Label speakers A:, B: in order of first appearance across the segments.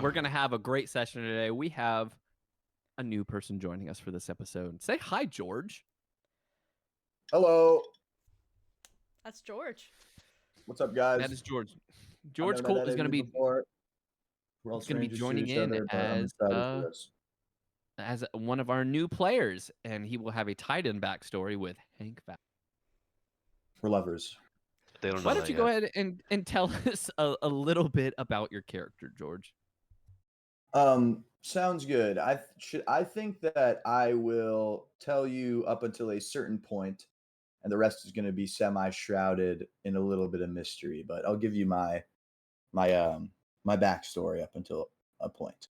A: We're going to have a great session today. We have a new person joining us for this episode. Say hi, George.
B: Hello.
C: That's George.
B: What's up, guys?
A: That is George. George Colt is going to be joining in as one of our new players, and he will have a tight end backstory with Hank Vassal.
B: We're lovers.
D: They don't know.
A: Why don't you go ahead and tell us a little bit about your character, George?
B: Sounds good. I think that I will tell you up until a certain point, and the rest is going to be semi-shrouded in a little bit of mystery. But I'll give you my backstory up until a point.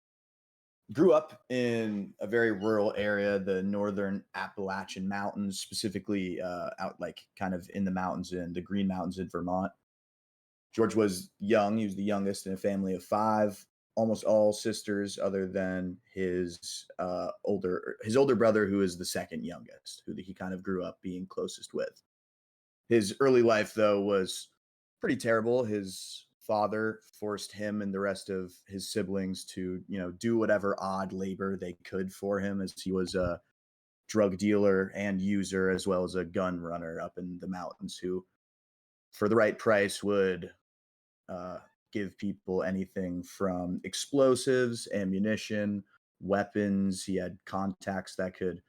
B: Grew up in a very rural area, the northern Appalachian Mountains, specifically out like kind of in the mountains in the Green Mountains in Vermont. George was young. He was the youngest in a family of 5. Almost all sisters, other than his older brother, who is the second youngest, who he kind of grew up being closest with. His early life, though, was pretty terrible. His father forced him and the rest of his siblings to, do whatever odd labor they could for him, as he was a drug dealer and user, as well as a gun runner up in the mountains, who, for the right price, would give people anything from explosives, ammunition, weapons. He had contacts that could,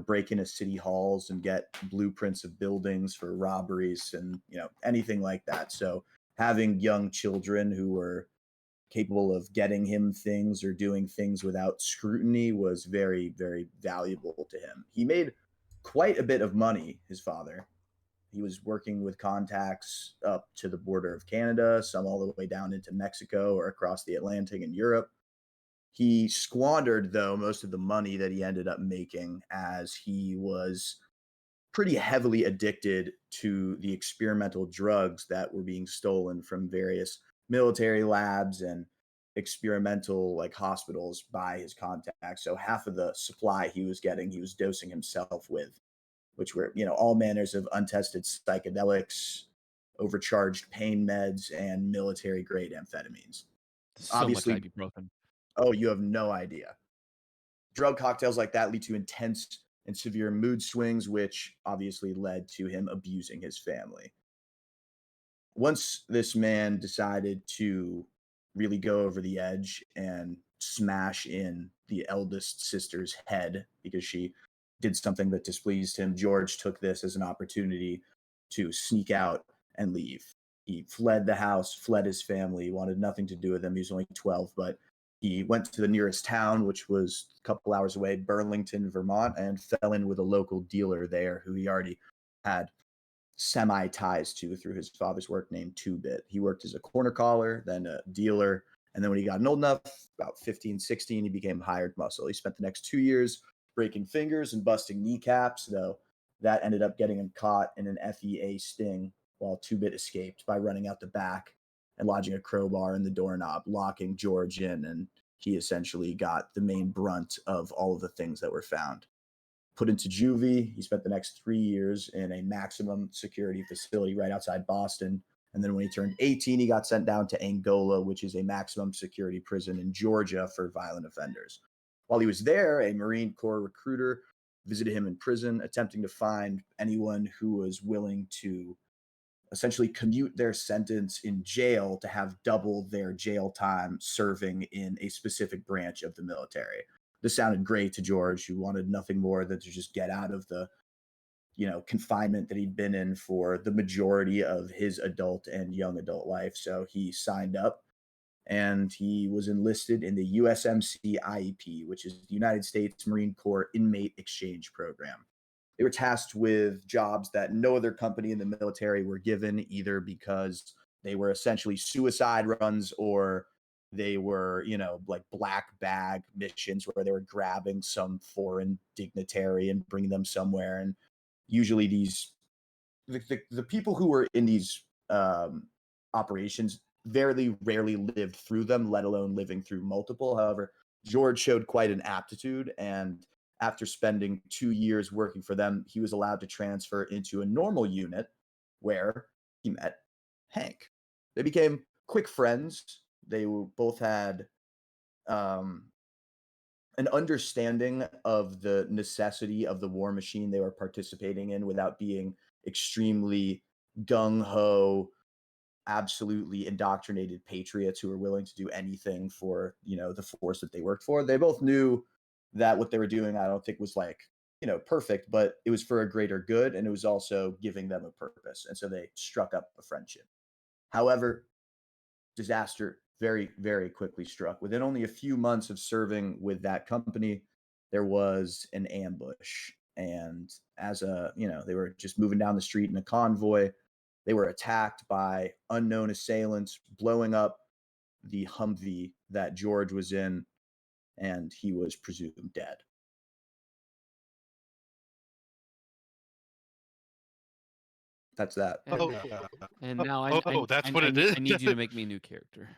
B: break into city halls and get blueprints of buildings for robberies and, anything like that. So having young children who were capable of getting him things or doing things without scrutiny was very, very valuable to him. He made quite a bit of money, his father. He was working with contacts up to the border of Canada, some all the way down into Mexico or across the Atlantic in Europe. He squandered, though, most of the money that he ended up making, as he was pretty heavily addicted to the experimental drugs that were being stolen from various military labs and experimental hospitals by his contacts. So half of the supply he was getting, he was dosing himself with, which were, all manners of untested psychedelics, overcharged pain meds, and military-grade amphetamines.
A: Obviously, much ibuprofen.
B: Oh, you have no idea. Drug cocktails like that lead to intense and severe mood swings, which obviously led to him abusing his family. Once this man decided to really go over the edge and smash in the eldest sister's head because she did something that displeased him, George took this as an opportunity to sneak out and leave. He fled the house, fled his family, wanted nothing to do with them. He was only 12, but he went to the nearest town, which was a couple hours away, Burlington, Vermont, and fell in with a local dealer there who he already had semi-ties to through his father's work, named Two-Bit. He worked as a corner caller, then a dealer, and then when he got old enough, about 15, 16, he became hired muscle. He spent the next 2 years breaking fingers and busting kneecaps, though that ended up getting him caught in an FEA sting while Two-Bit escaped by running out the back and lodging a crowbar in the doorknob, locking George in, and he essentially got the main brunt of all of the things that were found. Put into juvie, he spent the next 3 years in a maximum security facility right outside Boston, and then when he turned 18, he got sent down to Angola, which is a maximum security prison in Georgia for violent offenders. While he was there, a Marine Corps recruiter visited him in prison, attempting to find anyone who was willing to essentially commute their sentence in jail to have double their jail time serving in a specific branch of the military. This sounded great to George, who wanted nothing more than to just get out of the, confinement that he'd been in for the majority of his adult and young adult life. So he signed up and he was enlisted in the USMC IEP, which is the United States Marine Corps Inmate Exchange Program. They were tasked with jobs that no other company in the military were given, either because they were essentially suicide runs or they were, black bag missions where they were grabbing some foreign dignitary and bringing them somewhere. And usually the people who were in these operations very rarely lived through them, let alone living through multiple. However, George showed quite an aptitude, and after spending 2 years working for them, he was allowed to transfer into a normal unit where he met Hank. They became quick friends. They both had an understanding of the necessity of the war machine they were participating in without being extremely gung-ho, absolutely indoctrinated patriots who were willing to do anything for, the force that they worked for. They both knew that what they were doing, I don't think was like, perfect, but it was for a greater good, and it was also giving them a purpose. And so they struck up a friendship. However, disaster very, very quickly struck. Within only a few months of serving with that company, there was an ambush. And they were just moving down the street in a convoy. They were attacked by unknown assailants, blowing up the Humvee that George was in, and he was presumed dead. That's that.
A: And now
D: that's what it is.
A: I need you to make me a new character.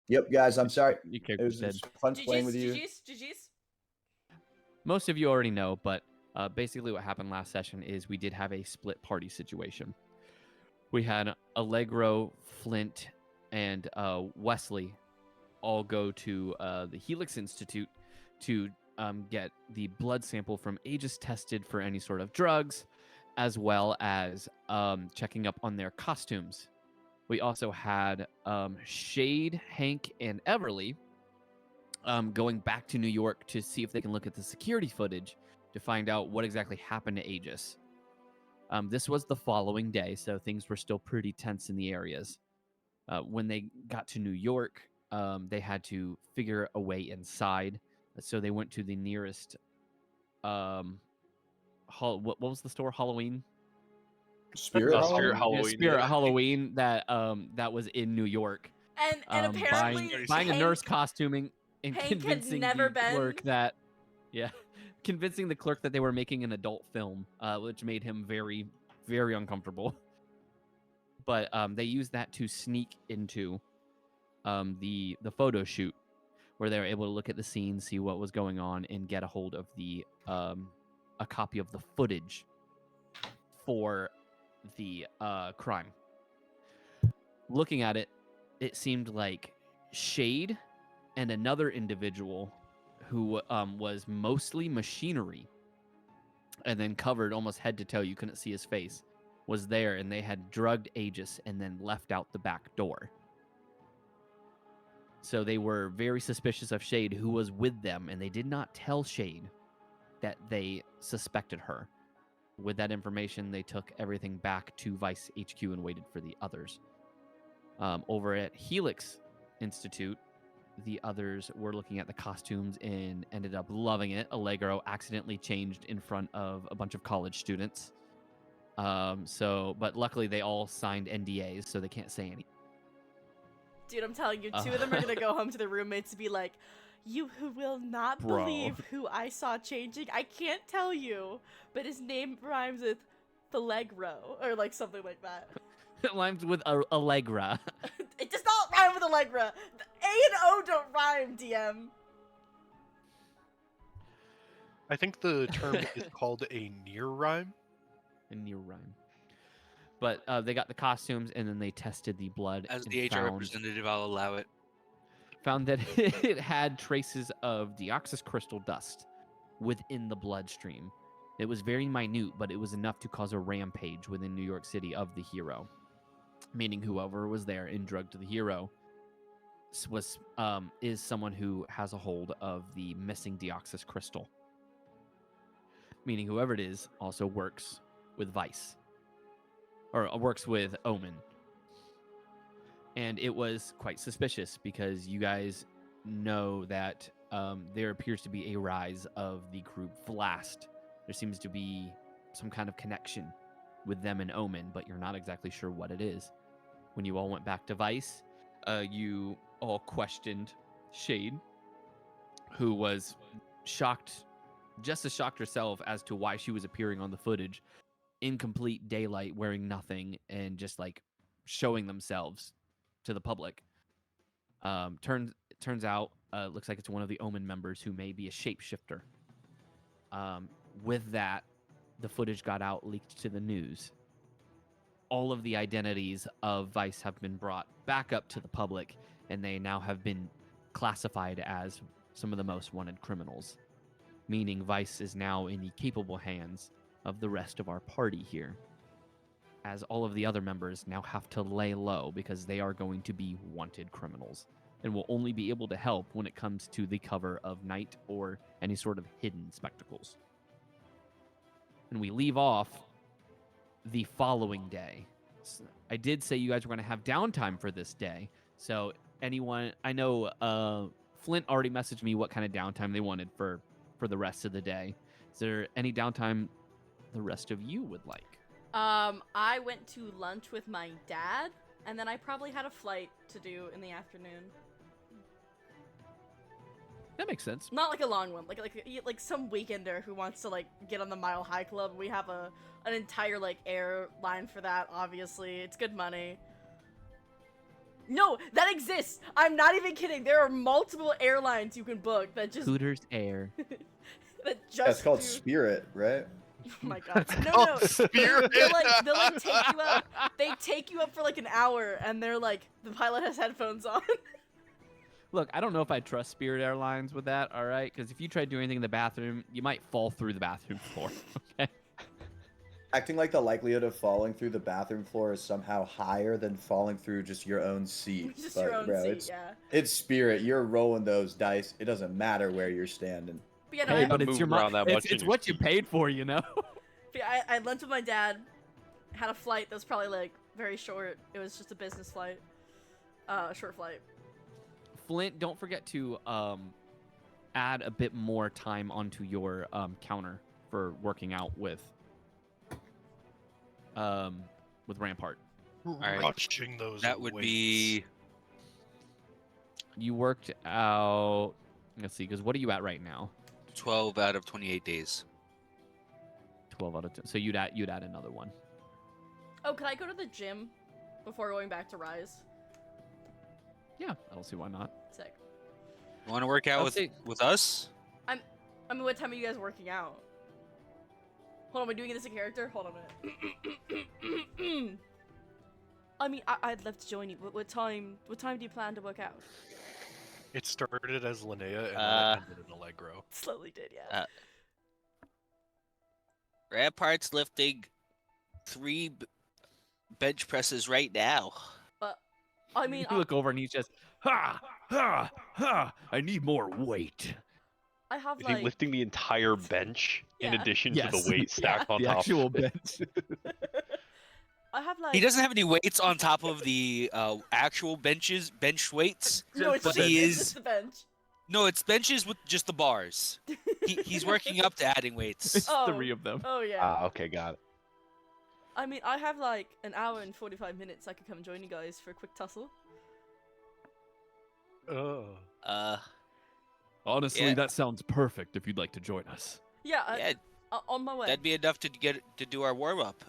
B: Yep, guys, I'm sorry.
A: New
B: It
A: character
B: was
A: dead.
B: fun playing with you.
C: GG's.
A: Most of you already know, but basically what happened last session is we did have a split party situation. We had Allegro, Flint, and Wesley all go to the Helix Institute to get the blood sample from Aegis tested for any sort of drugs, as well as checking up on their costumes. We also had Shade, Hank, and Everly going back to New York to see if they can look at the security footage to find out what exactly happened to Aegis. This was the following day, so things were still pretty tense in the areas. When they got to New York, they had to figure a way inside, so they went to the nearest what was the store? Halloween?
B: Spirit
A: Yeah, Spirit Halloween that was in New York.
C: And apparently
A: buying a nurse costuming and
C: Hank had
A: convincing
C: never
A: the clerk that convincing the clerk that they were making an adult film, which made him very, very uncomfortable. But they used that to sneak into the photo shoot, where they were able to look at the scene, see what was going on, and get a hold of a copy of the footage for the crime. Looking at it, it seemed like Shade and another individual who was mostly machinery and then covered almost head to toe, you couldn't see his face, was there, and they had drugged Aegis and then left out the back door. So they were very suspicious of Shade, who was with them, and they did not tell Shade that they suspected her. With that information, they took everything back to Vice HQ and waited for the others. Over at Helix Institute, the others were looking at the costumes and ended up loving it. Allegro accidentally changed in front of a bunch of college students. But luckily they all signed NDAs, so they can't say anything.
C: Dude, I'm telling you, two of them are gonna go home to their roommates and be like, "You will not believe who I saw changing. I can't tell you, but his name rhymes with Allegro," or like something like that.
A: It rhymes with Allegra.
C: It does not rhyme with Allegra. The A and O don't rhyme, DM.
D: I think the term is called a near rhyme.
A: A near rhyme. But they got the costumes, and then they tested the blood.
E: As the HR representative, I'll allow it.
A: Found that it had traces of Deoxys crystal dust within the bloodstream. It was very minute, but it was enough to cause a rampage within New York City of the hero. Meaning whoever was there and drugged the hero is someone who has a hold of the missing Deoxys crystal. Meaning whoever it is also works with Vice. Or works with Omen. And it was quite suspicious because you guys know that there appears to be a rise of the group Vlast. There seems to be some kind of connection with them and Omen, but you're not exactly sure what it is. When you all went back to Vice, you all questioned Shade, who was shocked, just as shocked herself as to why she was appearing on the footage in complete daylight, wearing nothing, and just like showing themselves to the public. Turns out, looks like it's one of the Omen members who may be a shapeshifter. With that, the footage got out, leaked to the news. All of the identities of Vice have been brought back up to the public, and they now have been classified as some of the most wanted criminals, meaning Vice is now in the capable hands of the rest of our party here, as all of the other members now have to lay low because they are going to be wanted criminals and will only be able to help when it comes to the cover of night or any sort of hidden spectacles. And we leave off the following day. I did say you guys were going to have downtime for this day, so anyone, I know Flint already messaged me what kind of downtime they wanted for the rest of the day. Is there any downtime the rest of you would like?
C: I went to lunch with my dad, and then I probably had a flight to do in the afternoon.
A: That makes sense.
C: Not like a long one, like some weekender who wants to like get on the Mile High Club. We have an entire like airline for that. Obviously, it's good money. No, that exists. I'm not even kidding. There are multiple airlines you can book that just
A: Hooters Air.
C: that just.
B: That's called
C: do...
B: Spirit, right?
C: Oh my god. No.
D: Spirit.
C: They'll like take you up. They take you up for like an hour, and they're like, the pilot has headphones on.
A: Look, I don't know if I trust Spirit Airlines with that, all right? Because if you try doing anything in the bathroom, you might fall through the bathroom floor, okay?
B: Acting like the likelihood of falling through the bathroom floor is somehow higher than falling through just your own seat.
C: Just
B: But,
C: your own
B: bro,
C: seat, yeah.
B: It's Spirit. You're rolling those dice. It doesn't matter where you're standing.
C: But yeah, no,
A: Hey,
C: I,
A: but it's your
F: move around that much
A: it's
F: in
A: what
F: your
A: you paid for, you know?
C: I had lunch with my dad. Had a flight that was probably like very short. It was just a business flight. Short flight.
A: Flint, don't forget to add a bit more time onto your counter for working out with Rampart.
E: right.
D: Watching those.
E: That would
D: weights.
E: be
A: You worked out. Let's see, because what are you at right now?
E: 12 out of 28 days.
A: 12 out of 10. So you'd add another one.
C: Oh, can I go to the gym before going back to R.I.S.E?
A: Yeah, I don't see why not.
C: Sick.
E: You want to work out with us?
C: I mean, what time are you guys working out? Hold on, am I doing this in character? Hold on a minute. I mean, I'd love to join you. What time do you plan to work out?
D: It started as Linnea and then it ended in Allegro.
C: Slowly did, yeah.
E: Rampart's lifting 3 bench presses right now.
C: I mean,
A: You look over and he's just, ha, ha, ha, I need more weight.
C: I have
F: Is he
C: like
F: lifting the entire bench in
C: Yeah.
F: addition
A: Yes.
F: to the weight stacked on
A: The
F: top?
A: actual bench.
C: I have like
E: He doesn't have any weights on top of the actual bench weights.
C: no, it's
E: but
C: just,
E: he
C: it's
E: is-
C: just the bench.
E: No, it's benches with just the bars. He's working up to adding weights.
A: It's
C: Oh.
A: 3 of them.
C: Oh yeah.
F: Ah, okay, got it.
C: I mean, I have like an hour and 45 minutes. I could come join you guys for a quick tussle.
A: Honestly,
E: Yeah.
A: that sounds perfect if you'd like to join us.
C: Yeah,
E: Yeah,
C: on my way.
E: that'd be enough to do our warm up.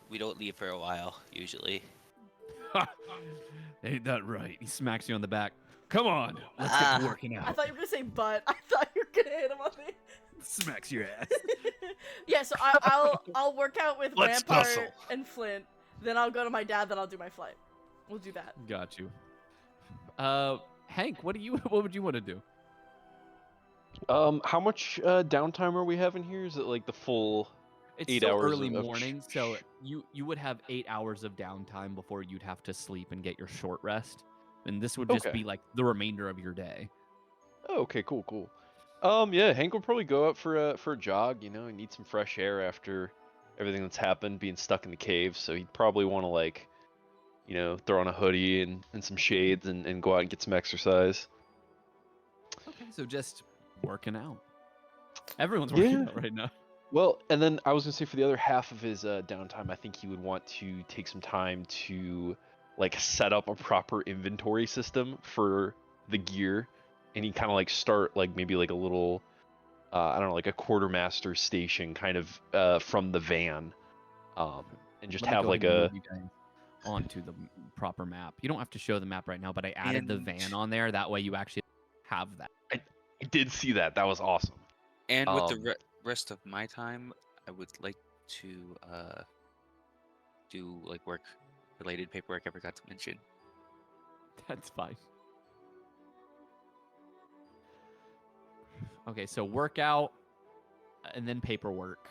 E: We don't leave for a while usually.
A: Ain't that right? He smacks you on the back. Come on, let's get to working
C: I
A: out.
C: thought you were gonna say butt. I thought you were gonna hit him on the.
A: Smacks your ass.
C: Yeah, so I'll work out with
D: Let's
C: Rampart
D: tussle.
C: and Flint. Then I'll go to my dad. Then I'll do my flight. We'll do that.
A: Got you. Hank, what would you want to do?
F: How much downtime are we having here? Is it like the full?
A: It's
F: 8
A: still
F: hours
A: early
F: of
A: morning, so you would have 8 hours of downtime before you'd have to sleep and get your short rest, and this would just
F: Okay.
A: be like the remainder of your day.
F: Oh, okay, cool. Yeah, Hank will probably go out for a jog. You know, he needs some fresh air after everything that's happened, being stuck in the cave. So he'd probably want to like, you know, throw on a hoodie and some shades and go out and get some exercise.
A: Okay, so just working out. Everyone's working
F: Yeah.
A: out right now.
F: Well, and then I was gonna say for the other half of his downtime, I think he would want to take some time to like set up a proper inventory system for the gear, and he kind of like start like maybe like a little, I don't know, like a quartermaster station kind of from the van, and just
A: Let me
F: have
A: go
F: like
A: ahead and
F: a.
A: move you guys onto the proper map. You don't have to show the map right now, but I added the
E: And-
A: van on there. That way you actually have that.
F: I did see that. That was awesome.
E: And with the
F: Um,
E: rest of my time, I would like to do like work related paperwork I forgot to mention.
A: That's fine. Okay, so workout and then paperwork.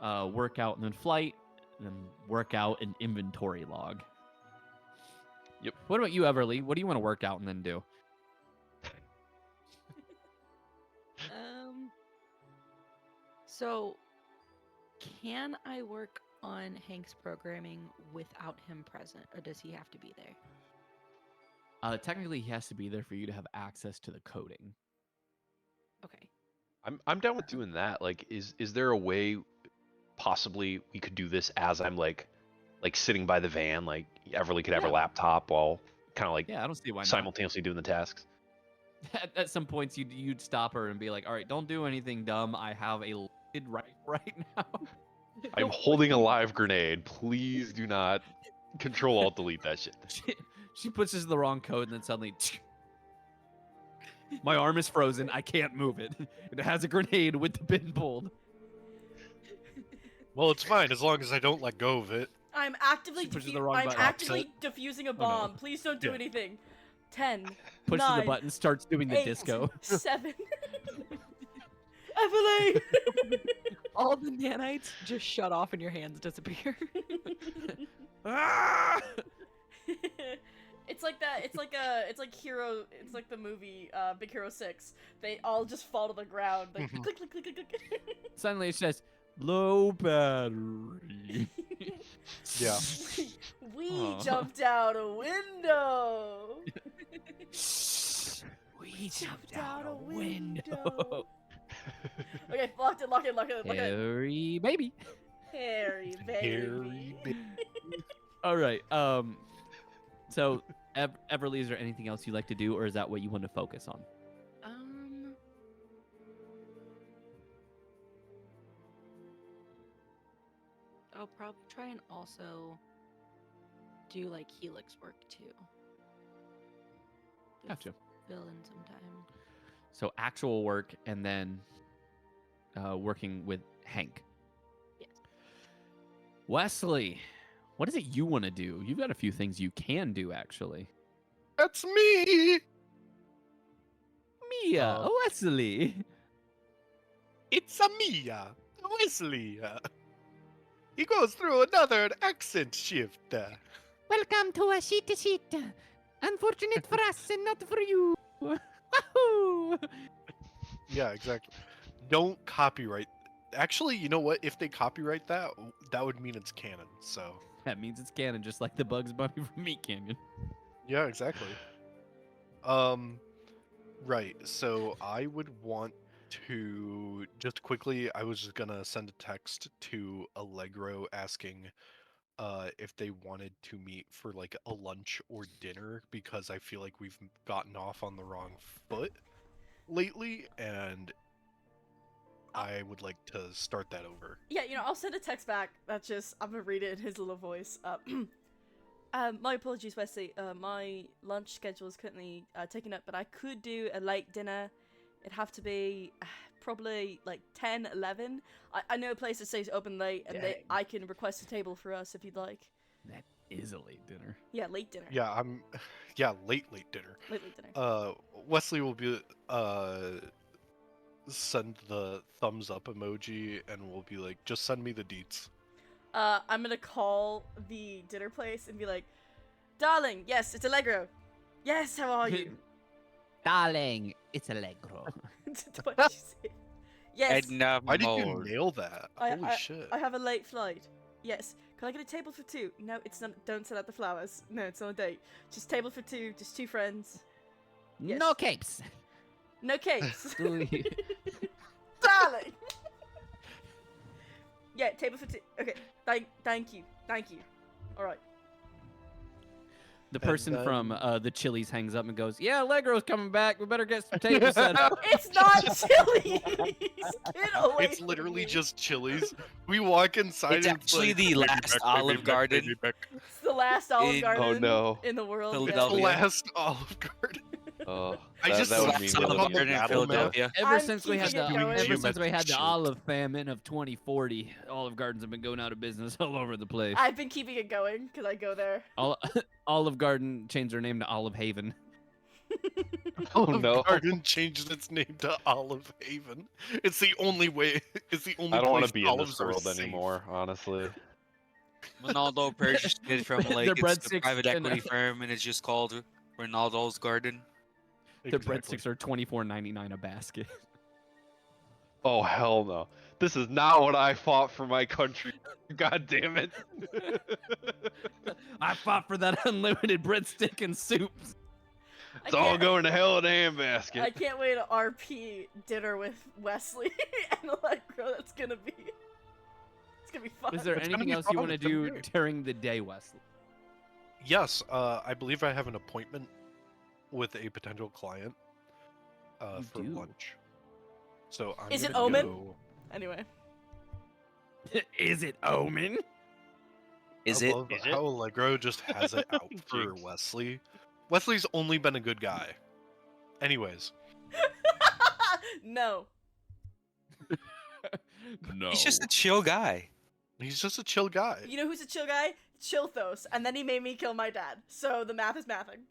A: Workout and then flight, and then workout and inventory log.
F: Yep.
A: What about you, Everly? What do you want to work out and then do?
G: So, can I work on Hank's programming without him present, or does he have to be there?
A: Technically, he has to be there for you to have access to the coding.
G: Okay.
F: I'm down with doing that. Like, is there a way possibly we could do this as I'm like sitting by the van, like Everly could have her
A: Yeah.
F: laptop while kind of like
A: Yeah, I don't see why not.
F: simultaneously doing the tasks.
A: At some points, you'd stop her and be like, "All right, don't do anything dumb. I have a loaded right now."
F: I'm holding a live grenade. Please do not Control Alt Delete that shit.
A: She pushes the wrong code, and then suddenly, my arm is frozen. I can't move it. It has a grenade with the pin pulled.
D: Well, it's fine as long as I don't let go of it.
C: I'm actively
A: She pushes the wrong button.
C: defusing a
A: no.
C: bomb. Please don't do
D: Yeah.
C: anything. 10.
A: Pushes
C: 9,
A: the button, starts doing the
C: 8,
A: disco.
C: 7. Evelyn.
G: All the nanites just shut off and your hands disappear.
A: Ah!
C: It's like that. It's like the movie Big Hero 6. They all just fall to the ground. Like click click click click click.
A: Suddenly it says, low battery.
D: Yeah.
C: We
A: Aw.
C: jumped out a window.
A: We
C: jumped out a window. Okay, lock it.
A: Harry baby.
C: Harry baby.
D: Harry baby.
A: All right. So Everly, is there anything else you'd like to do, or is that what you want to focus on?
G: I'll probably try and also do like Helix work too. To
A: Gotcha.
G: Fill in some time.
A: So actual work, and then working with Hank.
G: Yes.
A: Wesley, what is it you want to do? You've got a few things you can do, actually.
D: That's me.
A: Mia, Wesley.
D: It's a Mia, Wesley. He goes through another accent shift.
A: Welcome to a sheet. Unfortunate for us and not for you. Wahoo!
D: Yeah, exactly. Don't copyright. Actually, you know what? If they copyright that, that would mean it's canon. So.
A: That means it's canon, just like the Bugs Bunny from Meat Canyon.
D: Yeah, exactly. Right. So I would want to just quickly. I was just gonna send a text to Allegro asking if they wanted to meet for like a lunch or dinner, because I feel like we've gotten off on the wrong foot lately, and I would like to start that over.
C: Yeah, I'll send a text back. That's just, I'm gonna read it in his little voice. My apologies, Wesley. My lunch schedule is currently taken up, but I could do a late dinner. It'd have to be probably like 10, 11. I know a place that stays open late, and I can request a table for us if you'd like.
A: That is a late dinner.
C: Yeah, late dinner.
D: Yeah, late dinner.
C: Late dinner.
D: Wesley will be send the thumbs up emoji, and we'll be like, just send me the deets.
C: I'm gonna call the dinner place and be like, darling, yes, it's Allegro. Yes, how are you?
A: Darling, it's Allegro.
C: What did you say? Yes,
D: Why did you nail that? Holy shit.
C: I have a late flight. Yes. Can I get a table for 2? No, it's not. Don't send out the flowers. No, it's not a date. Just table for 2. Just 2 friends. Yes.
A: No capes.
C: No cakes.
A: Darling.
C: Yeah, table for 2. Okay. Thank you. All right.
A: The person from the Chili's hangs up and goes, yeah, Allegro's coming back. We better get some tables set up.
C: It's not Chili's. Get away
D: It's
C: from
D: literally
C: me.
D: just Chili's. We walk inside.
E: It's
D: and
E: actually
D: like,
E: the
D: "Baby
E: last
D: back,
E: Olive
D: baby back,
E: Garden."
D: baby back."
C: It's the last Olive Garden
F: Oh, no.
C: in the world.
D: It's the
E: Philadelphia.
D: last Olive Garden.
F: Oh,
D: I
F: that,
D: just
F: that would
E: Last
F: mean
D: saw
E: Olive
D: on the
E: Garden in
D: battle map.
E: Philadelphia.
A: Ever
C: I'm
A: since we had
C: keeping
A: the
C: it going.
A: ever since we had the
D: Geometric
A: olive famine of 2040, Olive Gardens have been going out of business all over the place.
C: I've been keeping it going because I go there.
A: Olive Garden changed their name to Olive Haven.
F: Oh
D: Olive
F: no.
D: Garden changed its name to Olive Haven. It's the only way. It's the only
F: I don't want
D: place
F: to be in
D: olives
F: this
D: are
F: world
D: safe.
F: anymore, honestly.
E: Ronaldo purchased it from
A: The
E: like it's the
A: breadsticks
E: private
A: and,
E: equity firm, and it's just called Ronaldo's Garden.
A: The
D: Exactly.
A: breadsticks are $24.99 a basket.
F: Oh hell no. This is not what I fought for my country. God damn it.
A: I fought for that unlimited breadstick and soups.
F: It's all
C: can't-
F: going to hell in a
C: I
F: handbasket.
C: can't wait to RP dinner with Wesley and Allegro. It's gonna be fun.
A: Is there
D: It's gonna
A: anything
D: be
A: else you
D: fun,
A: want to
D: it's gonna be
A: do
D: great.
A: during the day, Wesley?
D: Yes, I believe I have an appointment with a potential client
A: You
D: for
A: do?
D: lunch. So I'm
C: Is it
D: gonna
C: Omen?
D: go-
C: Anyway,
A: Is it Omen?
E: Is
D: I
E: it?
D: love
F: Is it?
D: how Allegro just has it out for
F: Jinx.
D: Wesley. Wesley's only been a good guy. Anyways,
C: no.
A: No.
E: He's just a chill guy.
D: he's just a chill guy.
C: You know who's a chill guy? Chilthos, and then he made me kill my dad. So the math is mathing.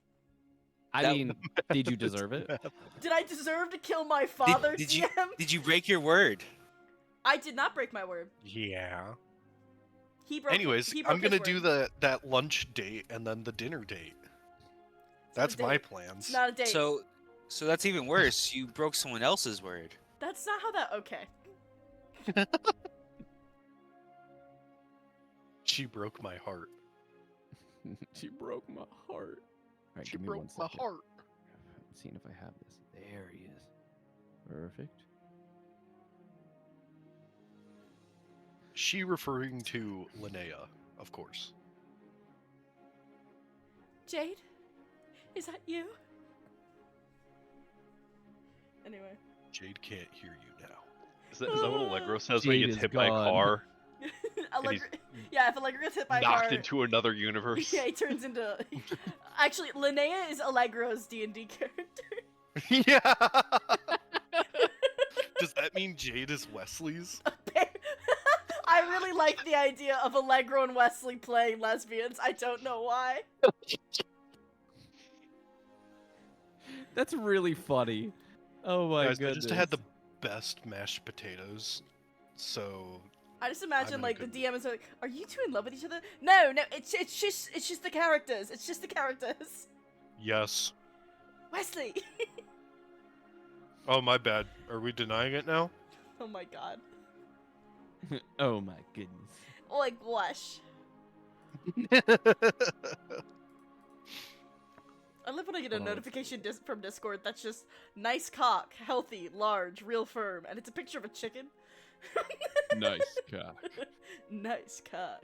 A: I
E: That-
A: mean, did you deserve it?
C: Did I deserve to kill my father,
E: did
C: DM?
E: Did you break your word?
C: I did not break my word.
D: Yeah.
C: He broke.
D: Anyways,
C: he broke
D: I'm gonna
C: his
D: do
C: word.
D: that lunch date and then the dinner date.
C: It's not a
D: That's my
C: date.
D: plans.
C: It's not a date.
E: So that's even worse. You broke someone else's word.
C: That's not how that. Okay.
D: She broke my heart.
A: She broke my heart. All right,
D: She
A: give me
D: broke
A: one
D: my
A: second.
D: heart.
A: I'm seeing if I have this. There he is. Perfect.
D: She referring to Linnea, of course.
C: Jade, is that you? Anyway.
D: Jade can't hear you now.
F: Is that what Allegro says when he
A: Jade
F: gets
A: is
F: hit by a
A: gone.
F: car?
C: Allegro, yeah, if Allegro gets hit by a
F: Knocked
C: car,
F: into another universe?
C: yeah, he turns into. Actually, Linnea is Allegro's D&D character.
D: Yeah. Does that mean Jade is Wesley's?
C: I really like the idea of Allegro and Wesley playing lesbians. I don't know why.
A: That's really funny. Oh my
D: Guys, I
A: goodness.
D: just had the best mashed potatoes. So
C: I just imagine
D: in
C: like
D: a
C: the
D: good
C: DM is like, "Are you two in love with each other?" No, it's just the characters. It's just the characters.
D: yes.
C: Wesley.
D: Oh, my bad. Are we denying it now?
C: Oh my god.
A: Oh my goodness.
C: Like blush. I love when I get a
A: Oh.
C: notification from Discord that's just nice cock, healthy, large, real firm, and it's a picture of a chicken.
A: Nice cock.
C: Nice cock.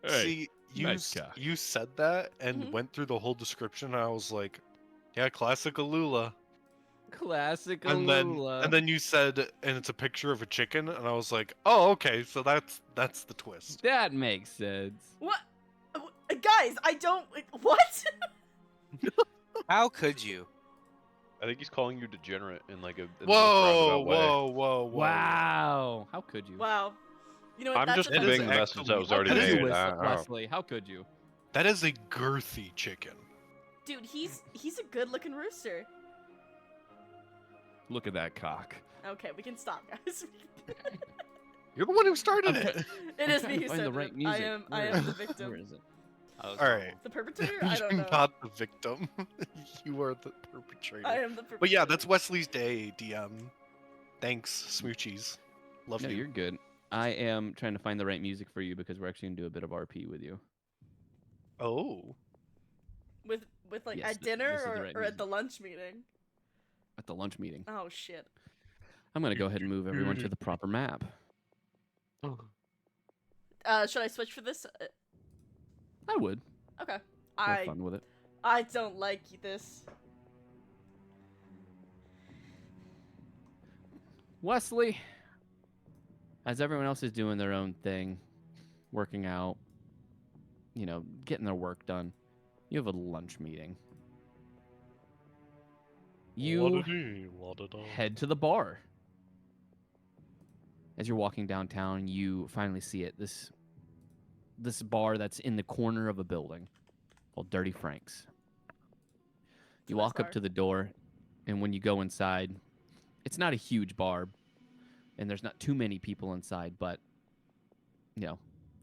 D: See,
A: nice cock.
D: you said that and
C: Mhm.
D: went through the whole description, and I was like, yeah, classic Alula.
A: Classic
D: And
A: Alula.
D: then you said, and it's a picture of a chicken, and I was like, oh, okay, so that's the twist.
A: That makes sense.
C: What? Guys, I don't. What?
E: How could you?
F: I think he's calling you degenerate in like a in the most
D: Whoa,
F: roundabout way.
D: whoa.
A: Wow. How could you?
C: Wow. You know what?
F: I'm
C: that's
F: just
D: That is
F: conveying the
C: offensive.
F: message that was
D: actually-
F: already
A: How could
F: made.
A: you,
F: I don't know.
A: Wesley? How could you?
D: That is a girthy chicken.
C: Dude, he's a good-looking rooster.
A: Look at that cock.
C: Okay, we can stop, guys.
D: You're the one who started
A: Okay.
D: it.
C: It is me who
A: Find
C: said
A: the right
C: it.
A: music.
C: I
A: Where
C: am
A: is
C: the
A: it?
C: victim.
A: Where is it?
E: I was
D: All right.
C: The perpetrator? I don't
D: You're
C: know.
D: not the victim. You are the perpetrator.
C: I am the perpetrator.
D: But yeah, that's Wesley's day, DM. Thanks, smoochies. Love
A: No,
D: you.
A: you're good. I am trying to find the right music for you because we're actually gonna do a bit of RP with you.
D: Oh.
C: with like
A: Yes,
C: at dinner
A: this is the right
C: or at
A: music.
C: the lunch meeting.
A: At the lunch meeting.
C: Oh shit.
A: I'm gonna go ahead and move everyone to the proper map.
C: Should I switch for this?
A: I would.
C: Okay.
A: Have fun with it.
C: I don't like this.
A: Wesley, as everyone else is doing their own thing, working out, you know, getting their work done, you have a lunch meeting. You head to the bar. As you're walking downtown, you finally see it. This bar that's in the corner of a building called Dirty Frank's. You
C: nice
A: walk up
C: bar.
A: to the door, and when you go inside, it's not a huge bar, and there's not too many people inside, but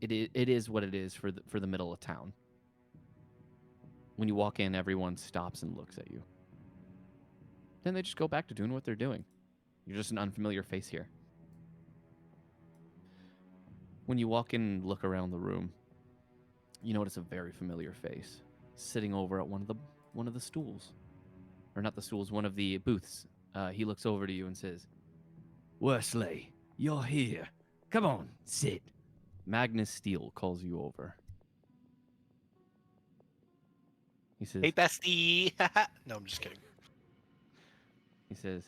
A: it is what it is for the middle of town. When you walk in, everyone stops and looks at you. Then they just go back to doing what they're doing. You're just an unfamiliar face here. When you walk in and look around the room, you notice a very familiar face sitting over at one of the stools. Or not the stools, one of the booths. He looks over to you and says, "Wesley, you're here. Come on, sit." Magnus Steele calls you over. He says,
E: Hey, bestie.
D: No, I'm just kidding.
A: he says,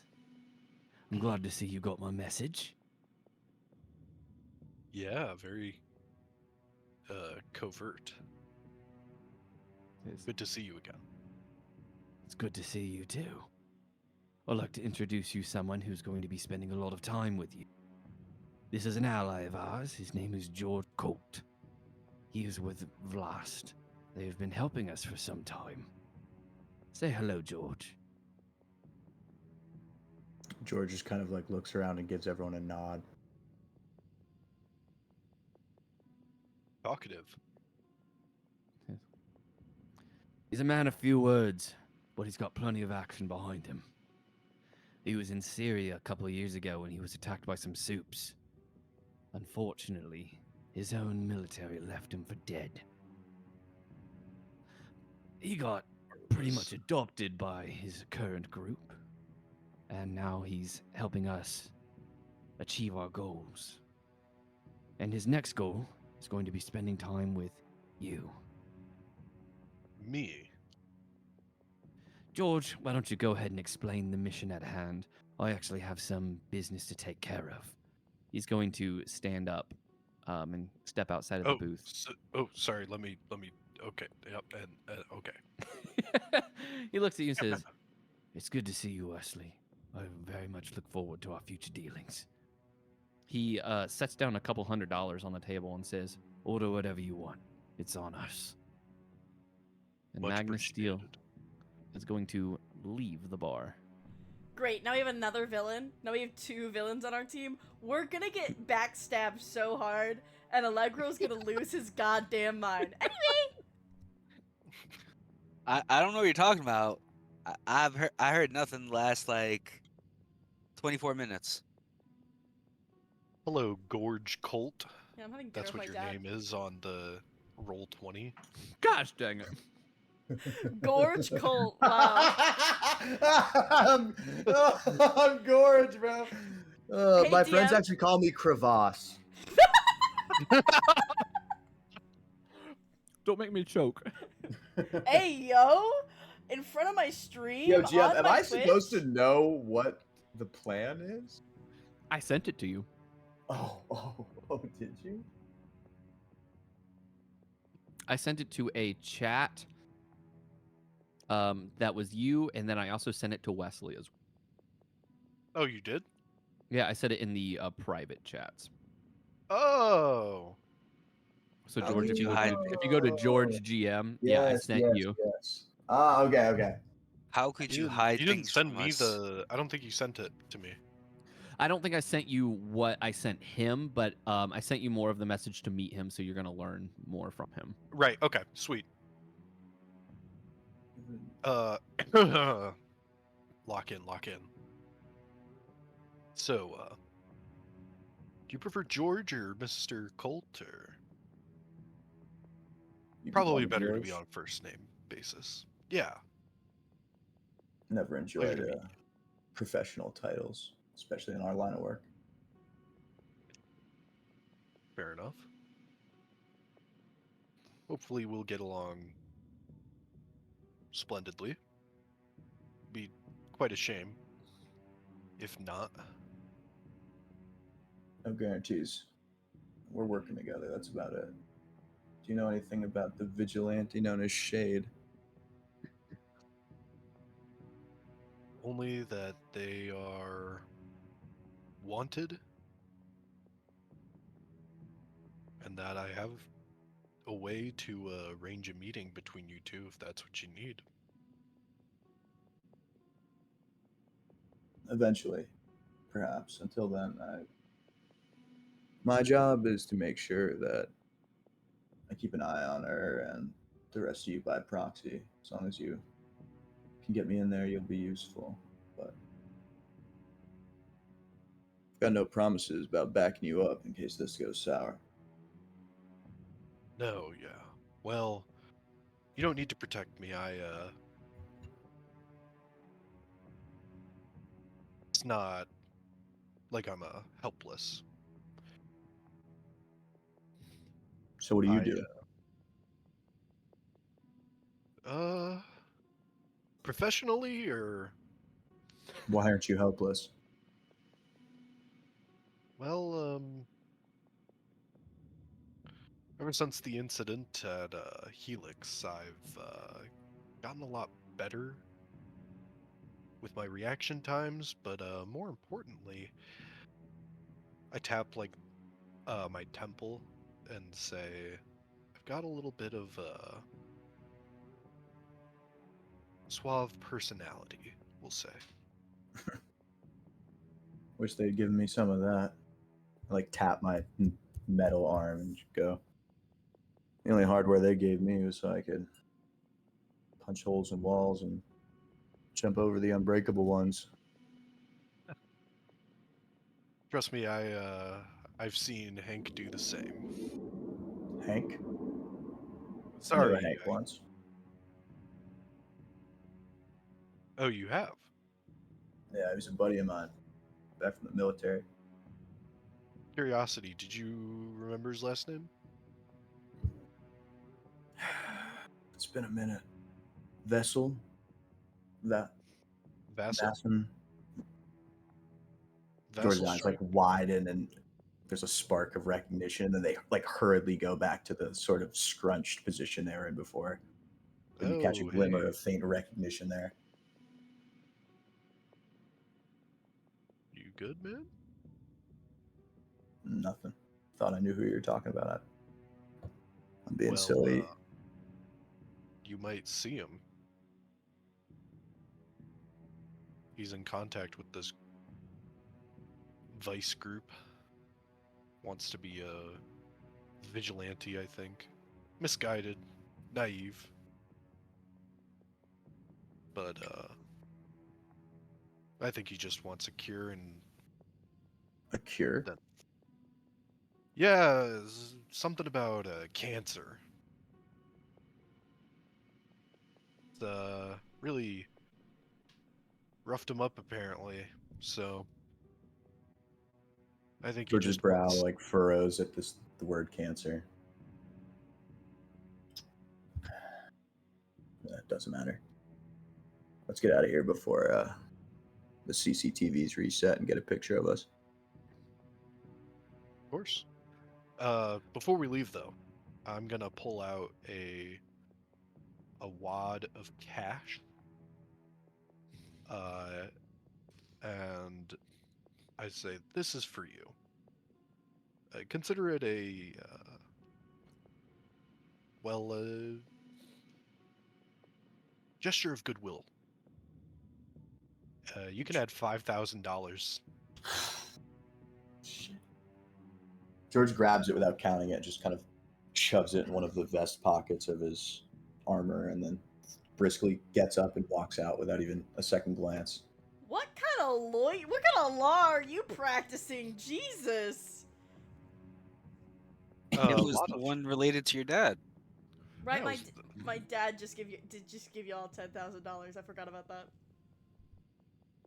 A: "I'm glad to see you got my message."
D: Yeah, very covert.
A: He says,
D: Good to see you again.
A: "It's good to see you too. I'd like to introduce you someone who's going to be spending a lot of time with you. This is an ally of ours. His name is George Colt. He is with R.I.S.E. They have been helping us for some time. Say hello, George."
B: George just kind of like looks around and gives everyone a nod.
D: Talkative.
A: He's a man of few words, but he's got plenty of action behind him. He was in Syria a couple of years ago when he was attacked by some soups. Unfortunately, his own military left him for dead. He got pretty much adopted by his current group, and now he's helping us achieve our goals. And his next goal is going to be spending time with you.
D: Me.
A: George, why don't you go ahead and explain the mission at hand? I actually have some business to take care of. He's going to stand up and step outside of the booth.
D: Sorry. Let me. Okay. Yep. And okay.
A: He looks at you and says, "It's good to see you, Wesley. I very much look forward to our future dealings." He sets down a couple $100 on the table and says, "Order whatever you want. It's on us." And
D: Much
A: Magnus Steele
D: appreciated.
A: is going to leave the bar.
C: Great, now we have another villain. Now we have 2 villains on our team. We're gonna get backstabbed so hard, and Allegro's gonna lose his goddamn mind. Anyway,
E: I don't know what you're talking about. I heard nothing last like 24 minutes.
D: Hello, George Colt.
C: yeah, I'm having dinner
D: That's
C: with
D: what
C: my
D: your
C: dad.
D: name is on the Roll20.
A: Gosh dang it.
C: Gorge Colt. Wow.
B: I'm Gorge, bro.
C: Hey,
B: My
C: DM.
B: friends actually call me Crevasse.
A: Don't make me choke.
C: Hey, yo! In front of my stream,
B: Yo, GF,
C: on
B: am
C: my
B: I supposed to
C: Twitch?
B: know what the plan is?
A: I sent it to you.
B: Oh, did you?
A: I sent it to a chat that was you, and then I also sent it to Wesley as well.
D: Oh, you did?
A: Yeah, I said it in the private chats.
D: Oh.
A: So
E: How
A: George,
E: could
A: if you
E: you
A: look
E: hide-
A: at, if you go to George GM, yeah, I sent you.
B: Yes. Ah, okay.
E: How could you
D: didn't-
E: hide
D: You didn't
E: things
D: send
E: from
D: me
E: us?
D: I don't think you sent it to me.
A: I don't think I sent you what I sent him, but I sent you more of the message to meet him, so you're gonna learn more from him.
D: Right. Okay. Sweet. Lock in. So, do you prefer George or Mr. Colt, or
B: You can call
D: probably
B: me
D: better to
B: George.
D: be on first name basis? Yeah.
B: Never
D: Pleasure
B: enjoyed
D: to meet you.
B: professional titles, especially in our line of work.
D: Fair enough. Hopefully, we'll get along splendidly. Be quite a shame if not.
B: No guarantees. We're working together. That's about it. Do you know anything about the vigilante known as Shade?
D: Only that they are wanted, and that I have a way to arrange a meeting between you two if that's what you need.
B: Eventually, perhaps. Until then, my job is to make sure that I keep an eye on her and the rest of you by proxy. As long as you can get me in there, you'll be useful. But I've got no promises about backing you up in case this goes sour.
D: No, yeah. Well, you don't need to protect me. It's not like I'm helpless.
B: So what do you do?
D: Professionally or
B: Why aren't you helpless?
D: well, ever since the incident at Helix, I've gotten a lot better with my reaction times, but more importantly, I tap like my temple and say, I've got a little bit of suave personality, we'll say.
B: Wish they'd given me some of that. I like tap my metal arm and go. The only hardware they gave me was so I could punch holes in walls and jump over the unbreakable ones.
D: Trust me, I've seen Hank do the same.
B: Hank? I knew a
D: Sorry.
B: Hank once.
D: Oh, you have?
B: Yeah, he was a buddy of mine back from the military.
D: Curiosity, did you remember his last name?
B: It's been a minute. Vassal?
D: Vassal?
B: Vassal? George's
D: Vassal
B: eyes like widen and there's a spark of recognition, and they like hurriedly go back to the sort of scrunched position they were in before. And you catch a glimmer of faint recognition there.
D: You good, man?
B: Nothing. Thought I knew who you were talking about. I'm being
D: Well,
B: silly.
D: You might see him. He's in contact with this Vice group. Wants to be a vigilante, I think. Misguided, naive. But I think he just wants a cure and
B: A cure?
D: yeah, something about cancer. It's really roughed him up apparently. So I think
B: George's
D: he just
B: brow
D: wants...
B: like furrows at the word cancer. It doesn't matter. Let's get out of here before the CCTVs reset and get a picture of us.
D: Of course. Before we leave though, I'm gonna pull out a wad of cash. And I say, this is for you. Consider it a gesture of goodwill. You can add $5,000.
B: George grabs it without counting it, just kind of shoves it in one of the vest pockets of his armor, and then briskly gets up and walks out without even a second glance.
C: What kind of law are you practicing? Jesus.
E: It was the one related to your dad.
C: Right,
D: Yeah,
C: my dad did just give you all $10,000. I forgot about that.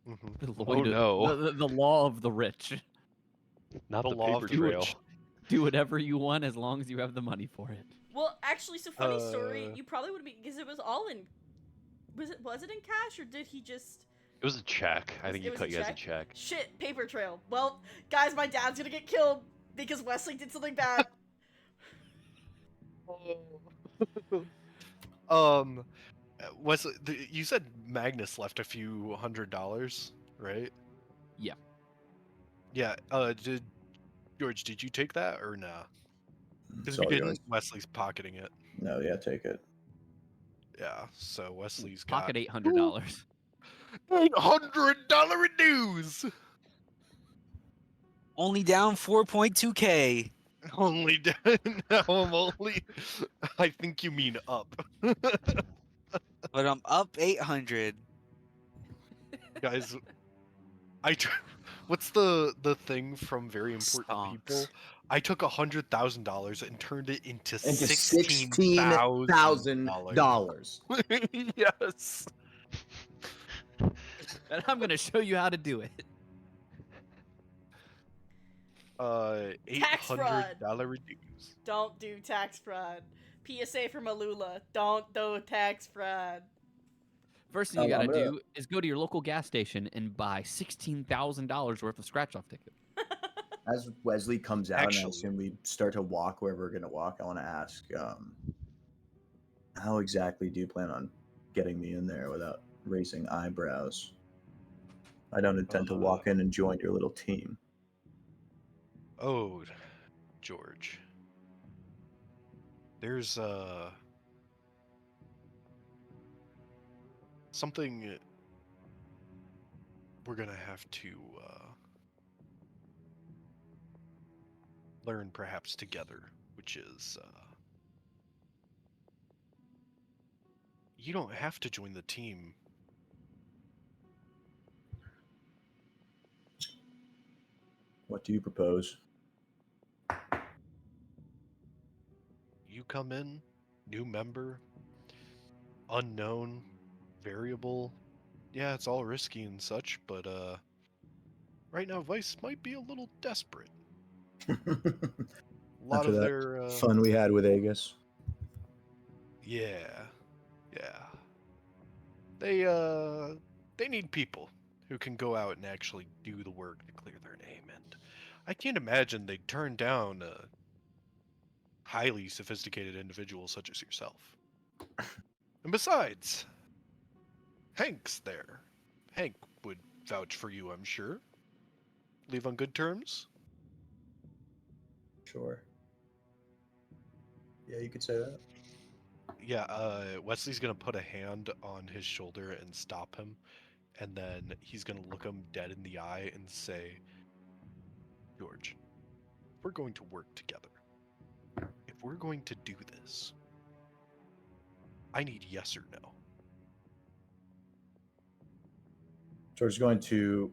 D: Mm-hmm.
F: Oh no.
A: The law of the rich.
F: Not
D: The
F: the
D: law
F: paper
D: of the
F: trail.
D: rich.
A: Do whatever you want as long as you have the money for it.
C: Well, actually, so funny story. You probably would be because it was all in. Was it in cash or did he just?
F: It was a check. I think
C: It
F: he
C: was
F: cut
C: a
F: you as a
C: check?
F: check.
C: Shit, paper trail. Well, guys, my dad's gonna get killed because Wesley did something bad.
D: Wesley, you said Magnus left a few $100, right?
A: Yeah.
D: Yeah. George, did you take that or nah? Because
B: It's
D: if you
B: all
D: didn't,
B: yours.
D: Wesley's pocketing it.
B: No, yeah, take it.
D: Yeah. So Wesley's
A: Pocket
D: got
A: $800.
D: $800 in dues.
E: Only down 4.2K.
D: Only now I'm only. I think you mean up.
E: But I'm up 800.
D: Guys, what's the thing from Very Important People? I took $100,000 and turned it into $16,000. Yes.
A: And I'm gonna show you how to do it.
C: Tax fraud.
D: $800 reduce.
C: Don't do tax fraud. PSA from Alula. Don't do tax fraud.
A: First thing you gotta do is go to your local gas station and buy $16,000 worth of scratch-off tickets.
B: As Wesley comes out, and I
D: Actually-
B: assume we start to walk where we're going to walk, I want to ask, how exactly do you plan on getting me in there without raising eyebrows? I don't intend to walk in and join your little team.
D: Oh, George. There's something we're gonna have to learn perhaps together, which is you don't have to join the team.
B: What do you propose?
D: You come in, new member, unknown, variable. Yeah, it's all risky and such, but right now Vice might be a little desperate. A lot
B: After
D: of
B: that
D: their
B: fun we had with Aegis.
D: yeah. They need people who can go out and actually do the work to clear their name, and I can't imagine they'd turn down a highly sophisticated individual such as yourself. And besides, Hank's there. Hank would vouch for you, I'm sure. Leave on good terms?
B: Sure. Yeah, you could say that.
D: Yeah, Wesley's gonna put a hand on his shoulder and stop him, and then he's gonna look him dead in the eye and say, George, we're going to work together. If we're going to do this, I need yes or no.
B: George is going to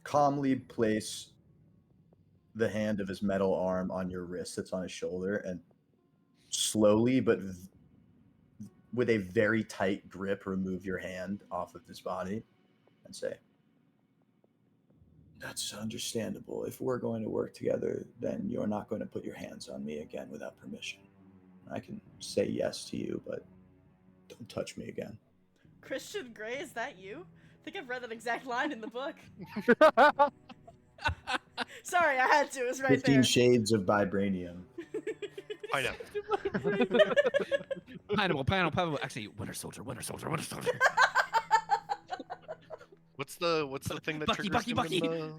B: calmly place the hand of his metal arm on your wrist that's on his shoulder and slowly but with a very tight grip remove your hand off of his body and say, that's understandable. If we're going to work together, then you're not going to put your hands on me again without permission. I can say yes to you, but don't touch me again.
C: Christian Grey, is that you? I think I've read that exact line in the book. Sorry, I had to. It was right
B: 15
C: there.
B: Shades of Vibranium.
D: Pineapple.
A: Pineapple. Actually, Winter Soldier.
D: What's the thing that
A: Bucky,
D: triggers
A: Bucky,
D: him
A: Bucky.
D: in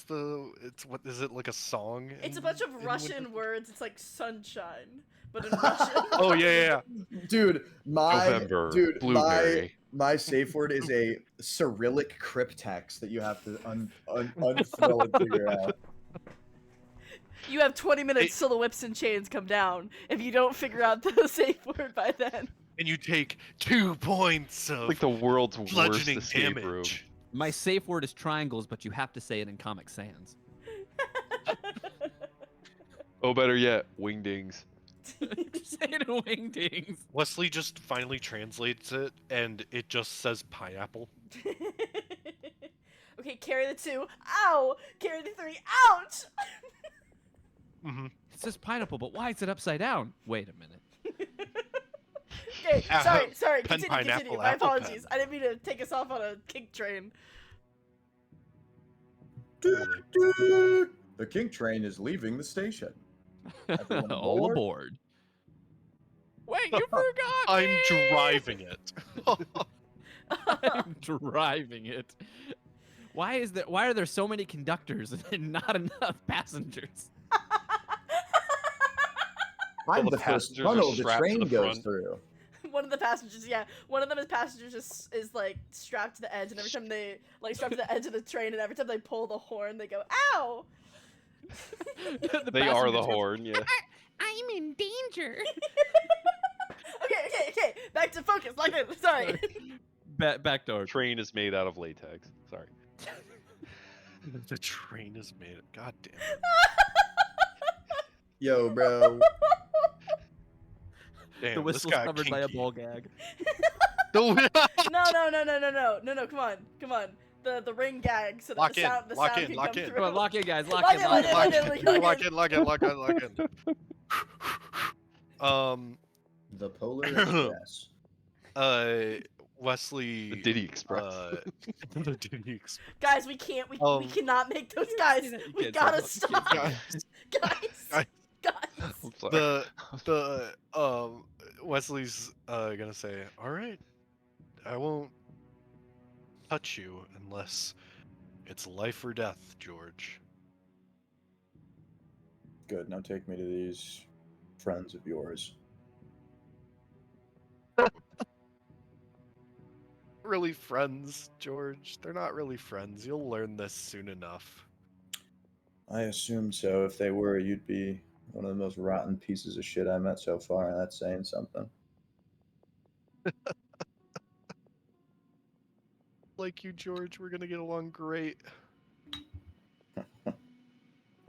D: the... what is it, like a song?
C: It's a
D: in-
C: bunch of
D: in
C: Russian
D: Winter-
C: words. It's like sunshine, but in Russian.
D: Oh yeah.
B: Dude,
F: November, blueberry.
B: my safe word is a Cyrillic cryptext that you have to unfurl and figure out.
C: You have 20 minutes till the whips and chains come down if you don't figure out the safe word by then.
D: And you take 2 points of
F: Like the world's worst
D: bludgeoning
F: escape room.
D: damage.
A: My safe word is triangles, but you have to say it in Comic Sans.
F: Oh, better yet, wingdings.
A: Say it in Wingdings.
D: Wesley just finally translates it, and it just says pineapple.
C: Okay, carry the 2. Ow! Carry the 3. Ouch!
D: Mm-hmm.
A: It says pineapple, but why is it upside down? Wait a minute.
C: Okay, sorry.
D: Pen,
C: Continue.
D: pineapple,
C: My
D: apple
C: apologies.
D: pen.
C: I didn't mean to take us off on a kink train.
B: The King train is leaving the station. Everyone
A: All
B: aboard?
A: aboard. Wait, you forgot
D: I'm
A: me!
D: driving it.
A: I'm driving it. Why are there so many conductors and not enough passengers?
B: I'm
F: the
B: the first
F: passengers are
B: tunnel the
F: strapped to
B: train
F: the
B: goes
F: front.
B: through.
C: One of the passengers, yeah. One of them is passengers is like strapped to the edge, and every time they like strapped to the edge of the train, and every time they pull the horn, they go, "Ow!"
F: They are the
A: passenger goes,
F: horn, yeah.
G: I'm in danger.
C: Okay. Back to focus. Like, sorry.
A: Back door.
F: Train is made out of latex. Sorry.
D: The train is made. God damn it.
B: Yo, bro.
D: Damn,
A: The
D: this
A: whistle's
D: got
A: covered by a
D: kinky.
A: ball gag.
C: No. Come on. The ring gag so that
D: Lock
C: the
D: in,
C: sound, the
D: lock
C: sound
D: in,
C: can
D: lock
C: come
D: in.
C: through.
A: Come on, lock in, guys. Lock
C: Lock
A: in.
C: in,
A: Lock
C: lock
A: in.
C: in.
D: Lock in.
B: The Polar Express.
D: Wesley.
F: The Diddy Express.
D: The Diddy Express.
C: Guys, we cannot make those guys.
A: You
C: We
A: can't
C: gotta
A: say that. You
C: stop.
A: can't
C: Guys.
F: I'm sorry.
D: The Wesley's gonna say, all right, I won't touch you unless it's life or death, George.
B: Good. Now take me to these friends of yours.
D: Really friends, George? They're not really friends. You'll learn this soon enough.
B: I assumed so. If they were, you'd be one of the most rotten pieces of shit I met so far, and that's saying something.
D: Like you, George, we're gonna get along great.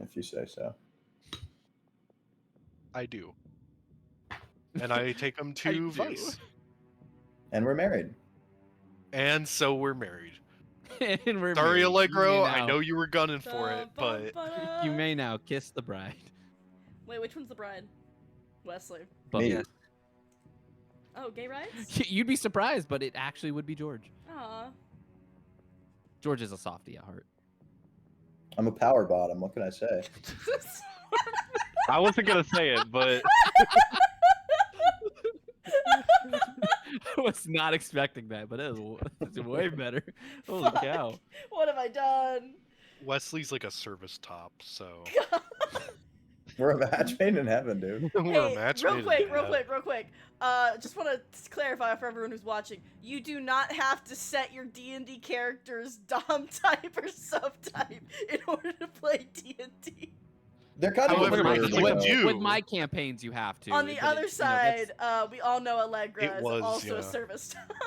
B: If you say so.
D: I do. And I take them
A: I
D: to
A: do.
D: Vice.
B: And we're married.
D: And so we're married.
A: And we're
D: Sorry,
A: married.
D: Allegro,
A: You may
D: I
A: now-
D: know you were gunning for it,
C: Bum,
D: but
C: bum, ba-da.
A: You may now kiss the bride.
C: Wait, which one's the bride? Wesley.
A: But
B: Me.
E: Yes.
C: Oh, gay rights?
A: You'd be surprised, but it actually would be George.
C: Aw.
A: George is a softie at heart.
B: I'm a power bottom. What can I say?
F: I wasn't gonna say it, but
A: I was not expecting that, but it's way better. Holy
C: Fuck.
A: cow.
C: What have I done?
D: Wesley's like a service top, so
B: We're a match made in heaven, dude.
D: we're a
C: Hey,
D: match
C: real
D: made in
C: quick.
D: heaven.
C: Just want to clarify for everyone who's watching. You do not have to set your D&D character's dom type or subtype in order to play D&D.
B: They're kind of
D: However,
B: different.
D: it's
B: though.
D: like
A: with,
D: you.
A: with my campaigns, you have to.
C: On the
A: but
C: other
A: it's, you know, that's-
C: side, we all know Allegra
D: It
C: is
D: was,
C: also
D: yeah.
C: a service dom.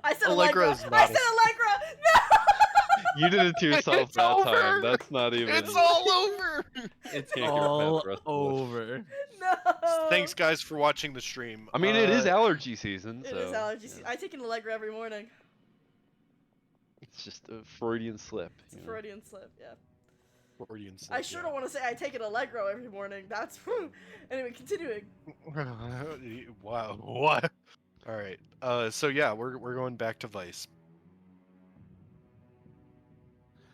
C: I said
D: Allegra
C: Allegra.
D: is
C: I
D: not
C: said
D: a-
C: Allegra. No.
F: you did it to yourself
D: It's
F: that
D: over!
F: time. That's not even.
D: It's all over!
A: it's
F: Can't get
A: all
F: past the rest of this.
A: over.
C: No.
D: Thanks, guys, for watching the stream.
F: I mean, it is allergy season,
C: It
F: so
C: is allergy season.
F: yeah.
C: I take an Allegra every morning.
F: It's just a Freudian slip.
C: It's a
F: you know.
C: Freudian slip. Yeah.
D: Freudian slip,
C: I sure don't want to say I take an Allegro every morning. That's anyway. Continuing.
D: Wow. What? All right. So yeah, we're going back to Vice.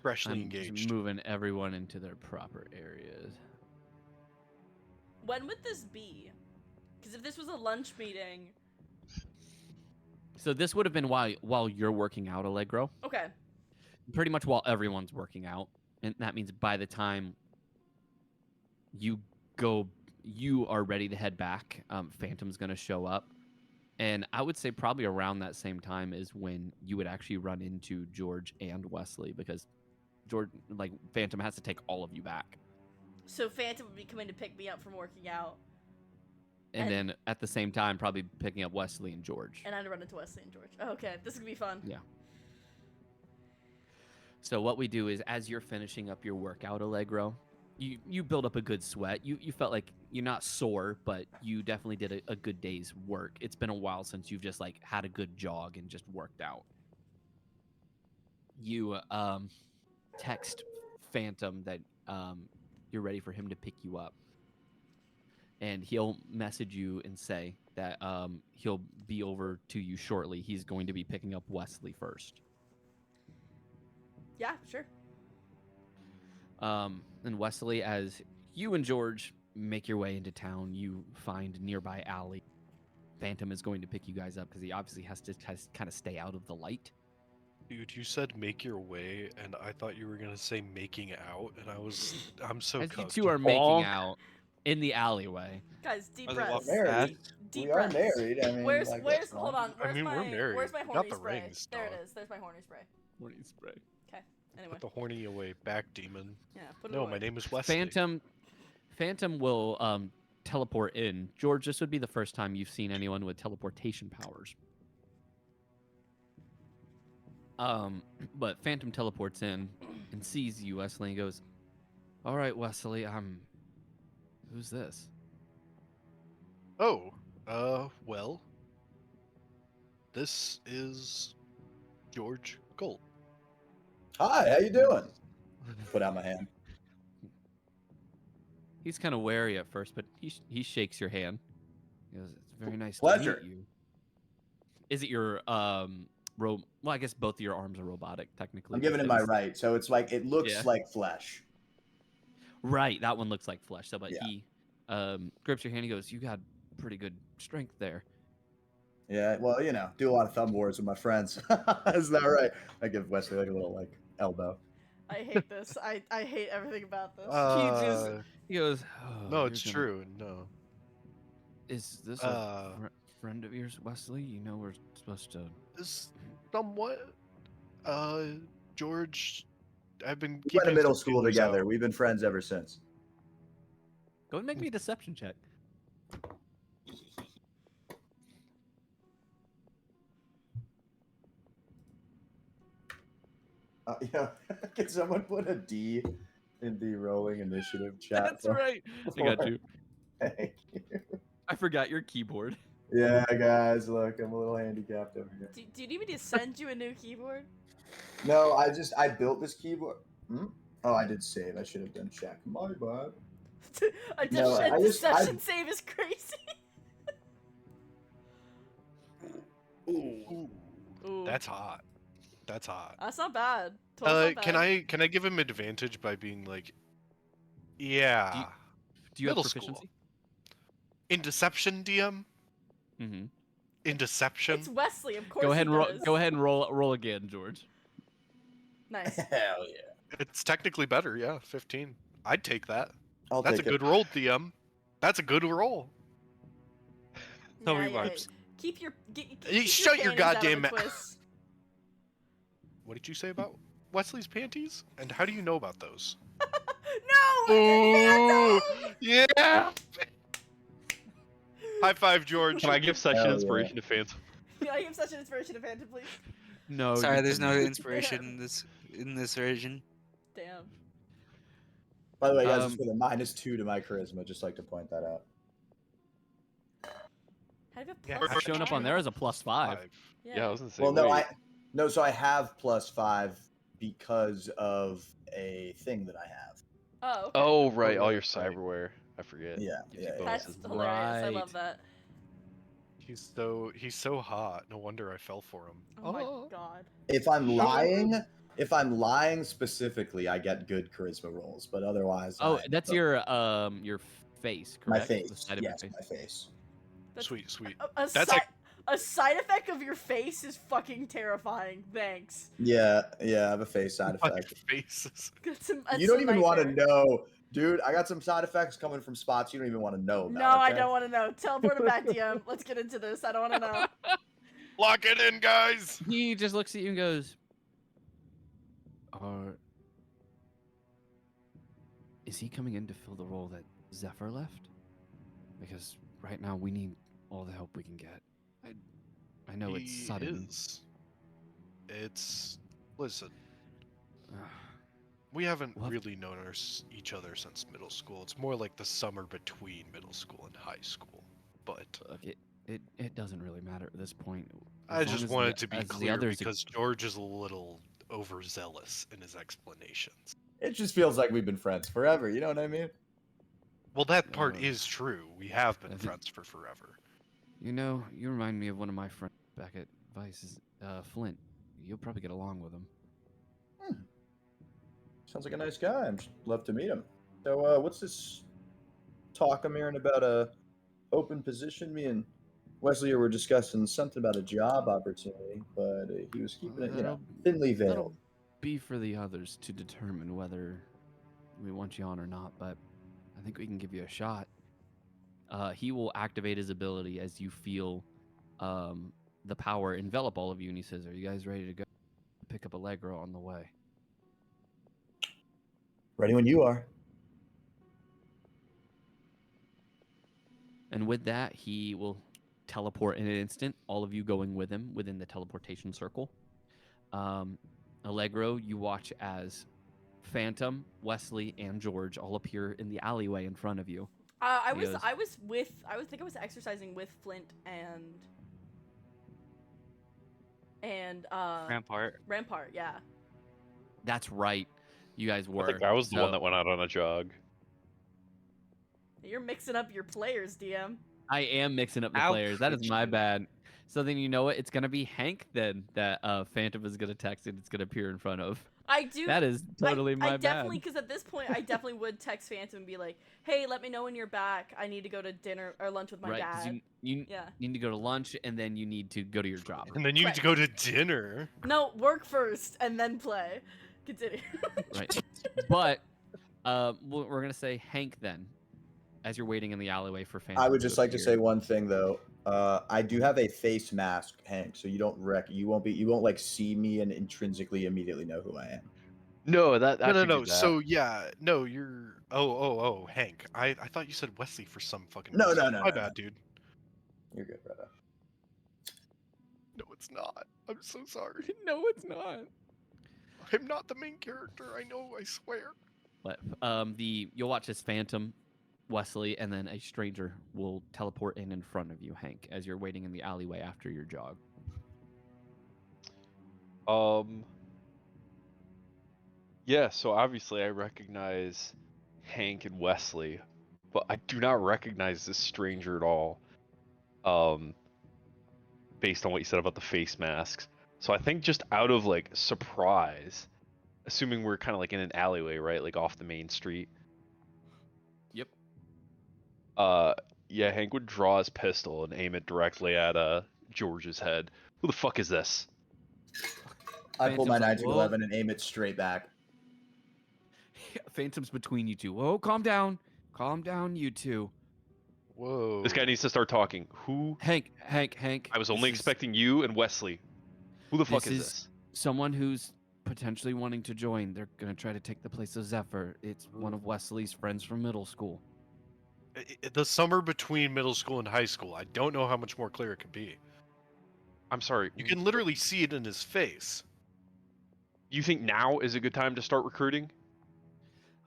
D: Freshly
A: I'm just
D: engaged.
A: moving everyone into their proper areas.
C: When would this be? Because if this was a lunch meeting,
A: So this would have been while you're working out, Allegro.
C: okay.
A: Pretty much while everyone's working out, and that means by the time you are ready to head back. Phantom's gonna show up, and I would say probably around that same time is when you would actually run into George and Wesley, because Phantom has to take all of you back,
C: So Phantom would be coming to pick me up from working out,
A: and
C: And-
A: then at the same time probably picking up Wesley and George.
C: and I'd run into Wesley and George. Oh, okay, this is gonna be fun.
A: Yeah. So what we do is, as you're finishing up your workout, Allegro, you build up a good sweat. You felt like you're not sore, but you definitely did a good day's work. It's been a while since you've just like had a good jog and just worked out. You text Phantom that you're ready for him to pick you up, and he'll message you and say that he'll be over to you shortly. He's going to be picking up Wesley first.
C: Yeah, sure.
A: And Wesley, as you and George make your way into town, you find nearby alley. Phantom is going to pick you guys up because he obviously has to kind of stay out of the light.
D: Dude, you said make your way, and I thought you were gonna say making out, and I'm so
A: As you
D: cooked.
A: two are making
F: Bonk.
A: out, in the alleyway.
C: Guys, deep
E: Are they
C: breaths.
E: walking
B: Married.
E: fast?
C: Deep
B: We are
C: breaths.
B: married. I mean,
C: Where's
B: like,
C: where's
B: that's
C: hold
B: fine.
C: on? Where's
D: mean, we're
C: my
D: married.
C: where's my
D: We got
C: horny
D: the
C: spray?
D: rings,
C: There it
D: dog.
C: is. There's my horny spray.
A: Morning spray.
C: Okay. Anyway.
D: Put the horny away, back demon.
C: Yeah. Put it
D: No,
C: away.
D: my name is Wesley.
A: Phantom will teleport in. George, this would be the first time you've seen anyone with teleportation powers. But Phantom teleports in and sees you, Wesley, and goes, "All right, Wesley, who's this?"
D: Oh, well, this is George Colt.
B: Hi, how you doing? Put out my hand.
A: He's kind of wary at first, but he shakes your hand. He goes, "It's very nice
B: Pleasure.
A: to meet you." Is it your well, I guess both of your arms are robotic technically.
B: I'm giving him my
A: because-
B: right, so it's like it looks
A: Yeah.
B: like flesh.
A: Right, that one looks like flesh. So, but
B: Yeah.
A: he grips your hand. He goes, "You got pretty good strength there."
B: Yeah, well, you know, do a lot of thumb wars with my friends. Isn't that right? I give Wesley like a little like elbow.
C: I hate this. I hate everything about this.
A: He goes, "Oh,
D: No,
A: you're
D: it's
A: gonna-
D: true. No.
A: Is this
D: Uh,
A: a friend of yours, Wesley? You know we're supposed to."
D: Is somewhat. George, I've been
B: We went to
D: keeping
B: middle
D: some
B: school
D: feelers
B: together.
D: out.
B: We've been friends ever since.
A: Go and make me a deception check.
B: Yeah, can someone put a D in the rolling initiative chat?
A: That's right. I got you.
B: Thank you.
A: I forgot your keyboard.
B: Yeah, guys, look, I'm a little handicapped over here.
C: Do you need me to send you a new keyboard?
B: No, I built this keyboard. Oh, I did save. I should have done check. My bad.
C: A
B: No, I just-
C: deception save is crazy.
D: Ooh,
C: Ooh.
D: that's hot. That's hot.
C: That's not bad. Totally not bad.
D: Can I give him advantage by being like, yeah,
A: Do you have
D: Middle
A: proficiency?
D: school. In deception, DM?
A: Mm-hmm.
D: In deception?
C: It's Wesley, of course.
A: Go ahead
C: he
A: and roll.
C: does.
A: Go ahead and roll again, George.
C: Nice.
B: Hell yeah.
D: It's technically better, yeah. 15. I'd take that.
B: I'll
D: That's a
B: take
D: good roll, DM. That's a good roll.
E: No
C: Yeah,
E: rewipes.
C: Keep your.
D: You shut your
C: panties out of
D: goddamn
C: the
D: mouth.
C: twist.
D: What did you say about Wesley's panties? And how do you know about those?
C: No!
D: Ooh,
C: Phantom!
D: yeah! High five, George.
F: Can I give such
B: Hell
F: an
B: yeah.
F: inspiration to Phantom?
C: Can I give such an inspiration to Phantom, please?
A: No.
E: Sorry,
A: you
E: there's no
A: cannot.
E: inspiration in this version.
C: Damn.
B: By the way, guys, it's
A: Um,
B: with a -2 to my charisma. Just like to point that out.
C: How do you
D: Yeah,
C: have plus
A: It's showing up on there as a +5.
F: Yeah, I was gonna say.
B: Well, no,
F: wait.
B: so I have +5 because of a thing that I have.
C: Oh. Okay.
F: Oh right, all
D: right,
F: your
D: right.
F: cyberware. I forget.
B: Yeah,
F: Gives you
B: yeah, yeah.
C: That's
F: bonuses.
C: hilarious. I love
A: Right.
C: that.
D: He's so hot. No wonder I fell for him.
C: Oh my god.
B: If I'm lying specifically, I get good charisma rolls, but otherwise,
A: Oh, that's your face, correct?
B: my
A: The
B: face.
A: side of your
B: Yes,
A: face.
B: my face.
C: That's-
D: Sweet, sweet.
C: A
D: That's
C: side effect of your face is fucking terrifying. Thanks.
B: Yeah, I have a face side
D: My
B: effect.
D: faces.
C: That's
B: You don't
C: a
B: even want to
C: nightmare.
B: know, dude. I got some side effects coming from spots you don't even want to know about.
C: No, I
B: okay?
C: don't want to know. Teleport him back, DM. Let's get into this. I don't want to know.
D: Lock it in, guys.
A: He just looks at you and goes, "Are is he coming in to fill the role that Zephyr left? Because right now we need all the help we can get. I know it's
D: He
A: sudden.
D: is. It's listen.
A: Ugh,
D: We haven't
A: What?
D: really known each other since middle school. It's more like the summer between middle school and high school. But
A: look, it doesn't really matter at this point.
D: I
A: As long
D: just
A: as
D: wanted
A: the-
D: to be
A: as the
D: clear
A: others
D: because George is a little overzealous in his explanations.
B: It just feels like we've been friends forever. You know what I mean?
D: Well, that part
A: Uh,
D: is true. We have been
A: I think-
D: friends for forever.
A: You know, you remind me of one of my friends back at Vice's, Flint. You'll probably get along with him.
B: Sounds like a nice guy. I'd love to meet him. So, what's this talk I'm hearing about a open position? Me and Wesley were discussing something about a job opportunity, but he was keeping it, thinly veiled.
A: That'll be for the others to determine whether we want you on or not, but I think we can give you a shot. he will activate his ability as you feel the power envelop all of you, and he says, "Are you guys ready to go? Pick up Allegro on the way."
B: Ready when you are.
A: And with that, he will teleport in an instant, all of you going with him within the teleportation circle. Allegro, you watch as Phantom, Wesley, and George all appear in the alleyway in front of you.
C: I
A: He goes,
C: think I was exercising with Flint and Rampart, yeah.
A: "That's right, you guys were."
F: I think I was the one that went out on a jog.
C: You're mixing up your players, DM.
A: I am mixing up the
E: How
A: players. That is
E: could
A: my
E: you?
A: bad. So then you know what? It's gonna be Hank then that Phantom is gonna text and it's gonna appear in front of.
C: I do.
A: That is totally my
C: I definitely,
A: bad.
C: because at this point, I definitely would text Phantom and be like, "Hey, let me know when you're back. I need to go to dinner or lunch with my
A: Right, because
C: dad."
A: you
C: Yeah.
A: need to go to lunch and then you need to go to your job.
D: And then you need to go to dinner.
C: No, work first and then play. Continue.
A: Right. But we're gonna say Hank then, as you're waiting in the alleyway for Phantom.
B: I would just like to
A: appear.
B: say one thing though. I do have a face mask, Hank, so you won't like see me and intrinsically immediately know who I am.
F: No, that I
D: No.
F: figured that.
D: So yeah, no, you're. Oh, Hank. I thought you said Wesley for some fucking.
B: No,
D: reason.
B: no,
D: My
B: no,
D: bad,
B: no.
D: dude.
B: You're good, brother.
D: No, it's not. I'm so sorry.
A: No, it's not.
D: I'm not the main character. I know. I swear.
A: But you'll watch as Phantom, Wesley, and then a stranger will teleport in front of you, Hank, as you're waiting in the alleyway after your jog.
F: Yeah, so obviously I recognize Hank and Wesley, but I do not recognize this stranger at all. Based on what you said about the face masks. So I think just out of like surprise, assuming we're kind of like in an alleyway, right? Like off the main street.
A: Yep.
F: Yeah, Hank would draw his pistol and aim it directly at George's head. Who the fuck is this?
B: I pull my
A: Phantom's like,
B: 1911 and aim it straight back.
A: Phantom's between you two. Whoa, calm down. Calm down, you two.
D: Whoa.
F: This guy needs to start talking. Who?
A: Hank.
F: I was only expecting you and Wesley. Who the fuck is this?
A: Someone who's potentially wanting to join. They're going to try to take the place of Zephyr. It's one of Wesley's friends from middle school.
D: The summer between middle school and high school. I don't know how much more clear it could be.
F: I'm sorry.
D: You can literally see it in his face.
F: You think now is a good time to start recruiting?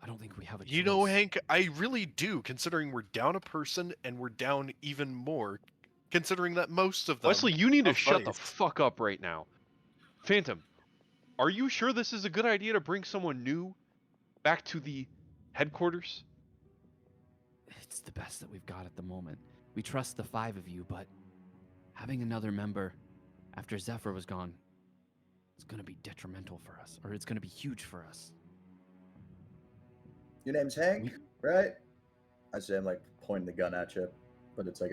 A: I don't think we have a choice.
D: You know, Hank, I really do, considering we're down a person and we're down even more, considering that most of them.
F: Wesley, you need to
D: have
F: shut the
D: buddies.
F: fuck up right now. Phantom, are you sure this is a good idea to bring someone new back to the headquarters?
A: It's the best that we've got at the moment. We trust the 5 of you, but having another member after Zephyr was gone is going to be detrimental for us, or it's going to be huge for us.
B: Your name's Hank, right? I say I'm like pointing the gun at you, but it's like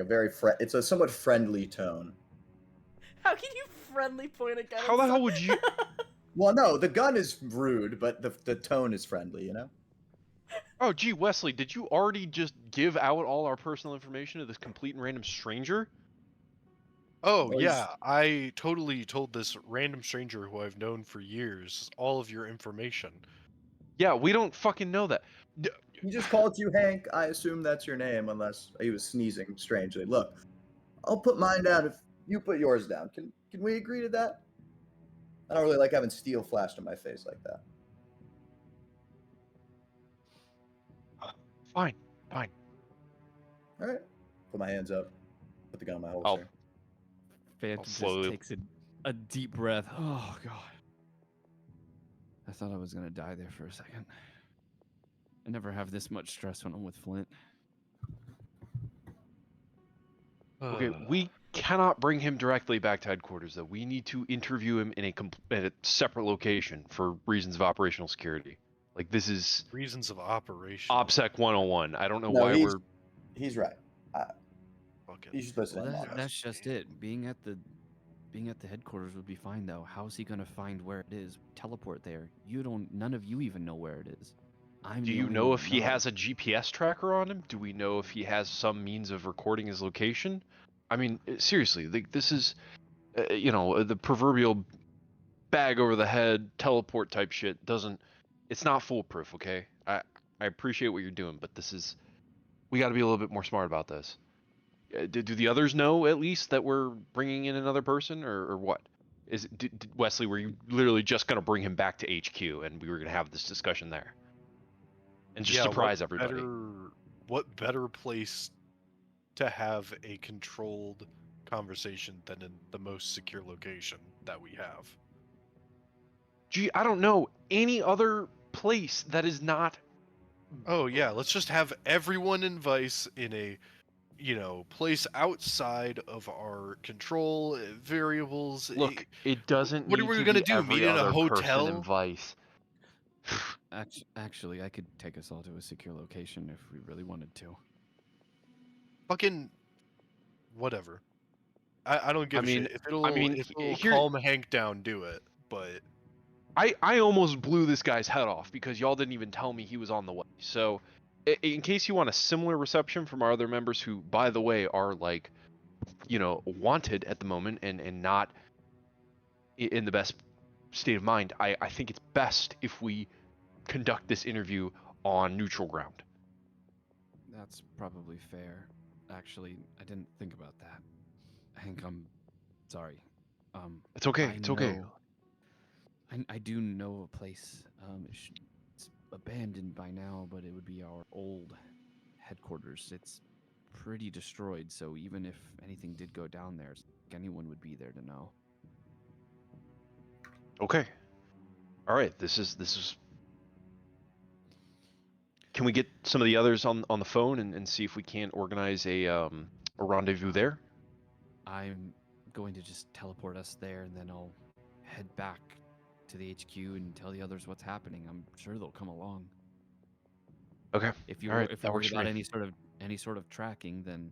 B: it's a somewhat friendly tone.
C: How can you friendly point a gun?
F: How the hell would you?
B: Well, no, the gun is rude, but the tone is friendly, you know?
F: Oh, gee, Wesley, did you already just give out all our personal information to this complete and random stranger?
D: Oh,
B: Well,
D: yeah, I totally told this random stranger who I've known for years all of your information.
F: Yeah, we don't fucking know that.
B: He just called you Hank. I assume that's your name, unless he was sneezing strangely. Look, I'll put mine down if you put yours down. Can we agree to that? I don't really like having steel flashed in my face like that.
F: Fine.
B: All right. Put my hands up. Put the gun on my holster.
A: Phantom just
F: slowly-
A: takes a deep breath. Oh, God. I thought I was going to die there for a second. I never have this much stress when I'm with Flint.
F: Okay, we cannot bring him directly back to headquarters, though. We need to interview him in a separate location for reasons of operational security. Like, this is
D: Reasons of operation.
F: OPSEC 101. I don't know
B: No,
F: why we're...
B: He's right.
D: Fucking
B: You should listen
A: Well,
B: to him.
A: that's just it. Being at the headquarters would be fine, though. How's he going to find where it is? Teleport there. None of you even know where it is. I'm
F: Do
A: the
F: you
A: only
F: know
A: one
F: if
A: that
F: he has
A: knows.
F: a GPS tracker on him? Do we know if he has some means of recording his location? I mean, seriously, this is, the proverbial bag over the head teleport type shit doesn't. It's not foolproof, okay? I appreciate what you're doing, but we got to be a little bit more smart about this. Do the others know at least that we're bringing in another person, or what? Wesley, were you literally just gonna bring him back to HQ and we were gonna have this discussion there and just
D: Yeah,
F: surprise everybody?
D: what better place to have a controlled conversation than in the most secure location that we have?
F: Gee, I don't know any other place that is not.
D: Oh yeah, let's just have everyone in Vice in a place outside of our control variables.
F: Look, it doesn't
D: What are
F: need
D: we
F: to
D: gonna
F: be
D: do? Meet
F: every
D: in a
F: other person in
D: hotel?
F: Vice.
A: Actually, I could take us all to a secure location if we really wanted to.
D: Fucking whatever. I don't give
F: I
D: a
F: mean,
D: shit. If
F: I
D: it'll
F: mean,
D: if it'll
F: here
D: calm Hank down, do it. But
F: I almost blew this guy's head off because y'all didn't even tell me he was on the way. So, in case you want a similar reception from our other members, who, by the way, are like, wanted at the moment and not in the best state of mind, I think it's best if we conduct this interview on neutral ground.
A: That's probably fair. Actually, I didn't think about that. Hank, I'm sorry.
F: It's okay.
A: I
F: It's okay.
A: know- I do know a place. It's abandoned by now, but it would be our old headquarters. It's pretty destroyed, so even if anything did go down there, anyone would be there to know.
F: Okay. All right. This is. Can we get some of the others on the phone and see if we can't organize a rendezvous there?
A: I'm going to just teleport us there, and then I'll head back to the HQ and tell the others what's happening. I'm sure they'll come along.
F: Okay.
A: If
F: All right,
A: if
F: that
A: you're
F: works
A: worried
F: for
A: about
F: me.
A: any sort of tracking, then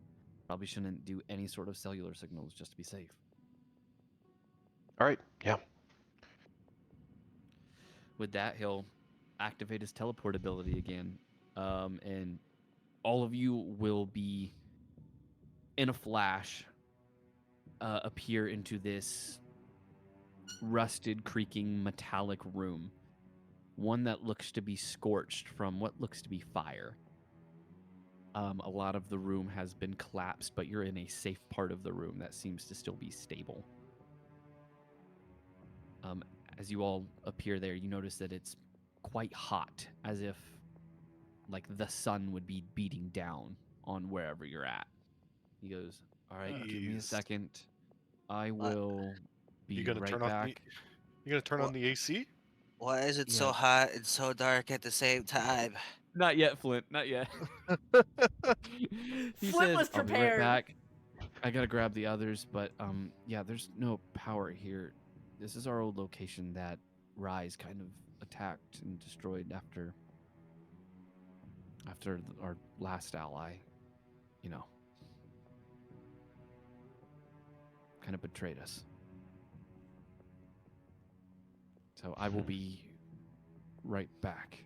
A: probably shouldn't do any sort of cellular signals just to be safe.
F: All right. Yeah.
A: With that, he'll activate his teleport ability again, and all of you will be in a flash appear into this rusted, creaking, metallic room. One that looks to be scorched from what looks to be fire. A lot of the room has been collapsed, but you're in a safe part of the room that seems to still be stable. As you all appear there, you notice that it's quite hot, as if like the sun would be beating down on wherever you're at. He goes, "All right, give me a
D: Jeez.
A: second. I will be
D: you gonna
A: right
D: turn off
A: back."
D: you gonna turn on
E: What?
D: the AC?
E: Why is it so
A: Yeah.
E: hot and so dark at the same time?
A: Not yet, Flint. Not yet. He
C: Flint
A: says,
C: was
A: "I'll be right
C: prepared."
A: back. I gotta grab the others, but yeah, there's no power here. This is our old location that R.I.S.E kind of attacked and destroyed after our last ally, you know, kind of betrayed us. So I will be right back."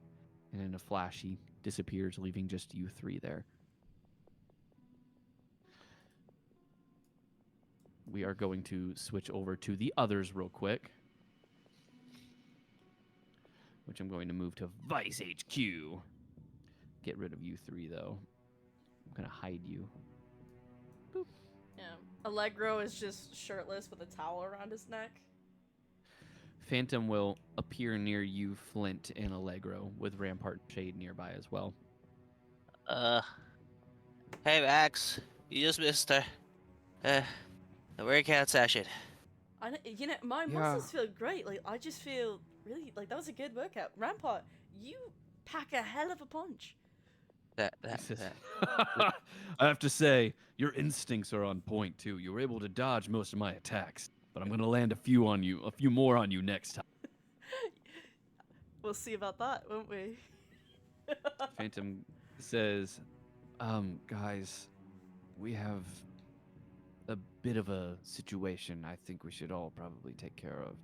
A: And in a flash, he disappears, leaving just you three there. We are going to switch over to the others real quick, which I'm going to move to Vice HQ. Get rid of you three, though. I'm going to hide you. Boop.
C: Yeah. Allegro is just shirtless with a towel around his neck.
A: Phantom will appear near you, Flint, and Allegro, with Rampart Shade nearby as well.
E: Hey Max, you just missed the workout session.
C: Mine
A: Yeah.
C: muscles feel great. Like, I just feel really, like, that was a good workout. Rampart, you pack a hell of a punch.
E: That
A: I have to say, your instincts are on point, too. You were able to dodge most of my attacks, but I'm going to land a few more on you next time.
C: We'll see about that, won't we?
A: Phantom says, guys, we have a bit of a situation I think we should all probably take care of.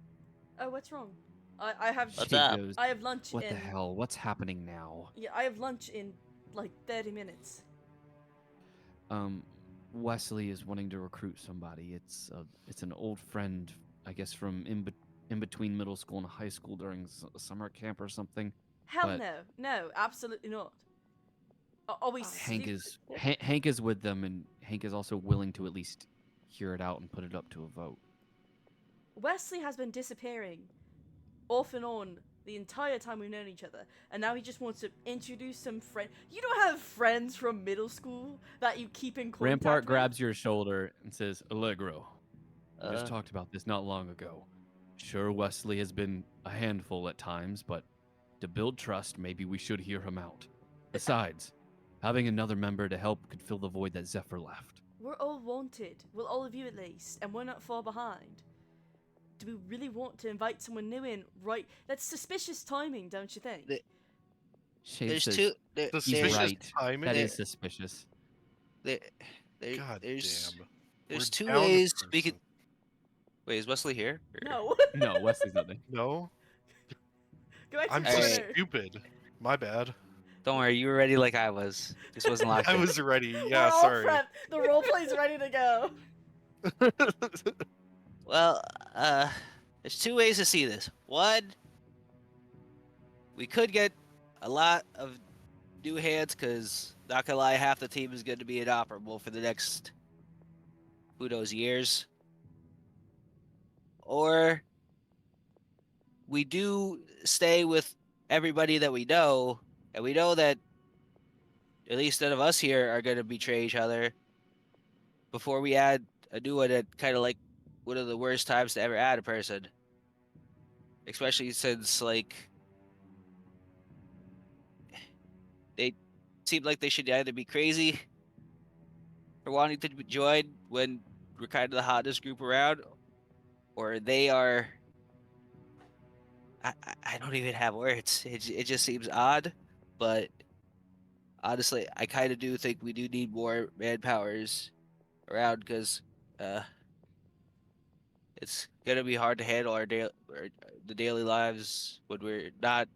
C: Oh, what's wrong? I have
E: What's
A: She
E: up?
A: goes,
C: I have lunch
A: what
C: in
A: the hell? What's happening now?
C: Yeah, I have lunch in like 30 minutes.
A: Wesley is wanting to recruit somebody. It's an old friend, I guess, from in between middle school and high school during summer camp or something.
C: Hell
A: But
C: no. No, absolutely not. Are we
A: Hank
C: sleep-
A: is Hank is with them, and Hank is also willing to at least hear it out and put it up to a vote.
C: Wesley has been disappearing off and on the entire time we've known each other, and now he just wants to introduce some friend. You don't have friends from middle school that you keep in contact
A: Rampart
C: with?
A: grabs your shoulder and says, Allegro, we just
E: Uh,
A: talked about this not long ago. Sure, Wesley has been a handful at times, but to build trust, maybe we should hear him out. Besides, having another member to help could fill the void that Zephyr left.
C: We're all wanted. Well, all of you at least, and we're not far behind. Do we really want to invite someone new in? Right, that's suspicious timing, don't you think?
A: Shade
E: there's
A: says,
E: two. There,
A: he's
D: Suspicious
A: right.
D: timing?
A: That
E: There-
A: is suspicious.
E: there,
D: God
E: there's
D: damn.
E: there's
D: We're
E: two
D: down a
E: ways we
D: person.
E: could. Wait, is Wesley here? Or-
C: No.
A: No, Wesley's not there.
D: No,
C: Go back to
D: I'm
C: your
E: Alright.
D: just
C: corner.
D: stupid. My bad.
E: Don't worry, you were ready like I was. Just wasn't locked
D: I
E: in.
D: was ready.
C: We're
D: Yeah,
C: all
D: sorry.
C: prepped. The roleplay's ready to go.
E: Well, there's two ways to see this. One, we could get a lot of new hands, because, not gonna lie, half the team is going to be inoperable for the next, who knows, years. Or we do stay with everybody that we know, and we know that at least none of us here are going to betray each other before we add a new one at kind of like one of the worst times to ever add a person. Especially since, like, they seem like they should either be crazy for wanting to join when we're kind of the hottest group around, or they are. I don't even have words. It just seems odd, but honestly, I kind of do think we do need more manpowers around, because it's gonna be hard to handle the daily lives when we're not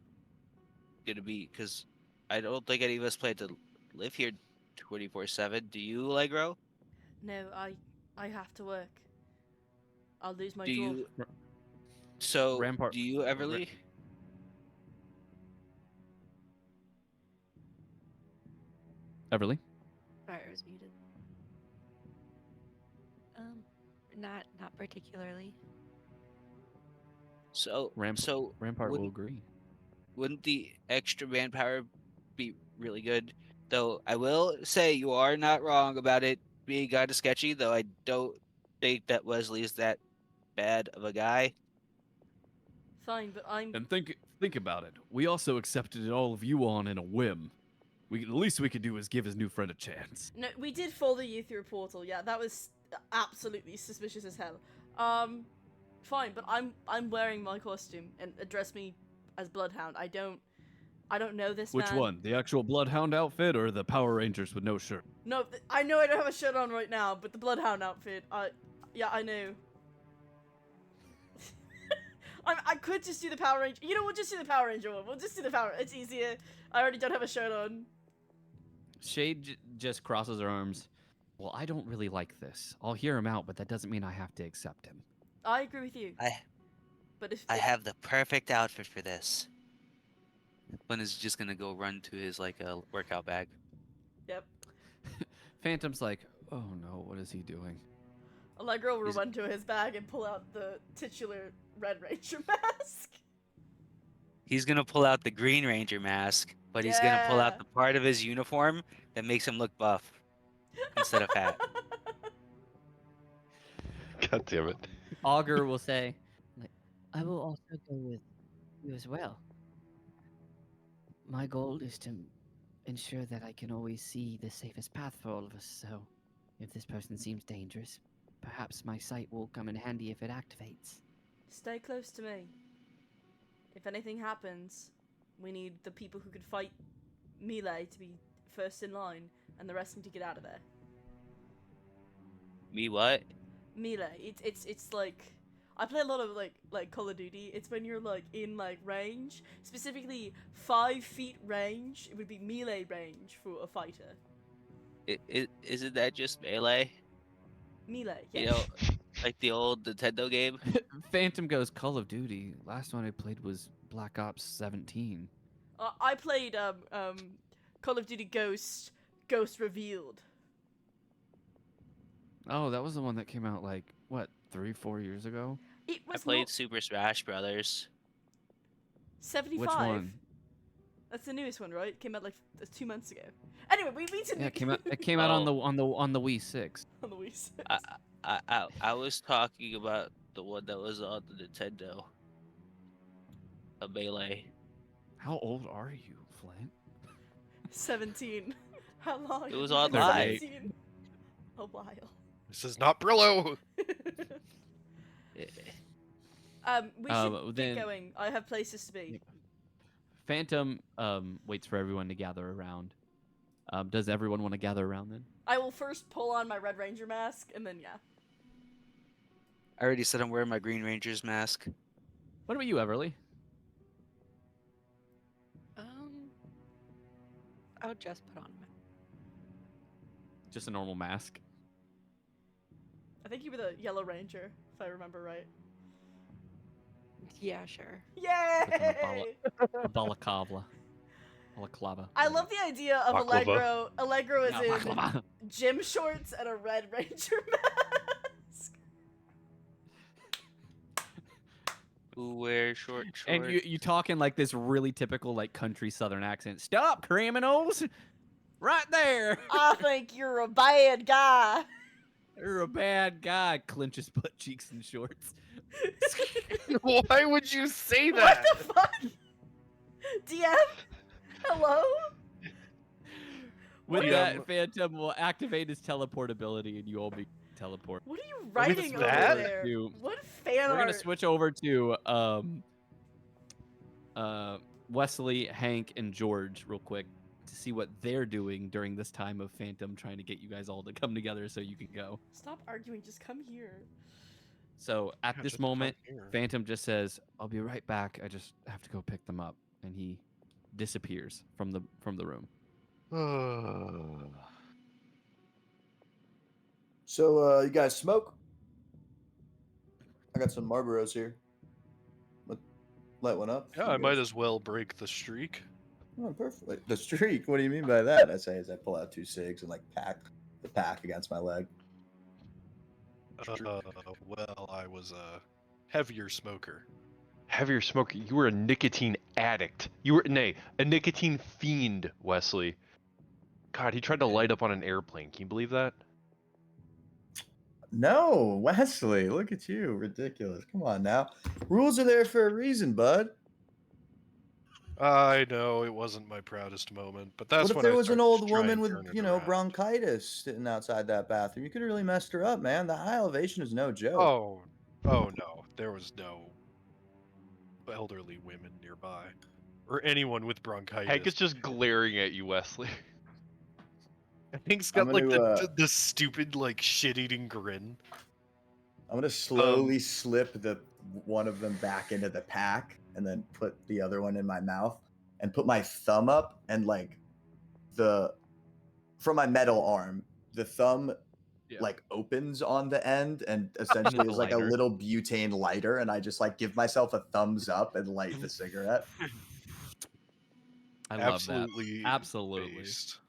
E: gonna be. Because I don't think any of us plan to live here 24/7. Do you, Allegro?
C: No, I have to work. I'll lose my
E: Do
C: job.
E: you? So,
A: Rampart-
E: do you, Everly?
A: Everly?
G: Sorry, I was muted. Not particularly.
E: So,
A: Rampart will
E: wouldn't
A: agree.
E: wouldn't the extra manpower be really good? Though I will say you are not wrong about it being kind of sketchy. Though I don't think that Wesley is that bad of a guy.
C: Fine, but I'm.
A: And think about it. We also accepted all of you on in a whim. The least we could do is give his new friend a chance.
C: No, we did follow you through a portal. Yeah, that was absolutely suspicious as hell. Fine, but I'm wearing my costume and address me as Bloodhound. I don't know this
A: Which
C: man.
A: one? The actual Bloodhound outfit or the Power Rangers with no shirt?
C: No, I know I don't have a shirt on right now, but the Bloodhound outfit. Yeah, I know. I could just do the Power Ranger. You know, we'll just do the Power Ranger one. We'll just do the Power. It's easier. I already don't have a shirt on.
A: Shade just crosses her arms. Well, I don't really like this. I'll hear him out, but that doesn't mean I have to accept him.
C: I agree with you.
E: I
C: But if
E: I have the perfect outfit for this. One is just gonna go run to his workout bag.
C: Yep.
A: Phantom's like, oh no, what is he doing?
C: Allegro will
E: He's-
C: run to his bag and pull out the titular Red Ranger mask.
E: He's gonna pull out the Green Ranger mask, but he's gonna pull
C: Yeah.
E: out the part of his uniform that makes him look buff instead of fat.
F: God damn it.
A: Augur will say,
H: I will also go with you as well. My goal is to ensure that I can always see the safest path for all of us, so if this person seems dangerous, perhaps my sight will come in handy if it activates.
C: Stay close to me. If anything happens, we need the people who could fight melee to be first in line, and the rest need to get out of there.
E: Me what?
C: Melee. It's like I play a lot of like Call of Duty. It's when you're like in like range, specifically 5 feet range. It would be melee range for a fighter.
E: Isn't that just melee?
C: Melee, yeah.
E: You know, like the old Nintendo game.
A: Phantom goes Call of Duty. Last one I played was Black Ops 17.
C: I played Call of Duty Ghost Revealed.
A: Oh, that was the one that came out like what 3-4 years ago.
C: It
E: I
C: was
E: played
C: not
E: Super Smash Brothers.
C: 75.
A: Which one?
C: That's the newest one, right? It came out like 2 months ago. Anyway, we need to.
A: Yeah, it came out on
E: Oh.
A: the Wii 6.
C: on the Wii 6.
E: I was talking about the one that was on the Nintendo. A melee.
A: How old are you, Flint?
C: 17. How long?
E: It was
C: have you been
E: online.
C: 17? A while.
D: This is not Brillo.
C: We should
A: then-
C: get going. I have places to be.
A: Phantom waits for everyone to gather around. Does everyone want to gather around then?
C: I will first pull on my Red Ranger mask, and then yeah.
E: I already said I'm wearing my Green Ranger's mask.
A: What about you, Everly?
G: I would just put on.
A: Just a normal mask.
C: I think you were the Yellow Ranger, if I remember right.
G: Yeah, sure.
C: Yay!
A: A balaclava. Balaclava.
C: I love the idea of
F: Baklava.
C: Allegro is
A: Yeah,
C: in
A: baklava.
C: gym shorts and a Red Ranger mask.
E: Who wears short shorts?
A: And you talk in like this really typical like country southern accent. Stop, criminals! Right there.
C: I think you're a bad guy.
A: You're a bad guy. Clenches butt cheeks and shorts.
D: Why would you say
C: What
D: that?
C: the fuck? DM? Hello?
A: With
D: What?
A: that, Phantom will activate his teleportability, and you all be teleport.
C: What are you writing over
D: that?
C: there?
A: You-
C: What fan
A: We're gonna
C: art?
A: switch over to Wesley, Hank, and George real quick to see what they're doing during this time of Phantom trying to get you guys all to come together so you can go.
C: Stop arguing, just come here.
A: So at
D: Yeah,
A: this
D: just come
A: moment,
D: here.
A: Phantom just says, "I'll be right back. I just have to go pick them up," and he disappears from the room.
B: So, you guys smoke? I got some Marlboros here. Light one up.
D: Yeah, I might as well break the streak.
B: Oh, perfect. The streak. What do you mean by that? I say as I pull out 2 cigs and like pack the pack against my leg.
D: Well, I was a heavier smoker.
F: Heavier smoker. You were a nicotine addict. You were a nicotine fiend, Wesley. God, he tried to light up on an airplane. Can you believe that?
B: No, Wesley, look at you. Ridiculous. Come on now. Rules are there for a reason, bud.
D: I know it wasn't my proudest moment, but that's
B: What if
D: when
B: there
D: I
B: was an
D: started to
B: old
D: try
B: woman
D: and
B: with,
D: turn it
B: you know,
D: around.
B: bronchitis sitting outside that bathroom? You could have really messed her up, man. The high elevation is no joke.
D: Oh no, there was no elderly women nearby, or anyone with bronchitis.
F: Hank is just glaring at you, Wesley.
D: Hank's
B: I'm
D: got like
B: gonna,
D: the stupid like shit-eating grin.
B: I'm gonna slowly slip the one of them back into the pack and then put the other one in my mouth and put my thumb up and like from my metal arm, the thumb like opens on the end and essentially is like a
A: Lighter.
B: little butane lighter, and I just like give myself a thumbs up and light the cigarette.
A: I love
D: Absolutely
A: that. Absolutely.
D: based.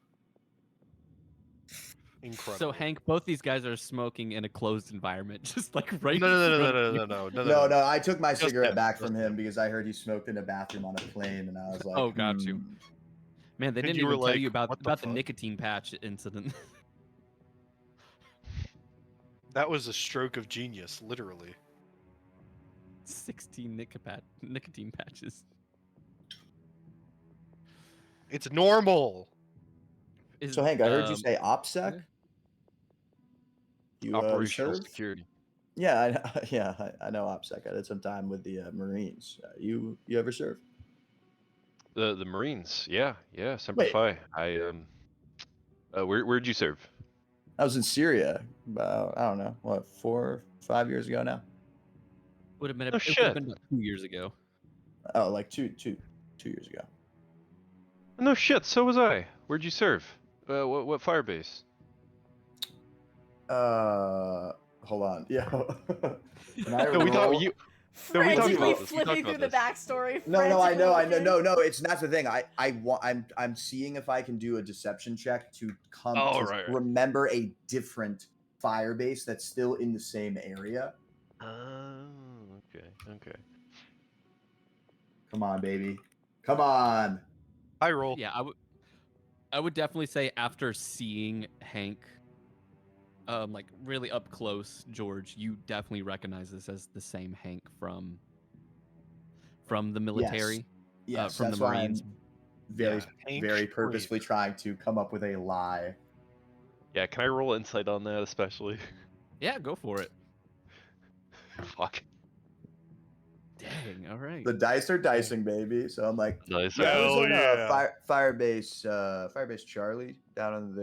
D: Incredible.
A: So Hank, both these guys are smoking in a closed environment, just like right.
D: No, no,
A: in
D: no,
A: front
D: no,
A: of
D: no,
A: you.
D: no, no, no,
B: No, I took my
D: Just
B: cigarette
D: him,
B: back
D: just
B: from him
D: him.
B: because I heard he smoked in a bathroom on a plane, and I was like,
A: Oh, got you. Man, they
D: And
A: didn't
D: you were
A: even tell
D: like,
A: you about
D: "What the
A: the
D: fuck?"
A: nicotine patch incident.
D: That was a stroke of genius, literally.
A: 16 nicotine patches.
D: It's normal.
A: Is,
B: So Hank, I heard you say OPSEC. You
F: Operational
B: serve?
F: security.
B: Yeah, I know OPSEC. I did some time with the Marines. You ever serve?
F: The Marines. Yeah. Semper
B: Wait.
F: Fi. Where'd you serve?
B: I was in Syria about, I don't know, what, 4 or 5 years ago now.
A: Would have been
F: Oh,
A: it would have
F: shit.
A: been about 2 years ago.
B: Oh, like two years ago.
F: No shit. So was I. Where'd you serve? What fire base?
B: Hold on. Yeah. Can I
F: No, we thought
B: roll?
F: you. No, we talked
C: Frantically
F: about this. We
C: flipping
F: talked
C: through
F: about
C: the
F: this.
C: backstory.
B: No, I know,
C: frantically looking.
B: no. It's that's the thing. I'm seeing if I can do a deception check to
F: Oh,
B: to
F: right.
B: remember a different fire base that's still in the same area.
F: Oh, okay.
B: Come on, baby. Come on.
D: I roll.
A: Yeah, I would definitely say after seeing Hank like really up close, George, you definitely recognize this as the same Hank from the military,
B: Yes,
A: from the
B: that's why
A: Marines.
B: I'm very,
D: Yeah, Hank
B: very purposefully
D: Schrader.
B: trying to come up with a lie.
F: Yeah, can I roll insight on that, especially?
A: Yeah, go for it.
F: Fuck.
A: Dang, all right.
B: The dice are dicing, baby. So I'm like,
F: Nice.
B: yeah, I was
D: Hell
B: in
D: yeah.
B: Firebase Charlie down in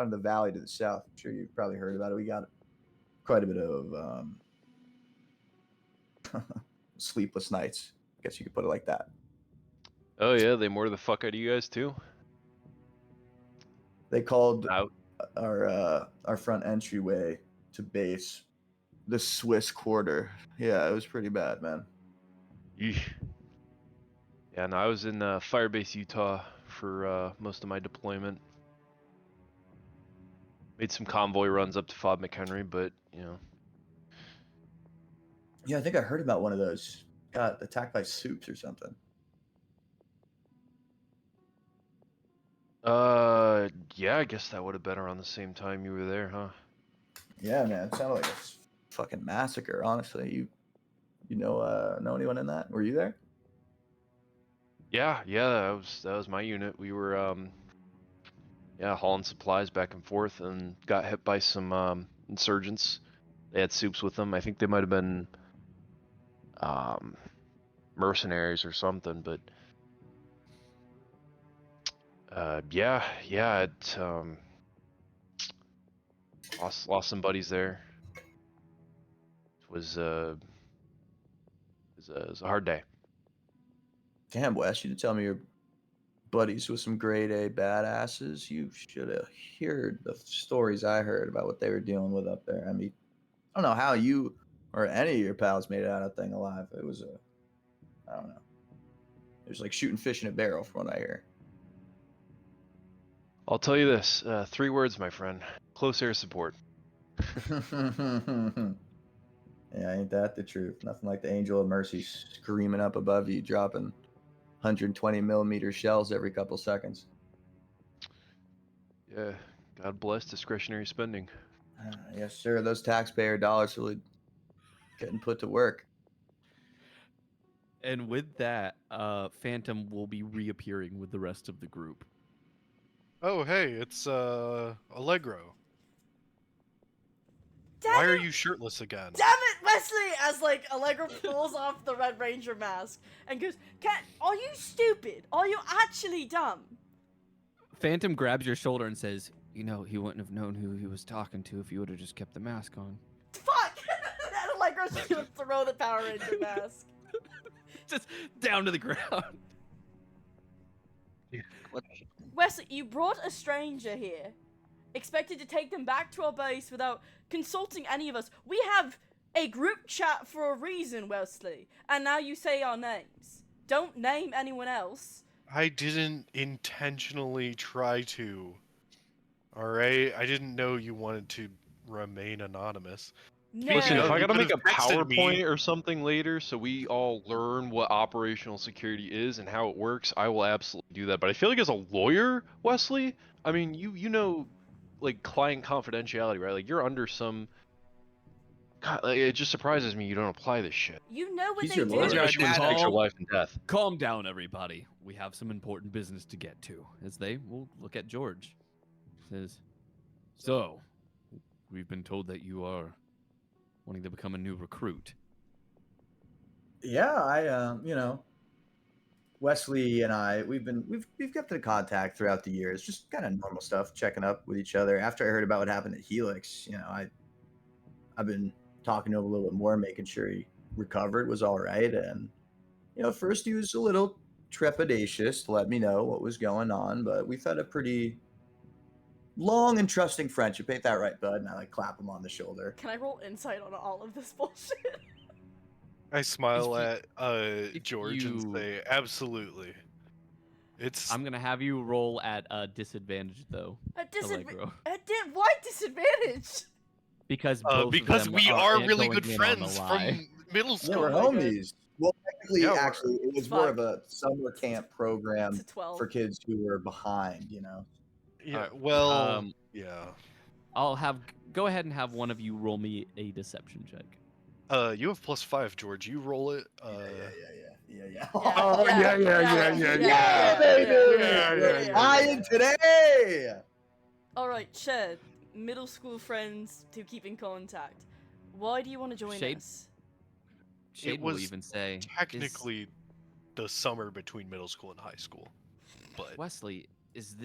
B: the valley to the south. I'm sure you've probably heard about it. We got quite a bit of sleepless nights. I guess you could put it like that.
F: Oh yeah, they more the fuck out of you guys too.
B: They called
F: Out.
B: our front entryway to base the Swiss Quarter. Yeah, it was pretty bad, man.
F: Yeesh. Yeah, no, I was in Firebase, Utah for most of my deployment. Made some convoy runs up to Fob McHenry, but you know.
B: Yeah, I think I heard about one of those. Got attacked by soups or something.
F: Yeah, I guess that would have been around the same time you were there, huh?
B: Yeah, man, it sounded like a fucking massacre. Honestly, you know anyone in that? Were you there?
F: Yeah, that was my unit. We were hauling supplies back and forth and got hit by some insurgents. They had soups with them. I think they might have been mercenaries or something, but it lost some buddies there. It was it was a hard day.
B: Damn, Wes, you didn't tell me your buddies with some grade A badasses. You should have heard the stories I heard about what they were dealing with up there. I mean, I don't know how you or any of your pals made it out of that thing alive. It was I don't know. It was like shooting fish in a barrel, from what I hear.
F: I'll tell you this: 3 words, my friend. Close air support.
B: Yeah, ain't that the truth? Nothing like the angel of mercy screaming up above you, dropping 120 millimeter shells every couple seconds.
F: Yeah, God bless discretionary spending.
B: Yes, sir. Those taxpayer dollars really getting put to work.
A: And with that, Phantom will be reappearing with the rest of the group.
D: Oh, hey, it's Allegro.
C: Damn
D: Why
C: it,
D: are you shirtless again?
C: Damn it, Wesley! As like Allegro pulls off the Red Ranger mask and goes, are you stupid? Are you actually dumb?
A: Phantom grabs your shoulder and says, "You know, he wouldn't have known who he was talking to if you would have just kept the mask on."
C: Fuck! And Allegro's just gonna throw the Power Ranger mask.
A: Just down to the ground.
C: Wesley, you brought a stranger here. Expected to take them back to our base without consulting any of us. We have a group chat for a reason, Wesley. And now you say our names. Don't name anyone else.
D: I didn't intentionally try to. Alright? I didn't know you wanted to remain anonymous.
C: No.
F: Listen, if I
D: You
F: gotta make a
D: could've texted me.
F: PowerPoint or something later so we all learn what operational security is and how it works, I will absolutely do that. But I feel like as a lawyer, Wesley, I mean, you know, like, client confidentiality, right? Like, you're under some... God, like, it just surprises me you don't apply this shit.
C: You know what
B: He's
C: they
B: your
C: do.
B: lawyer.
F: Especially when it takes your life and death.
A: Calm down, everybody. We have some important business to get to. As they will look at George. Says, "So, we've been told that you are wanting to become a new recruit."
B: Yeah, I Wesley and I we've kept in contact throughout the years, just kind of normal stuff, checking up with each other. After I heard about what happened at Helix, I've been talking to him a little bit more, making sure he recovered was all right. And, first he was a little trepidatious to let me know what was going on, but we've had a pretty long and trusting friendship. Ain't that right, bud? And I clap him on the shoulder.
C: Can I roll insight on all of this bullshit?
D: I smile
A: If
D: at George and
A: you-
D: say, "Absolutely." It's
A: I'm gonna have you roll at a disadvantage though, Allegro,
C: Why disadvantage?
A: because both of
D: because
A: them
D: we
A: are
D: are really
A: going
D: good
A: in on the
D: friends
A: lie.
D: from middle
B: Yeah,
D: school.
B: we're
C: my God.
B: homies. Well, technically,
D: Yeah,
B: actually, it was more of
C: Fuck.
B: a summer camp program
C: To 12.
B: for kids who were behind,
D: Yeah,
A: Alright,
D: well, yeah.
A: I'll go ahead and have one of you roll me a deception check.
D: You have +5, George. You roll it.
B: Yeah.
D: Oh, yeah,
B: baby!
D: yeah.
B: Lying today!
C: All right, Shed, middle school friends to keep in contact. Why do you want to join
A: Shade-
C: us?
A: Shade will
D: was
A: even say,
D: Technically, the summer between middle school and high school, but
A: Wesley, is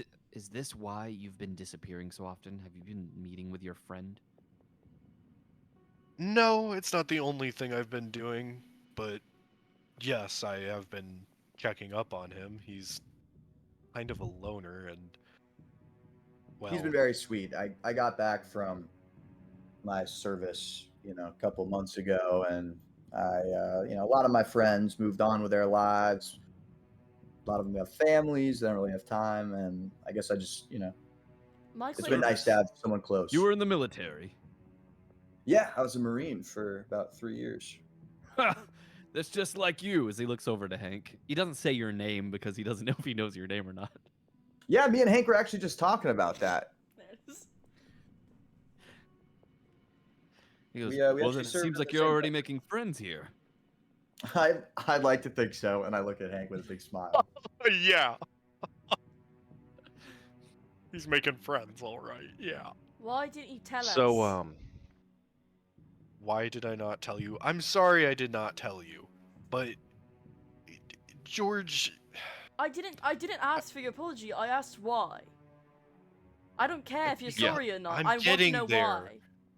A: this why you've been disappearing so often? Have you been meeting with your friend?
D: no, it's not the only thing I've been doing. But yes, I have been checking up on him. He's kind of a loner, and well,
B: He's been very sweet. I got back from my service, a couple months ago, and a lot of my friends moved on with their lives. A lot of them have families, they don't really have time, and I guess I just,
C: My
B: it's been nice to have someone close.
A: You were in the military.
B: Yeah, I was a Marine for about 3 years.
A: That's just like you. As he looks over to Hank, he doesn't say your name because he doesn't know if he knows your name or not.
B: Yeah, me and Hank were actually just talking about that.
C: There it is.
A: He goes,
B: We
A: well,
B: actually
A: then it
B: served
A: seems
B: in
A: like
B: the
A: you're
B: same
A: already
B: country.
A: making friends here.
B: I'd like to think so, and I look at Hank with a big smile.
D: yeah. He's making friends, all right. Yeah.
C: Why didn't you tell us?
F: So,
D: Why did I not tell you? I'm sorry I did not tell you. But George,
C: I didn't ask for your apology. I asked why. I don't care if you're
D: Yeah,
C: sorry or not.
D: I'm
C: I want to
D: getting
C: know
D: there.
C: why.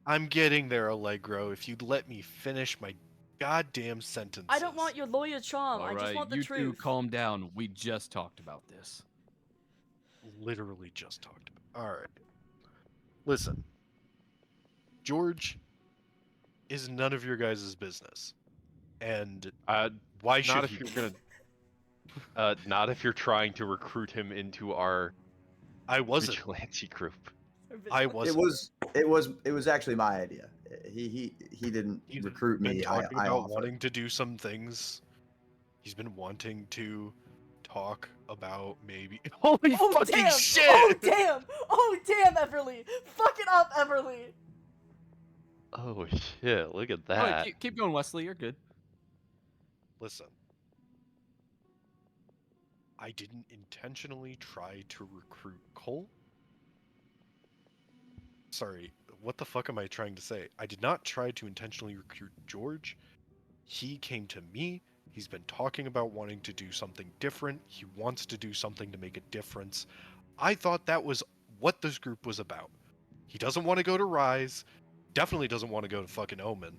D: I'm getting there, Allegro. If you'd let me finish my goddamn sentences.
C: I don't want your lawyer charm.
A: All
C: I
A: right,
C: just want the
A: you
C: truth.
A: two calm down. We just talked about this.
D: Literally just talked about. All right. Listen. George is none of your guys' business. And why should
F: not if
D: he
F: you're
D: be?
F: gonna, not if you're trying to recruit him into our
D: I wasn't.
F: vigilante group.
D: I
B: It
D: wasn't.
B: was actually my idea. He didn't
D: He's
B: recruit
D: been
B: me.
D: talking
B: I
D: about
B: offered.
D: wanting to do some things. He's been wanting to talk about maybe. Holy
C: Oh
D: fucking
C: damn!
D: shit!
C: Oh damn! Oh damn, Everly! Fuck it up, Everly!
F: Oh shit! Look at
A: All right,
F: that.
A: keep going, Wesley. You're good.
D: Listen. I didn't intentionally try to recruit Cole. Sorry, what the fuck am I trying to say? I did not try to intentionally recruit George. He came to me. He's been talking about wanting to do something different. He wants to do something to make a difference. I thought that was what this group was about. He doesn't want to go to R.I.S.E. Definitely doesn't want to go to fucking Omen.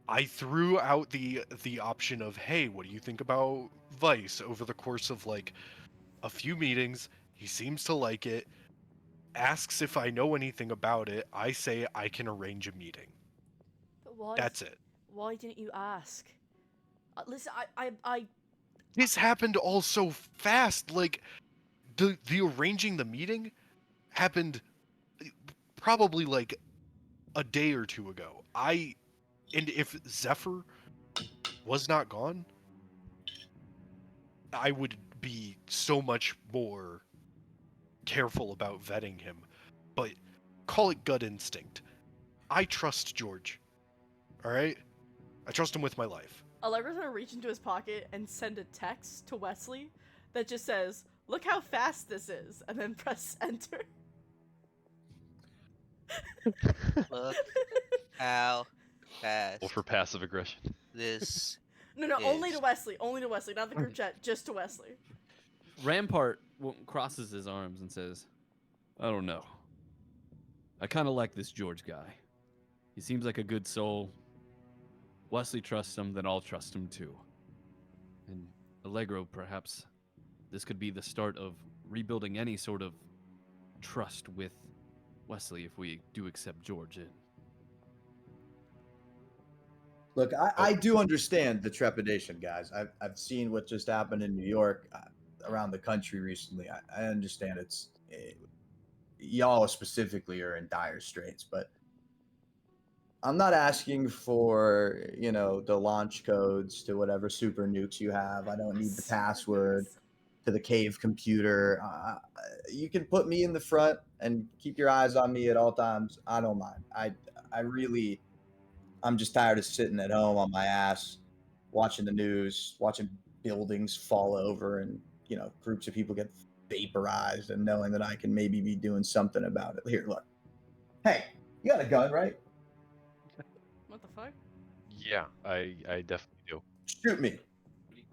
D: I threw out the option of, hey, what do you think about Vice over the course of like a few meetings? He seems to like it. Asks if I know anything about it. I say I can arrange a meeting.
C: But why?
D: That's it.
C: Why didn't you ask? Listen, I
D: This happened all so fast. Like the arranging the meeting happened probably like a day or two ago. And if Zephyr was not gone, I would be so much more careful about vetting him. But call it gut instinct. I trust George. All right? I trust him with my life.
C: Allegra's gonna reach into his pocket and send a text to Wesley that just says, "Look how fast this is," and then press enter.
E: Look how fast
F: Well, for passive aggression.
E: this.
C: No, only
E: Is.
C: to Wesley, not the group chat, just to Wesley.
A: Rampart crosses his arms and says, I don't know. I kind of like this George guy. He seems like a good soul. Wesley trusts him, then I'll trust him too. And Allegro, perhaps this could be the start of rebuilding any sort of trust with Wesley if we do accept George in.
B: Look, I do understand the trepidation, guys. I've seen what just happened in New York, around the country recently. I understand y'all specifically are in dire straits, but I'm not asking for, the launch codes to whatever super nukes you have. I don't need the password to the cave computer. You can put me in the front and keep your eyes on me at all times. I don't mind. I'm just tired of sitting at home on my ass, watching the news, watching buildings fall over and, groups of people get vaporized, and knowing that I can maybe be doing something about it. Here, look. Hey, you got a gun, right?
C: What the fuck?
F: Yeah, I definitely do.
B: Shoot me.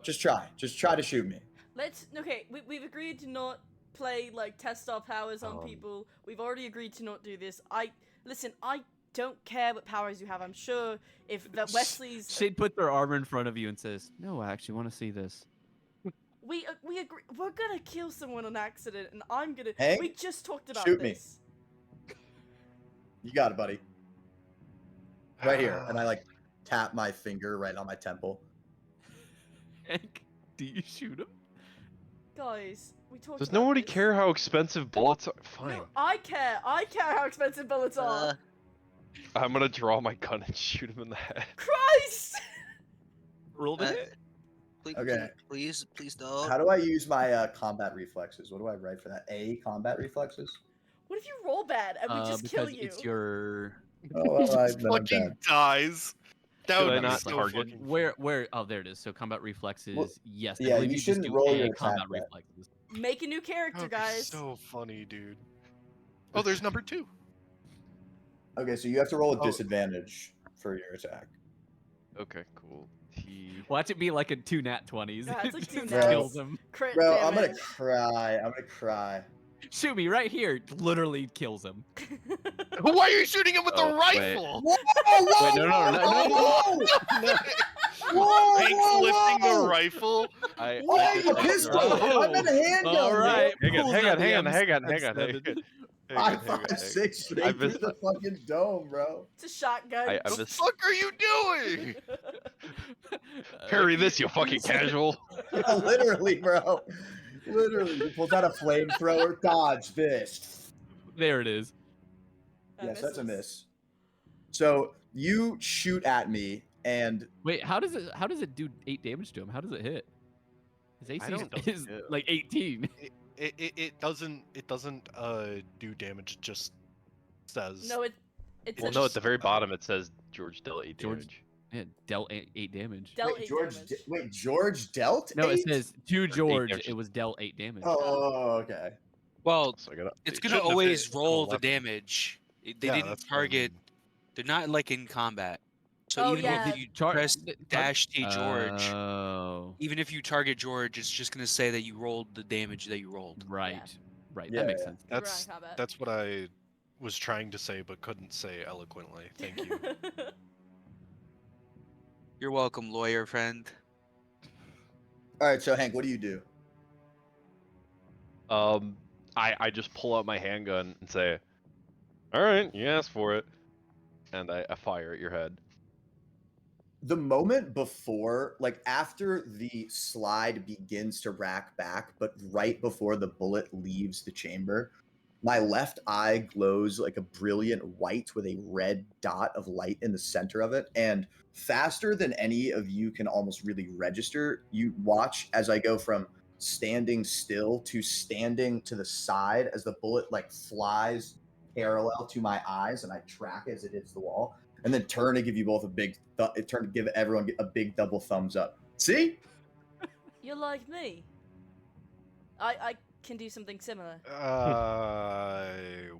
B: Just try to shoot me.
C: We've agreed to not play, like, test our powers on people. We've already agreed to not do this. I don't care what powers you have. I'm sure if that Wesley's...
A: She'd put their armor in front of you and says, no, I actually want to see this.
C: We agree. We're gonna kill someone on accident, and I'm gonna...
B: Hank,
C: we just talked about
B: shoot me.
C: this.
B: You got it, buddy. Right here. And I, tap my finger right on my temple.
A: Hank, do you shoot him?
C: Guys, we talked
F: Does
C: about
F: nobody
C: this.
F: care how expensive bullets are? Fine.
C: No, I care. I care how expensive bullets are.
F: I'm gonna draw my gun and shoot him in the head.
C: Christ!
A: Roll the hit.
B: Okay.
E: Please don't.
B: How do I use my combat reflexes? What do I write for that? A, combat reflexes?
C: What if you roll bad and we just kill
A: Because
C: you?
A: it's your...
B: Oh, all right, then I'm
D: Fucking
B: dead.
D: dies. That
F: Should
D: would
F: I
D: be
F: not
D: so
F: target?
D: fucking
A: Where? Oh, there it is. So combat reflexes,
B: Well,
A: yes. I
B: yeah,
A: believe
B: you
A: just
B: shouldn't
A: do
B: roll
A: A
B: your
A: combat
B: attack bet.
A: reflexes.
C: Make a new character,
D: That would be
C: guys.
D: so funny, dude. Oh, there's number 2.
B: Okay, so you have to roll a disadvantage for your attack.
F: Okay, cool.
A: Watch it be like a 2 nat 20s.
C: Yeah, it's like
A: It
C: 2
A: just
C: nats.
A: kills him.
C: Crit
B: Bro, I'm
C: damage.
B: gonna cry.
A: Shoot me right here. Literally kills him.
D: Why are you shooting him with
F: Oh,
D: the
F: wait.
D: rifle?
B: Whoa,
F: Wait, no.
B: Whoa,
D: Hank's lifting the rifle.
B: Why a pistol?
A: Oh,
B: I'm in a handgun.
A: all right.
F: Hang on,
A: Pulls
F: hang
A: out
F: on,
A: the
F: hang on,
A: M7.
F: hang on, hang on, hang on.
B: High 5.6 straight through the fucking dome, bro.
C: It's a shotgun.
F: I
D: What the
F: missed.
D: fuck are you doing?
F: Parry this, you fucking casual.
B: Literally, bro. Literally, he pulls out a flamethrower, dodge this.
A: There it is.
C: That
B: Yes, that's a
C: misses.
B: miss. So you shoot at me, and
A: Wait, how does it do 8 damage to him? How does it hit? His AC
D: don't
A: is
F: know.
A: like 18.
D: It doesn't do damage. It just says.
C: No, it's
F: Well,
C: a
F: no, at the very bottom it says George dealt 8
A: George-
F: damage.
A: Yeah, dealt 8 damage.
C: dealt
B: wait,
C: 8
B: George.
C: damage.
B: Wait, George dealt.
A: No, it
B: 8?
A: says to George
F: damage.
A: it was dealt 8 damage.
B: Oh, okay.
E: Well,
F: So I gotta
E: it's
F: update.
E: gonna
D: Shouldn't have
E: always
D: hit
E: roll the
D: 11.
E: damage. They
D: Yeah,
E: didn't
D: that's
E: target.
D: fine.
E: They're not like in combat. So
C: Oh,
E: even
C: yeah.
E: if you
A: Char-
E: press
A: th-
E: dash T George,
A: Oh,
E: even if you target George, it's just gonna say that you rolled the damage that you rolled.
A: right. Right.
B: Yeah,
A: That makes
B: yeah.
A: sense.
C: We're on
D: That's
C: combat.
D: that's what I was trying to say but couldn't say eloquently. Thank you.
E: You're welcome, lawyer friend.
B: All right, so Hank, what do you do?
F: I just pull out my handgun and say, "All right, you asked for it," and I fire at your head.
B: The moment before, like after the slide begins to rack back, but right before the bullet leaves the chamber, my left eye glows like a brilliant white with a red dot of light in the center of it. And faster than any of you can almost really register, you watch as I go from standing still to standing to the side as the bullet like flies parallel to my eyes, and I track as it hits the wall. And then turn to give you both a big, turn to give everyone a big double thumbs up. See?
C: You're like me. I can do something similar.
D: I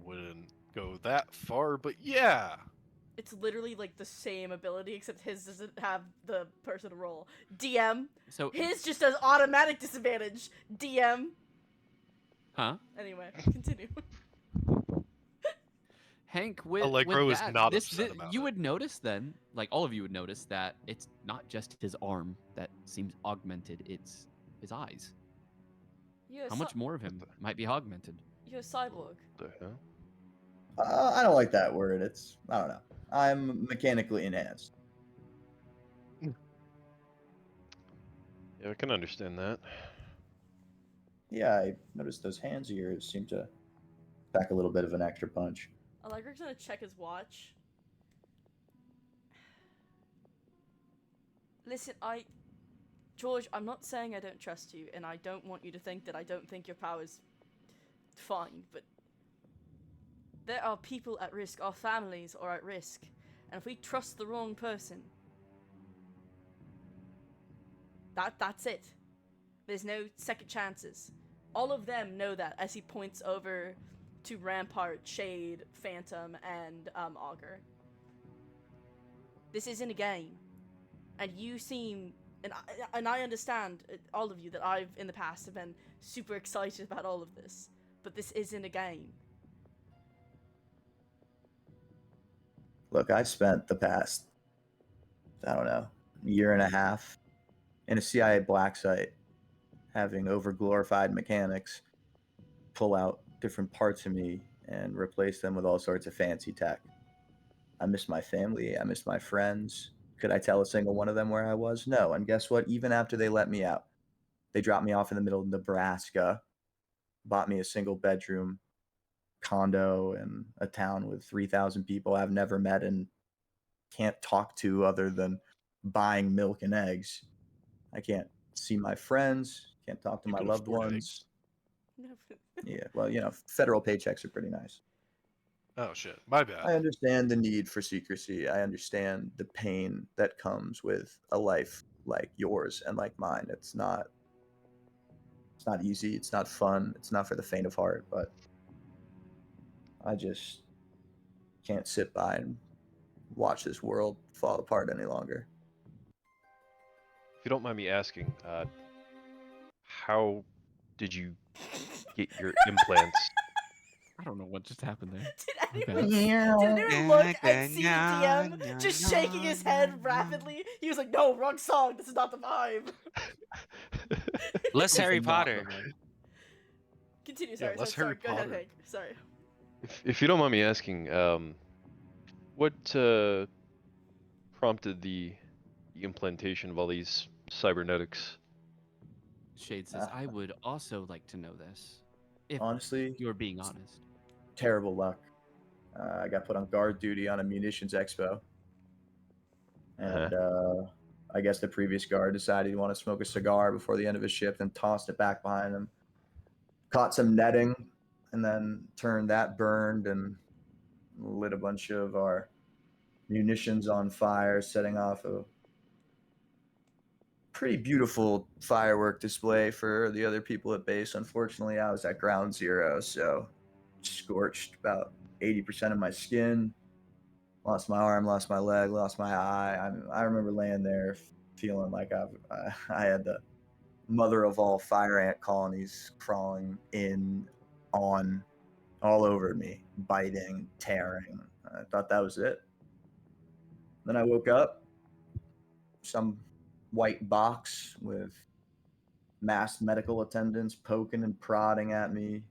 D: wouldn't go that far, but yeah.
C: It's literally like the same ability, except his doesn't have the person to roll. DM.
A: So,
C: His just does automatic disadvantage. DM.
A: huh?
C: Anyway, continue.
A: Hank, with
D: Allegro is
A: that,
D: not upset about
A: you
D: it.
A: would notice then, like all of you would notice that it's not just his arm that seems augmented; it's his eyes.
C: You're a
A: How much more of him might be augmented?
C: You're a cyborg.
F: The hell?
B: I don't like that word. I don't know. I'm mechanically enhanced.
F: Yeah, I can understand that.
B: Yeah, I noticed those hands of yours seem to pack a little bit of an extra punch.
C: Allegro's gonna check his watch. Listen, George, I'm not saying I don't trust you, and I don't want you to think that I don't think your power's fine, but there are people at risk, our families are at risk, and if we trust the wrong person, that's it. There's no second chances. All of them know that as he points over to Rampart, Shade, Phantom, and Augur. This isn't a game. And you seem, and I understand, all of you, that I've in the past have been super excited about all of this, but this isn't a game.
B: Look, I spent the past, I don't know, year and a half in a CIA black site, having over-glorified mechanics pull out different parts of me and replace them with all sorts of fancy tech. I miss my family. I miss my friends. Could I tell a single one of them where I was? No. And guess what? Even after they let me out, they dropped me off in the middle of Nebraska, bought me a single bedroom condo in a town with 3,000 people I've never met and can't talk to other than buying milk and eggs. I can't see my friends, can't talk to
D: You
B: my
D: can
B: loved
D: afford
B: ones.
D: eggs.
C: No,
B: Yeah, well, federal paychecks are pretty nice.
D: Oh shit, my bad.
B: I understand the need for secrecy. I understand the pain that comes with a life like yours and like mine. It's not easy, it's not fun, it's not for the faint of heart, but I just can't sit by and watch this world fall apart any longer.
F: If you don't mind me asking, how did you get your implants?
A: I don't know what just happened there.
C: Did
A: Okay.
C: anyone look and see DM just shaking his head rapidly? He was like, no, wrong song, this is not the vibe.
E: Less
D: That was
E: Harry
D: not
E: Potter.
D: the vibe.
C: Continue,
D: Yeah,
C: sorry,
D: less
C: sorry,
D: Harry
C: go ahead,
D: Potter.
C: Hank, sorry.
F: If you don't mind me asking, what prompted the implantation of all these cybernetics?
A: Shade says, I would also like to know this. If
B: Honestly,
A: you're being honest.
B: terrible luck. I got put on guard duty on a munitions expo. And I guess the previous guard decided he wanted to smoke a cigar before the end of his shift and tossed it back behind him. Caught some netting and then turned that burned and lit a bunch of our munitions on fire, setting off a pretty beautiful firework display for the other people at base. Unfortunately, I was at ground zero, so scorched about 80% of my skin. Lost my arm, lost my leg, lost my eye. I remember laying there feeling like I had the mother of all fire ant colonies crawling in, on, all over me, biting, tearing. I thought that was it. Then I woke up, some white box with masked medical attendants poking and prodding at me,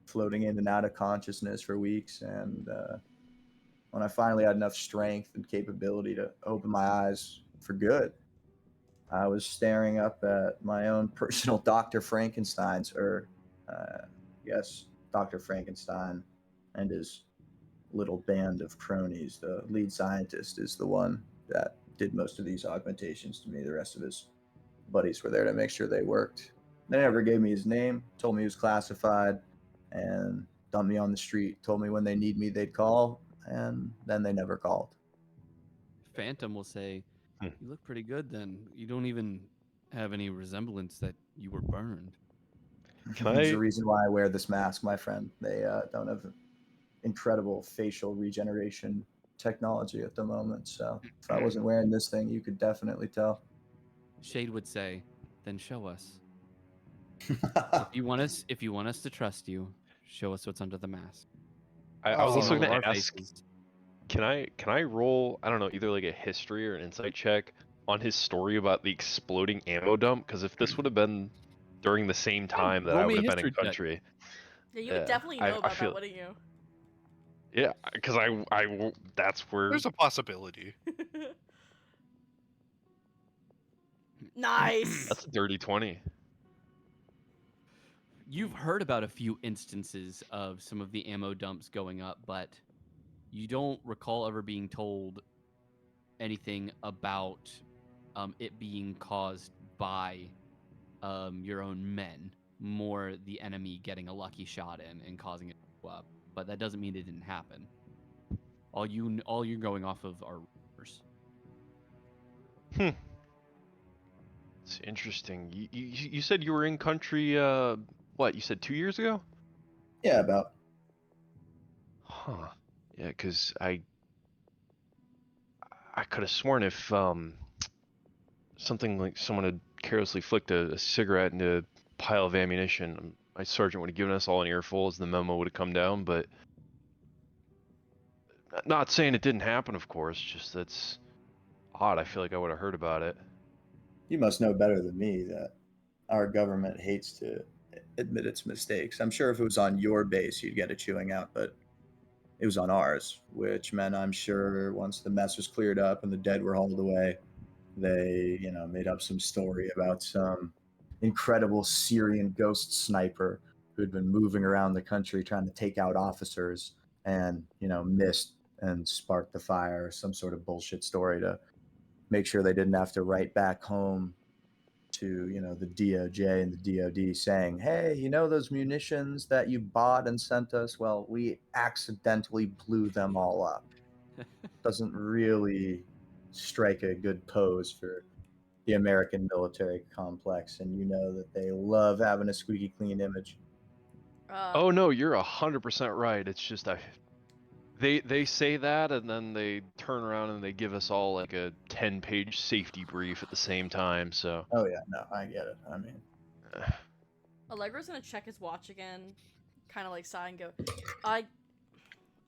B: floating in and out of consciousness for weeks. And when I finally had enough strength and capability to open my eyes for good, I was staring up at my own personal Dr. Frankenstein's, or yes, Dr. Frankenstein and his little band of cronies. The lead scientist is the one that did most of these augmentations to me. The rest of his buddies were there to make sure they worked. They never gave me his name, told me he was classified, and dumped me on the street, told me when they need me they'd call, and then they never called.
A: Phantom will say,
F: Hmm.
A: you look pretty good then. You don't even have any resemblance that you were burned.
B: There's a reason why I wear this mask, my friend. They don't have incredible facial regeneration technology at the moment, so if I wasn't wearing this thing, you could definitely tell.
A: Shade would say, then show us. If you want us to trust you, show us what's under the mask.
F: I was
B: Oh.
F: also
A: Seeing all
F: going
A: of
F: to
A: our
F: ask,
A: faces.
F: can I roll, I don't know, either like a history or an insight check on his story about the exploding ammo dump? Because if this would have been during the same time that
A: roll
F: I
A: me
F: would
A: a
F: have been in
A: history check.
F: country,
C: Yeah, you would definitely know
F: I
C: about
F: feel,
C: that, wouldn't you?
F: yeah, because that's where
D: There's a possibility.
C: Nice.
F: that's a dirty 20.
A: You've heard about a few instances of some of the ammo dumps going up, but you don't recall ever being told anything about it being caused by your own men, more the enemy getting a lucky shot in and causing it to go up. But that doesn't mean it didn't happen. All you're going off of are rumors.
F: It's interesting. You said you were in country, what, you said 2 years ago?
B: Yeah, about.
F: Huh. Yeah, because I could have sworn if something like someone had carelessly flicked a cigarette into a pile of ammunition, my sergeant would have given us all an earful as the memo would have come down, but not saying it didn't happen, of course, just that's odd. I feel like I would have heard about it.
B: You must know better than me that our government hates to admit its mistakes. I'm sure if it was on your base, you'd get a chewing out, but it was on ours, which meant I'm sure once the mess was cleared up and the dead were hauled away, they, made up some story about some incredible Syrian ghost sniper who'd been moving around the country trying to take out officers and, missed and sparked the fire, some sort of bullshit story to make sure they didn't have to write back home to the DOJ and the DOD saying, hey, those munitions that you bought and sent us, well, we accidentally blew them all up. Doesn't really strike a good pose for the American military complex, and that they love having a squeaky clean image.
F: Oh no, you're 100% right. It's just they say that and then they turn around and they give us all like a 10-page safety brief at the same time. So.
B: Oh yeah, no, I get it. I mean,
C: Allegro's gonna check his watch again, kind of like sigh and go, I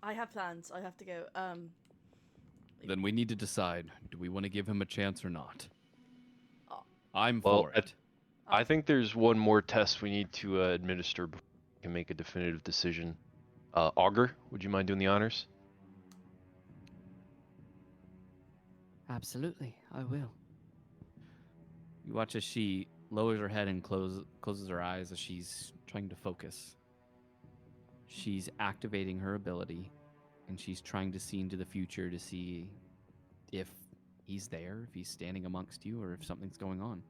C: have plans. I have to go.
A: Then we need to decide: do we want to give him a chance or not?
C: Oh.
A: I'm
F: Well,
A: for it.
F: I think there's one more test we need to administer before we can make a definitive decision. Augur, would you mind doing the honors?
H: Absolutely, I will.
A: You watch as she lowers her head and closes her eyes as she's trying to focus. She's activating her ability, and she's trying to see into the future to see if he's there, if he's standing amongst you, or if something's going on.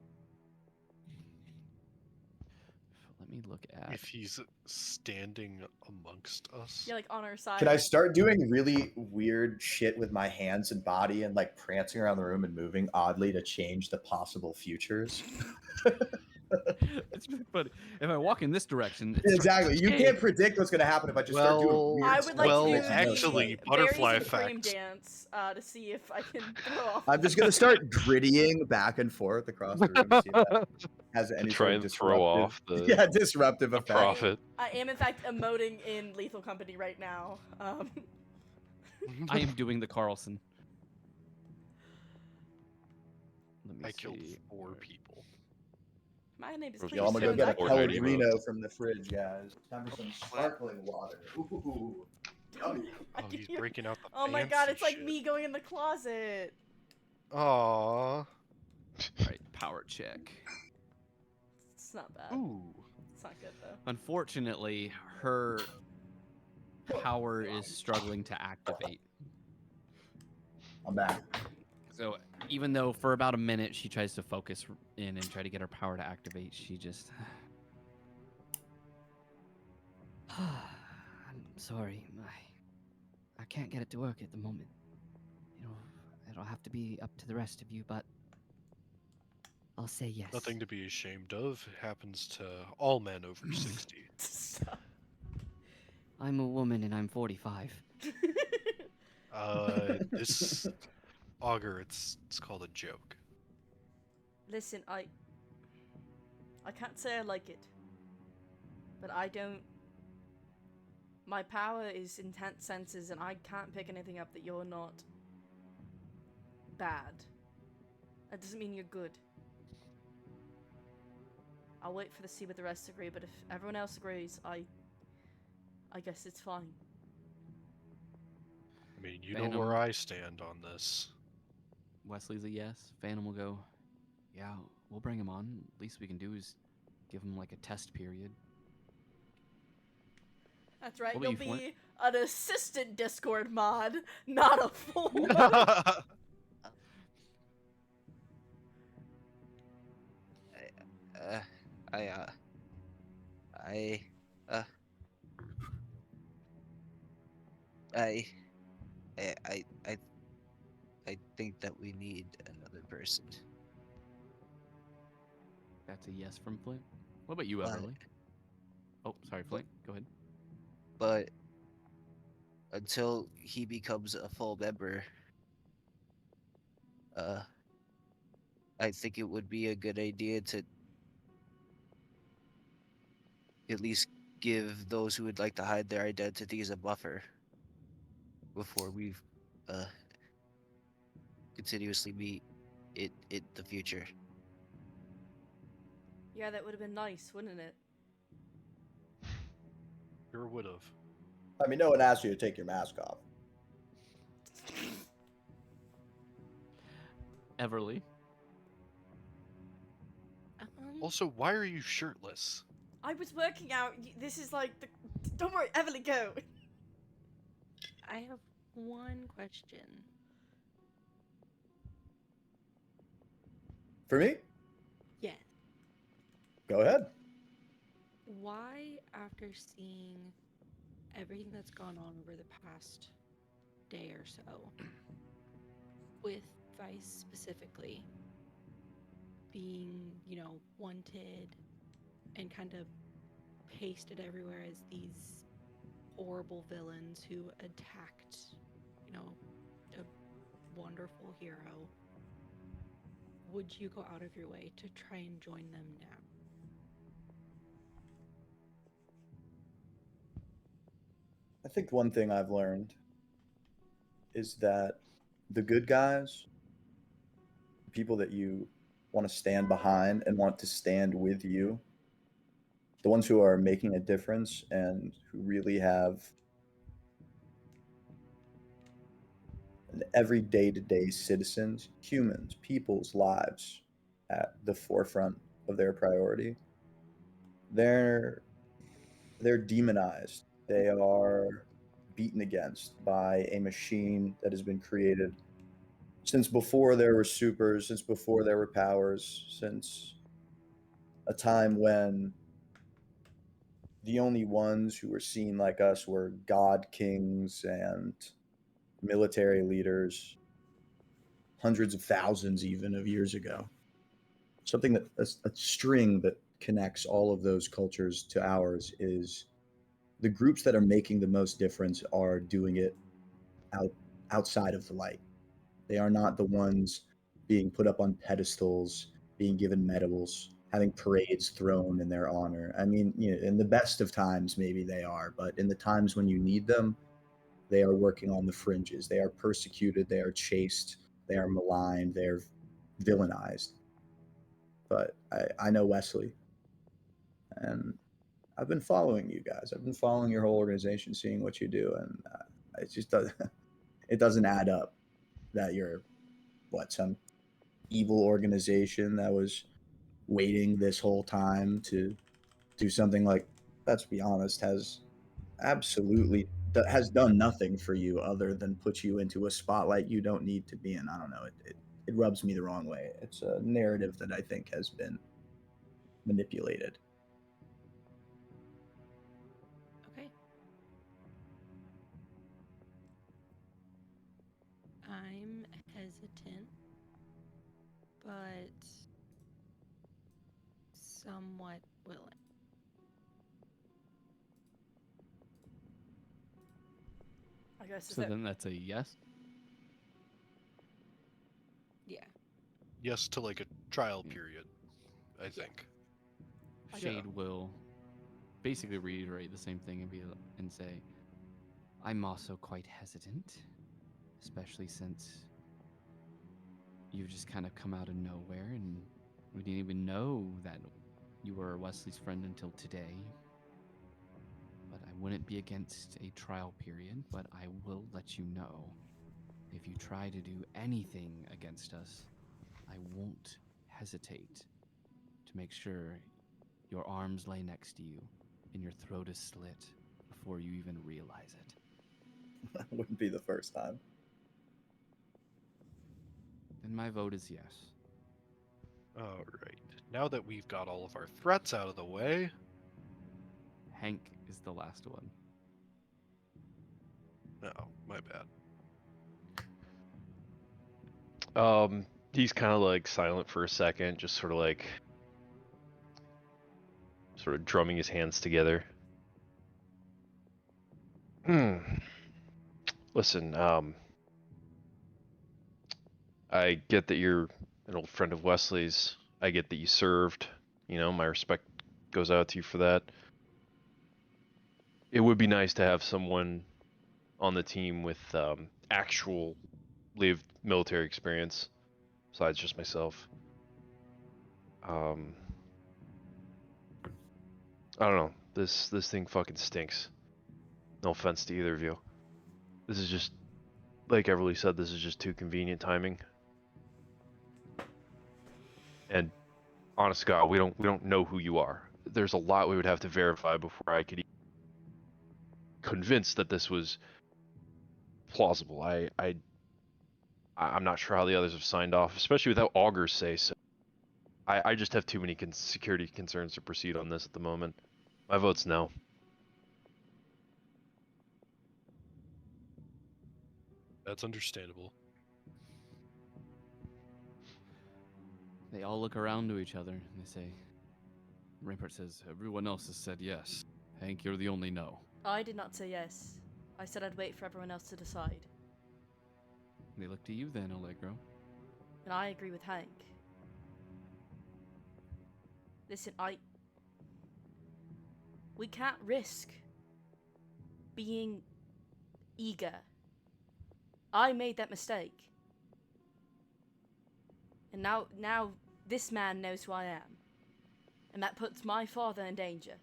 A: Let me look at...
D: If he's standing amongst us.
C: Yeah, like on our side.
B: can I start doing really weird shit with my hands and body and like prancing around the room and moving oddly to change the possible futures?
A: It's really funny. If I walk in this direction, it's
B: Exactly. You can't predict what's going to happen if I just start doing weird
C: I would
B: stuff.
C: like
D: Well,
C: to do
D: actually,
C: the
D: butterfly
C: berries and cream
D: effect.
C: dance to see if I can throw off.
B: I'm just going to start grittying back and forth across the room to see if that has
F: To
B: any
F: try
B: sort of
F: and throw off the
B: disruptive effect.
F: profit.
C: I am in fact emoting in Lethal Company right now.
A: I am doing the Carlson. Let me
D: I
A: see.
D: killed 4 people.
C: My name is
F: Okay,
B: Y'all, I'm going to go get a
F: Or dirty
B: Pellegrino
F: moves.
B: from the fridge, guys. Time for some sparkling water. Ooh, yummy.
D: Oh, he's breaking out the
C: Oh my god, it's like
D: shit.
C: me going in the closet.
D: Aww.
A: All right, power check.
C: It's not bad.
D: Ooh.
C: It's not good though.
A: Unfortunately, her power is struggling to activate.
B: I'm back.
A: So even though for about a minute she tries to focus in and try to get her power to activate, she just...
H: I'm sorry, I can't get it to work at the moment. It'll have to be up to the rest of you, but I'll say yes.
D: Nothing to be ashamed of. It happens to all men over 60.
H: I'm a woman and I'm 45.
D: This auger, it's called a joke.
C: Listen, I can't say I like it, but I don't My power is intense senses, and I can't pick anything up that you're not bad. That doesn't mean you're good. I'll wait for the see what the rest agree, but if everyone else agrees, I guess it's fine.
D: I mean, you know
A: Phantom.
D: where I stand on this.
A: Wesley's a yes. Phantom will go, yeah, we'll bring him on. Least we can do is give him like a test period.
C: That's right,
A: What
C: you'll
A: about you, Flint?
C: be an assistant Discord mod, not a full one.
E: Uh, I, uh, I, uh, I, I, I, I think that we need another person.
A: That's a yes from Flint. What about you,
E: But-
A: Everly? Oh, sorry, Flint. Go ahead.
E: But until he becomes a full member, I think it would be a good idea to at least give those who would like to hide their identities a buffer before we continuously meet in the future.
C: Yeah, that would have been nice, wouldn't it?
D: Sure would have.
B: I mean, no one asked you to take your mask off.
A: Everly.
D: Also, why are you shirtless?
C: I was working out. This is like the. Don't worry, Evelyn, go.
G: I have one question.
B: For me?
G: Yes.
B: Go ahead.
G: Why, after seeing everything that's gone on over the past day or so, with Vice specifically being, wanted and kind of pasted everywhere as these horrible villains who attacked, a wonderful hero, would you go out of your way to try and join them now?
B: I think one thing I've learned is that the good guys, people that you want to stand behind and want to stand with you, the ones who are making a difference and who really have an every day-to-day citizens, humans, people's lives at the forefront of their priority, they're demonized. They are beaten against by a machine that has been created since before there were supers, since before there were powers, since a time when the only ones who were seen like us were god kings and military leaders, hundreds of thousands even of years ago. Something that a string that connects all of those cultures to ours is the groups that are making the most difference are doing it outside of the light. They are not the ones being put up on pedestals, being given medals, having parades thrown in their honor. I mean, in the best of times, maybe they are, but in the times when you need them, they are working on the fringes. They are persecuted. They are chased. They are maligned. They're villainized. But I know Wesley, and I've been following you guys. I've been following your whole organization, seeing what you do, and it just doesn't. It doesn't add up that you're some evil organization that was waiting this whole time to do something like, let's be honest, has done nothing for you other than put you into a spotlight you don't need to be in. I don't know. It rubs me the wrong way. It's a narrative that I think has been manipulated.
G: Okay. I'm hesitant, but somewhat willing.
C: I guess
A: So then that's a yes.
G: Yeah.
D: Yes to like a trial period, I think.
C: I
A: Shade will basically reiterate the same thing and say, I'm also quite hesitant, especially since you just kind of come out of nowhere and we didn't even know that you were Wesley's friend until today. But I wouldn't be against a trial period, but I will let you know. If you try to do anything against us, I won't hesitate to make sure your arms lay next to you and your throat is slit before you even realize it.
B: That wouldn't be the first time.
A: Then my vote is yes.
D: All right. Now that we've got all of our threats out of the way,
A: Hank is the last one.
D: oh, my bad.
F: He's kind of like silent for a second, just sort of drumming his hands together. Listen, I get that you're an old friend of Wesley's. I get that you served. You know, my respect goes out to you for that. It would be nice to have someone on the team with actual lived military experience, besides just myself. I don't know. This thing fucking stinks. No offense to either of you. This is just, like Everly said, this is just too convenient timing. And honest to God, we don't know who you are. There's a lot we would have to verify before I could be convinced that this was plausible. I'm not sure how the others have signed off, especially without augurs say so. I just have too many security concerns to proceed on this at the moment. My vote's no.
D: That's understandable.
A: They all look around to each other and they say, Rampart says, everyone else has said yes. Hank, you're the only no.
C: I did not say yes. I said I'd wait for everyone else to decide.
A: They look to you then, Allegro.
C: And I agree with Hank. Listen, we can't risk being eager. I made that mistake. And now this man knows who I am. And that puts my father in danger.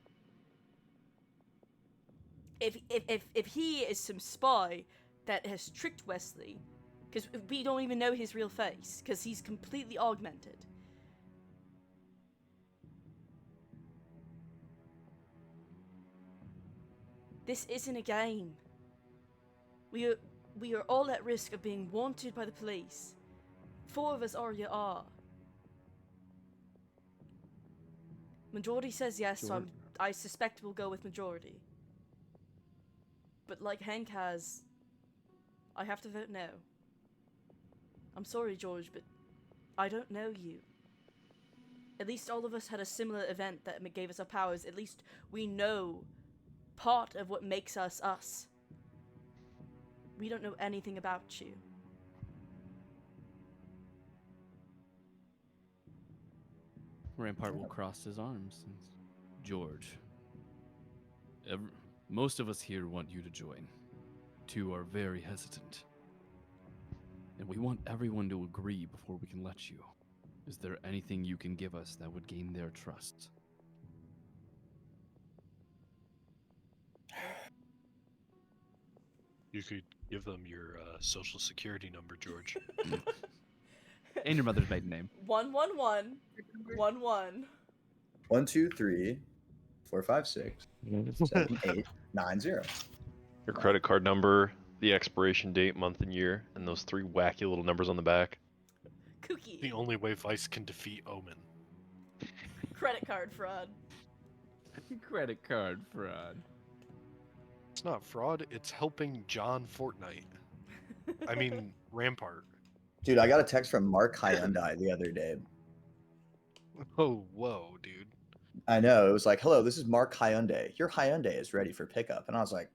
C: If he is some spy that has tricked Wesley, because we don't even know his real face, because he's completely augmented. This isn't a game. We are all at risk of being wanted by the police. 4 of us already are. Majority says yes, so I suspect we'll go with majority. But like Hank has, I have to vote no. I'm sorry, George, but I don't know you. At least all of us had a similar event that gave us our powers. At least we know part of what makes us us. We don't know anything about you.
A: Rampart will cross his arms. And, George, most of us here want you to join. 2 are very hesitant. And we want everyone to agree before we can let you. Is there anything you can give us that would gain their trust?
D: You could give them your social security number, George.
A: And your mother's maiden name.
C: 111 11.
B: 1, 2, 3, 4, 5, 6, 7, 8, 9, 0.
F: Your credit card number, the expiration date, month and year, and those 3 wacky little numbers on the back.
C: Kooky.
D: The only way Vice can defeat Omen.
C: Credit card fraud.
A: Credit card fraud.
D: It's not fraud, it's helping John Fortnite. I mean, Rampart.
B: Dude, I got a text from Mark Hyundai the other day.
D: Oh, whoa, dude.
B: I know. It was like, hello, this is Mark Hyundai. Your Hyundai is ready for pickup. And I was like,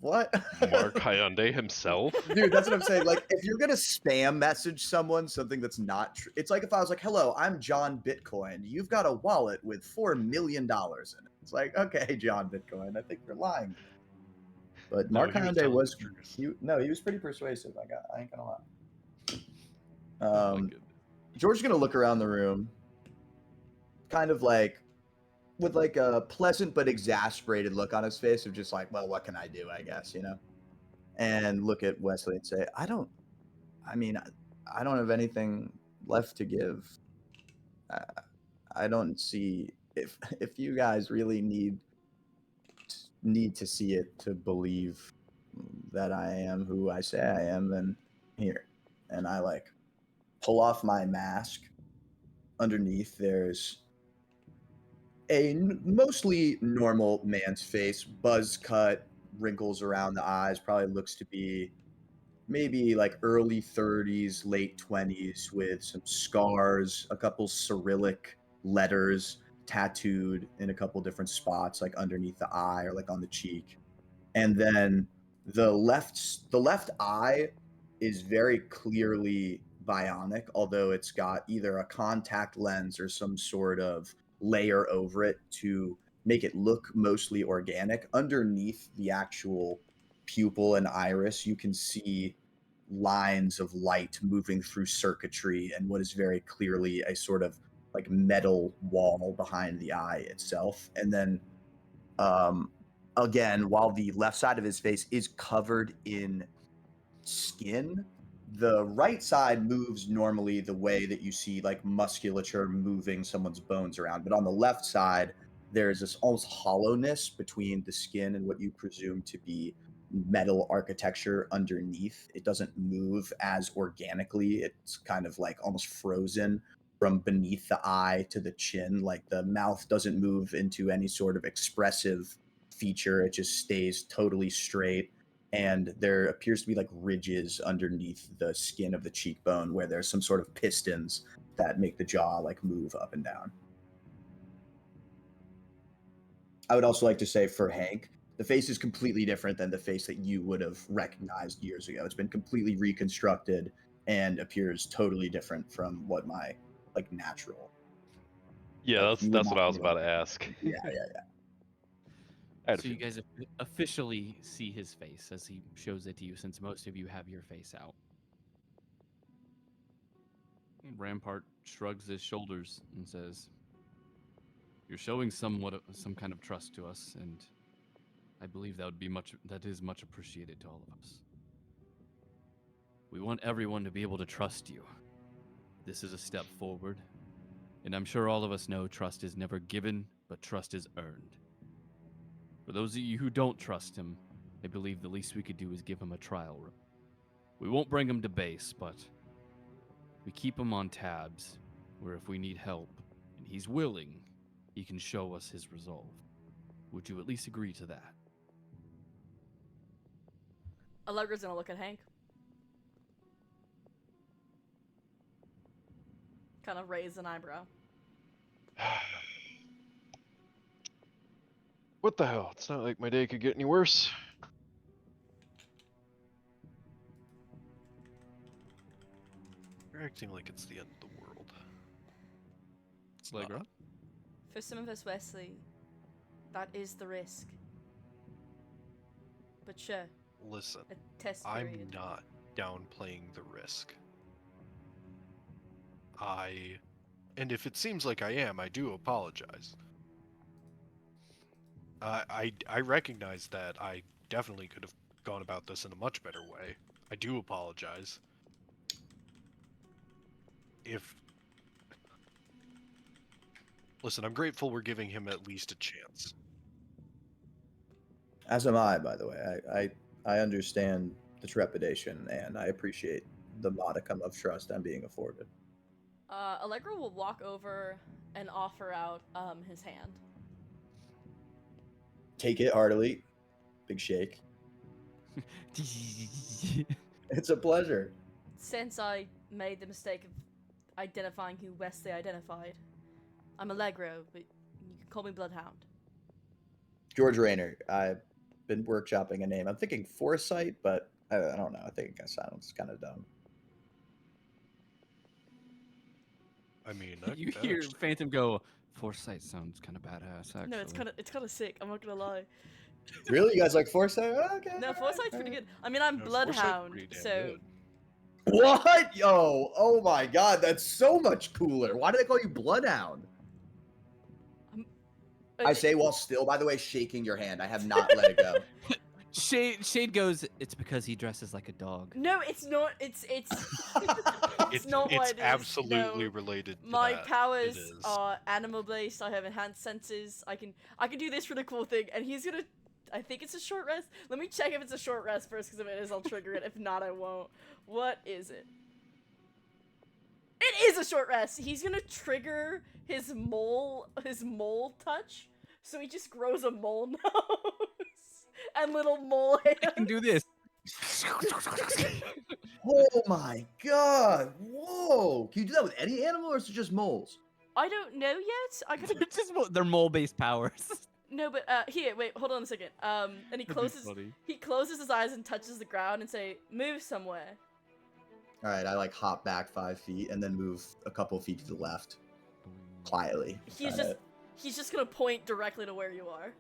B: what?
F: Mark Hyundai himself?
B: Dude, that's what I'm saying. Like, if you're going to spam message someone something that's not true, it's like if I was like, hello, I'm John Bitcoin. You've got a wallet with $4 million in it. It's like, okay, John Bitcoin, I think you're lying. But
D: No, he was
B: Marconde
D: telling
B: was
D: the truth.
B: he was pretty persuasive. I ain't gonna lie.
A: Oh my goodness.
B: George's gonna look around the room, kind of like with like a pleasant but exasperated look on his face of just like, well, what can I do? I guess, you know. And look at Wesley and say, I don't have anything left to give. I don't see if you guys really need to see it to believe that I am who I say I am, then here. And I like pull off my mask. Underneath there's a mostly normal man's face, buzz cut, wrinkles around the eyes, probably looks to be maybe like early 30s, late 20s, with some scars, a couple Cyrillic letters tattooed in a couple different spots, like underneath the eye or like on the cheek. And then the left eye is very clearly bionic, although it's got either a contact lens or some sort of layer over it to make it look mostly organic. Underneath the actual pupil and iris, you can see lines of light moving through circuitry and what is very clearly a sort of like metal wall behind the eye itself. And then again, while the left side of his face is covered in skin, the right side moves normally the way that you see like musculature moving someone's bones around. But on the left side, there's this almost hollowness between the skin and what you presume to be metal architecture underneath. It doesn't move as organically. It's kind of like almost frozen from beneath the eye to the chin. Like the mouth doesn't move into any sort of expressive feature. It just stays totally straight. And there appears to be like ridges underneath the skin of the cheekbone where there's some sort of pistons that make the jaw like move up and down. I would also like to say for Hank, the face is completely different than the face that you would have recognized years ago. It's been completely reconstructed and appears totally different from what my like natural.
F: Yeah,
B: Like, you would
F: that's
B: not
F: what I was
B: be
F: about
B: like-
F: to ask.
B: Yeah.
F: I had a
A: So you
F: feeling.
A: guys officially see his face as he shows it to you, since most of you have your face out. Rampart shrugs his shoulders and says, "You're showing some kind of trust to us, and I believe that is much appreciated to all of us. We want everyone to be able to trust you. This is a step forward, and I'm sure all of us know trust is never given, but trust is earned. For those of you who don't trust him, I believe the least we could do is give him a trial room. We won't bring him to base, but we keep him on tabs, where if we need help, and he's willing, he can show us his resolve. Would you at least agree to that?"
C: Allegra's gonna look at Hank. Kind of raise an eyebrow.
F: What the hell? It's not like my day could get any worse.
D: You're acting like it's the end of the world. It's
A: Allegra?
D: not.
C: For some of us, Wesley, that is the risk. But sure,
D: Listen,
C: a test
D: I'm
C: period.
D: not downplaying the risk. And if it seems like I am, I do apologize. I recognize that I definitely could have gone about this in a much better way. I do apologize. Listen, I'm grateful we're giving him at least a chance.
B: As am I, by the way. I understand the trepidation and I appreciate the modicum of trust I'm being afforded.
C: Allegra will walk over and offer out his hand.
B: Take it heartily. Big shake. It's a pleasure.
C: Since I made the mistake of identifying who Wesley identified, I'm Allegro, but you can call me Bloodhound.
B: George Rayner. I've been workshopping a name. I'm thinking Foresight, but I don't know. I think it sounds kind of dumb.
D: I mean,
A: You hear Phantom go, "Foresight sounds kind of badass, actually."
C: No, it's kind of sick. I'm not gonna lie.
B: Really? You guys like Foresight? Okay.
C: No,
B: alright,
C: Foresight's pretty
B: alright.
C: good. I mean, I'm
D: No, Foresight's
C: Bloodhound,
D: pretty damn
C: so
D: good.
B: What? Yo, oh my god, that's so much cooler. Why do they call you Bloodhound? I say while still, by the way, shaking your hand. I have not let it go.
A: Shade goes, it's because he dresses like a dog.
C: No, it's not. It's
D: It's
C: not what it is.
D: absolutely
C: No.
D: related to
C: My
D: that.
C: powers
D: It is.
C: are animal based. I have enhanced senses. I can do this for the cool thing, and he's gonna. I think it's a short rest. Let me check if it's a short rest first, because if it is, I'll trigger it. If not, I won't. What is it? It is a short rest. He's gonna trigger his mole touch, so he just grows a mole nose and little mole hands.
A: I can do this.
B: Oh my god! Whoa! Can you do that with any animal, or is it just moles?
C: I don't know yet. I gotta.
A: They're just they're mole-based powers.
C: No, but here, wait, hold on a second. And he closes his eyes and touches the ground and say, "Move somewhere."
B: All right, I like hop back 5 feet and then move a couple feet to the left, quietly.
C: He's just gonna point directly to where you are.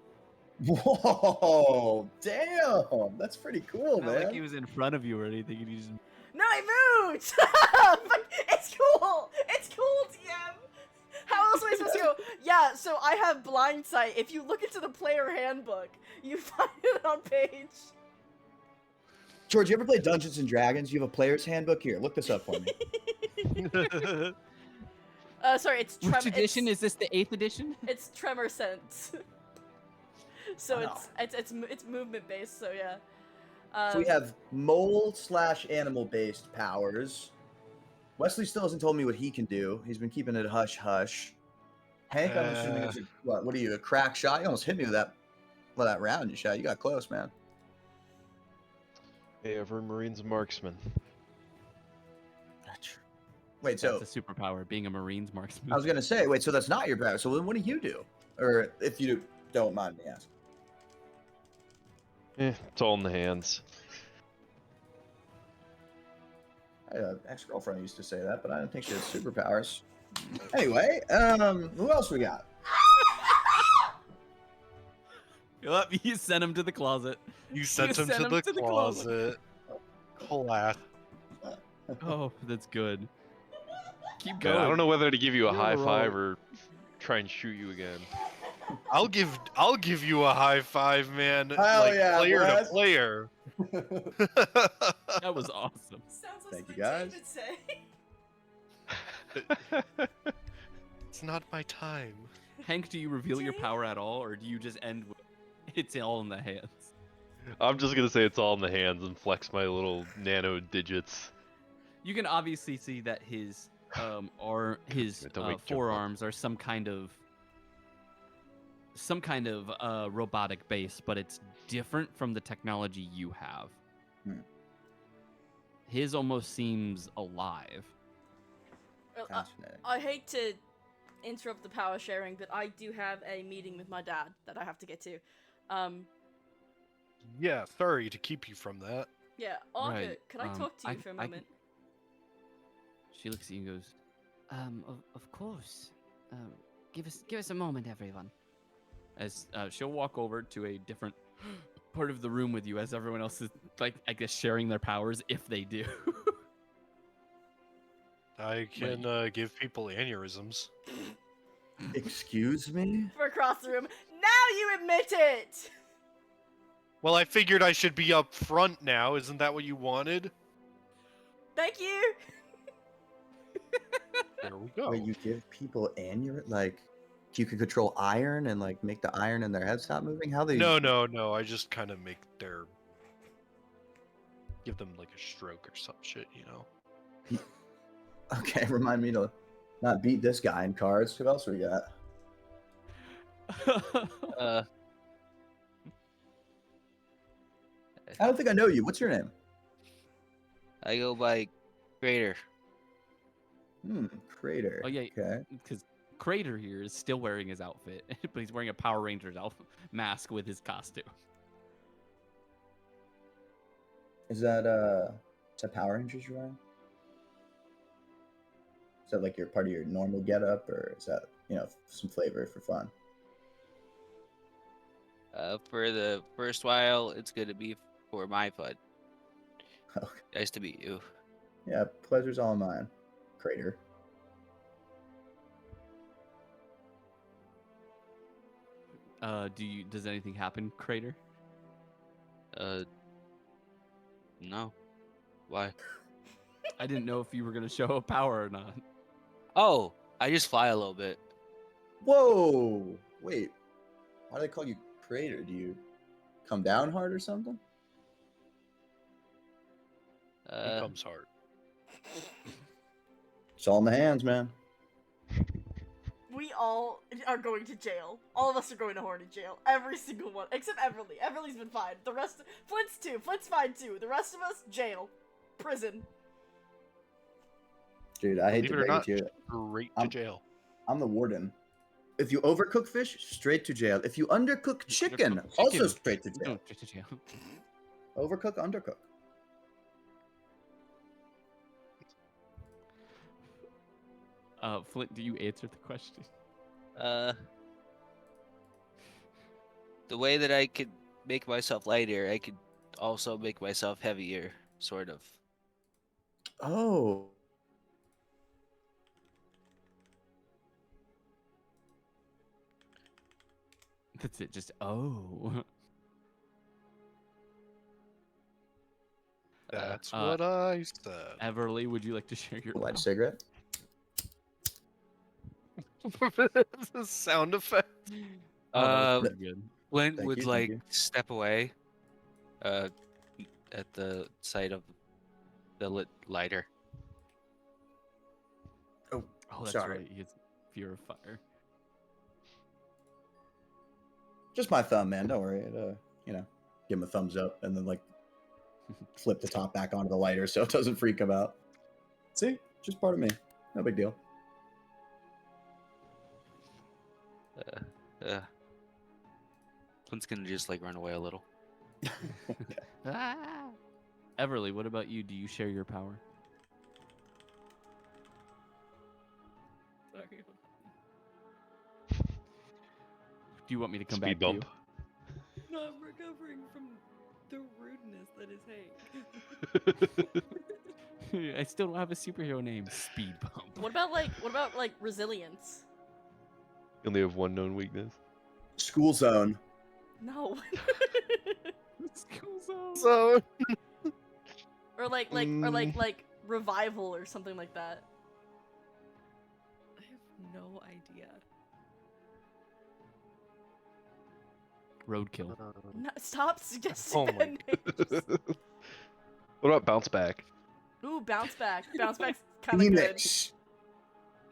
B: Whoa! Damn, that's pretty cool,
A: Not
B: man.
A: like he was in front of you or anything. And he just...
C: No, I moved. Fuck, it's cool. It's cool, TM. How else am I supposed to go? Yeah, so I have blind sight. If you look into the player handbook, you find it on page.
B: George, you ever play Dungeons and Dragons? You have a player's handbook here. Look this up for me.
C: Sorry, it's
A: Which edition? Is this the 8th edition?
C: It's Tremor Sense. So
B: Wow.
C: it's movement based. So yeah.
B: So we have mole/animal based powers. Wesley still hasn't told me what he can do. He's been keeping it hush hush. Hank, I'm assuming is what are you, a crack shot? You almost hit me with that round you shot. You got close, man.
F: Hey, ever Marine's marksman.
B: Wait, so
A: That's a superpower, being a Marines marksman.
B: I was gonna say, wait, so that's not your power. So then what do you do? Or if you don't mind me asking.
F: It's all in the hands.
B: I had an ex-girlfriend who used to say that, but I didn't think she had superpowers. Anyway, who else we got?
A: Yep, you sent him to the closet.
D: You sent him to the closet. Class.
A: Oh, that's good. Keep
F: Man,
A: going.
F: I don't know whether to give you a
D: You're
F: high
D: wrong.
F: five or try and shoot you again.
D: I'll give you a high five, man.
B: Hell
D: like
B: yeah,
D: player to
B: Wes.
D: player.
A: That was awesome.
C: Sounds
B: Thank
C: like
B: you, guys.
C: David say.
D: It's not my time.
A: Hank, do you reveal your power at all, or do you just end with it's all in the hands?
F: I'm just gonna say it's all in the hands and flex my little nano digits.
A: You can obviously see that his
F: Don't make me jump up.
A: forearms are some kind of robotic base, but it's different from the technology you have.
B: Hmm.
A: His almost seems alive.
C: Well,
B: Fascinating.
C: I hate to interrupt the power sharing, but I do have a meeting with my dad that I have to get to.
D: Yeah, sorry to keep you from that.
C: Yeah, Anka,
A: Right,
C: can I talk to you for a moment?
A: She looks at you and goes,
H: Of course. Give us a moment, everyone.
A: as she'll walk over to a different part of the room with you, as everyone else is, like, I guess, sharing their powers if they do.
D: I can give people aneurysms.
B: Excuse me?
C: For across the room. Now you admit it!
D: Well, I figured I should be up front now. Isn't that what you wanted?
C: Thank you!
D: There we go.
B: Wait, you give people like you can control iron and like make the iron in their head stop moving? How they
D: No. I just kind of give them like a stroke or some shit, you know.
B: Okay, remind me to not beat this guy in cards. Who else we got? I don't think I know you. What's your name?
E: I go by Crater.
B: Crater.
A: Oh, yeah.
B: Okay.
A: Because Crater here is still wearing his outfit, but he's wearing a Power Rangers mask with his costume.
B: Is that Power Rangers you're wearing? Is that like your part of your normal getup, or is that some flavor for fun?
E: For the first while, it's gonna be for my fun.
B: Okay.
E: Nice to meet you.
B: Yeah, pleasure's all mine. Crater.
A: Does anything happen, Crater?
E: No. Why?
A: I didn't know if you were gonna show a power or not.
E: Oh, I just fly a little bit.
B: Whoa! Wait. Why do they call you Crater? Do you come down hard or something?
D: He comes hard.
B: It's all in the hands, man.
C: We all are going to jail. All of us are going to Horny jail. Every single one. Except Everly. Everly's been fine. The rest... Flint's too. Flint's fine too. The rest of us, jail. Prison.
B: Dude, I hate
D: Believe
B: to
D: it or
B: break it
D: not,
B: to you.
D: straight to jail.
B: I'm the warden. If you overcook fish, straight to jail. If you undercook chicken,
A: Undercooked
B: also
A: chicken.
B: straight to jail.
A: No, straight to jail.
B: Overcook, undercook.
A: Flint, do you answer the question?
E: The way that I could make myself lighter, I could also make myself heavier, sort of.
B: Oh.
A: That's it. Just oh.
D: That's what I said.
A: Everly, would you like to share your
B: Light a
A: power?
B: cigarette.
D: The sound effect.
A: Oh, that was
E: Uh,
A: pretty good.
E: Flint
B: Thank
E: would
B: you, thank you.
E: step away, at the sight of the lit lighter.
B: Oh,
A: Oh, that's
B: sorry.
A: right. He has fear of fire.
B: Just my thumb, man. Don't worry. Give him a thumbs up and then flip the top back onto the lighter so it doesn't freak him out. See, just part of me. No big deal.
E: Flint's gonna just run away a little.
A: Ah! Everly, what about you? Do you share your power?
G: Sorry.
A: Do you want me to come
F: Speed
A: back
F: bump.
G: No, I'm recovering from the rudeness that is Hank.
A: to you? I still don't have a superhero name. Speed bump.
C: What about resilience?
F: You only have one known weakness.
B: School zone.
C: No.
A: School zone.
D: So
C: or like revival or something like that.
G: I have no idea.
A: Roadkill.
C: No, stop suggesting
D: Oh
C: that
D: my
C: name.
F: What about bounce back
C: Ooh, bounce back. Bounce back's kind of good.
B: Phoenix.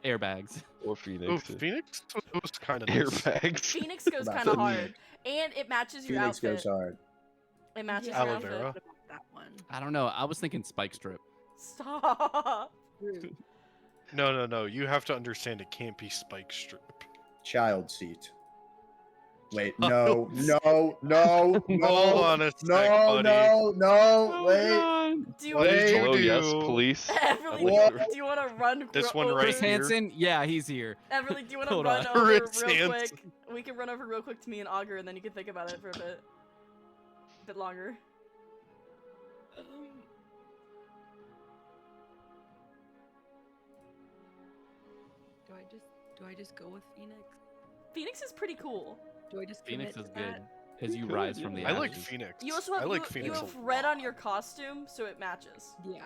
A: Airbags.
F: or
D: oh,
F: Phoenix?
D: Phoenix was kind of
F: Airbags.
C: Phoenix goes
B: About
C: kind of
B: Phoenix.
C: hard, and it matches your
B: Phoenix
C: outfit.
B: goes hard.
C: It matches
G: Yeah,
C: your
D: Aloe
C: outfit.
D: vera.
G: What about that one?
A: I don't know. I was thinking spike strip.
C: Stop.
G: Rude.
D: No. You have to understand it can't be spike strip.
B: Child seat. Wait,
D: Child
B: no.
D: Hold on a sec, buddy.
B: No, wait.
C: Do you,
D: What did you
F: Hello,
D: do?
F: yes, police.
C: Everly,
B: What?
C: do you want to run?
D: This one
C: over?
D: right
A: Chris
D: here.
A: Hansen? Yeah, he's here.
C: Everly, do you want to
A: Hold
C: run
A: on.
C: over
D: Chris
C: real
D: Hansen.
C: quick? We can run over real quick to me and Augur, and then you can think about it for a bit longer.
G: Do I just go with Phoenix?
C: Phoenix is pretty cool.
G: Do I just
A: Phoenix
G: commit
A: is
G: to
A: good
G: that?
A: because you
F: Cool,
A: rise from the
F: yeah.
D: I like
A: ashes.
D: Phoenix.
C: You also have
D: I like
C: you
D: Phoenix.
C: have
D: a
C: red on
D: lot.
C: your costume, so it matches.
G: Yeah.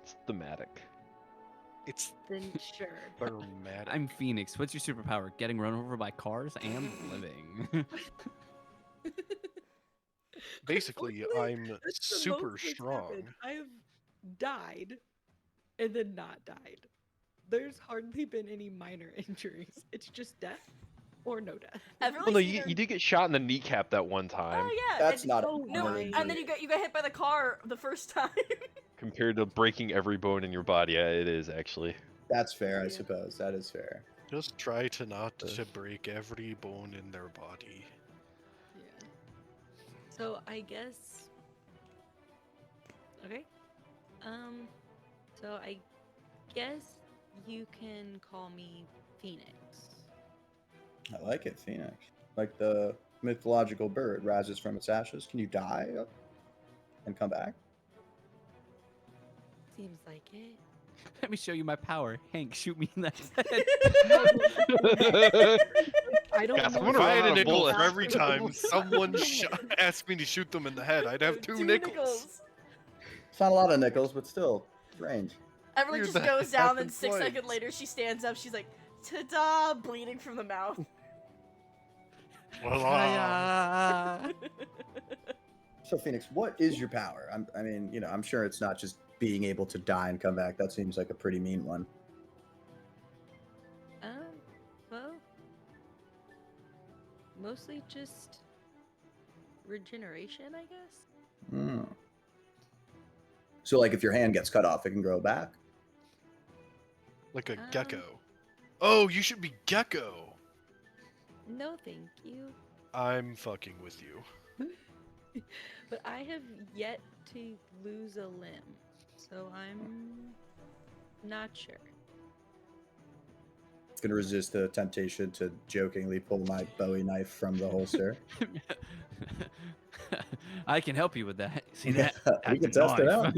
F: It's thematic.
D: It's
G: Then sure.
D: thematic.
A: I'm Phoenix. What's your superpower? Getting run over by cars and living.
D: Basically,
G: Unfortunately,
D: I'm
G: that's the
D: super
G: most that's
D: strong.
G: happened. I have died and then not died. There's hardly been any minor injuries. It's just death or no death.
C: Everly's
F: Well, no,
C: either-
F: you did get shot in the kneecap that one time,
C: Oh yeah.
B: That's
C: and,
B: not
G: oh,
C: no,
B: a
G: right.
C: and then you got hit by the car the first time.
F: compared to breaking every bone in your body. Yeah, it is actually.
B: That's fair, I
G: Yeah.
B: suppose. That is fair.
D: Just try to not to break every bone in their body.
G: Yeah. So I guess. Okay. So I guess you can call me Phoenix.
B: I like it, Phoenix. Like the mythological bird rises from its ashes, can you die and come back?
G: Seems like it.
A: Let me show you my power. Hank, shoot me in the head.
G: I don't
F: Guys,
G: know.
F: I'm
D: If
F: gonna
D: I
F: run
D: had a
F: out of
D: nickel for
F: bullets.
D: every time someone asked me to shoot them in the head, I'd have two nickels.
B: It's not a lot of nickels, but still, range.
C: Everyone
D: Weird
C: just
D: that
C: goes down, and
D: happened
C: 6 seconds
D: twice.
C: later, she stands up. She's like, ta-da, bleeding from the mouth.
A: Hiya.
B: So, Phoenix, what is your power? I mean, I'm sure it's not just being able to die and come back. That seems like a pretty mean one.
G: Well, mostly just regeneration, I guess.
B: Mm. So, like, if your hand gets cut off, it can grow back?
D: Like a gecko. Oh, you should be gecko.
G: No, thank you.
D: I'm fucking with you.
G: But I have yet to lose a limb, so I'm not sure.
B: It's going to resist the temptation to jokingly pull my Bowie knife from the holster.
A: I can help you with that. See that?
B: We can
A: That's a
B: test it
A: knife.
B: out.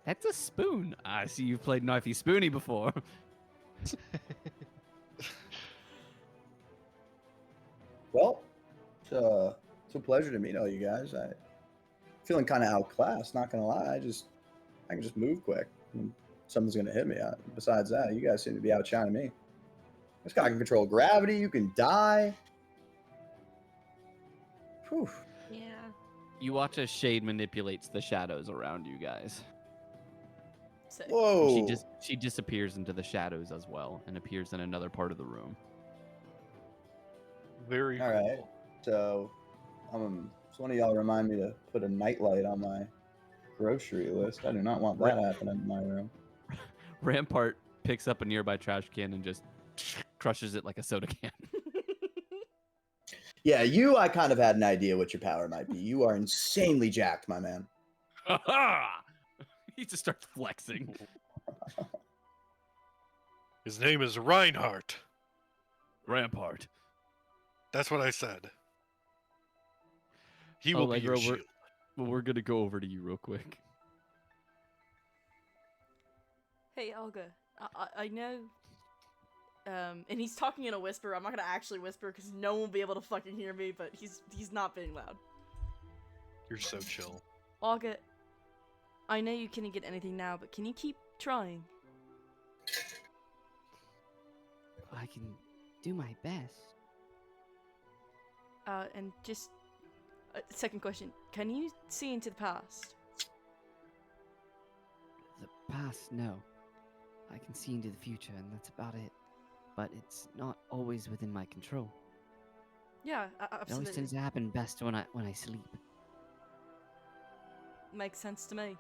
A: That's a spoon. I see you've played Knifey Spoony before.
B: Well, it's a pleasure to meet all you guys. I feeling kind of outclassed, not gonna lie. I can just move quick. And something's gonna hit me. Besides that, you guys seem to be outshining me. This guy can control gravity. You can die. Whew.
G: Yeah.
A: You watch as Shade manipulates the shadows around you guys.
C: Sick.
B: Whoa.
A: She disappears into the shadows as well and appears in another part of the room.
D: Very
B: All right. So one of y'all remind me to put a nightlight on my grocery list. I do not want that happening in my room.
A: Rampart picks up a nearby trash can and just crushes it like a soda can.
B: Yeah, I kind of had an idea what your power might be. You are insanely jacked, my man.
A: He just starts flexing.
D: His name is Reinhardt.
A: Rampart.
D: That's what I said. He will be your
A: Allegro,
D: shield.
A: we're gonna go over to you real quick.
C: Hey, Olga, I know, and he's talking in a whisper. I'm not gonna actually whisper because no one will be able to fucking hear me, but he's not being loud.
D: You're so chill.
C: Olga, I know you couldn't get anything now, but can you keep trying?
H: I can do my best.
C: And just, second question, can you see into the past?
H: The past, no. I can see into the future, and that's about it. But it's not always within my control.
C: Yeah,
H: It always
C: absolutely.
H: tends to happen best when I sleep.
C: Makes sense to me.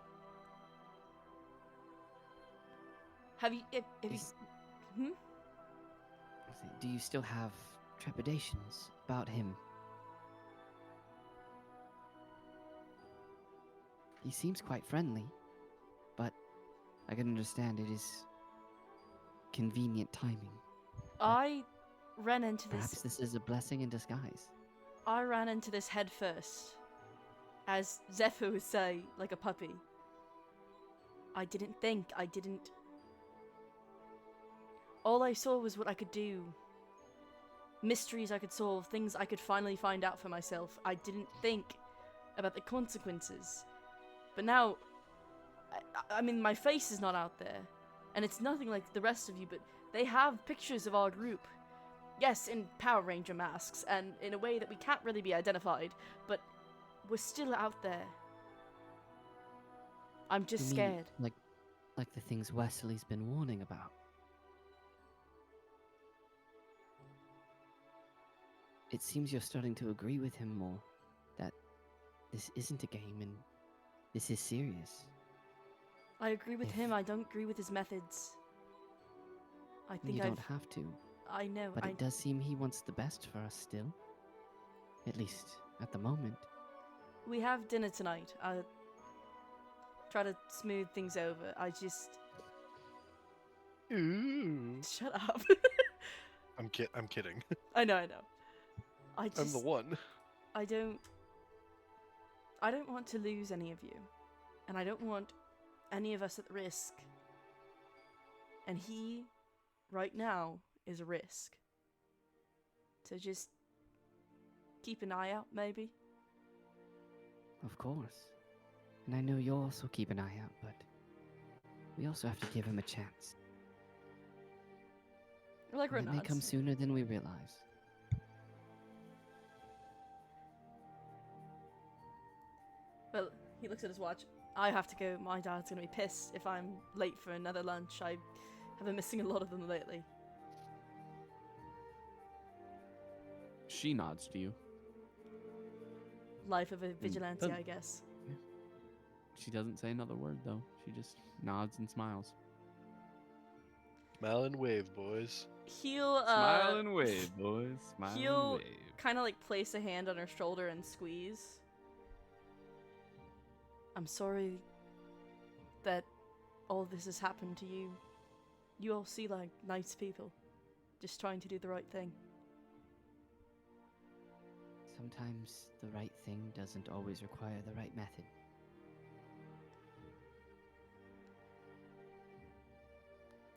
C: Have you, if you,
H: Is-
C: hmm?
H: Do you still have trepidations about him? He seems quite friendly, but I can understand it is convenient timing.
C: I ran into
H: Perhaps this is a blessing in disguise.
C: I ran into this head first. As Zephyr would say, like a puppy. I didn't think, all I saw was what I could do. Mysteries I could solve, things I could finally find out for myself. I didn't think about the consequences. But now, I mean, my face is not out there. And it's nothing like the rest of you, but they have pictures of our group. Yes, in Power Ranger masks, and in a way that we can't really be identified, but we're still out there. I'm just
H: You mean,
C: scared.
H: like the things Wesley's been warning about. It seems you're starting to agree with him more. That this isn't a game and this is serious.
C: I agree with
H: If-
C: him, I don't agree with his methods. I think
H: You don't have to,
C: I know,
H: but it does seem he wants the best for us still. At least at the moment.
C: We have dinner tonight. I'll try to smooth things over. I just...
D: Ooh.
C: Shut up.
D: I'm kidding.
C: I know. I
D: I'm the
C: just,
D: one.
C: I don't want to lose any of you. And I don't want any of us at risk. And he, right now, is a risk. So just keep an eye out, maybe?
H: Of course. And I know you'll also keep an eye out, but we also have to give him a chance.
C: Allegro
H: And it may come
C: nods.
H: sooner than we realize.
C: Well, he looks at his watch. I have to go. My dad's gonna be pissed if I'm late for another lunch. I have been missing a lot of them lately.
A: She nods to you.
C: Life of a vigilante,
A: doesn't-
C: I guess.
A: She doesn't say another word though. She just nods and smiles.
D: Smile and wave, boys.
C: He'll
A: Smile and wave, boys. Smile
C: he'll
A: and wave.
C: kind of like place a hand on her shoulder and squeeze. I'm sorry that all this has happened to you. You all seem like nice people, just trying to do the right thing.
H: Sometimes the right thing doesn't always require the right method.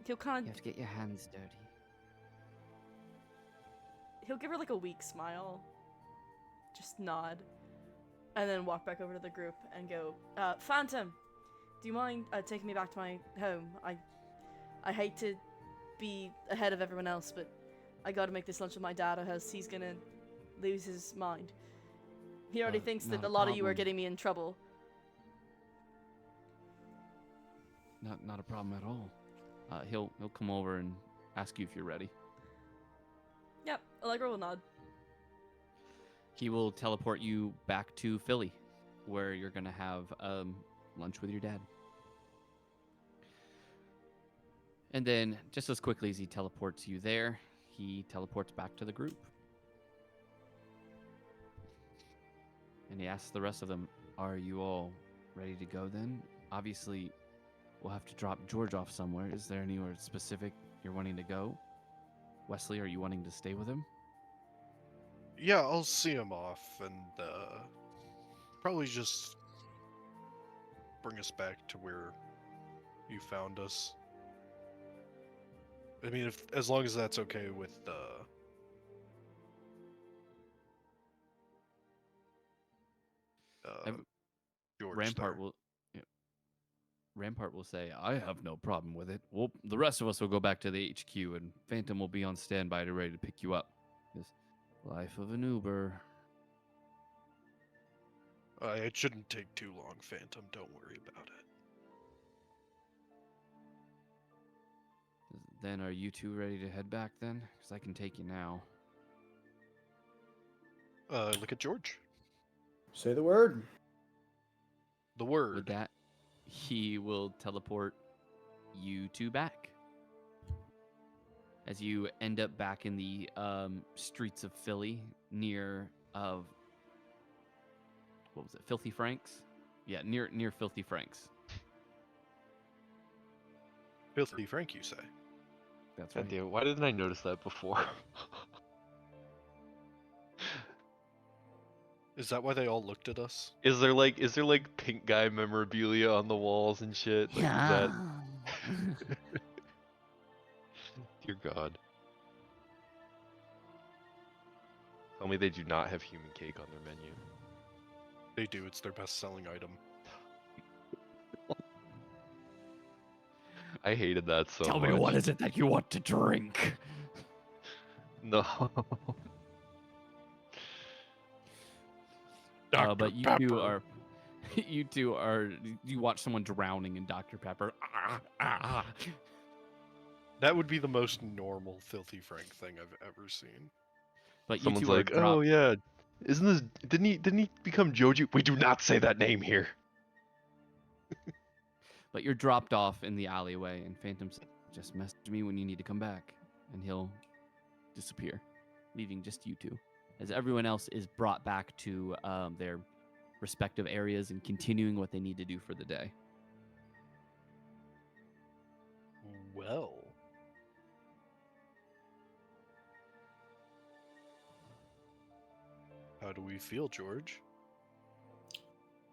C: He'll
H: You
C: kind
H: have to get your hands dirty.
C: he'll give her like a weak smile, just nod, and then walk back over to the group and go, Phantom, do you mind taking me back to my home? I hate to be ahead of everyone else, but I gotta make this lunch with my dad or else he's gonna lose his mind. He already thinks that
A: not
C: a
A: a
C: lot of you are
A: problem.
C: getting me in trouble.
A: Not a problem at all. He'll come over and ask you if you're ready.
C: Yep, Allegro will nod.
A: He will teleport you back to Philly, where you're gonna have lunch with your dad. And then, just as quickly as he teleports you there, he teleports back to the group. And he asks the rest of them, "Are you all ready to go then? Obviously, we'll have to drop George off somewhere. Is there anywhere specific you're wanting to go? Wesley, are you wanting to stay with him?"
D: Yeah, I'll see him off and probably just bring us back to where you found us. I mean, if as long as that's okay with
A: Ev-
D: George
A: Rampart
D: there.
A: will yeah, Rampart will say, "I have no problem with it. The rest of us will go back to the HQ, and Phantom will be on standby to ready to pick you up." This life of an Uber.
D: It shouldn't take too long, Phantom. Don't worry about it.
A: Then are you two ready to head back then? Because I can take you now.
D: Look at George.
B: Say the word.
D: The word.
A: With that, he will teleport you two back. As you end up back in the streets of Philly, near what was it? Filthy Franks? Yeah, near Filthy Franks.
D: Filthy Frank, you say?
A: That's
F: God
A: right.
F: damn it, why didn't I notice that before?
D: Is that why they all looked at us?
F: Is there like pink guy memorabilia on the walls and shit? Like, is that... Dear God. Tell me they do not have human cake on their menu.
D: They do. It's their best-selling item.
F: I hated that so
A: Tell
F: much.
A: me, what is it that you want to drink?
F: No.
A: But you
D: Pepper.
A: two are, you watch someone drowning in Dr. Pepper.
D: That would be the most normal Filthy Frank thing I've ever seen.
A: But you
F: Someone's
A: two are
F: like, oh yeah, isn't this? Didn't he become Joji? We do not say that name here.
A: But you're dropped off in the alleyway, and Phantom says, "Just message me when you need to come back," and he'll disappear, leaving just you two, as everyone else is brought back to their respective areas and continuing what they need to do for the day.
D: Well, How do we feel, George?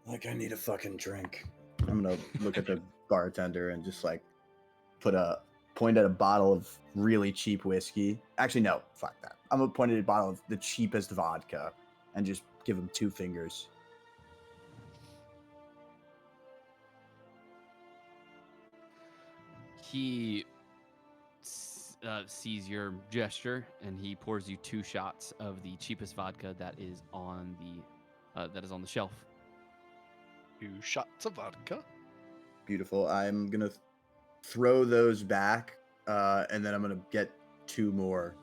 B: Like, I need a fucking drink. I'm gonna look at the bartender and just like point at a bottle of really cheap whiskey. Actually, no, fuck that. I'm gonna point at a bottle of the cheapest vodka and just give him 2 fingers.
A: He sees your gesture and he pours you 2 shots of the cheapest vodka that is on the shelf.
D: 2 shots of vodka.
B: Beautiful. I'm gonna throw those back, and then I'm gonna get 2 more,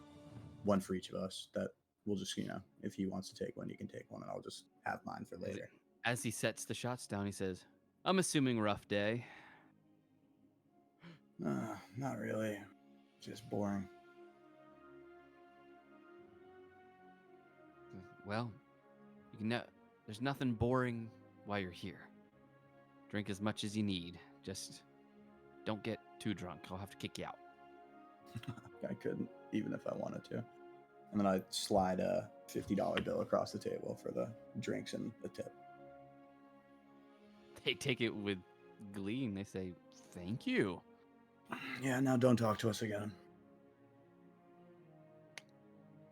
B: 1 for each of us. That we'll just, if he wants to take one, you can take one, and I'll just have mine for later.
A: As he sets the shots down, he says, "I'm assuming rough day."
B: Not really. Just boring.
A: Well, there's nothing boring while you're here. Drink as much as you need. Just don't get too drunk. I'll have to kick you out.
B: I couldn't, even if I wanted to. And then I slide a $50 bill across the table for the drinks and the tip.
A: They take it with glee and they say, "Thank you."
B: Yeah, now don't talk to us again.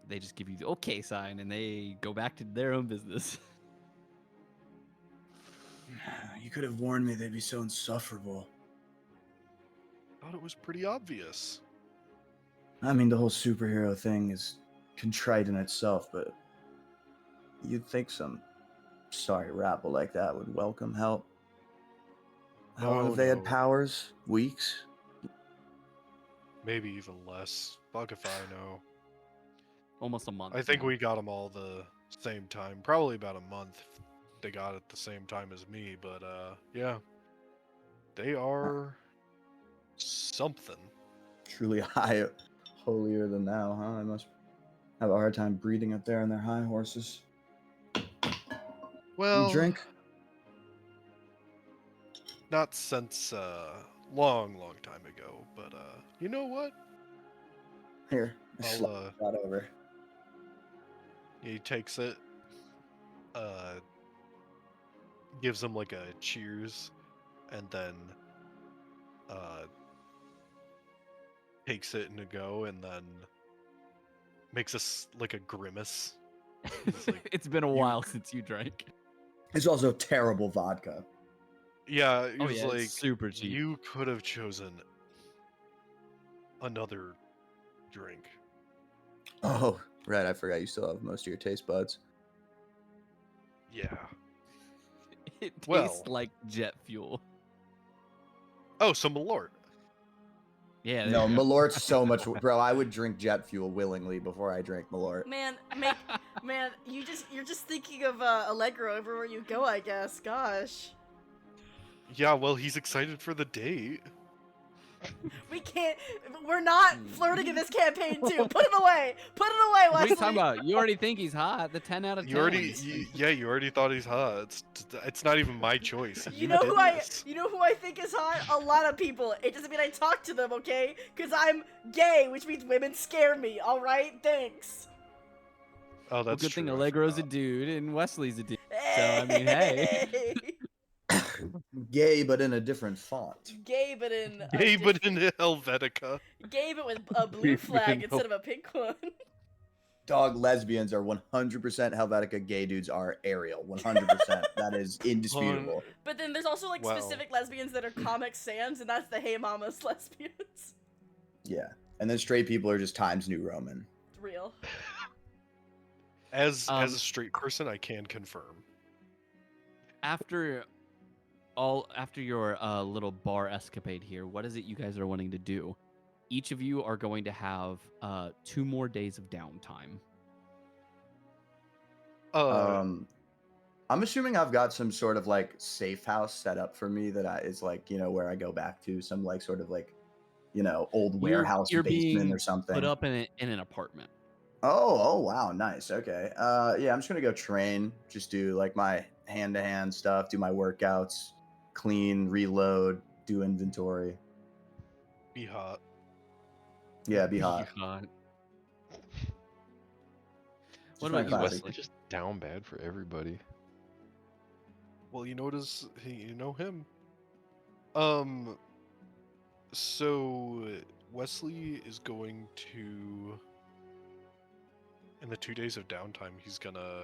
A: They just give you the okay sign and they go back to their own business.
B: You could have warned me they'd be so insufferable.
D: Thought it was pretty obvious.
B: I mean, the whole superhero thing is contrite in itself, but you'd think some sorry rabble like that would welcome help. How long
D: Oh,
B: have they had
D: no.
B: powers? Weeks?
D: Maybe even less. Fuck if I know.
A: Almost a month.
D: I think
A: now.
D: we got them all the same time. Probably about a month. They got it the same time as me, but yeah. They are something.
B: Truly holier than thou, huh? I must have a hard time breathing up there on their high horses.
D: Well,
B: You drink?
D: not since long time ago, but you know what?
B: Here,
D: I'll,
B: slide that over.
D: He takes it, gives him like a cheers, and then takes it in a go, and then makes us like a grimace. He's like,
A: It's been a while since you drank.
B: It's also terrible vodka.
D: yeah, he
A: Oh
D: was
A: yeah,
D: like,
A: it's super cheap.
D: you could have chosen another drink.
B: Oh, right. I forgot you still have most of your taste buds.
D: Yeah.
A: It tastes
D: Well.
A: like jet fuel.
D: Oh, so Malort.
A: Yeah. there
B: No,
A: you go.
B: Malort's so much. Bro, I would drink jet fuel willingly before I drink Malort.
C: Man, you're just thinking of Allegro everywhere you go, I guess. Gosh.
D: Yeah, well, he's excited for the date.
C: We're not flirting in this campaign too. Put it away. Put it away, Wesley.
A: What are you talking about? You already think he's hot. The 10 out of 10.
D: You already thought he's hot. It's not even my choice.
C: You know
D: did
C: who
D: this.
C: you know who I think is hot? A lot of people. It doesn't mean I talk to them, okay? Because I'm gay, which means women scare me. All right, thanks.
D: Oh,
A: Well,
D: that's
A: good
D: true.
A: thing
D: I
A: Allegro's a
D: forgot.
A: dude and Wesley's a dude. So, I mean, hey.
B: Gay, but in a different font.
C: Gay, but in
D: Gay, but in Helvetica.
C: gay, but with a blue flag instead of a pink one.
B: Dog, lesbians are 100% Helvetica. Gay dudes are Ariel. 100%. That is indisputable.
C: But then there's also like
D: Wow.
C: specific lesbians that are Comic Sans, and that's the Hey Mamas lesbians.
B: Yeah. And then straight people are just Times New Roman.
C: It's real.
D: As a straight person, I can confirm.
A: After your little bar escapade here, what is it you guys are wanting to do? Each of you are going to have 2 more days of downtime.
B: I'm assuming I've got some sort of like safe house set up for me that is like, where I go back to, some like sort of like, old warehouse
A: You're
B: basement
A: being
B: or something.
A: put up in an apartment.
B: Oh wow, nice. Okay. Yeah, I'm just gonna go train, just do like my hand-to-hand stuff, do my workouts, clean, reload, do inventory.
D: Be hot.
B: Yeah, be hot.
A: What
B: Just
A: about
B: my
A: you,
B: classic.
A: Wesley?
F: down bad for everybody.
D: Well, you notice you know him. So Wesley is going to, in the 2 days of downtime, he's gonna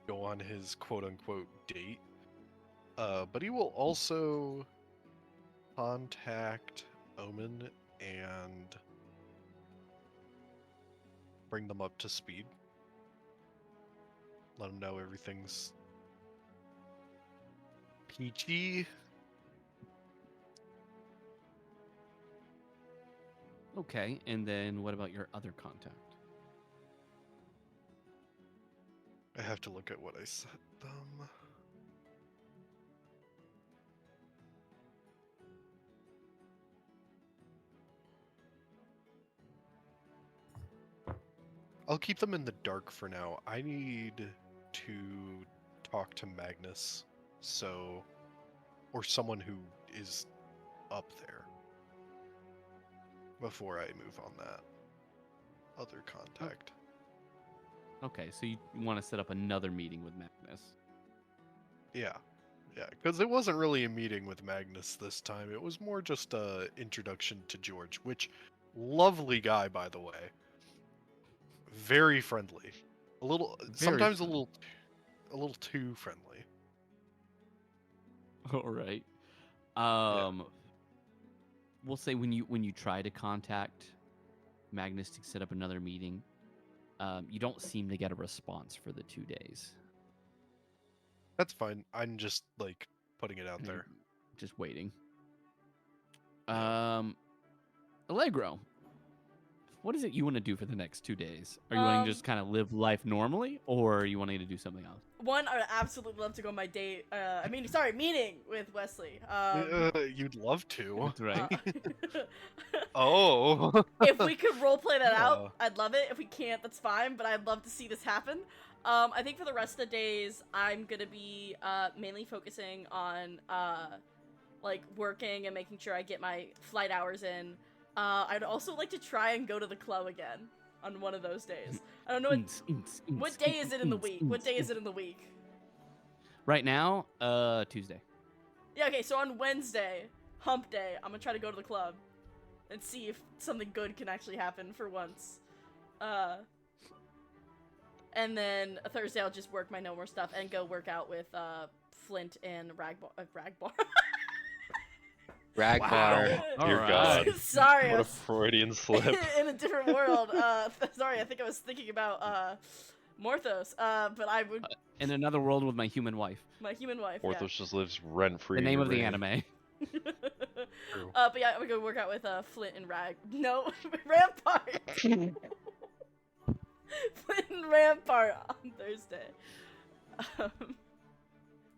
D: go on his quote-unquote date. But he will also contact Omen and bring them up to speed. Let them know everything's peachy.
A: Okay, and then what about your other contact?
D: I have to look at what I set them. I'll keep them in the dark for now. I need to talk to Magnus, or someone who is up there before I move on that other contact.
A: Okay, so you want to set up another meeting with Magnus.
D: Yeah, because it wasn't really a meeting with Magnus this time. It was more just a introduction to George, which lovely guy, by the way. Very friendly. Sometimes
A: friendly.
D: a little too friendly.
A: All right. We'll say when you try to contact Magnus to set up another meeting, you don't seem to get a response for the 2 days.
D: That's fine. I'm just like putting it out
A: You're
D: there.
A: just waiting.
D: Yeah.
A: Allegro, what is it you want to do for the next 2 days? Are you wanting to just kind of live life normally, or are you wanting to do something else?
C: One, I would absolutely love to go on my date. Meeting with Wesley.
D: You'd love to.
A: That's right.
D: Oh.
C: If we could roleplay that
D: Yeah.
C: out, I'd love it. If we can't, that's fine, but I'd love to see this happen. I think for the rest of the days, I'm gonna be mainly focusing on like working and making sure I get my flight hours in. I'd also like to try and go to the club again on one of those days. I don't know what day is it in the week? What day is it in the week?
A: Right now, Tuesday.
C: Yeah, okay, so on Wednesday, hump day, I'm gonna try to go to the club and see if something good can actually happen for once. And then Thursday I'll just work my no more stuff and go work out with Flint and Ragbar.
E: Ragbar.
F: Dear
A: All
F: God.
A: right.
C: Sorry, I
F: What a
C: was
F: Freudian slip.
C: in a different world. Sorry, I think I was thinking about Morthos. But I would
A: In another world with my human wife.
C: my human wife.
F: Porthos just lives rent free.
A: The name of the anime.
D: True.
C: But yeah, I'm gonna go work out with Flint and Rampart. Flint and Rampart on Thursday.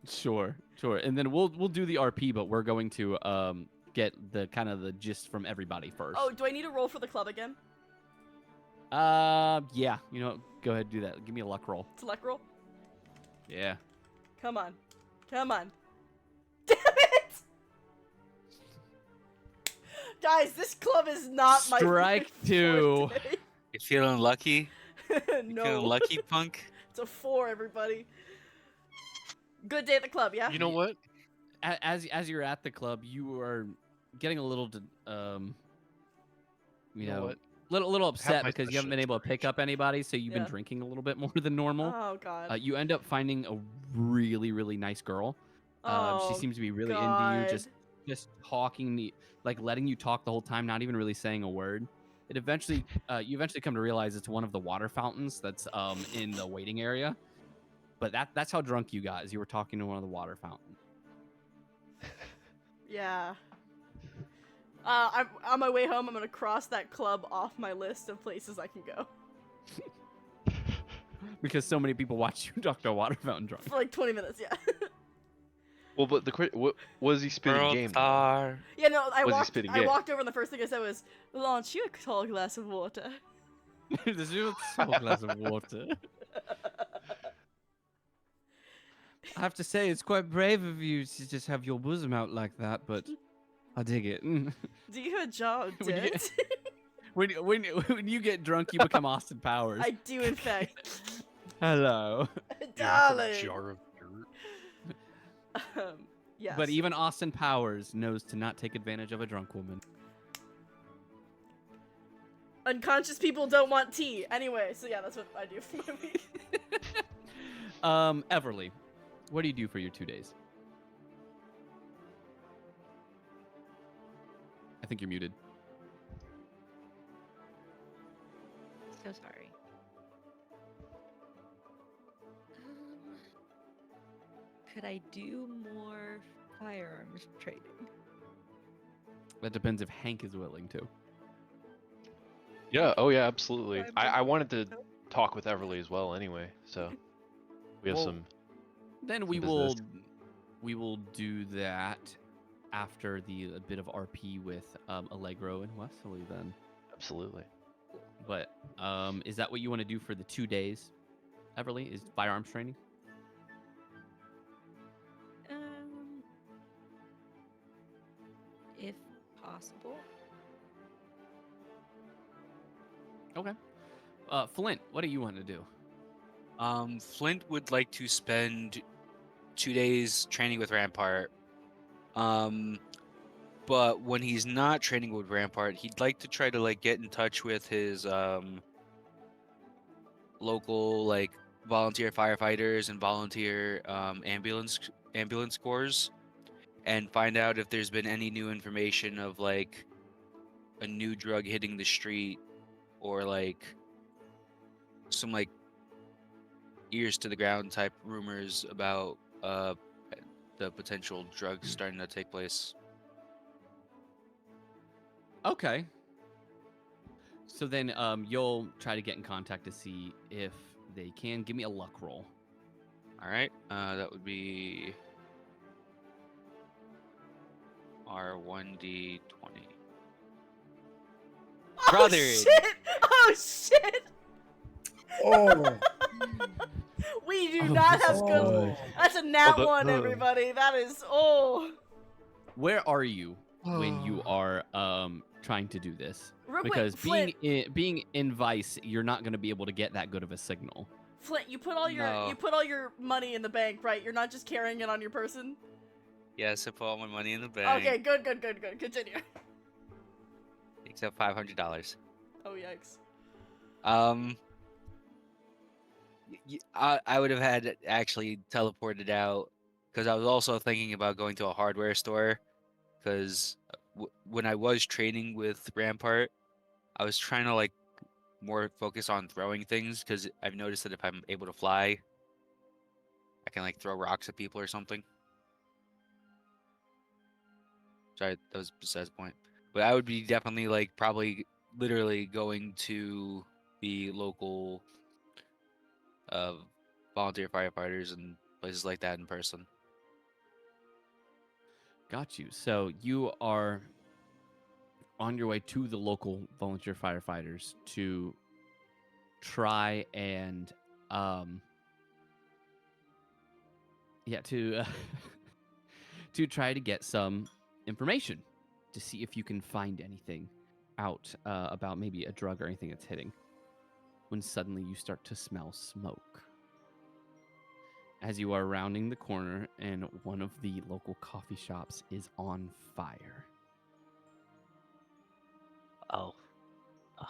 A: Sure. And then we'll do the RP, but we're going to get the kind of the gist from everybody first.
C: Oh, do I need to roll for the club again?
A: Yeah. You know, go ahead and do that. Give me a luck roll.
C: It's a luck roll.
A: Yeah.
C: Come on. Damn it! Guys, this club is not my
A: Strike
C: forte
A: two.
C: today.
E: You feeling lucky? You feeling
C: No.
E: lucky, punk?
C: It's a 4, everybody. Good day at the club, yeah?
D: You know what?
A: As you're at the club, you are getting a little,
D: know what?
A: little upset
D: my
A: because you haven't been
D: special
A: able to pick up anybody, so you've been
C: Yeah.
A: drinking a little bit more than normal.
C: Oh, God.
A: You end up finding a really, really nice girl.
C: Oh,
A: She seems to be really into
C: God.
A: you, just talking, like letting you talk the whole time, not even really saying a word. It eventually, you eventually come to realize it's one of the water fountains that's in the waiting area. But that's how drunk you got, is you were talking to one of the water fountains.
C: Yeah. I'm on my way home. I'm gonna cross that club off my list of places I can go
A: Because so many people watch you talk to a water fountain drunk.
C: for like 20 minutes. Yeah.
F: Well, but what was he spitting
E: World
F: game?
E: star.
C: Yeah. No. I
F: Was he
C: walked.
F: spitting
C: I
F: game?
C: walked over and the first thing I said was, "Launch you a tall glass of water."
A: There's a small glass of water. I have to say, it's quite brave of you to just have your bosom out like that, but I dig it.
C: Do you a job,
A: When you-
C: Dent?
A: When you get drunk, you become Austin Powers.
C: I do, in fact.
A: Hello.
D: You have a
C: darling.
D: jar of dirt.
C: Yes.
A: But even Austin Powers knows to not take advantage of a drunk woman.
C: Unconscious people don't want tea. Anyway, so yeah, that's what I do for my week.
A: Everly, what do you do for your 2 days? I think you're muted.
G: So sorry. Could I do more firearms trading?
A: That depends if Hank is willing to.
F: Yeah. Oh yeah. Absolutely.
G: I'm
F: I
G: just-
F: wanted to talk with Everly as well. Anyway, so we have
A: Well,
F: some.
A: Then
F: Some
A: we
F: business.
A: will do that after a bit of RP with Allegro and Wesley then.
F: Absolutely.
A: But is that what you want to do for the 2 days, Everly? Is firearms training?
G: If possible.
A: Okay. Flint, what do you want to do?
E: Flint would like to spend 2 days training with Rampart. But when he's not training with Rampart, he'd like to try to like get in touch with his local like volunteer firefighters and volunteer ambulance corps and find out if there's been any new information of like a new drug hitting the street or like some like ears to the ground type rumors about the potential drugs starting to take place.
A: Okay. So then you'll try to get in contact to see if they can. Give me a luck roll.
E: All right, that would be R1D20.
C: Oh
E: Brother.
C: shit! Oh shit!
B: Oh,
C: We do
A: Oh,
C: not
A: this
C: have
A: is
C: good.
B: boy.
C: That's a nat
F: the-
C: one, everybody. That is
A: Where are you when you are trying to do this?
C: Real quick,
A: Because
C: Flint.
A: being in Vice, you're not going to be able to get that good of a signal.
C: Flint, you put all
E: No.
C: your money in the bank, right? You're not just carrying it on your person.
E: Yes, I put all my money in the bank.
C: Okay, good. Continue.
E: Except $500.
C: Oh yikes.
E: I would have had actually teleported out because I was also thinking about going to a hardware store because when I was training with Rampart, I was trying to like more focus on throwing things because I've noticed that if I'm able to fly, I can like throw rocks at people or something. Sorry, that was besides the point. But I would be definitely like probably literally going to the local volunteer firefighters and places like that in person.
A: Got you. So you are on your way to the local volunteer firefighters to try and to try to get some information to see if you can find anything out about maybe a drug or anything that's hitting. When suddenly you start to smell smoke as you are rounding the corner and one of the local coffee shops is on fire.
E: Oh, fuck.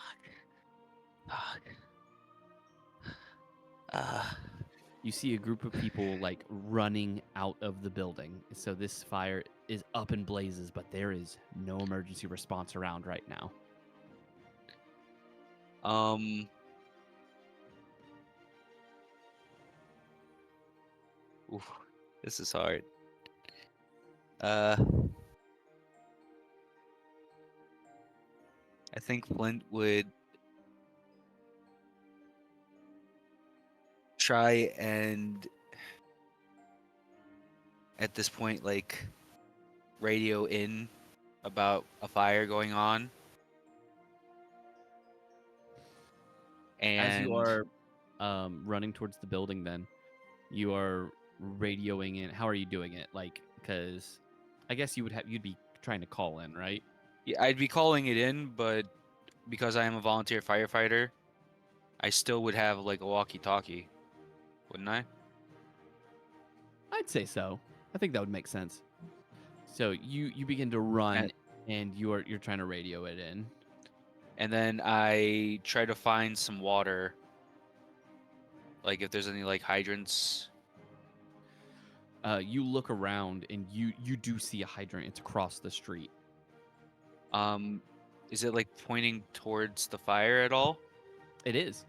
A: You see a group of people like running out of the building. So this fire is up in blazes, but there is no emergency response around right now.
E: Oof, this is hard. I think Flint would try and at this point like radio in about a fire going on. And
A: As you are running towards the building, then you are radioing in. How are you doing it? Like, because I guess you'd be trying to call in, right?
E: yeah, I'd be calling it in, but because I am a volunteer firefighter, I still would have like a walkie-talkie, wouldn't I?
A: I'd say so. I think that would make sense. So you begin to run, and you're trying to radio it in.
E: And then I try to find some water. Like if there's any like hydrants.
A: You look around, and you do see a hydrant. It's across the street.
E: Is it like pointing towards the fire at all?
A: It is.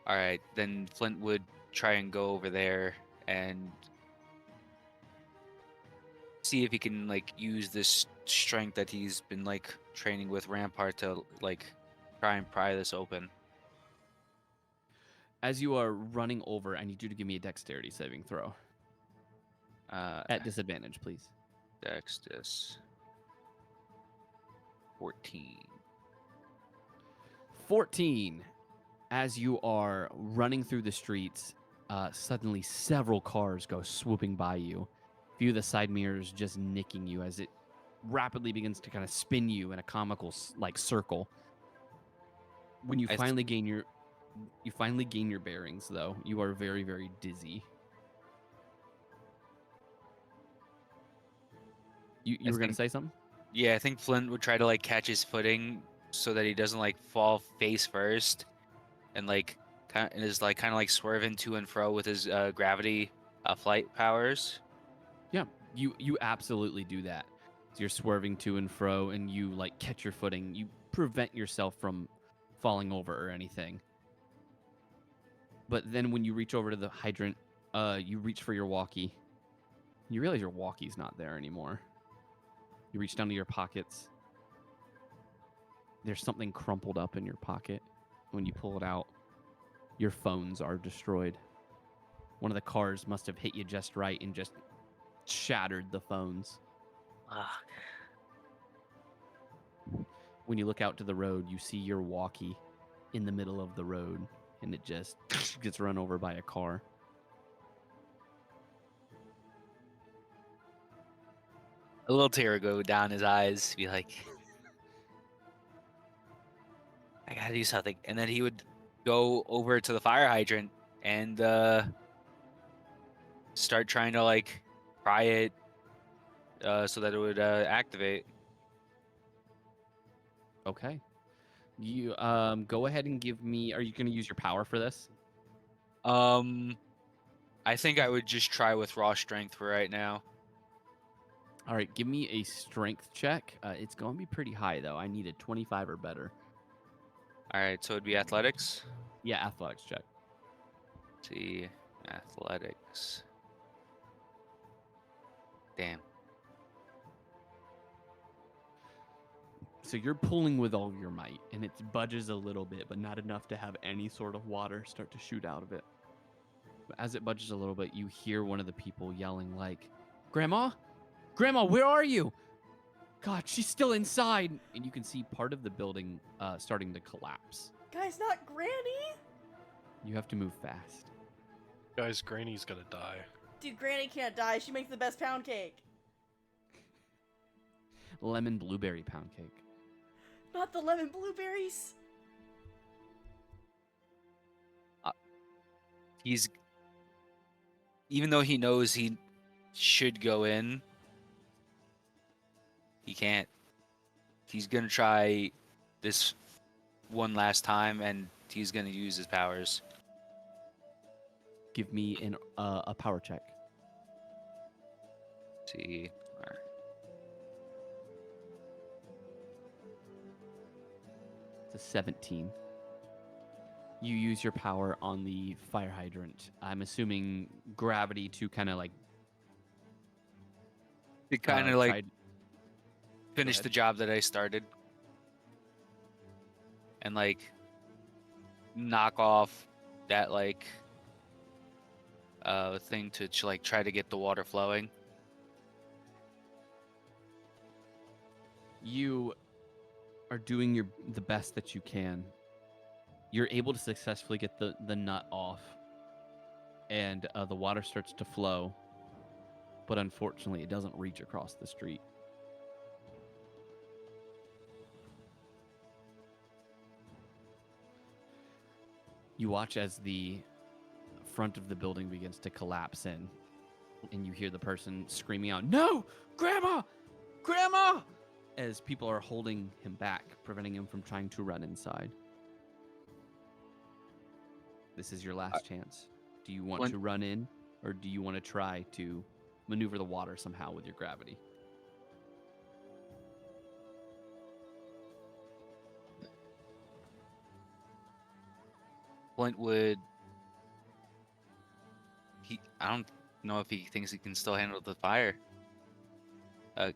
E: All right, then Flint would try and go over there and see if he can like use this strength that he's been like training with Rampart to like try and pry this open.
A: As you are running over, I need you to give me a dexterity saving throw. At disadvantage, please.
E: Dextus. 14.
A: 14. As you are running through the streets, suddenly several cars go swooping by you. A few of the side mirrors just nicking you as it rapidly begins to kind of spin you in a comical like circle. When you finally gain your bearings, though, you are very, very dizzy. You were going to say something?
E: Yeah, I think Flint would try to like catch his footing so that he doesn't like fall face first, and like kind of like swerving to and fro with his gravity flight powers.
A: Yeah, you absolutely do that. So you're swerving to and fro, and you like catch your footing. You prevent yourself from falling over or anything. But then when you reach over to the hydrant, you reach for your walkie. You realize your walkie's not there anymore. You reach down to your pockets. There's something crumpled up in your pocket. When you pull it out, your phones are destroyed. One of the cars must have hit you just right and just shattered the phones. When you look out to the road, you see your walkie in the middle of the road, and it just gets run over by a car.
E: A little tear go down his eyes, be like, I gotta do something. And then he would go over to the fire hydrant and start trying to like pry it so that it would activate.
A: Okay. You go ahead and give me. Are you going to use your power for this?
E: I think I would just try with raw strength for right now.
A: All right, give me a strength check. It's going to be pretty high though. I need a 25 or better.
E: All right, so it'd be athletics.
A: Yeah, athletics check.
E: Let's see, athletics. Damn.
A: So you're pulling with all your might, and it budges a little bit, but not enough to have any sort of water start to shoot out of it. But as it budges a little bit, you hear one of the people yelling like, Grandma? Grandma, where are you? God, she's still inside. And you can see part of the building starting to collapse.
C: Guys, not Granny?
A: You have to move fast.
D: Guys, Granny's gonna die.
C: Dude, Granny can't die. She makes the best pound cake.
A: Lemon blueberry pound cake.
C: Not the lemon blueberries.
E: He's, even though he knows he should go in, he can't. He's gonna try this one last time, and he's gonna use his powers.
A: Give me a power check.
E: Let's see.
A: It's a 17. You use your power on the fire hydrant. I'm assuming gravity to kind of like...
E: It kind of like
A: tried-
E: finish the job that I started. And like knock off that like thing to like try to get the water flowing.
A: You are doing the best that you can. You're able to successfully get the nut off, and the water starts to flow, but unfortunately it doesn't reach across the street. You watch as the front of the building begins to collapse in, and you hear the person screaming out, "No! Grandma! Grandma!" as people are holding him back, preventing him from trying to run inside. This is your last chance. Do you want to run in, or do you want to try to maneuver the water somehow with your gravity?
E: Flint would. I don't know if he thinks he can still handle the fire. I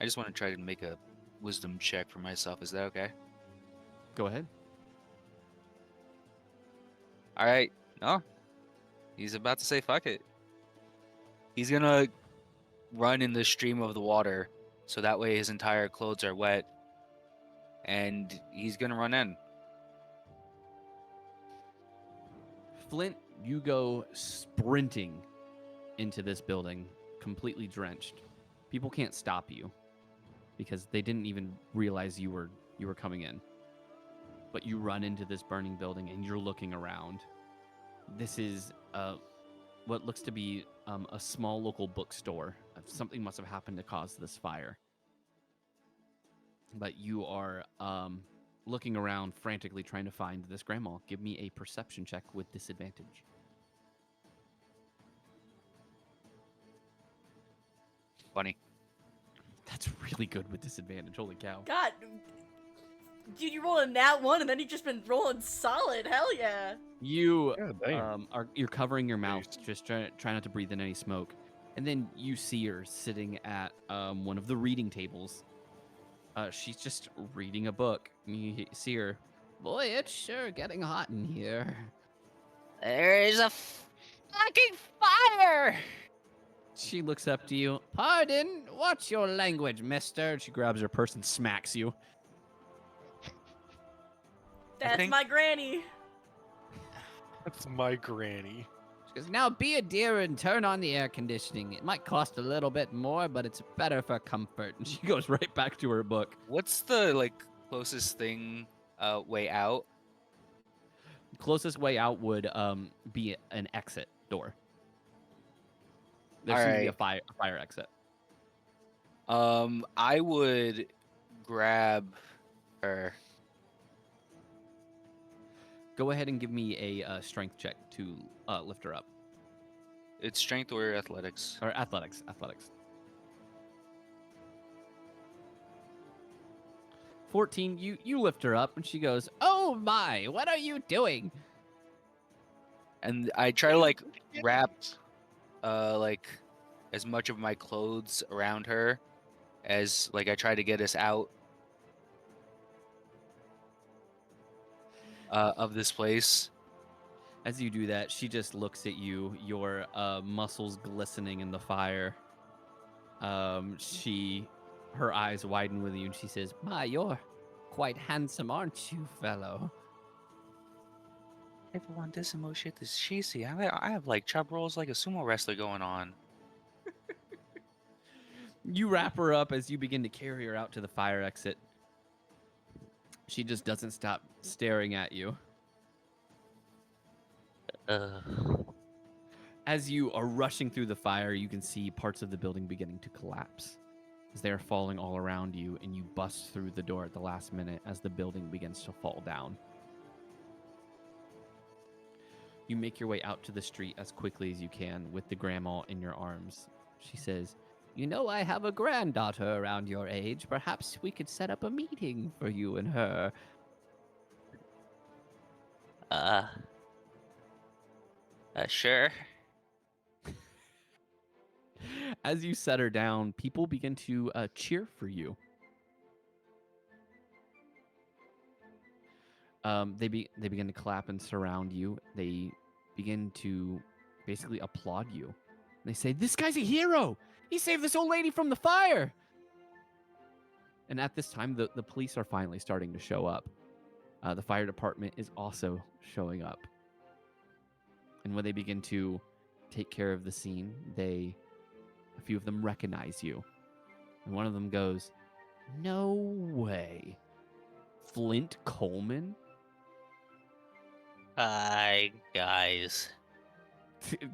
E: just want to try to make a wisdom check for myself. Is that okay?
A: Go ahead.
E: All right. No. He's about to say fuck it. He's gonna run in the stream of the water, so that way his entire clothes are wet, and he's gonna run in.
A: Flint, you go sprinting into this building, completely drenched. People can't stop you because they didn't even realize you were coming in. But you run into this burning building and you're looking around. This is what looks to be a small local bookstore. Something must have happened to cause this fire. But you are looking around frantically trying to find this grandma. Give me a perception check with disadvantage.
E: Funny.
A: That's really good with disadvantage. Holy cow.
C: God, dude, you rolling that one, and then you've just been rolling solid. Hell yeah.
A: You
F: Yeah, damn.
A: you're covering your mouth, just try not to breathe in any smoke, and then you see her sitting at one of the reading tables. She's just reading a book. You see her. Boy, it's sure getting hot in here.
E: There's a fucking fire!
A: She looks up to you. Pardon? What's your language, mister? She grabs her purse and smacks you.
C: That's my granny.
D: That's my granny.
A: She goes, now be a dear and turn on the air conditioning. It might cost a little bit more, but it's better for comfort. And she goes right back to her book.
E: What's the closest thing way out?
A: Closest way out would be an exit door. There
E: All
A: seems to be
E: right.
A: a fire exit.
E: I would grab her.
A: Go ahead and give me a strength check to lift her up.
E: It's strength or athletics.
A: Or athletics. 14, you lift her up, and she goes, oh my, what are you doing?
E: And I try to wrap as much of my clothes around her as I try to get us out of this place.
A: As you do that, she just looks at you, your muscles glistening in the fire. Her eyes widen with you, and she says, my, you're quite handsome, aren't you, fellow?
E: Everyone, this emo shit is cheesy. I have chop rolls like a sumo wrestler going on.
A: You wrap her up as you begin to carry her out to the fire exit. She just doesn't stop staring at you. As you are rushing through the fire, you can see parts of the building beginning to collapse as they are falling all around you, and you bust through the door at the last minute as the building begins to fall down. You make your way out to the street as quickly as you can with the grandma in your arms. She says, you know, I have a granddaughter around your age. Perhaps we could set up a meeting for you and her.
E: Sure.
A: As you set her down, people begin to cheer for you. They begin to clap and surround you. They begin to basically applaud you. They say, this guy's a hero! He saved this old lady from the fire! And at this time, the police are finally starting to show up. The fire department is also showing up. And when they begin to take care of the scene, a few of them recognize you. And one of them goes, no way. Flint Colman?
E: Hi, guys.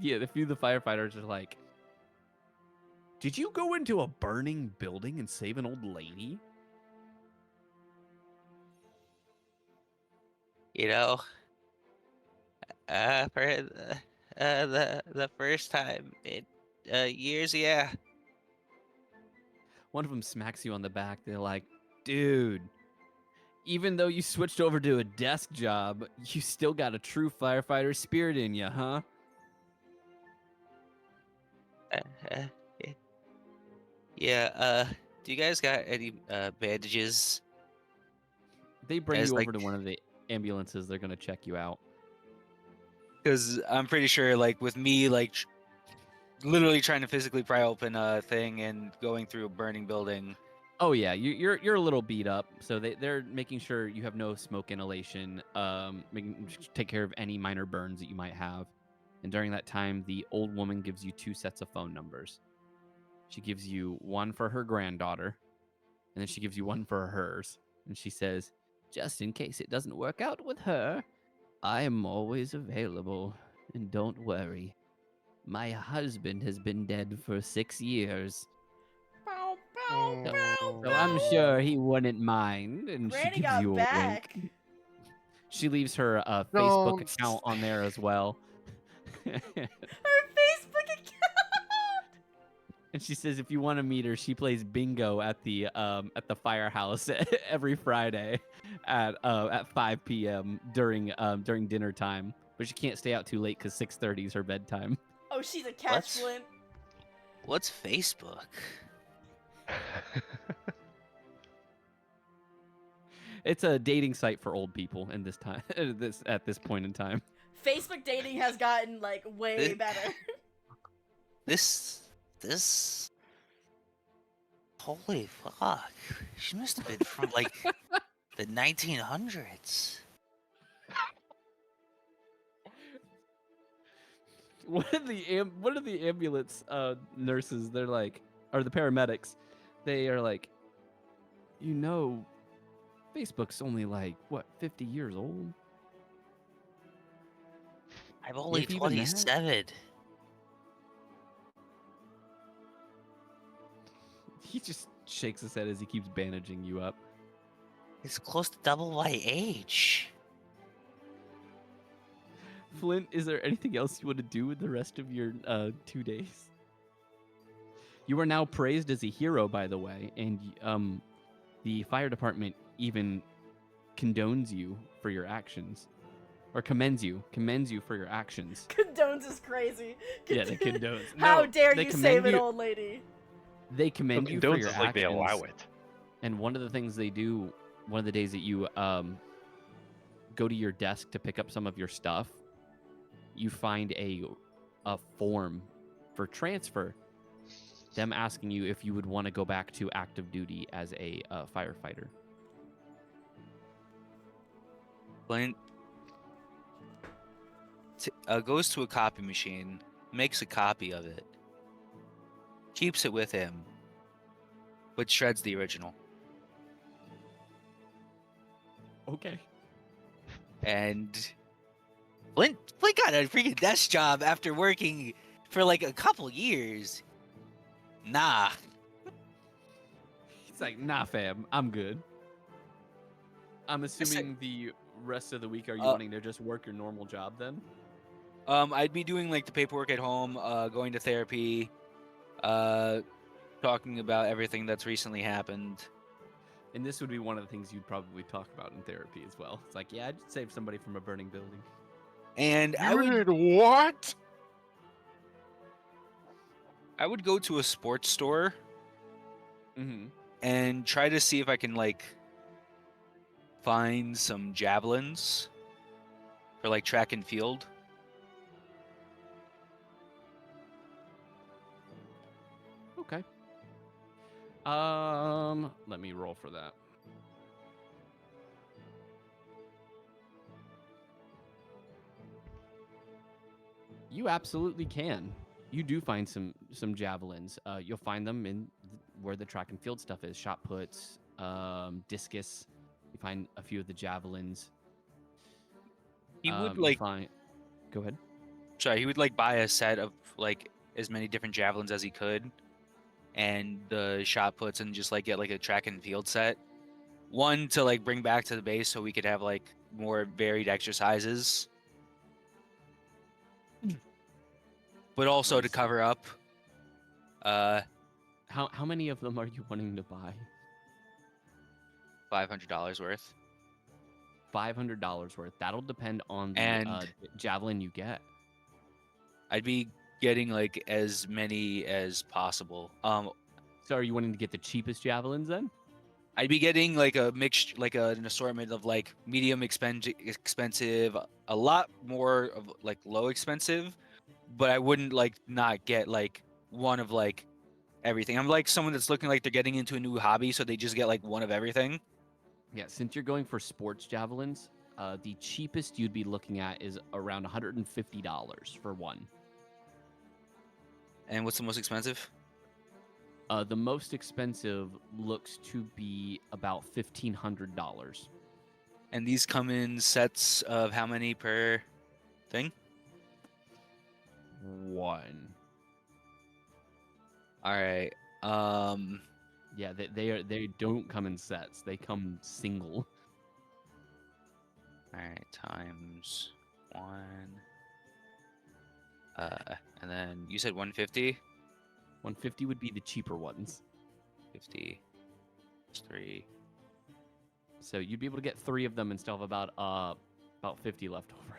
A: Yeah, a few of the firefighters are like, "Did you go into a burning building and save an old lady?"
E: You know, for the first time in years, yeah.
A: One of them smacks you on the back. They're like, "Dude, even though you switched over to a desk job, you still got a true firefighter spirit in you, huh?"
E: Uh, uh, yeah. Yeah. Do you guys got any bandages?
A: They bring
E: As
A: you
E: like,
A: over to one of the ambulances. They're gonna check you out.
E: because I'm pretty sure, like with me, like literally trying to physically pry open a thing and going through a burning building.
A: Oh yeah, you're a little beat up, so they're making sure you have no smoke inhalation, take care of any minor burns that you might have. And during that time, the old woman gives you 2 sets of phone numbers. She gives you one for her granddaughter, and then she gives you one for hers. And she says, "Just in case it doesn't work out with her, I am always available. And don't worry, my husband has been dead for 6 years.
C: Bow, bow,
A: So,
C: bow,
A: so I'm
C: bow.
A: sure he wouldn't mind." And she
C: Granny
A: gives
C: got
A: you a
C: back.
A: wink. She leaves her Facebook
F: Don't
A: account on there as well.
C: Her Facebook account.
A: And she says if you want to meet her, she plays bingo at the firehouse every Friday at 5 p.m. during dinner time. But she can't stay out too late because 6:30 is her bedtime.
C: Oh, she's a catch,
E: What?
C: Flint.
E: What's Facebook?
A: It's a dating site for old people in this time at this point in time.
C: Facebook dating has gotten like way
E: Th-
C: better.
E: This. Holy fuck! She must have been from like the 1900s.
A: One of the ambulance nurses, they're like, or the paramedics, they are like, Facebook's only like what 50 years old.
E: I'm only
A: If even that.
E: 27.
A: He just shakes his head as he keeps bandaging you up.
E: It's close to double my age.
A: Flint, is there anything else you want to do with the rest of your 2 days? You are now praised as a hero, by the way, and the fire department even condones you for your actions, or commends you for your actions.
C: Condones is crazy.
A: Yeah, they condones.
C: How
A: No,
C: dare
A: they
C: you
A: commend
C: save an
A: you-
C: old lady?
A: They commend you for
F: Condones
A: your
F: is like they
A: actions.
F: allow it.
A: And one of the things they do, one of the days that you go to your desk to pick up some of your stuff, you find a form for transfer. Them asking you if you would want to go back to active duty as a firefighter.
E: Clint goes to a copy machine, makes a copy of it, keeps it with him, but shreds the original.
A: Okay.
E: And Flint got a freaking desk job after working for like a couple years. Nah.
A: He's like, "Nah, fam, I'm good." I'm assuming the rest of the week, are you wanting to just work your normal job then?
E: I'd be doing like the paperwork at home, going to therapy, talking about everything that's recently happened.
A: And this would be one of the things you'd probably talk about in therapy as well. It's like, yeah, I'd save somebody from a burning building.
E: And
F: What?
E: I would go to a sports store
A: Mm-hmm.
E: and try to see if I can like find some javelins for like track and field.
A: Okay. Let me roll for that. You absolutely can. You do find some javelins. You'll find them in where the track and field stuff is. Shot puts, discus. You find a few of the javelins.
E: He would
A: you
E: like
A: find. Go ahead.
E: sorry, he would like buy a set of like as many different javelins as he could, and the shot puts, and just like get like a track and field set. One to like bring back to the base so we could have like more varied exercises, but also to
A: Nice.
E: cover up.
A: How many of them are you wanting to buy?
E: $500 worth.
A: $500 worth. That'll depend on the
E: And
A: javelin you get.
E: I'd be getting like as many as possible.
A: So are you wanting to get the cheapest javelins then?
E: I'd be getting like a mixed, like an assortment of like medium expensive, a lot more of like low expensive, but I wouldn't like not get like one of like everything. I'm like someone that's looking like they're getting into a new hobby, so they just get like one of everything.
A: Yeah, since you're going for sports javelins, the cheapest you'd be looking at is around $150 for one.
E: And what's the most expensive?
A: The most expensive looks to be about $1,500.
E: And these come in sets of how many per thing?
A: One.
E: All right.
A: Yeah, they don't come in sets. They come single.
E: All right, times 1. And then you said 150?
A: 150 would be the cheaper ones.
E: 50 3.
A: So you'd be able to get 3 of them and still have about 50 left over.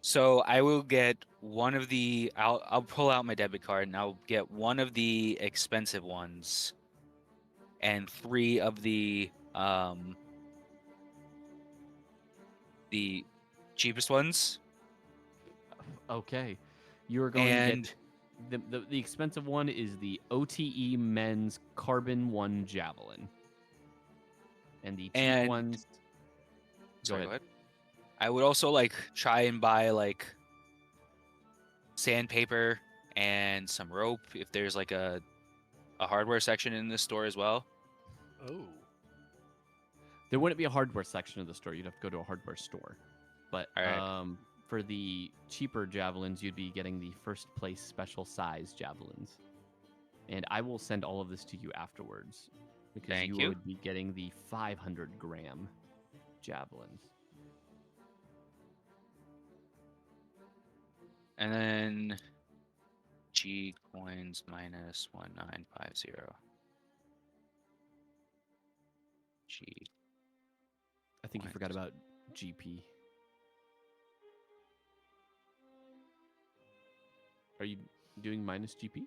E: So I will get one of the. I'll pull out my debit card and I'll get one of the expensive ones, and 3 of the cheapest ones.
A: Okay. You are going to get the expensive one is the OTE men's carbon 1 javelin. And the cheap ones.
E: Sorry, go ahead. I would also like try and buy like sandpaper and some rope if there's like a hardware section in this store as well.
D: Oh.
A: There wouldn't be a hardware section of the store. You'd have to go to a hardware store. But
E: All right.
A: for the cheaper javelins, you'd be getting the first place special size javelins. And I will send all of this to you afterwards. Because
E: Thank
A: you
E: you.
A: would be getting the 500-gram javelins.
E: And then G coins minus 1950. G.
A: I think you forgot about GP. Are you doing minus GP?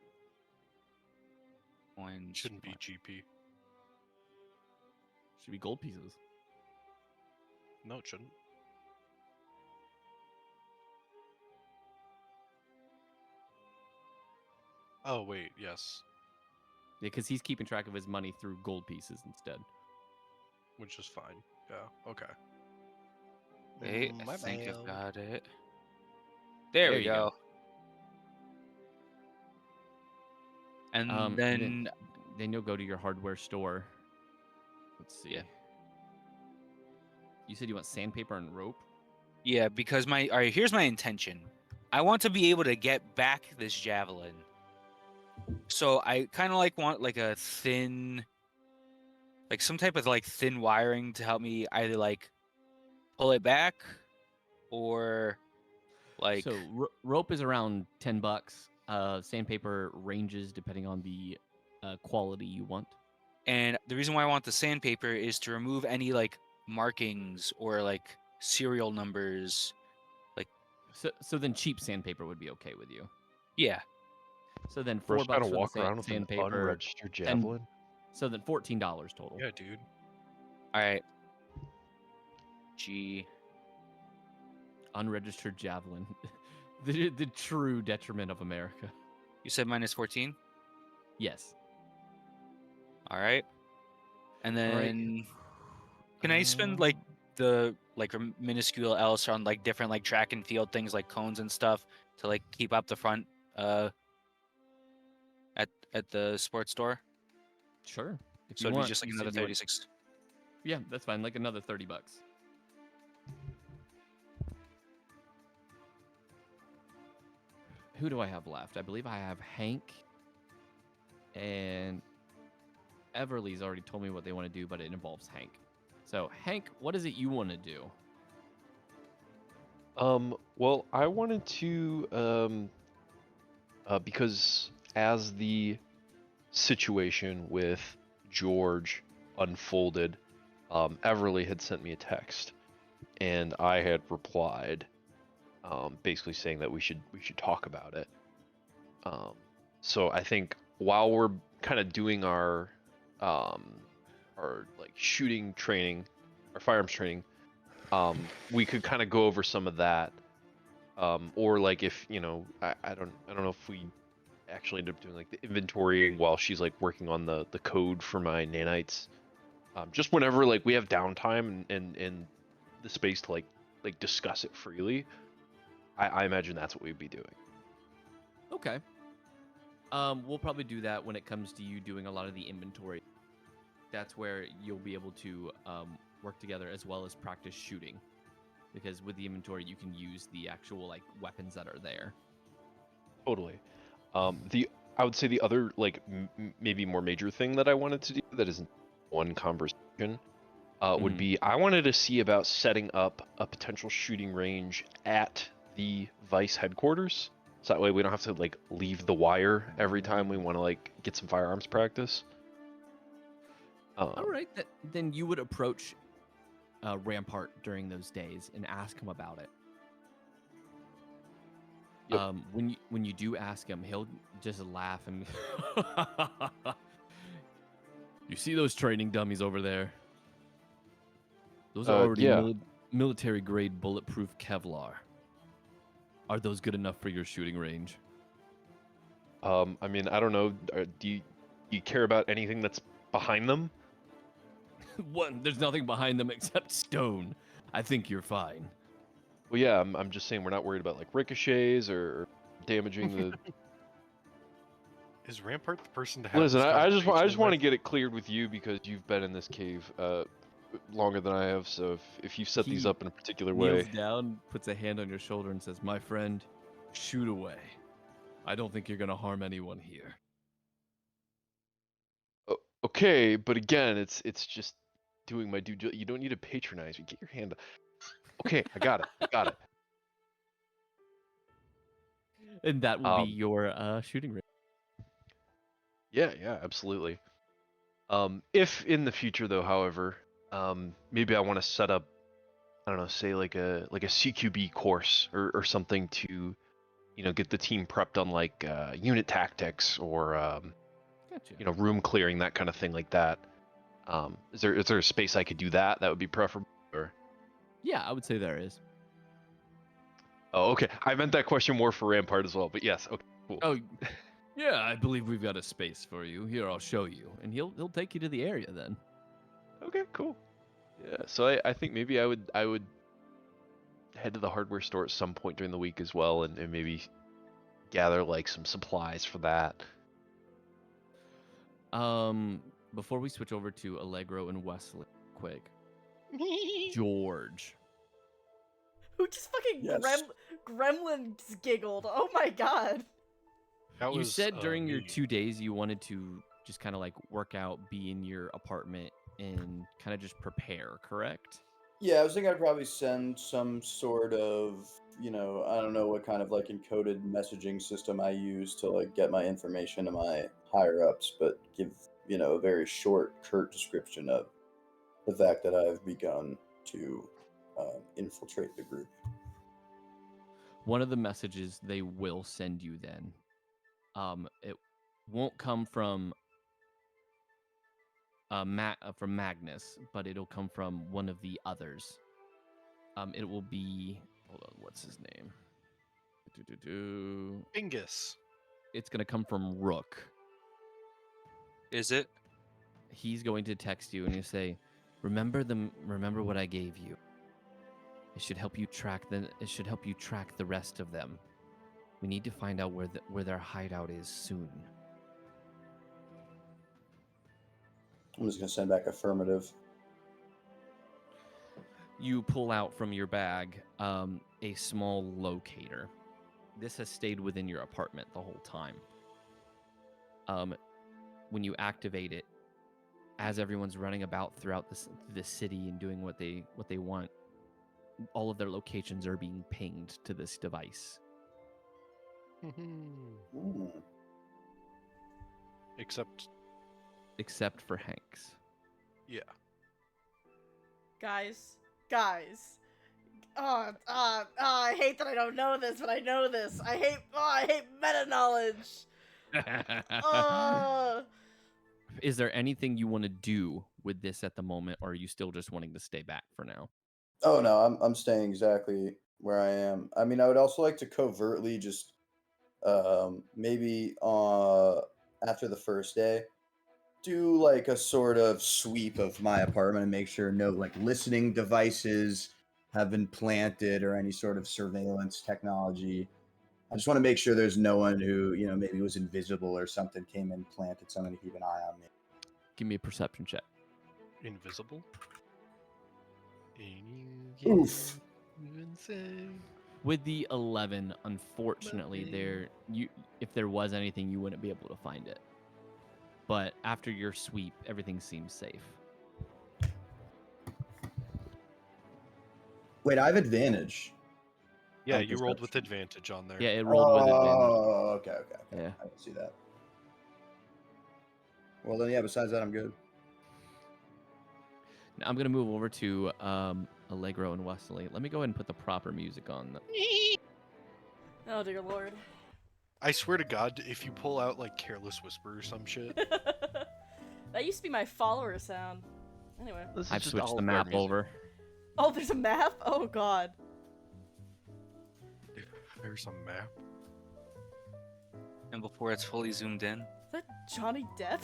E: Coins.
D: Shouldn't be GP.
A: Should be gold pieces.
D: No, it shouldn't. Oh, wait, yes.
A: Yeah, because he's keeping track of his money through gold pieces instead.
D: Which is fine. Yeah, okay.
E: Wait, I
D: My
E: think
D: bad.
E: I've got it. There we
A: you go.
E: go. And
A: And
E: then
A: then you'll go to your hardware store. Let's see.
E: Yeah.
A: You said you want sandpaper and rope?
E: yeah, because all right, here's my intention. I want to be able to get back this javelin. So I kind of like want like a thin, like some type of like thin wiring to help me either like pull it back or like.
A: So rope is around $10. Sandpaper ranges depending on the quality you want.
E: And the reason why I want the sandpaper is to remove any like markings or like serial numbers.
A: So then cheap sandpaper would be okay with you.
E: Yeah.
A: So then
F: First,
A: $4
F: gotta
A: for the
F: walk around with an
A: sandpaper.
F: unregistered javelin.
A: So then $14 total.
D: Yeah, dude.
E: All right. G.
A: Unregistered javelin. the true detriment of America.
E: You said minus 14?
A: Yes.
E: All right. And
A: All right.
E: then can I spend like the like a minuscule else on like different like track and field things like cones and stuff to like keep up the front at the sports store?
A: Sure. If
E: So
A: you
E: it'd
A: want,
E: be just like
A: you said
E: another
A: you want-
E: 36.
A: Yeah, that's fine. Like another $30. who do I have left? I believe I have Hank and Everly's already told me what they want to do, but it involves Hank. So, Hank, what is it you want to do?
F: Well, I wanted to, because as the situation with George unfolded, Everly had sent me a text, and I had replied, basically saying that we should talk about it. So I think while we're kind of doing our like shooting training, our firearms training, we could kind of go over some of that. Or like if I don't know if we actually end up doing like the inventorying while she's like working on the code for my nanites. Just whenever like we have downtime and the space to like discuss it freely, I imagine that's what we'd be doing.
A: Okay. We'll probably do that when it comes to you doing a lot of the inventory. That's where you'll be able to work together as well as practice shooting. Because with the inventory, you can use the actual like weapons that are there.
F: Totally. I would say the other like maybe more major thing that I wanted to do that isn't one conversation would be I wanted to see about setting up a potential shooting range at the Vice headquarters. So that way we don't have to like leave the wire every time we want to like get some firearms practice.
A: All right, then you would approach Rampart during those days and ask him about it.
F: Yep.
A: When you do ask him, he'll just laugh and you see those training dummies over there? Those are already military grade bulletproof Kevlar. Are those good enough for your shooting range?
F: I mean, I don't know. Do you care about anything that's behind them?
A: One, there's nothing behind them except stone. I think you're fine.
F: Well, yeah, I'm just saying we're not worried about like ricochets or damaging the.
D: Is Rampart the person to have?
F: Listen,
D: this
F: I just
D: conversation
F: want to
D: with?
F: get it cleared with you because you've been in this cave longer than I have. So if you set these
A: He
F: up in a particular
A: kneels
F: way,
A: down, puts a hand on your shoulder, and says, "My friend, shoot away. I don't think you're gonna harm anyone here."
F: okay. But again, it's just doing my due. You don't need to patronize me. Get your hand up. Okay, I got it. I got it.
A: And that will be your shooting range.
F: Yeah, absolutely. If in the future though, however, maybe I want to set up, I don't know, say like a CQB course or something to, get the team prepped on like unit tactics or
A: Gotcha.
F: room clearing, that kind of thing like that. Is there a space I could do that? That would be preferable. Or...
A: Yeah, I would say there is.
F: Oh, okay. I meant that question more for Rampart as well, but yes. Okay, cool.
A: Oh, yeah, I believe we've got a space for you. Here, I'll show you, and he'll take you to the area then.
F: Okay, cool. Yeah, so I think maybe I would head to the hardware store at some point during the week as well, and maybe gather like some supplies for that.
A: Before we switch over to Allegro and Wesley, quick, George.
C: Who just fucking
B: Yes.
C: gremlins giggled? Oh my god.
D: That
A: You
D: was,
A: said during your
D: me.
A: 2 days you wanted to just kind of like work out, be in your apartment, and kind of just prepare, correct?
B: Yeah, I was thinking I'd probably send some sort of, I don't know what kind of like encoded messaging system I use to like get my information to my higher ups, but give, a very short, curt description of the fact that I've begun to infiltrate the group.
A: One of the messages they will send you then, it won't come from from Magnus, but it'll come from one of the others. It will be, hold on, what's his name?
D: Bingus.
A: It's gonna come from Rook.
E: Is it?
A: He's going to text you and he'll say, Remember what I gave you. It should help you track the rest of them. We need to find out where their hideout is soon."
B: I'm just gonna send back affirmative.
A: You pull out from your bag a small locator this has stayed within your apartment the whole time. When you activate it, as everyone's running about throughout the city and doing what they want, all of their locations are being pinged to this device.
B: Ooh.
A: Except for Hank's.
D: Yeah.
C: Guys. I hate that I don't know this, but I know this. I hate meta knowledge.
A: Is there anything you want to do with this at the moment, or are you still just wanting to stay back for now?
B: Oh no, I'm staying exactly where I am. I mean, I would also like to covertly just maybe after the first day do like a sort of sweep of my apartment and make sure no like listening devices have been planted or any sort of surveillance technology. I just want to make sure there's no one who, maybe was invisible or something came and planted something to keep an eye on me.
A: Give me a perception check.
D: Invisible?
B: Oof.
A: With the 11, unfortunately, if there was anything, you wouldn't be able to find it. But after your sweep, everything seems safe.
B: Wait, I have advantage.
D: Yeah,
B: on
D: you rolled with
B: perception.
D: advantage on there.
A: Yeah, it rolled with advantage.
B: Oh, okay.
A: Yeah.
B: I didn't see that. Well, then, yeah, besides that, I'm good.
A: Now, I'm going to move over to Allegro and Wesley. Let me go ahead and put the proper music on.
C: Oh dear lord.
D: I swear to God, if you pull out like Careless Whisper or some shit.
C: That used to be my follower sound. Anyway.
F: This is
A: I've
F: just
A: switched
F: all
A: the
F: of our
A: map
F: music.
A: over.
C: Oh, there's a map? Oh god.
D: There's a map.
E: And before it's fully zoomed in.
C: Is that Johnny Depp?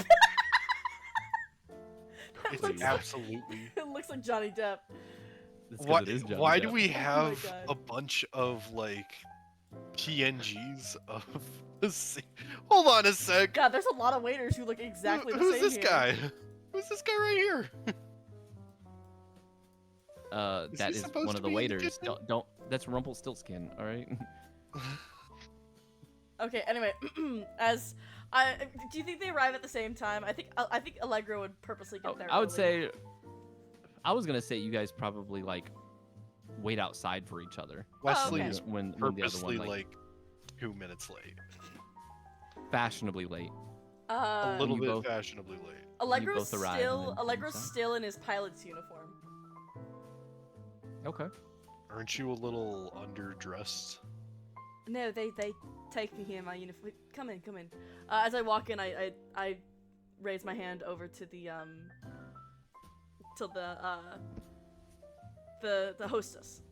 C: That
D: It's
C: looks
D: absolutely.
C: It looks like Johnny Depp.
A: That's 'cause
D: Why,
A: it is Johnny
D: why do
A: Depp.
D: we
C: Oh my
D: have
C: God.
D: a bunch of like PNGs of the same? Hold on a sec.
C: God, there's a lot of waiters who look exactly the
D: Who's
C: same
D: this
C: here.
D: guy? Who's this guy right here? Is
A: That
D: he
A: is
D: supposed
A: one
D: to
A: of the
D: be in the
A: waiters.
D: kitchen?
A: Don't. That's Rumpelstiltskin. All right.
C: Okay, anyway, do you think they arrive at the same time? I think Allegro would purposely get there.
A: I would
C: early.
A: say. I was gonna say you guys probably like wait outside for each other.
D: Wesley
C: okay.
D: is
A: When the other
D: purposely
A: one
D: like 2 minutes late.
A: fashionably late.
D: A little
A: you
D: bit
A: both-
D: fashionably late.
C: Allegro's
A: both arrive and then come
C: Allegro's
A: inside?
C: still in his pilot's uniform.
A: Okay.
D: Aren't you a little underdressed?
C: No, they take me here in my uniform. Come in. As I walk in, I raise my hand over to the hostess.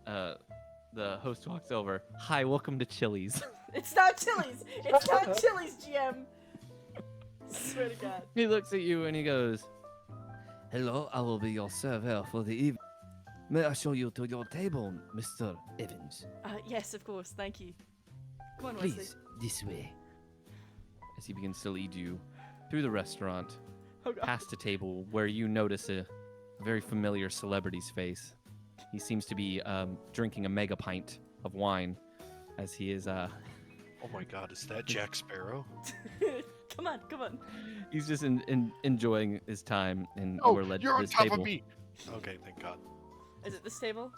A: The host walks over. Hi, welcome to Chili's.
C: It's not Chili's. It's not Chili's, GM. Swear to God.
A: He looks at you and he goes, "Hello, I will be your server for the evening. May I show you to your table, Mr. Evans?
C: Yes, of course. Thank you. Come on, Wesley.
A: Please, this way." As he begins to lead you through the restaurant,
C: Oh God.
A: past a table where you notice a very familiar celebrity's face. He seems to be drinking a mega pint of wine as he is
D: Oh my God, is that Jack Sparrow?
C: Come on.
A: he's just enjoying his time, and
D: Oh,
A: we're led
D: you're
A: to
D: on
A: this
D: top
A: table.
D: of me. Okay, thank God.
C: Is it this table?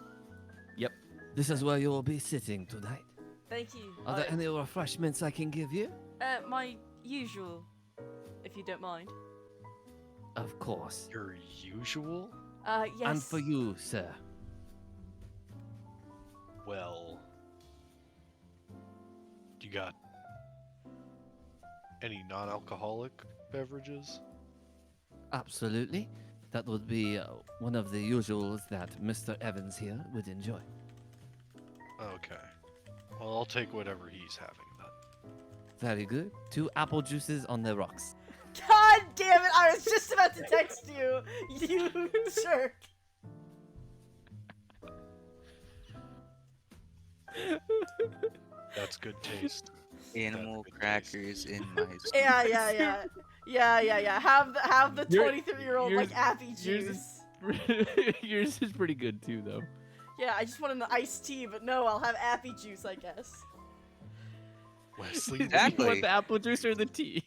A: This is where you will be sitting tonight.
C: Thank you.
A: Are there any refreshments I can give you?
C: My usual, if you don't mind.
A: Of course.
D: Your usual?
C: Yes.
A: And for you, sir.
D: Well, do you got any non-alcoholic beverages?
A: Absolutely. That would be one of the usuals that Mr. Evans here would enjoy.
D: Okay. Well, I'll take whatever he's having then.
A: Very good. 2 apple juices on the rocks.
C: God damn it! I was just about to text you. You jerk.
D: That's good taste.
E: Animal
D: good
E: crackers in my soup.
C: Yeah. Have the
A: Your-
C: 23-year-old like
A: yours-
C: appy
A: yours
C: juice.
A: is- Yours is pretty good too, though.
C: Yeah, I just wanted an iced tea, but no, I'll have appy juice, I guess.
D: Wesley,
A: You
E: Exactly.
A: want the apple juice or the tea?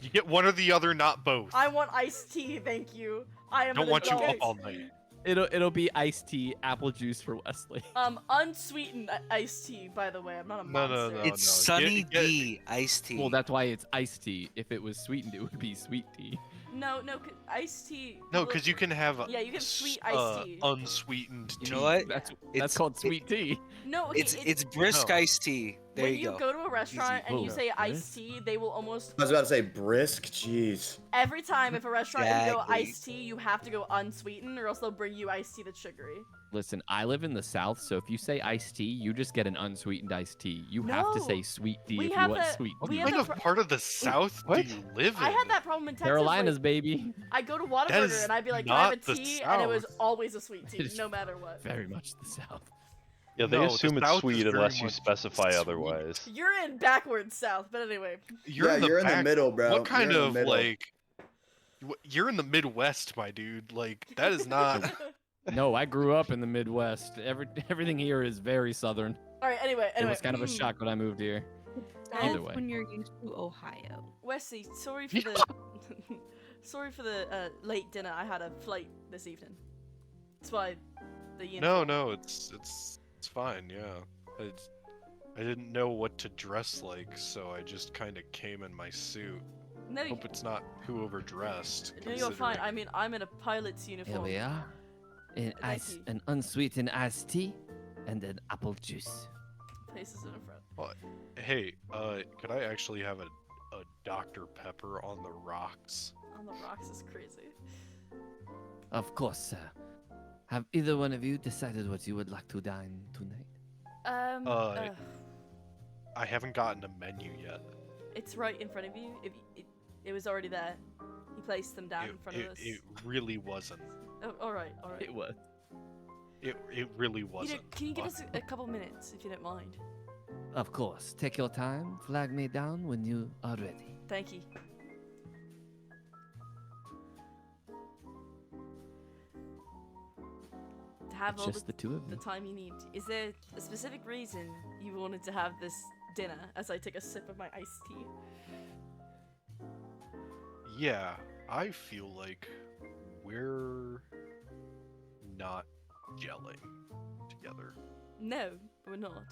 D: you get one or the other, not both.
C: I want iced tea, thank you. I am
D: Don't
C: an
D: want you
C: adult.
D: up all night.
A: It'll be iced tea, apple juice for Wesley.
C: Unsweetened iced tea, by the way. I'm not a
D: No,
C: monster.
D: no.
E: It's
D: Get-
E: Sunny
D: get-
E: D iced tea.
A: Well, that's why it's iced tea. If it was sweetened, it would be sweet tea.
C: No, iced tea.
D: No, because you can have
C: Yeah, you can sweet iced tea.
D: unsweetened
E: You
D: tea.
E: know what?
A: That's
E: It's-
A: called sweet tea.
C: No, okay,
E: It's brisk
D: No.
E: iced tea. There
C: when
E: you go.
C: go to a restaurant and you
A: Oh,
C: say
A: brisk?
C: iced tea, they will almost
B: I was about to say brisk. Jeez.
C: every time if a restaurant and you go
E: Exactly.
C: iced tea, you have to go unsweetened, or else they'll bring you iced tea that's sugary.
A: Listen, I live in the South, so if you say iced tea, you just get an unsweetened iced tea. You have to
C: No.
A: say sweet tea
C: We
A: if you
C: have
A: want
C: that-
A: sweet
D: What
C: we
A: tea.
C: have
D: kind
C: the
D: of part of the South
F: what?
D: do you live in?
C: I had that problem in Texas.
A: Carolinas,
C: like,
A: baby.
C: I go to
D: is
C: Whataburger and I'd be like, "Can I have a
D: not the
C: tea?" And it was
D: South.
C: always a sweet tea,
A: It is
C: no matter what.
A: Very much the South.
F: Yeah, they
D: No, the
F: assume it's
D: South is
F: sweet
D: very
F: unless you
D: much
F: specify
D: sweet.
F: otherwise.
C: You're in backwards South, but anyway.
D: You're
B: Yeah,
D: in the
B: you're in the
D: back-
B: middle, bro.
D: What kind
B: You're in
D: of
B: the middle.
D: like? You're in the Midwest, my dude. Like that is not.
A: No, I grew up in the Midwest. Everything here is very southern.
C: All right. Anyway.
A: It was kind of a shock when I moved here. Either way.
G: When you're used to Ohio.
C: Wesley, sorry for the sorry for the late dinner. I had a flight this evening. That's why the uniform.
D: No, it's fine. Yeah, I didn't know what to dress like, so I just kind of came in my suit.
C: No,
D: Hope it's not too overdressed.
C: no, you're fine.
D: considering-
C: I mean, I'm in a pilot's uniform.
H: Here we are.
C: Thank you.
H: An unsweetened iced tea and an apple juice.
C: Places in front.
D: Hey, could I actually have a Dr. Pepper on the rocks?
C: On the rocks is crazy.
H: Of course, sir. Have either one of you decided what you would like to dine tonight?
D: I haven't gotten a menu yet.
C: It's right in front of you. It was already there. He placed them down in front of us.
D: It really wasn't.
C: Oh, all right.
A: It was.
D: It really
C: You know,
D: wasn't.
C: can you give us a couple minutes if you don't mind?
H: Of course. Take your time. Flag me down when you are ready.
C: Thank you. To have all
A: Just the two of
C: the
A: you.
C: time you need. Is there a specific reason you wanted to have this dinner as I take a sip of my iced tea?
D: Yeah, I feel like we're not gelling together,
C: No, we're not.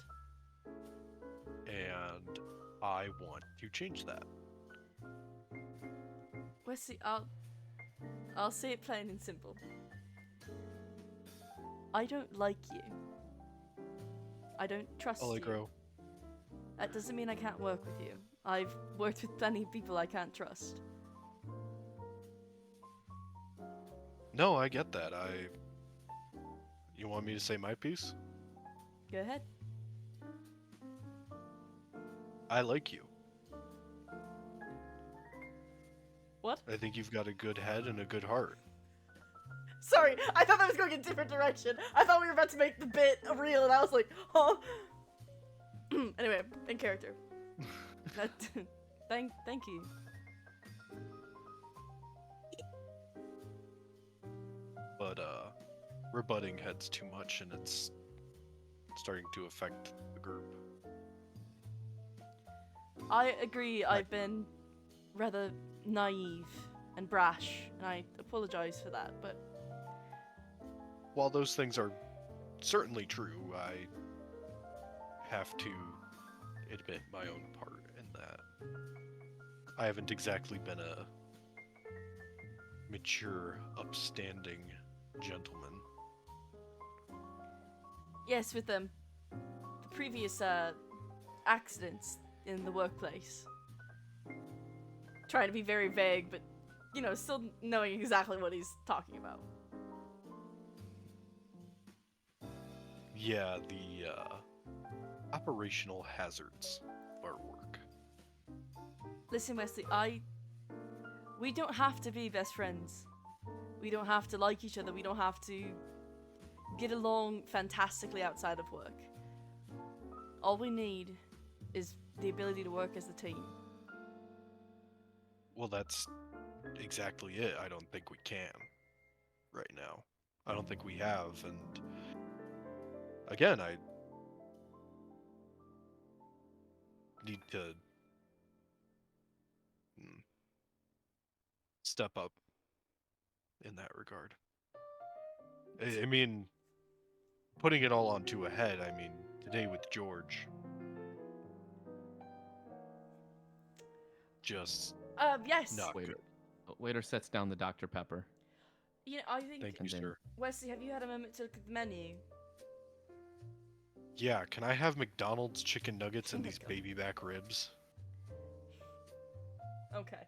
D: and I want to change that.
C: Wesley, I'll say it plain and simple. I don't like you. I don't trust you.
D: Allegro,
C: That doesn't mean I can't work with you. I've worked with plenty of people I can't trust.
D: no, I get that. You want me to say my piece?
C: Go ahead.
D: I like you.
C: What?
D: I think you've got a good head and a good heart.
C: Sorry, I thought that was going a different direction. I thought we were about to make the bit real, and I was like, huh? Anyway, in character. Thank you.
D: But we're butting heads too much, and it's starting to affect the group.
C: I agree. I've been rather naive and brash, and I apologize for that. But
D: While those things are certainly true, I have to admit my own part in that. I haven't exactly been a mature, upstanding gentleman.
C: yes, with the previous accidents in the workplace. Trying to be very vague, but you know, still knowing exactly what he's talking about.
D: Yeah, the operational hazards of our work.
C: Listen, Wesley, we don't have to be best friends. We don't have to like each other. We don't have to get along fantastically outside of work. All we need is the ability to work as a team.
D: Well, that's exactly it. I don't think we can right now. I don't think we have, and again, I need to step up in that regard. I mean, putting it all onto a head, I mean, today with George, just
C: Yes.
D: not
A: Waiter,
D: good.
A: waiter sets down the Dr. Pepper.
C: You know, I think
D: Thank you,
A: And then-
D: sir.
C: Wesley, have you had a moment to look at the menu?
D: Yeah, can I have McDonald's chicken nuggets
C: Oh
D: and
C: my
D: these
C: God.
D: baby back ribs?
C: Okay.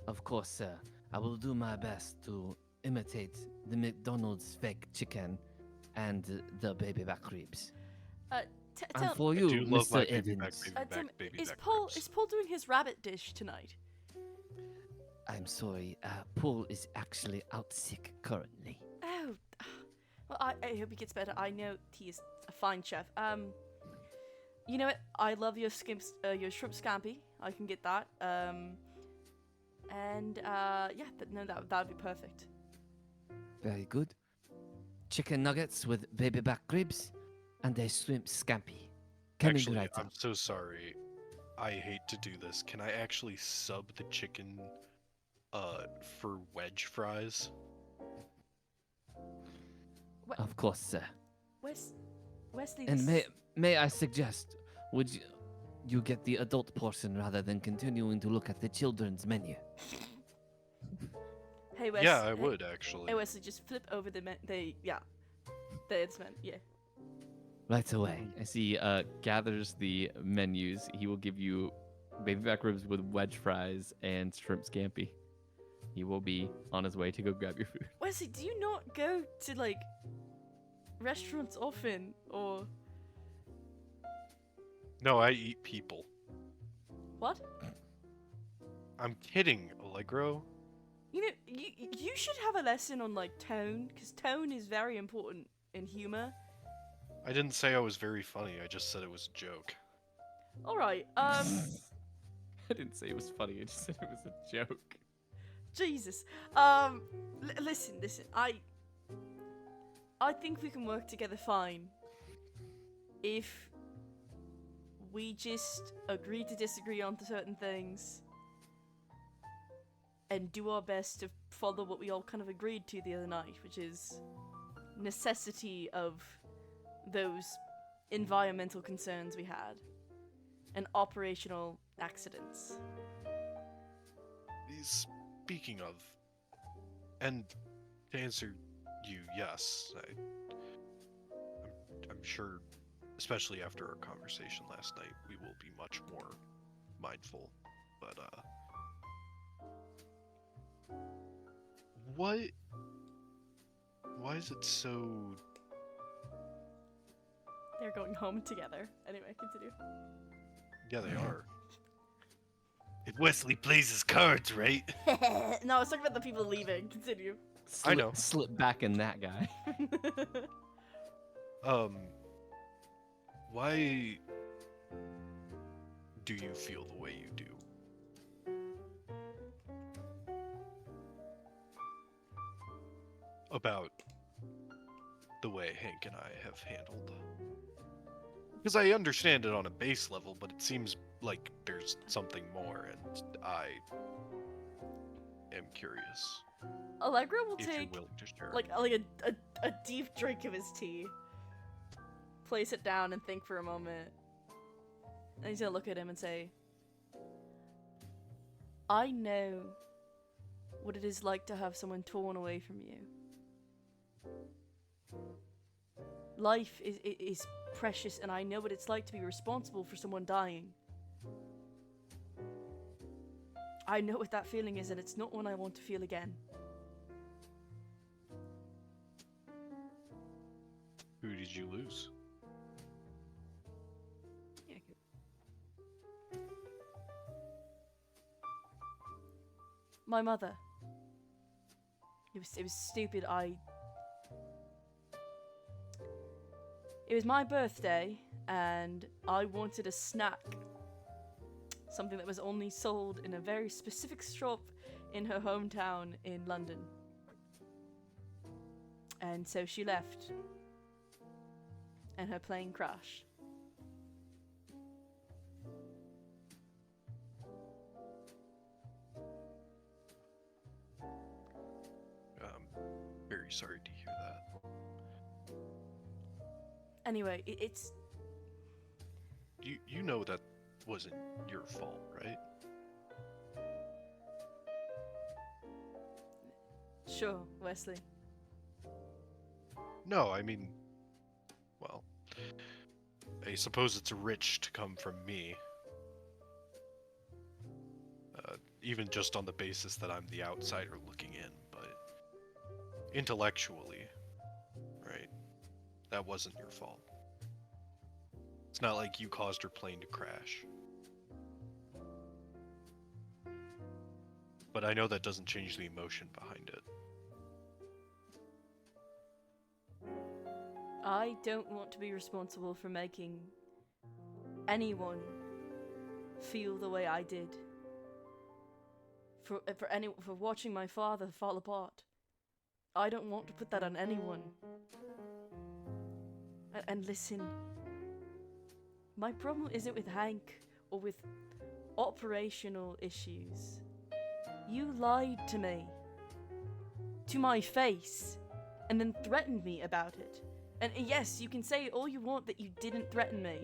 H: Of course, sir. I will do my best to imitate the McDonald's fake chicken and the baby back ribs. And
C: Tell
H: for
D: I
H: you,
D: do love
H: Mr.
D: my baby back,
H: Evans,
C: tell me,
D: baby
C: is
D: back
C: Paul
D: ribs.
C: is Paul doing his rabbit dish tonight?
H: I'm sorry, Paul is actually out sick currently.
C: Oh, well, I hope he gets better. I know he is a fine chef. You know what? I love your your shrimp scampi. I can get that. And yeah, that would be perfect.
H: Very good. Chicken nuggets with baby back ribs and a shrimp scampi. Coming
D: Actually,
H: right
D: I'm
H: up.
D: so sorry. I hate to do this. Can I actually sub the chicken for wedge fries?
H: Of course, sir.
C: Wesley,
H: And
C: this
H: may I suggest, would you get the adult portion rather than continuing to look at the children's menu?
C: Hey Wes.
D: Yeah, I would actually.
C: Hey Wesley, just flip over the it's meant, yeah.
H: Right away.
A: As he gathers the menus, he will give you baby back ribs with wedge fries and shrimp scampi. He will be on his way to go grab your food.
C: Wesley, do you not go to like restaurants often, or
D: No, I eat people.
C: what?
D: I'm kidding, Allegro.
C: You know, you should have a lesson on like tone, because tone is very important in humor.
D: I didn't say I was very funny. I just said it was a joke.
C: All right.
A: I didn't say it was funny. I just said it was a joke.
C: Jesus. Listen. I think we can work together fine if we just agree to disagree on certain things and do our best to follow what we all kind of agreed to the other night, which is necessity of those environmental concerns we had and operational accidents.
D: Speaking of, and to answer you, yes, I'm sure, especially after our conversation last night, we will be much more mindful. But why is it so?
C: They're going home together. Anyway, continue.
D: Yeah, they are. If Wesley plays his cards right.
C: No, I was talking about the people leaving. Continue.
D: I know.
A: Slip back in that guy.
D: Why do you feel the way you do? About the way Hank and I have handled. Because I understand it on a base level, but it seems like there's something more, and I am curious
C: Allegro will
D: if you're
C: take
D: willing to share.
C: like a deep drink of his tea, place it down, and think for a moment. And he's gonna look at him and say, I know what it is like to have someone torn away from you. Life is precious, and I know what it's like to be responsible for someone dying. I know what that feeling is, and it's not one I want to feel again.
D: Who did you lose?
C: My mother. It was stupid. It was my birthday, and I wanted a snack. Something that was only sold in a very specific shop in her hometown in London. And so she left. And her plane crashed.
D: Very sorry to hear that.
C: Anyway, it's...
D: You know that wasn't your fault, right?
C: Sure, Wesley.
D: No, I mean, well, I suppose it's rich to come from me. Even just on the basis that I'm the outsider looking in, but intellectually, right? That wasn't your fault. It's not like you caused her plane to crash. But I know that doesn't change the emotion behind it.
C: I don't want to be responsible for making anyone feel the way I did. For watching my father fall apart. I don't want to put that on anyone. And listen, my problem isn't with Hank or with operational issues. You lied to me. To my face. And then threatened me about it. And yes, you can say all you want that you didn't threaten me.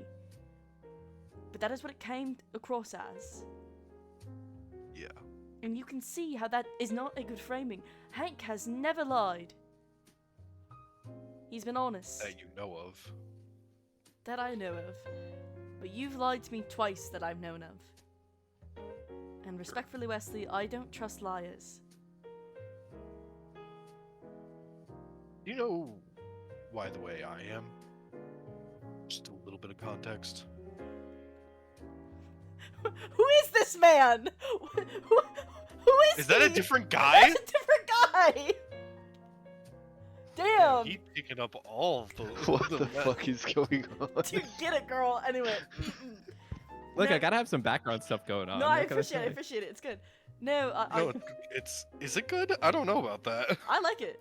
C: But that is what it came across as.
D: Yeah.
C: And you can see how that is not a good framing. Hank has never lied. He's been honest.
D: That you know of.
C: That I know of. But you've lied to me twice that I've known of. And respectfully, Wesley, I don't trust liars.
D: You know why the way I am? Just a little bit of context.
C: Who is this man? Who is
D: that a
C: he?
D: different guy?
C: That's a different guy! Damn!
D: He's picking up all of the...
F: What the fuck is going on?
C: Dude, get it, girl. Anyway.
A: Look,
C: No.
A: I gotta have some background stuff going on.
C: No, I
A: What can
C: appreciate it. I
A: say?
C: appreciate it. It's good. No,
D: No, is it good? I don't know about that.
C: I like it.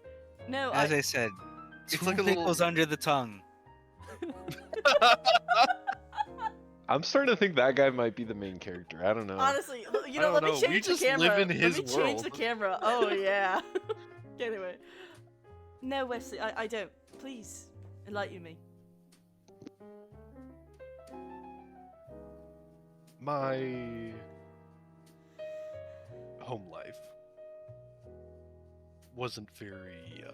C: No,
E: As I said,
D: It's
E: two
D: like a little-
E: pickles under the tongue.
F: I'm starting to think that guy might be the main character. I don't know.
C: honestly, you
D: I
C: know,
D: don't
C: let me
D: know, we
C: change the
D: just
C: camera.
D: live in
C: Let
D: his
C: me change the
D: world.
C: camera. Oh yeah. Anyway. No, Wesley, I don't. Please, enlighten me.
D: My home life wasn't very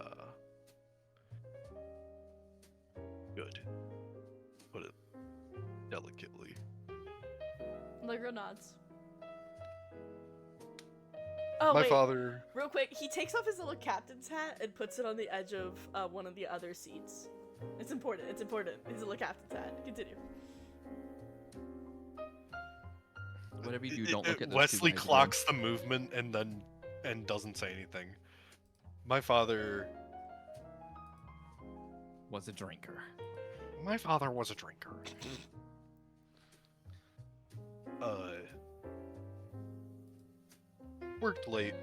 D: good, put it delicately.
C: Allegro nods. Oh,
D: My
C: wait.
D: father,
C: Real quick, he takes off his little captain's hat and puts it on the edge of one of the other seats. It's important. It's important. His little captain's hat. Continue.
A: Whatever you do, don't look at those
D: Wesley
A: two guys
D: clocks the movement and doesn't say anything. My father
A: was a drinker.
D: was a drinker. Worked late,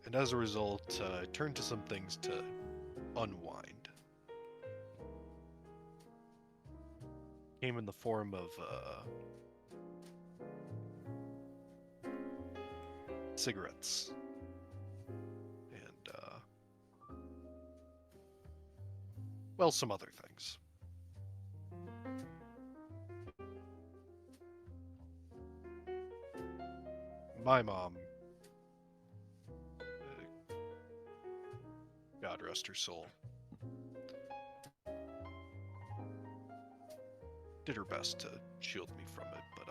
D: and as a result, turned to some things to unwind. Came in the form of cigarettes and well, some other things. My mom, God rest her soul, did her best to shield me from it, but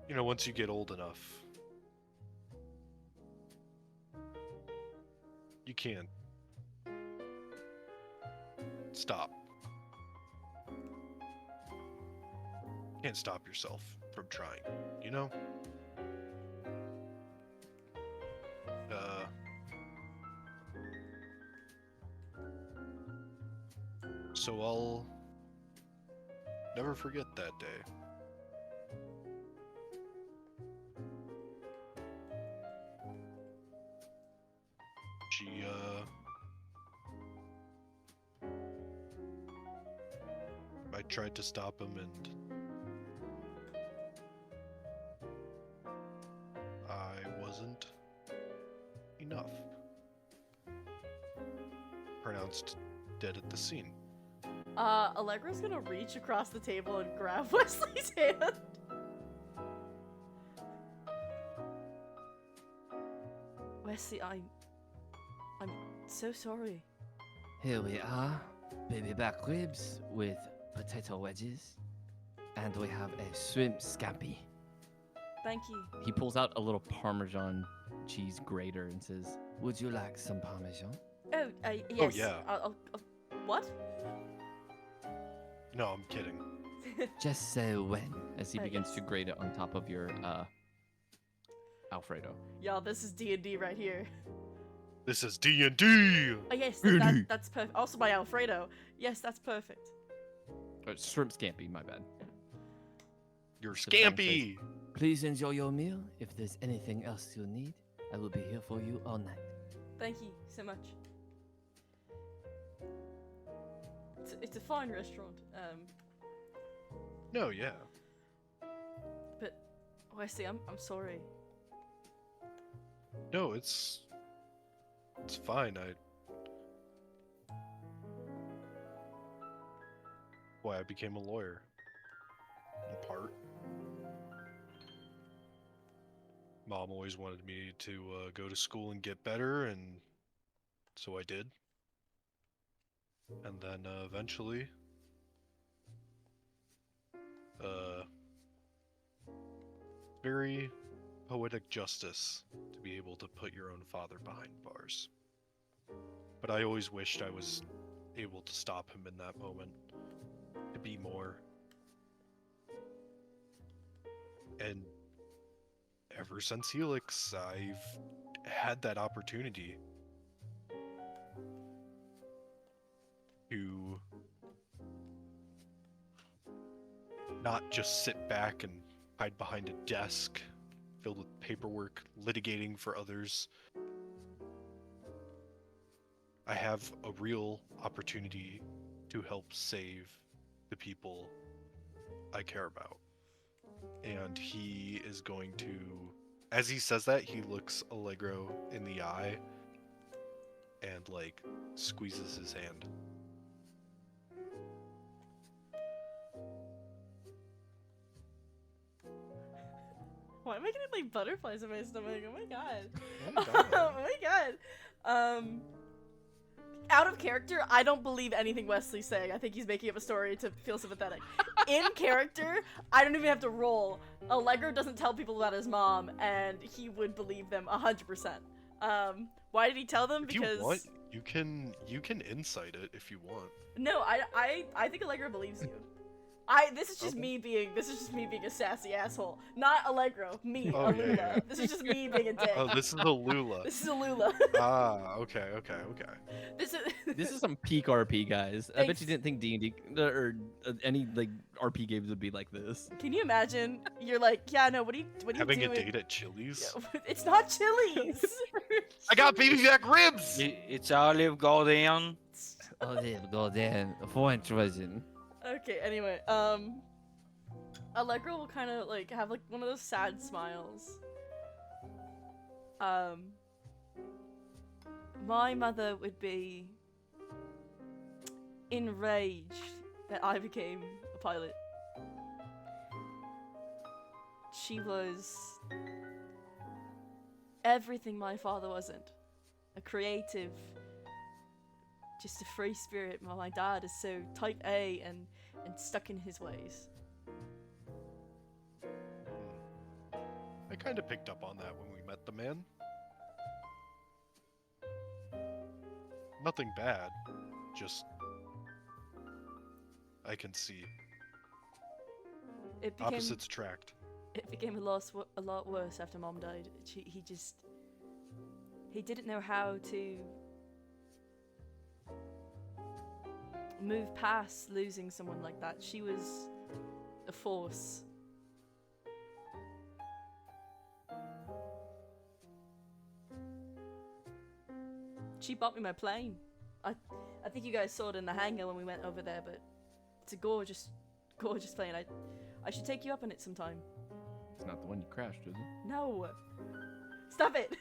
D: you know, once you get old enough, you can't stop. Can't stop yourself from trying, you know? So I'll never forget that day. She, I tried to stop him and I wasn't enough. Pronounced dead at the scene.
C: Allegra's gonna reach across the table and grab Wesley's hand. Wesley, I'm so sorry.
H: Here we are, baby back ribs with potato wedges, and we have a shrimp scampi.
C: Thank you.
A: He pulls out a little Parmesan cheese grater and says,
H: Would you like some parmesan?
C: Oh, yes.
D: Oh, yeah.
C: What?
D: No, I'm kidding.
H: Just say when.
A: as he begins to grate it on top of your Alfredo.
C: Y'all, this is D&D right here.
D: This is D&D!
C: Oh, yes,
A: D&D.
C: that's perfect. Also my Alfredo. Yes, that's perfect.
A: Shrimp scampi, my bad.
D: You're
A: That's what I'm
D: scampy!
H: Please enjoy your meal. If there's anything else you need, I will be here for you all night.
C: Thank you so much. It's a fine restaurant.
D: No, yeah.
C: But Wesley, I'm sorry.
D: No, it's fine. Why I became a lawyer. In part. Mom always wanted me to go to school and get better, and so I did. And then eventually, very poetic justice to be able to put your own father behind bars. But I always wished I was able to stop him in that moment, to be more. And ever since Helix, I've had that opportunity to not just sit back and hide behind a desk filled with paperwork, litigating for others. I have a real opportunity to help save the people I care about. And he is going to, as he says that, he looks Allegro in the eye and, like, squeezes his hand.
C: Why am I getting like butterflies in my stomach? Oh my god.
D: Oh,
C: Oh my god. Out of character, I don't believe anything Wesley's saying. I think he's making up a story to feel sympathetic. In character, I don't even have to roll. Allegro doesn't tell people about his mom, and he would believe them 100%. Why did he tell them?
D: If
C: Because
D: you want, you can insight it if you want.
C: no, I think Allegro believes you. This is just me being a sassy asshole. Not Allegro, me,
D: Oh,
C: Alula.
D: yeah.
C: This is just me being a dick.
D: Oh, this is Alula.
C: This is Alula.
D: Ah, okay.
A: This is some peak RP, guys. I bet
C: Thanks.
A: you didn't think D&D or any like RP games would be like this.
C: Can you imagine? You're like, yeah, no. What are you
D: Having
C: doing?
D: a date at Chili's.
C: It's not Chili's.
D: I got baby back ribs.
E: It's Olive Garden.
H: Oh, there, go there. French version.
C: Okay. Anyway, Allegro will kind of like have like one of those sad smiles. My mother would be enraged that I became a pilot. She was everything my father wasn't. A creative, just a free spirit. My dad is so type A and stuck in his ways.
D: I kind of picked up on that when we met the man. Nothing bad, just I can see
C: It became
D: opposites attract.
C: It became a lot worse after Mom died. He didn't know how to move past losing someone like that. She was a force. she bought me my plane. I think you guys saw it in the hangar when we went over there, but it's a gorgeous plane. I should take you up on it sometime.
A: It's not the one you crashed, is it?
C: No. Stop it.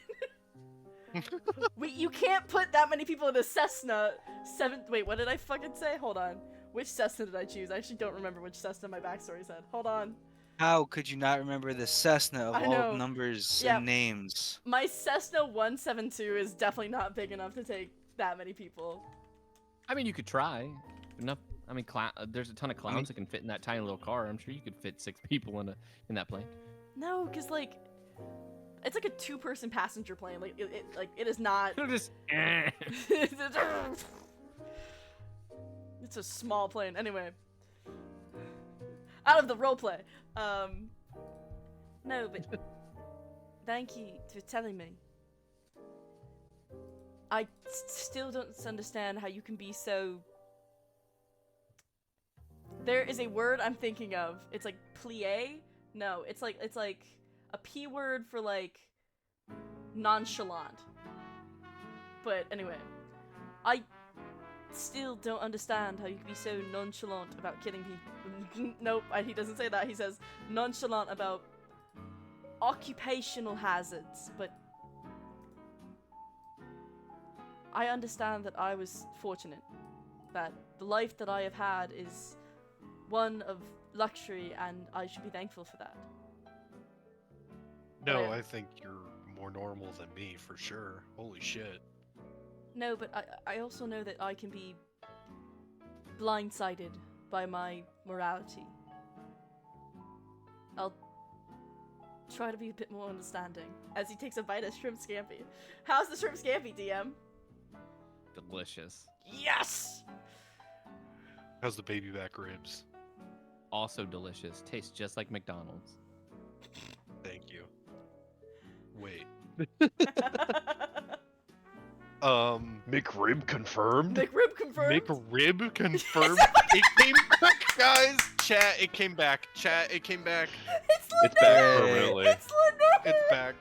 C: You can't put that many people in a Cessna. Wait, what did I fucking say? Hold on. Which Cessna did I choose? I actually don't remember which Cessna my backstory said. Hold on.
E: How could you not remember the Cessna of
C: I
E: all
C: know.
E: numbers
C: Yeah.
E: and names?
C: My Cessna 172 is definitely not big enough to take that many people.
A: I mean, you could try. Enough. I mean, there's a ton of clowns that can fit in that tiny little car. I'm sure you could fit 6 people in that plane.
C: No, because, like, it's like a 2-person passenger plane. Like, it is not...
A: It'll just.
C: It's a small plane. Anyway. Out of the roleplay. No, but... Thank you for telling me. I still don't understand how you can be so... There is a word I'm thinking of. It's like plie? No, it's like a P word for like nonchalant. But anyway, I still don't understand how you can be so nonchalant about killing people. Nope, he doesn't say that. He says nonchalant about occupational hazards, but I understand that I was fortunate, that the life that I have had is one of luxury, and I should be thankful for that.
D: No,
C: But
D: I think you're more normal than me for sure. Holy shit.
C: No, but I also know that I can be blindsided by my morality. I'll try to be a bit more understanding. As he takes a bite of shrimp scampi. How's the shrimp scampi, DM?
A: Delicious.
C: Yes!
D: How's the baby back ribs?
A: Also delicious. Tastes just like McDonald's.
D: Thank you. Wait.
F: McRib confirmed.
C: McRib confirmed.
D: McRib confirmed. It came back, guys. Chat, it came back. Chat, it came back.
F: It's back permanently.
C: It's Lynette!
D: It's back.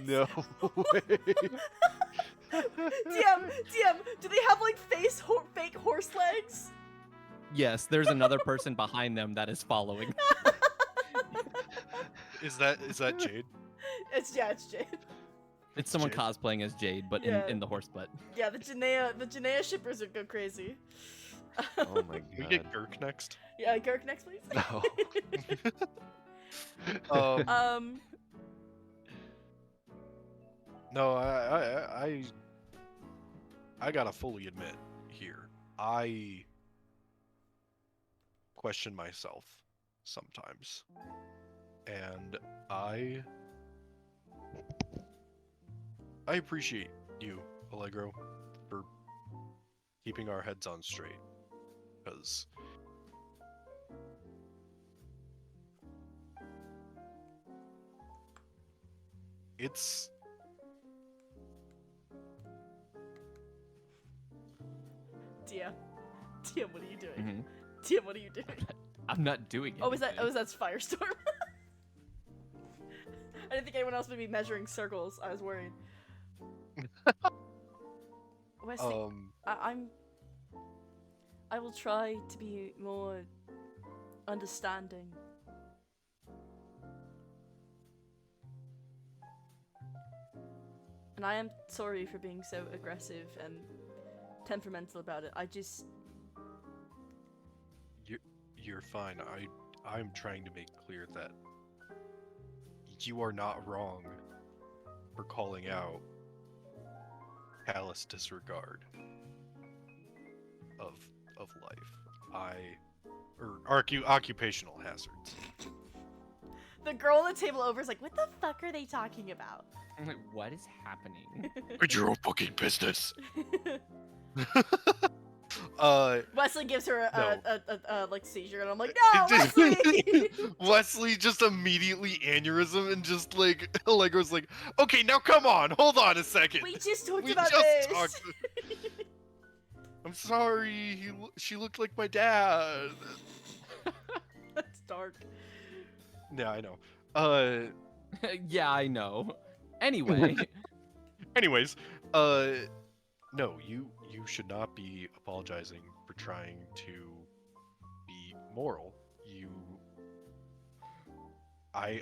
F: No way.
C: DM, do they have like fake horse legs?
A: Yes, there's another person behind them that is following.
D: Is that Jade?
C: It's Jade.
A: It's someone
D: Jade.
A: cosplaying as Jade, but
C: Yeah.
A: in the horse butt.
C: Yeah, the Janaea shippers would go crazy.
F: Oh my
D: Can we
F: god.
D: get Gurk next?
C: Yeah, Girk next, please.
F: No.
D: No, I gotta fully admit here, I question myself sometimes, and I appreciate you, Allegro, for keeping our heads on straight, because it's
C: DM, what are you doing?
A: Mhm.
C: DM, what are you doing?
A: I'm not doing it.
C: That's Firestorm. I didn't think anyone else would be measuring circles. I was worried. Wesley, I will try to be more understanding. And I am sorry for being so aggressive and temperamental about it.
D: you're fine. I'm trying to make clear that you are not wrong for calling out callous disregard of life. Occupational hazards.
C: The girl on the table over is like, what the fuck are they talking about?
A: I'm like, what is happening?
D: Mind your own fucking business.
C: Wesley gives her a like seizure, and I'm like, no,
D: It
C: Wesley!
D: did- Wesley just immediately aneurysm and just like Allegro's like, okay, now come on, hold on a second.
C: We just talked
D: We
C: about
D: just
C: this.
D: talked- I'm sorry, she looked like my dad.
C: That's dark.
D: Yeah, I know.
A: Yeah, I know. Anyway,
D: Anyways, no, you should not be apologizing for trying to be moral. I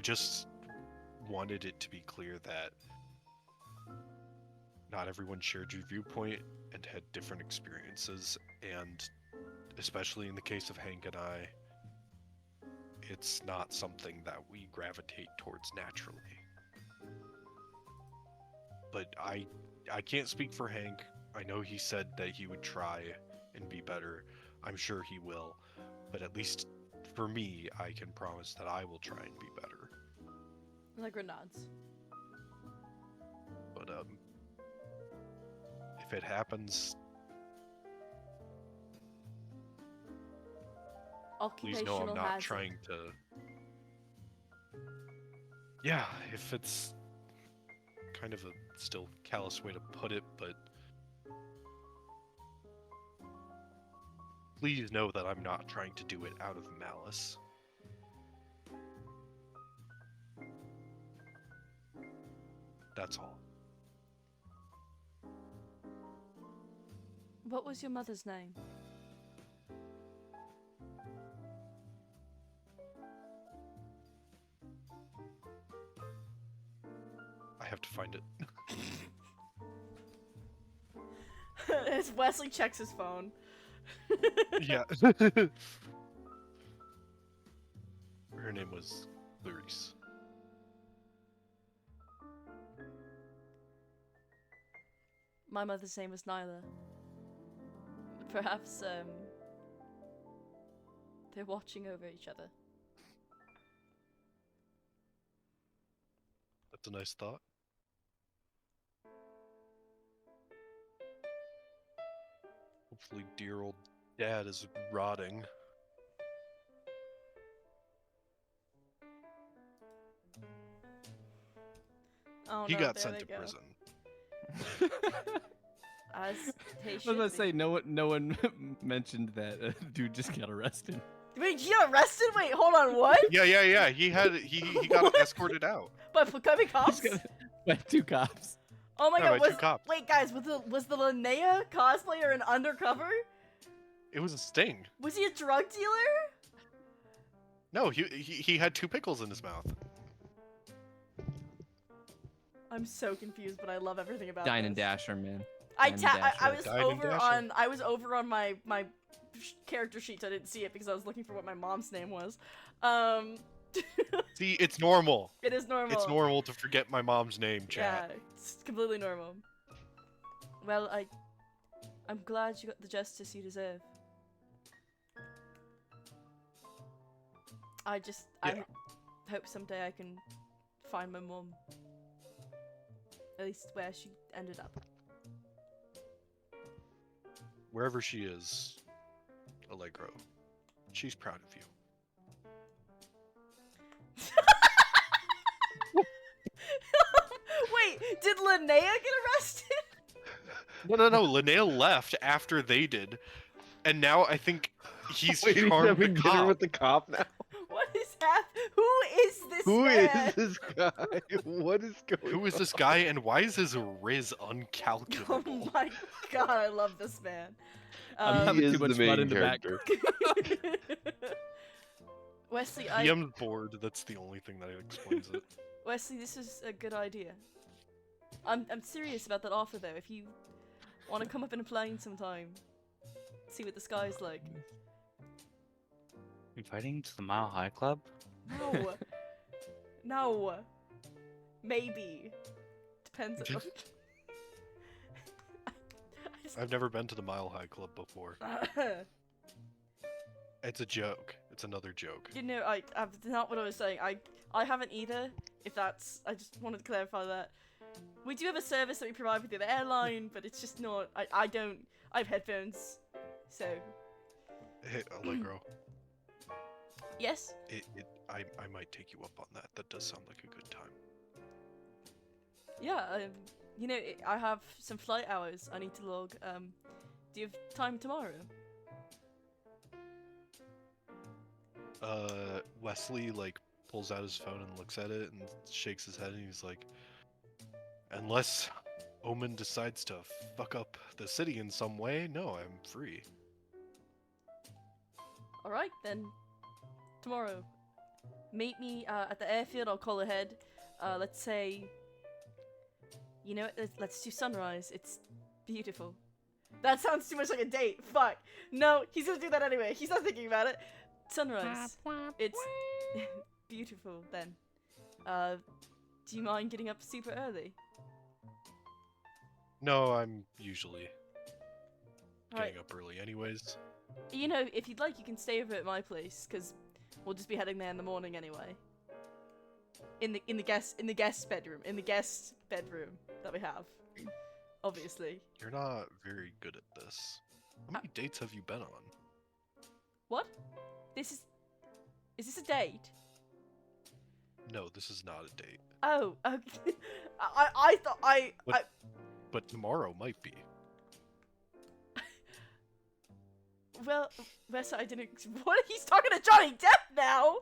D: just wanted it to be clear that not everyone shared your viewpoint and had different experiences, and especially in the case of Hank and I, it's not something that we gravitate towards naturally. But I can't speak for Hank. I know he said that he would try and be better. I'm sure he will. But at least for me, I can promise that I will try and be better.
C: Allegro nods.
D: But if it happens, please know I'm not trying to. Yeah, if it's kind of a still callous way to put it, but please know that I'm not trying to do it out of malice. That's all.
C: What was your mother's name?
D: I have to find it.
C: As Wesley checks his phone.
D: Yeah. Her name was R.I.S.E.
C: My mother's name was Nyla. Perhaps, they're watching over each other.
D: That's a nice thought. Hopefully dear old dad is rotting.
C: Oh,
D: He
C: no,
D: got
C: there
D: sent
C: they
D: to
C: go.
D: prison.
C: As he
A: I was
C: should
A: about to say
C: be.
A: no one mentioned that dude just got arrested.
C: Wait, he got arrested? Wait, hold on, what?
D: Yeah. He got escorted out.
C: By Pokemon cops?
A: By 2 cops.
C: Oh my
D: Yeah,
C: god,
D: by 2 cops.
C: wait guys, was the Linnea cosplayer an undercover?
D: It was a sting.
C: Was he a drug dealer?
D: No, he had 2 pickles in his mouth.
C: I'm so confused, but I love everything about
A: Dine
C: this.
A: and Dasher, man.
C: I
A: Dine and Dasher.
C: was over on my character sheets. I didn't see it because I was looking for what my mom's name was.
D: See, it's normal.
C: It is normal.
D: It's normal to forget my mom's name, chat.
C: Yeah, it's completely normal. Well, I'm glad you got the justice you deserve. I hope someday I can find my mom. At least where she ended up.
D: Wherever she is, Allegro, she's proud of you.
C: Wait, did Linnea get arrested?
D: No. Linnea left after they did, and now I think he's
F: Wait, he's
D: charmed
F: having
D: the
F: dinner
D: cop.
F: with the cop now.
C: What is happening? Who is this
F: Who
C: man?
F: is this guy? What is going on?
D: Who is this guy, and why is his riz
C: Oh
D: uncalculable?
C: my god, I love this man.
A: I'm
F: He
A: having
F: is
A: too much
F: the main
A: fun in the back.
F: character.
C: Wesley,
D: PM's bored. That's the only thing that explains it.
C: Wesley, this is a good idea. I'm serious about that offer though. If you want to come up in a plane sometime, see what the sky's like.
I: Inviting to the Mile High Club?
C: No. No. Maybe. Depends on...
D: I've never been to the Mile High Club before. It's a joke. It's another joke.
C: You know, that's not what I was saying. I haven't either, if that's... I just wanted to clarify that. We do have a service that we provide with the other airline, but it's just not... I don't... I have headphones, so...
D: Hey, Allegro.
C: Yes?
D: I might take you up on that. That does sound like a good time.
C: Yeah, you know, I have some flight hours I need to log. Do you have time tomorrow?
D: Wesley like pulls out his phone and looks at it and shakes his head and he's like, unless Omen decides to fuck up the city in some way, no, I'm free.
C: All right then. Tomorrow, meet me at the airfield. I'll call ahead. Let's say, you know what? Let's do sunrise. It's beautiful. That sounds too much like a date. Fuck. No, he's gonna do that anyway. He's not thinking about it. Sunrise. It's beautiful then. Do you mind getting up super early?
D: No, I'm usually
C: Alright.
D: getting up early anyways.
C: You know, if you'd like, you can stay over at my place, because we'll just be heading there in the morning anyway. In the guest bedroom that we have. Obviously.
D: You're not very good at this. How many dates have you been on?
C: What? Is this a date?
D: No, this is not a date.
C: Oh, okay. I thought
D: But tomorrow might be.
C: Well, Wes, I didn't. What? He's talking to Johnny Depp now.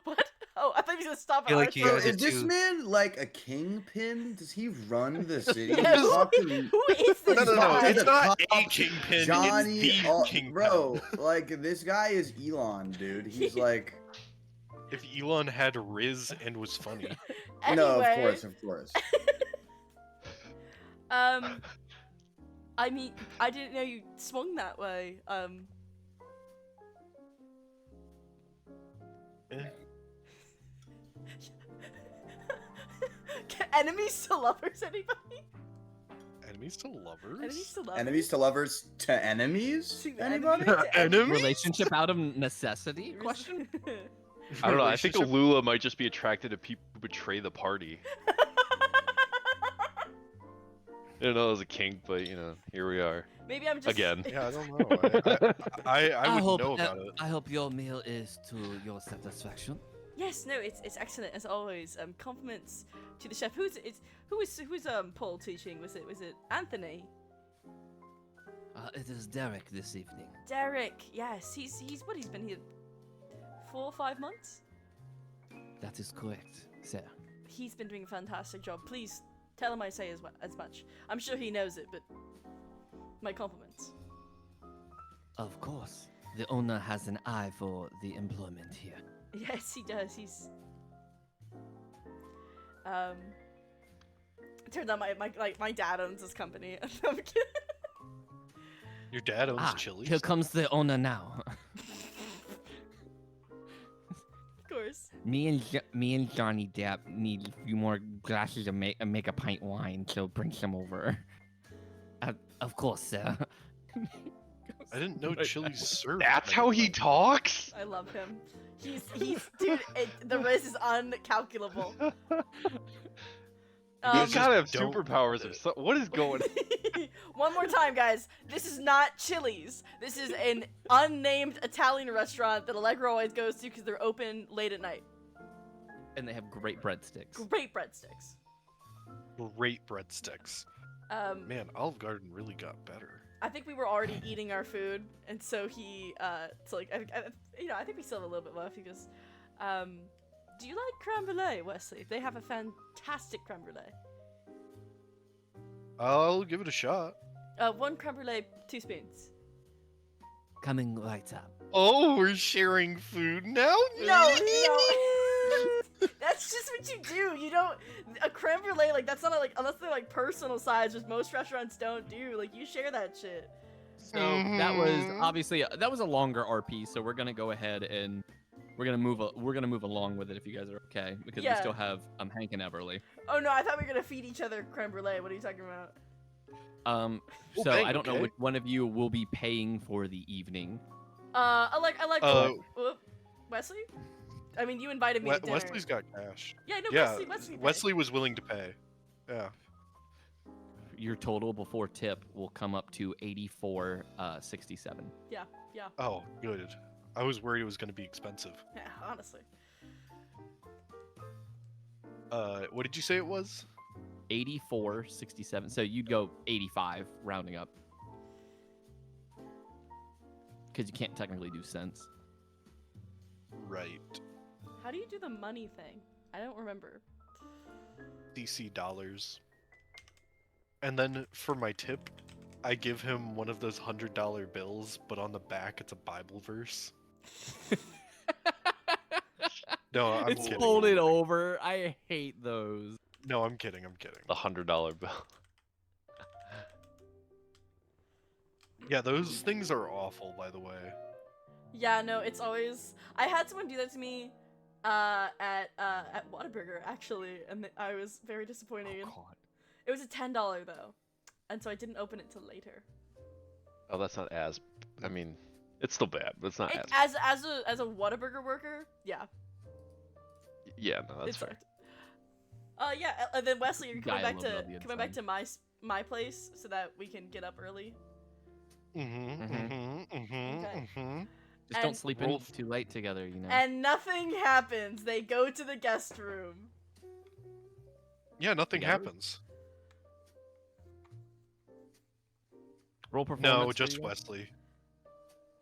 C: What? Oh, I thought he was gonna stop at
I: feel
C: our
I: like you
B: Bro,
I: guys are
B: is this
I: too-
B: man like a kingpin? Does he run the city?
C: Yeah,
B: He's talking
C: who is this
D: No,
C: guy?
D: it's
B: the
D: not a
B: cop,
D: kingpin,
B: Johnny,
D: it's the kingpin.
B: bro, like this guy is Elon, dude. He's like,
D: If Elon had R.I.S.E and was funny.
B: no,
C: Anyway,
B: of course.
C: I mean, I didn't know you swung that way.
D: Eh.
C: Enemies to lovers, anybody?
D: Enemies to lovers?
C: Enemies to lovers?
B: Enemies to lovers to enemies?
C: To
B: Anybody?
C: enemies to
D: Enemies?
A: Relationship out of necessity? Question.
F: I don't know. I think
D: Relationship-
F: Alula might just be attracted to people who betray the party. I don't know as a kink, but you know, here we are
C: Maybe I'm just
F: again.
D: Yeah, I don't know. I would
A: hope
D: know about it.
A: I hope your meal is to your satisfaction.
C: Yes, no, it's excellent as always. Compliments to the chef. Who's Paul teaching? Was it Anthony?
A: It is Derek this evening.
C: Derek, yes, he's been here 4 or 5 months.
A: That is correct, sir.
C: He's been doing a fantastic job. Please tell him I say as much. I'm sure he knows it, but my compliments.
A: Of course. The owner has an eye for the employment here.
C: Yes, he does. He's turns out my dad owns this company. I'm kidding.
D: Your dad owns Chili's?
A: Here comes the owner now.
C: Of course.
A: me and Johnny Depp need a few more glasses to make a pint wine, so bring some over. Of course, sir.
D: I didn't know Chili's served.
F: That's how he talks?
C: I love him. He's dude. The risk is uncalculable.
F: He's gotta have
D: don't-
F: superpowers or something. What is going on?
C: One more time, guys. This is not Chili's. This is an unnamed Italian restaurant that Allegro always goes to because they're open late at night.
A: And they have great breadsticks.
C: Great breadsticks.
D: Great breadsticks. Man, Olive Garden really got better.
C: I think we were already eating our food, and so he, so like, I think we still have a little bit left. He goes, do you like creme brulee, Wesley? They have a fantastic creme brulee.
D: I'll give it a shot.
C: 1 creme brulee, 2 spoons.
A: Coming right up.
D: Oh, we're sharing food now?
C: No. That's just what you do. You don't a creme brulee like that's not like unless they're like personal size, which most restaurants don't do. Like you share that shit.
A: So that was obviously that was a longer RP. So we're gonna go ahead and we're gonna move along with it if you guys are okay because we
C: Yeah.
A: still have Hank and Everly.
C: Oh no, I thought we were gonna feed each other creme brulee. What are you talking about?
A: So
D: dang,
A: I don't know
D: okay.
A: which one of you will be paying for the evening.
C: I like whoop. Wesley? I mean, you invited me to dinner.
D: Wesley's got cash.
C: Yeah, no,
D: Yeah,
C: Wesley paid.
D: was willing to pay. Yeah.
A: Your total before tip will come up to 84.67.
C: Yeah.
D: Oh, good. I was worried it was going to be expensive.
C: Yeah, honestly.
D: What did you say it was?
A: 84.67. So you'd go 85 rounding up. because you can't technically do cents.
D: Right.
C: How do you do the money thing? I don't remember.
D: DC dollars. And then for my tip, I give him one of those $100 bills, but on the back it's a Bible verse. No, I'm
A: it's
D: kidding.
A: folded over. I hate those.
D: No, I'm kidding.
F: The $100 bill.
D: Yeah, those things are awful, by the way.
C: Yeah, no, it's always. I had someone do that to me, at Whataburger actually, and I was very disappointed.
A: Oh, God.
C: It was a $10 though, and so I didn't open it till later.
F: Oh, that's not as. I mean, it's still bad, but it's not
C: It,
F: as.
C: as a Whataburger worker, yeah.
F: Yeah, no, that's
C: It's
F: fair.
C: yeah, and then Wesley, you're coming
A: Guy
C: back
A: lived
C: to
A: on the
C: coming back to
A: inside.
C: my place so that we can get up early. Okay.
A: Just don't
C: And-
A: sleep in too late together, you know.
C: And nothing happens. They go to the guest room.
D: Yeah, nothing
A: Yeah.
D: happens.
A: Roll performance.
D: No,
A: for
D: just
A: you guys?
D: Wesley.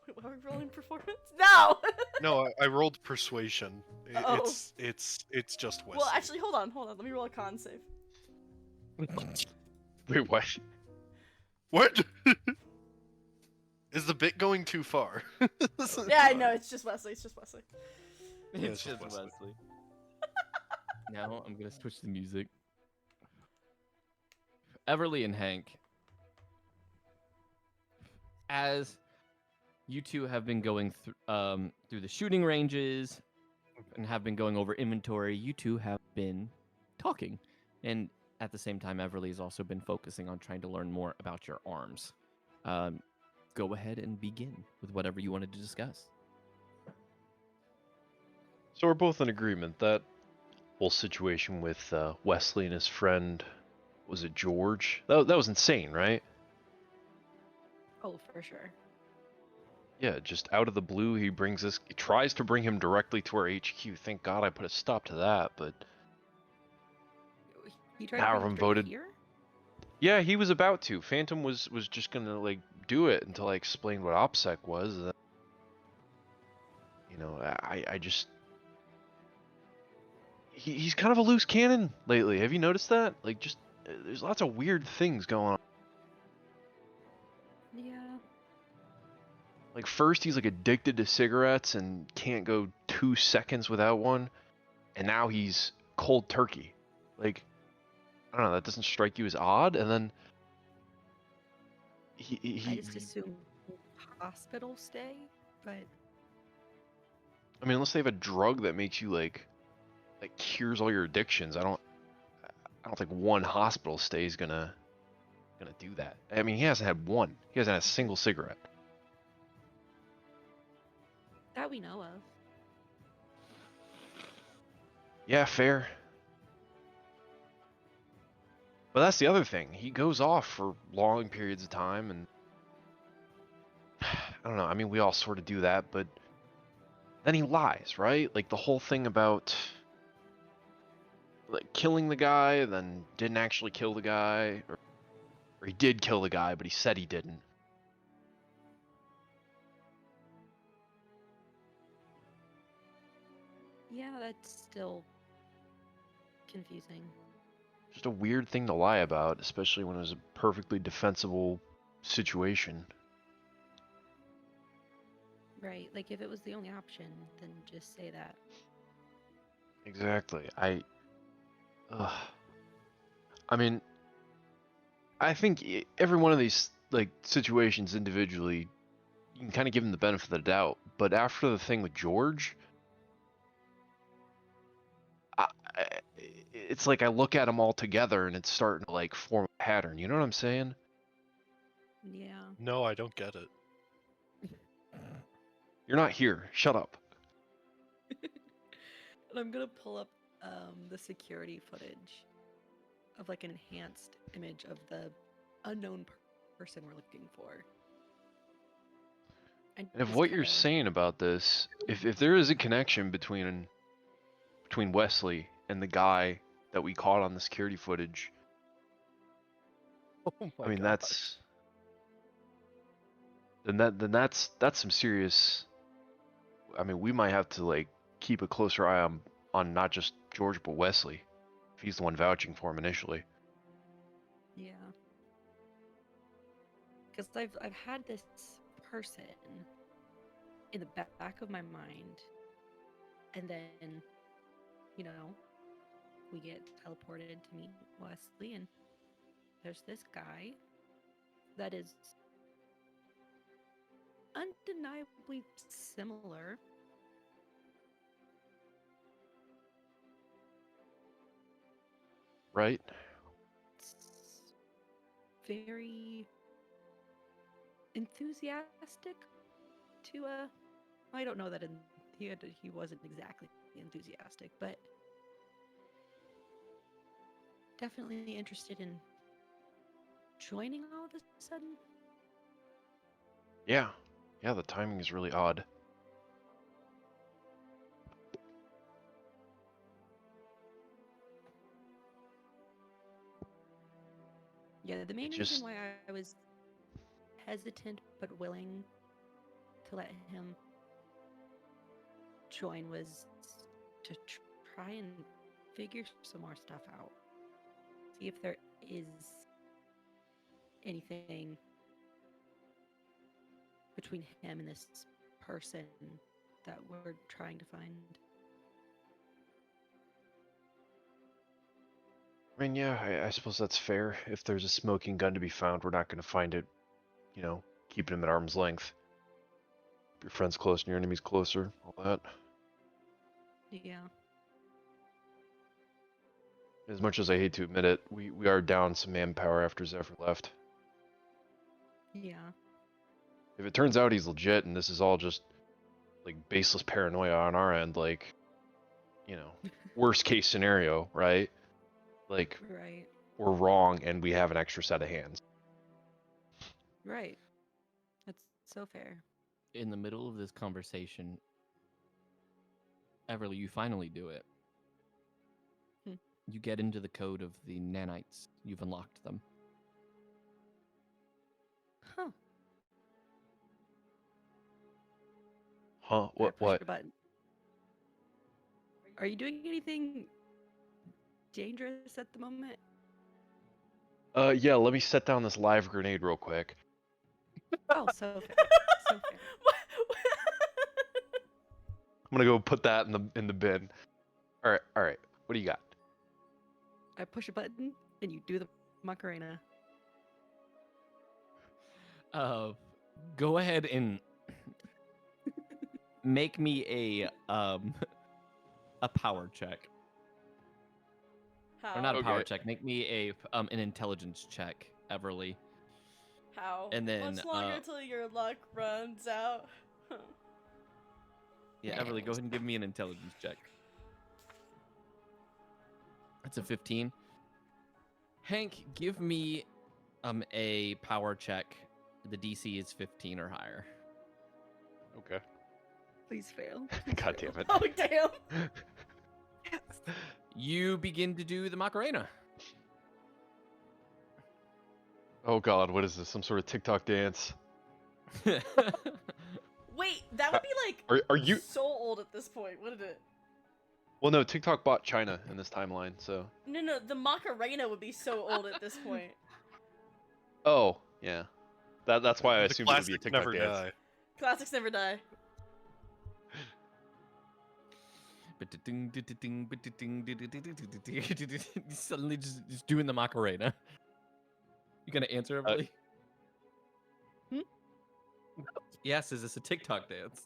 C: Wait, are we rolling performance? No.
D: No, I rolled persuasion.
C: Oh.
D: It's just Wesley.
C: Well, actually, hold on. Let me roll a con save.
F: Wait, what?
D: What? Is the bit going too far?
C: Yeah, I know. It's just Wesley.
A: It's
D: it's
A: just
D: just
A: Wesley.
D: Wesley.
A: Now I'm gonna switch the music. Everly and Hank, as you two have been going through the shooting ranges and have been going over inventory, you two have been talking, and at the same time, Everly has also been focusing on trying to learn more about your arms. Go ahead and begin with whatever you wanted to discuss.
F: So we're both in agreement that whole situation with Wesley and his friend, was it George? That was insane, right?
G: Oh, for sure.
F: Yeah, just out of the blue, he tries to bring him directly to our HQ. Thank God I put a stop to that, but
G: He tried
F: Power
G: to
F: of
G: bring
F: him
G: it straight
F: voted-
G: here?
F: yeah, he was about to. Phantom was just gonna like do it until I explained what OPSEC was. You know, I just he's kind of a loose cannon lately. Have you noticed that? Like, just there's lots of weird things going on.
G: Yeah.
F: Like, first he's like addicted to cigarettes and can't go 2 seconds without one, and now he's cold turkey. Like, I don't know, that doesn't strike you as odd? And then
G: I just assume hospital stay, but
F: I mean, unless they have a drug that makes you like cures all your addictions, I don't think one hospital stay is gonna do that. I mean, he hasn't had one. He hasn't had a single cigarette.
G: that we know of.
F: Yeah, fair. But that's the other thing. He goes off for long periods of time, and I don't know. I mean, we all sort of do that, but then he lies, right? Like the whole thing about like killing the guy, and then didn't actually kill the guy, or he did kill the guy, but he said he didn't.
G: Yeah, that's still confusing.
F: Just a weird thing to lie about, especially when it was a perfectly defensible situation.
G: Right, like if it was the only option, then just say that.
F: Exactly. I mean, I think every one of these like situations individually, you can kind of give him the benefit of the doubt. But after the thing with George, it's like I look at them all together and it's starting to like form a pattern. You know what I'm saying?
G: Yeah.
D: No, I don't get it.
F: You're not here. Shut up.
G: And I'm gonna pull up the security footage of like an enhanced image of the unknown person we're looking for.
F: And if
G: just
F: what you're
G: kinda-
F: saying about this, if there is a connection between Wesley and the guy that we caught on the security footage,
D: Oh my
F: I mean
D: gosh.
F: then that's some serious. I mean, we might have to like keep a closer eye on not just George but Wesley, if he's the one vouching for him initially.
G: Yeah. Because I've had this person in the back of my mind, and then, you know, we get teleported to meet Wesley, and there's this guy that is undeniably similar.
F: Right?
G: It's very enthusiastic to I don't know that he wasn't exactly enthusiastic, but definitely interested in joining all of a sudden.
F: Yeah. Yeah, the timing is really odd.
G: Yeah, the main
F: It
G: reason
F: just
G: why I was hesitant but willing to let him join was to try and figure some more stuff out. See if there is anything between him and this person that we're trying to find.
F: I mean, yeah, I suppose that's fair. If there's a smoking gun to be found, we're not going to find it, you know, keeping him at arm's length. Keep your friends close and your enemies closer, all that.
G: Yeah.
F: As much as I hate to admit it, we are down some manpower after Zephyr left.
G: Yeah.
F: If it turns out he's legit and this is all just, like, baseless paranoia on our end, like, you know, worst case scenario, right? Like,
G: Right.
F: we're wrong and we have an extra set of hands.
G: Right. That's so fair.
A: In the middle of this conversation, Everly, you finally do it. You get into the code of the nanites. You've unlocked them.
G: Huh.
F: Huh?
G: I pushed
F: What?
G: a button. Are you doing anything dangerous at the moment?
F: Yeah, let me set down this live grenade real quick.
G: Oh, so fair. So fair.
F: I'm gonna go put that in the bin. All right. What do you got?
G: I push a button and you do the Macarena.
A: Go ahead and make me a power check.
C: How?
A: Or not a power
F: Okay.
A: check. Make me an intelligence check, Everly.
C: How?
A: And then,
C: Much longer till your luck runs out.
A: Yeah, Everly, go ahead and give me an intelligence check. That's a 15. Hank, give me a power check. The DC is 15 or higher.
F: Okay.
G: Please fail.
F: God damn it.
C: Oh, damn.
A: You begin to do the Macarena.
F: Oh God, what is this? Some sort of TikTok dance?
C: Wait, that would be like
F: Are you?
C: so old at this point, wouldn't it?
F: Well, no. TikTok bought China in this timeline, so.
C: No, the Macarena would be so old at this point.
F: Oh, yeah. That's why I
D: The
F: assumed it would be a
D: classics
F: TikTok
D: never
F: dance.
D: die.
C: Classics never die.
A: Suddenly just doing the Macarena. You gonna answer, Everly? Yes, is this a TikTok dance?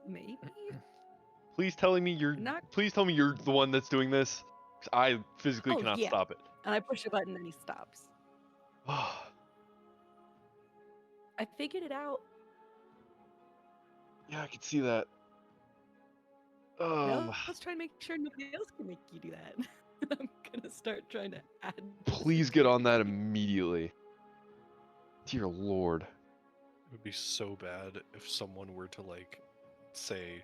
G: Maybe?
F: Please tell me you're.
G: Not-
F: Please tell me you're the one that's doing this. 'Cause I physically
G: Oh,
F: cannot
G: yeah.
F: stop it.
G: And I push a button and he stops. I figured it out.
F: Yeah, I can see that.
G: Now let's try and make sure nobody else can make you do that. I'm gonna start trying to add.
F: Please get on that immediately. Dear Lord.
D: It would be so bad if someone were to, like, say,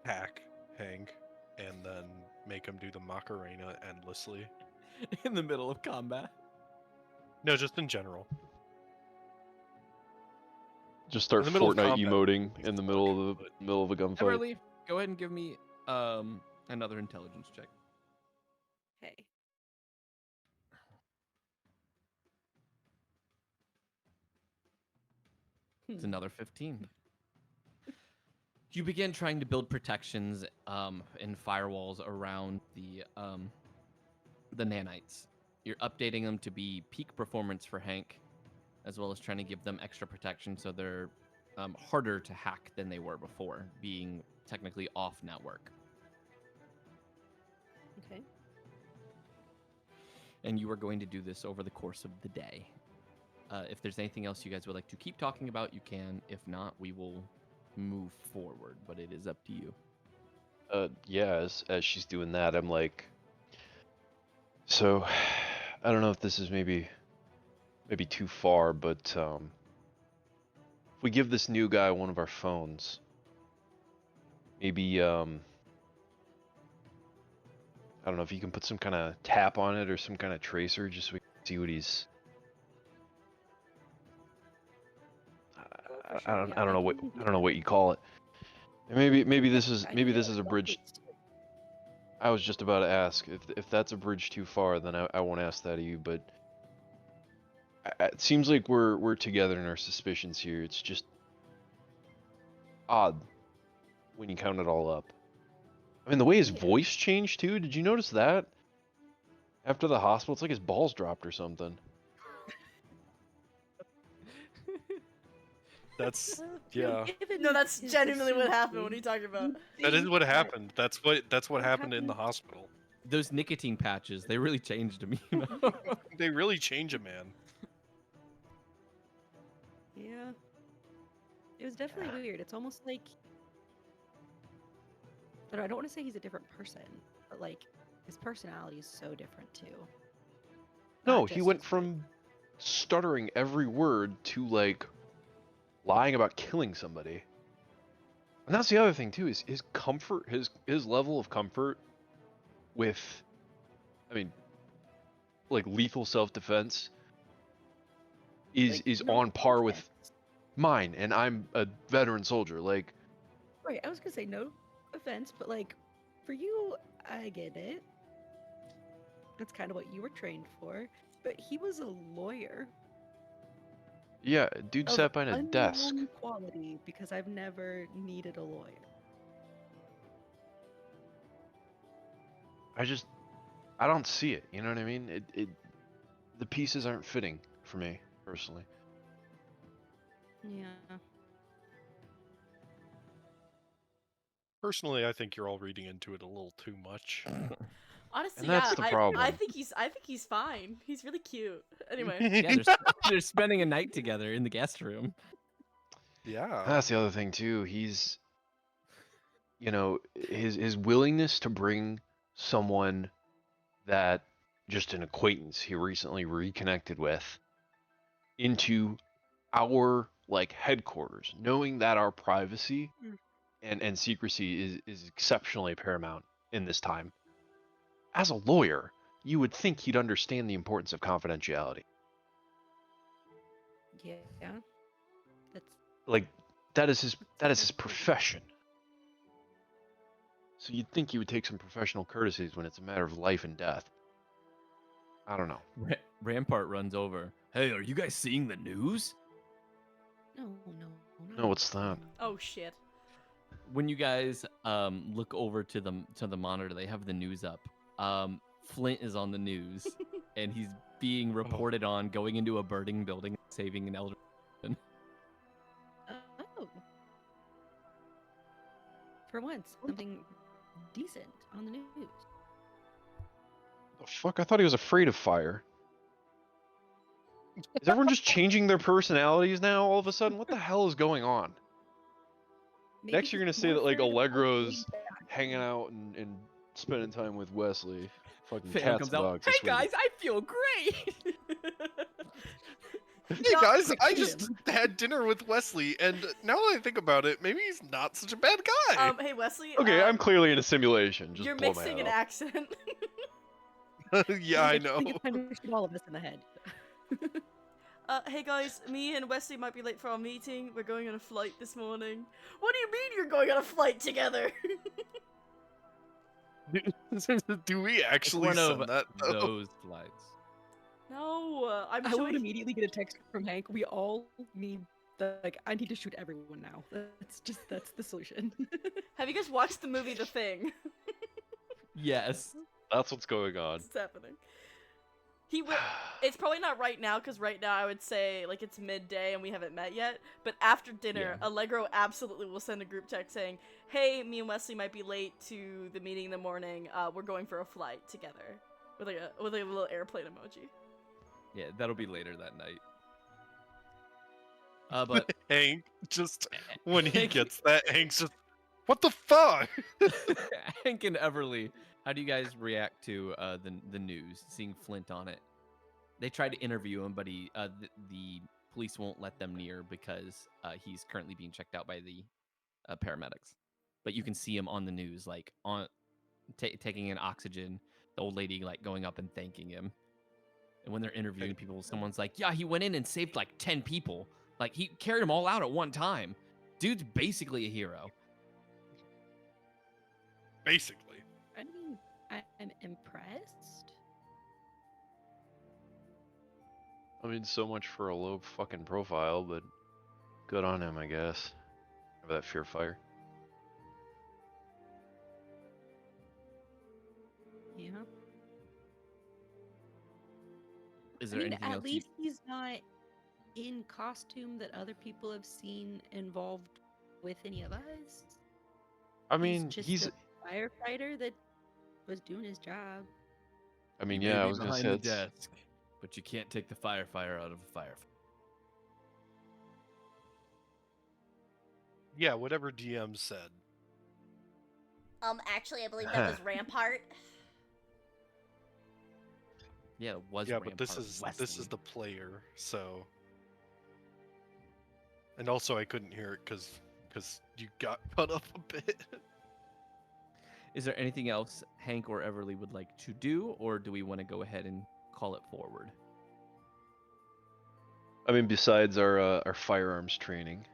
D: hack Hank and then make him do the Macarena endlessly.
A: In the middle of combat.
D: No, just in general.
F: Just start
D: In the middle of
F: Fortnite
D: combat,
F: emoting
D: it's
F: in the
D: fine, but-
F: middle of a gunfight.
A: Everleaf, go ahead and give me another intelligence check.
G: Okay.
A: It's another 15. You begin trying to build protections and firewalls around the nanites. You're updating them to be peak performance for Hank, as well as trying to give them extra protection so they're harder to hack than they were before, being technically off network.
G: Okay.
A: And you are going to do this over the course of the day. If there's anything else you guys would like to keep talking about, you can. If not, we will move forward, but it is up to you.
F: Yeah, as she's doing that, I'm like, so I don't know if this is maybe too far, but if we give this new guy one of our phones, maybe I don't know if you can put some kind of tap on it or some kind of tracer, just so we can see what he's. I don't know what you call it. And maybe this is a bridge. I was just about to ask if that's a bridge too far, then I won't ask that of you. But it seems like we're together in our suspicions here. It's just odd when you count it all up. I mean, the way his voice changed too. Did you notice that? After the hospital, it's like his balls dropped or something.
D: That's yeah.
C: No, that's genuinely what happened. What are you talking about?
D: That is what happened. That's what happened in the hospital.
A: Those nicotine patches, they really changed me. You know?
D: They really change a man.
G: Yeah. It was definitely weird. It's almost like I don't want to say he's a different person, but like his personality is so different too.
F: No,
G: Not
F: he
G: just
F: went
G: his
F: from stuttering every word to like lying about killing somebody. And that's the other thing too, is his comfort, his level of comfort with, I mean, like lethal self-defense is
G: no
F: on par with
G: offense.
F: mine, and I'm a veteran soldier. Like,
G: Right, I was gonna say no offense, but like for you, I get it. That's kind of what you were trained for. But he was a lawyer.
F: yeah, dude
G: Of
F: sat behind a desk.
G: unknown quality because I've never needed a lawyer.
F: I don't see it. You know what I mean? The pieces aren't fitting for me personally.
G: Yeah.
D: Personally, I think you're all reading into it a little too much.
C: Honestly,
F: And that's
C: yeah,
F: the
C: I
F: problem.
C: think he's fine. He's really cute. Anyway.
A: Yeah, they're spending a night together in the guest room.
D: Yeah.
F: That's the other thing too. He's, you know, his willingness to bring someone that just an acquaintance he recently reconnected with into our like headquarters, knowing that our privacy and secrecy is exceptionally paramount in this time. As a lawyer, you would think he'd understand the importance of confidentiality.
G: Yeah. That's
F: Like that is his profession. So you'd think he would take some professional courtesies when it's a matter of life and death. I don't know.
A: Rampart runs over. Hey, are you guys seeing the news?
G: no.
F: No, what's that?
C: Oh shit.
A: When you guys look over to the monitor, they have the news up. Flint is on the news, and he's being reported on going into a burning building, saving an elderly woman.
G: Oh. For once, something decent on the news.
F: The fuck? I thought he was afraid of fire. Is everyone just changing their personalities now all of a sudden? What the hell is going on?
G: Maybe
F: Next, you're gonna
G: he's
F: say
G: more
F: that like
G: afraid of
F: Allegro's
G: going back.
F: hanging out and spending time with Wesley. Fucking
A: Fan
F: cats
A: comes
F: and
A: out.
F: dogs.
A: Hey
F: I swear to
A: guys, I feel great.
D: Hey guys, I just had dinner with Wesley, and now that I think about it, maybe he's not such a bad guy.
C: Hey Wesley.
F: Okay, I'm clearly in a simulation. Just
C: You're
F: blow my
C: mixing
F: head
C: an
F: off.
C: accent.
D: Yeah, I
G: I
D: know.
G: think it punishing all of us in the head.
C: Hey guys, me and Wesley might be late for our meeting. We're going on a flight this morning. What do you mean you're going on a flight together?
D: Do we
A: It's
D: actually
A: one
D: send
A: of
D: that? Though?
A: those flights.
C: No, I'm
G: I
C: sure.
G: would immediately get a text from Hank. We all need I need to shoot everyone now. That's the solution.
C: Have you guys watched the movie The Thing?
A: Yes.
F: That's what's going on.
C: What's happening? He will. It's probably not right now, because right now I would say like it's midday and we haven't met yet. But after dinner,
A: Yeah.
C: Allegro absolutely will send a group text saying, "Hey, me and Wesley might be late to the meeting in the morning. We're going for a flight together," with a little airplane emoji.
A: Yeah, that'll be later that night. But
D: Hank just when he
A: Hank-
D: gets that, Hank's just, what the fuck?
A: Hank and Everly, how do you guys react to the news, seeing Flint on it? They tried to interview him, but the police won't let them near because he's currently being checked out by the paramedics. But you can see him on the news, like on taking in oxygen. The old lady like going up and thanking him. And when they're interviewing people, someone's like, "Yeah, he went in and saved like 10 people. Like he carried them all out at one time. Dude's basically a hero."
D: Basically.
G: I mean, I'm impressed.
F: I mean, so much for a low fucking profile, but good on him, I guess. Have that fear fire.
G: Yeah.
A: Is
G: I
A: there
G: mean,
A: anything
G: at
A: else?
G: least he's not in costume that other people have seen involved with any of us.
F: I mean,
G: just
F: he's.
G: a firefighter that was doing his job.
F: I mean,
A: You may
F: yeah, I
A: be
F: was gonna
A: behind
F: say
A: the
F: it's.
A: desk, but you can't take the firefighter out of a firefight.
D: Yeah, whatever DM said.
C: Actually, I believe that was Rampart.
A: Yeah, it was.
D: Yeah, but this
A: Rampart
D: is
A: Wesley.
D: the player, so. And also, I couldn't hear it because you got cut up a bit.
A: Is there anything else Hank or Everly would like to do, or do we want to go ahead and call it forward?
F: I mean, besides our firearms training.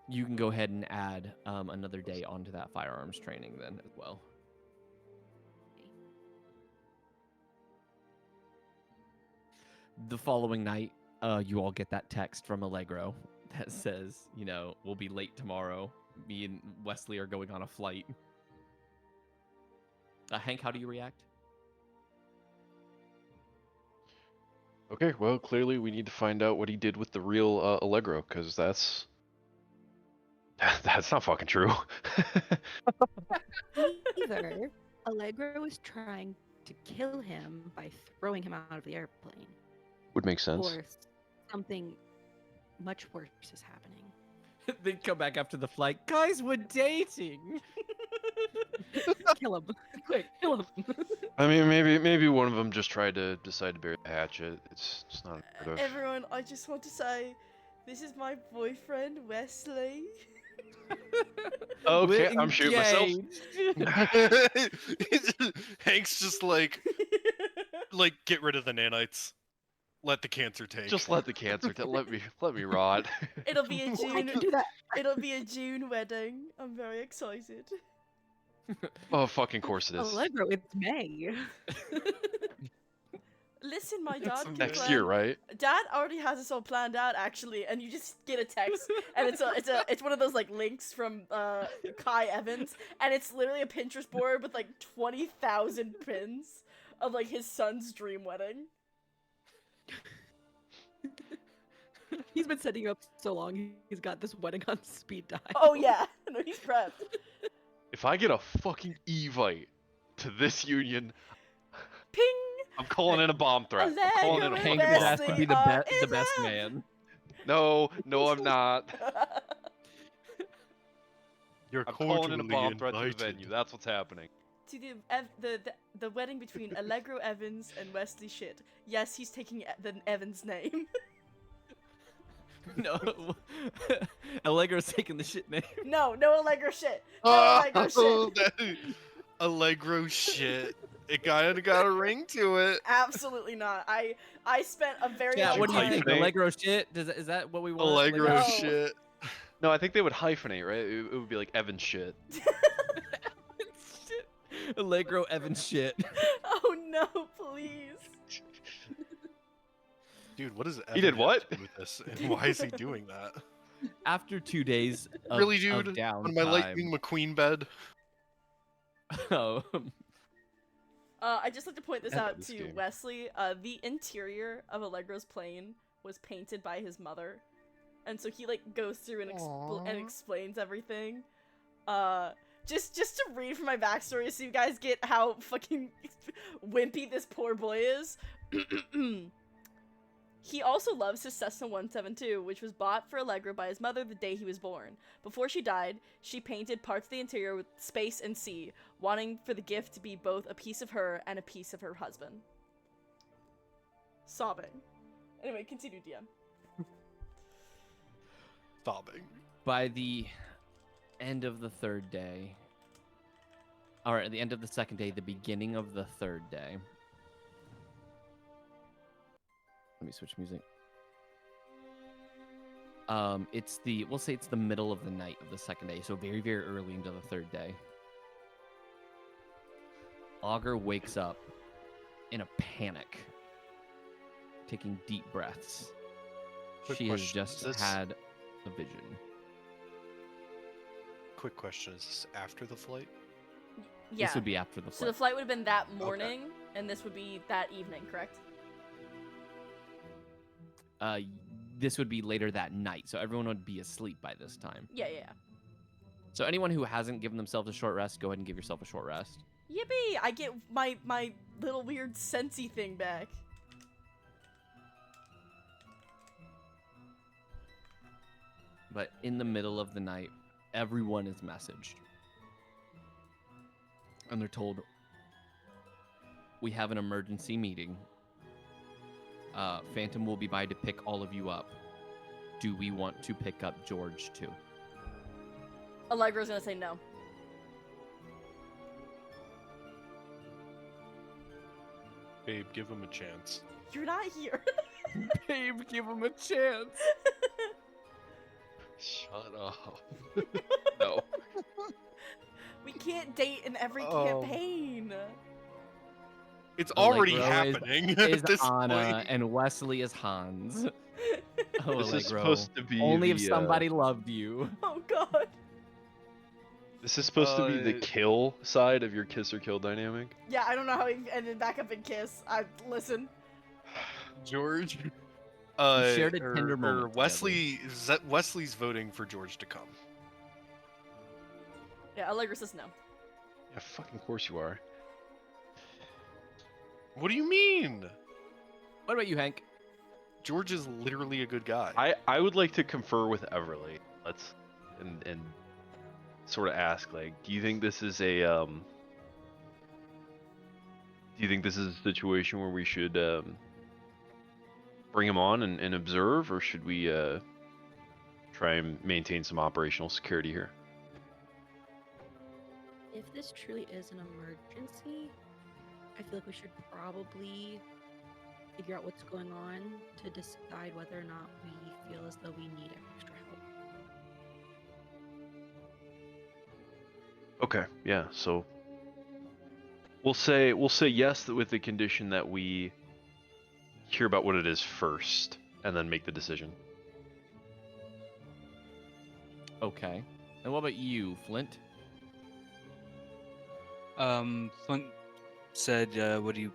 A: You can go ahead and add another day onto that firearms training then as well. The following night, you all get that text from Allegro that says, we'll be late tomorrow. Me and Wesley are going on a flight. Hank, how do you react?
F: Okay, well, clearly we need to find out what he did with the real Allegro, because that's not fucking true.
G: Either Allegro is trying to kill him by throwing him out of the airplane,
F: Would make sense.
G: or something much worse is happening.
A: They come back after the flight. Guys, we're dating.
G: Kill him, quick! Kill him.
F: I mean, maybe one of them just tried to decide to bury the hatchet. It's not unheard of.
C: Everyone, I just want to say, this is my boyfriend, Wesley.
F: Okay,
A: We're
F: I'm shooting myself.
A: engaged.
D: Hank's just like get rid of the nanites. Let the cancer take.
F: Just let the cancer. Let me rot.
C: It'll be a
G: I
C: June.
G: can do that.
C: It'll be a June wedding. I'm very excited.
F: Oh, fucking course it is.
G: Allegro, it's May.
C: Listen, my dad.
D: Next
F: Next year, right?
C: Dad already has this all planned out, actually, and you just get a text, and it's one of those like links from Kai Evans, and it's literally a Pinterest board with like 20,000 pins of like his son's dream wedding.
G: He's been setting you up so long. He's got this wedding on speed dial.
C: Oh yeah, no, he's prepped.
F: If I get a fucking Evite to this union,
C: Ping.
F: I'm calling in a bomb threat. I'm calling in a
A: Hank
F: fucking
A: would
F: bomb
A: have to
F: threat.
A: be
C: Wesley,
A: the
C: is
A: best
C: it?
A: man.
F: No, I'm not.
D: You're
F: I'm calling in a
D: cordially
F: bomb threat to the
D: invited.
F: venue. That's what's happening.
C: To the wedding between Allegro Evans and Wesley Schidt. Yes, he's taking the Evans name.
A: No, Allegro's taking the shit name.
C: No Allegro shit. No Allegro shit.
D: Allegro shit. It kind of got a ring to it.
C: Absolutely not. I spent a very
A: Yeah,
C: long
A: what do you
C: time.
A: think?
F: Hyphenate.
A: Allegro shit? Is that what we want?
D: Allegro
C: No.
D: shit.
F: No, I think they would hyphenate, right? It would be like Evan shit.
A: Shit. Allegro Evans shit.
C: Oh no, please.
D: Dude, what is Evan
F: He did
D: have
F: what?
D: to do with this, and why is he doing that?
A: After 2 days of,
D: Really,
A: of
D: dude?
A: downtime.
D: On my Lightning McQueen bed?
A: Oh,
C: I just like to point this
F: I love
C: out
F: this
C: to
F: game.
C: Wesley. The interior of Allegro's plane was painted by his mother, and so he like goes through and, and explains everything. Just to read from my backstory, so you guys get how fucking wimpy this poor boy is. He also loves his Cessna 172, which was bought for Allegro by his mother the day he was born. Before she died, she painted parts of the interior with space and sea, wanting for the gift to be both a piece of her and a piece of her husband. Sobbing. Anyway, continue, DM.
D: Sobbing.
A: by the end of the 3rd day, or at the end of the 2nd day, the beginning of the 3rd day. Let me switch music. We'll say it's the middle of the night of the 2nd day, so very, very early into the 3rd day. Augur wakes up in a panic, taking deep breaths.
D: Quick
A: She has
D: question,
A: just
D: is this-
A: had a vision.
D: Quick question: is this after the flight?
C: Yeah.
A: This would be after the
C: So the
A: flight.
C: flight would have been that morning, and this would be that evening, correct?
A: This would be later that night, so everyone would be asleep by this time.
C: Yeah, yeah, yeah.
A: So anyone who hasn't given themselves a short rest, go ahead and give yourself a short rest.
C: Yippee! I get my little weird sensey thing back.
A: But in the middle of the night, everyone is messaged. And they're told, we have an emergency meeting. Phantom will be by to pick all of you up. Do we want to pick up George too?
C: Allegro's gonna say no.
D: Babe, give him a chance.
C: You're not here.
A: Babe, give him a chance.
F: Shut up. No.
C: We can't date in every
D: Oh.
C: campaign.
D: It's already
A: Allegro
D: happening
A: Is
D: at this
A: Anna
D: point.
A: and Wesley is Hans. Oh,
F: This is
A: Allegro.
F: supposed to be
A: Only if
F: the,
A: somebody loved you.
C: Oh god.
F: This is supposed to be the kill side of your kiss or kill dynamic.
C: Yeah, I don't know how he ended back up in Kiss. Listen.
D: George.
A: shared a tender moment together.
D: Wesley's voting for George to come.
C: Yeah, Allegra says no.
F: Yeah, fucking course you are.
D: What do you mean?
A: What about you, Hank?
D: George is literally a good guy.
F: I would like to confer with Everly. Let's and sort of ask, like, do you think this is a situation where we should bring him on and observe, or should we try and maintain some operational security here?
G: If this truly is an emergency, I feel like we should probably figure out what's going on to decide whether or not we feel as though we need extra help.
F: Okay, yeah. So we'll say yes with the condition that we hear about what it is first, and then make the decision.
A: Okay. And what about you, Flint?
I: Flint said what he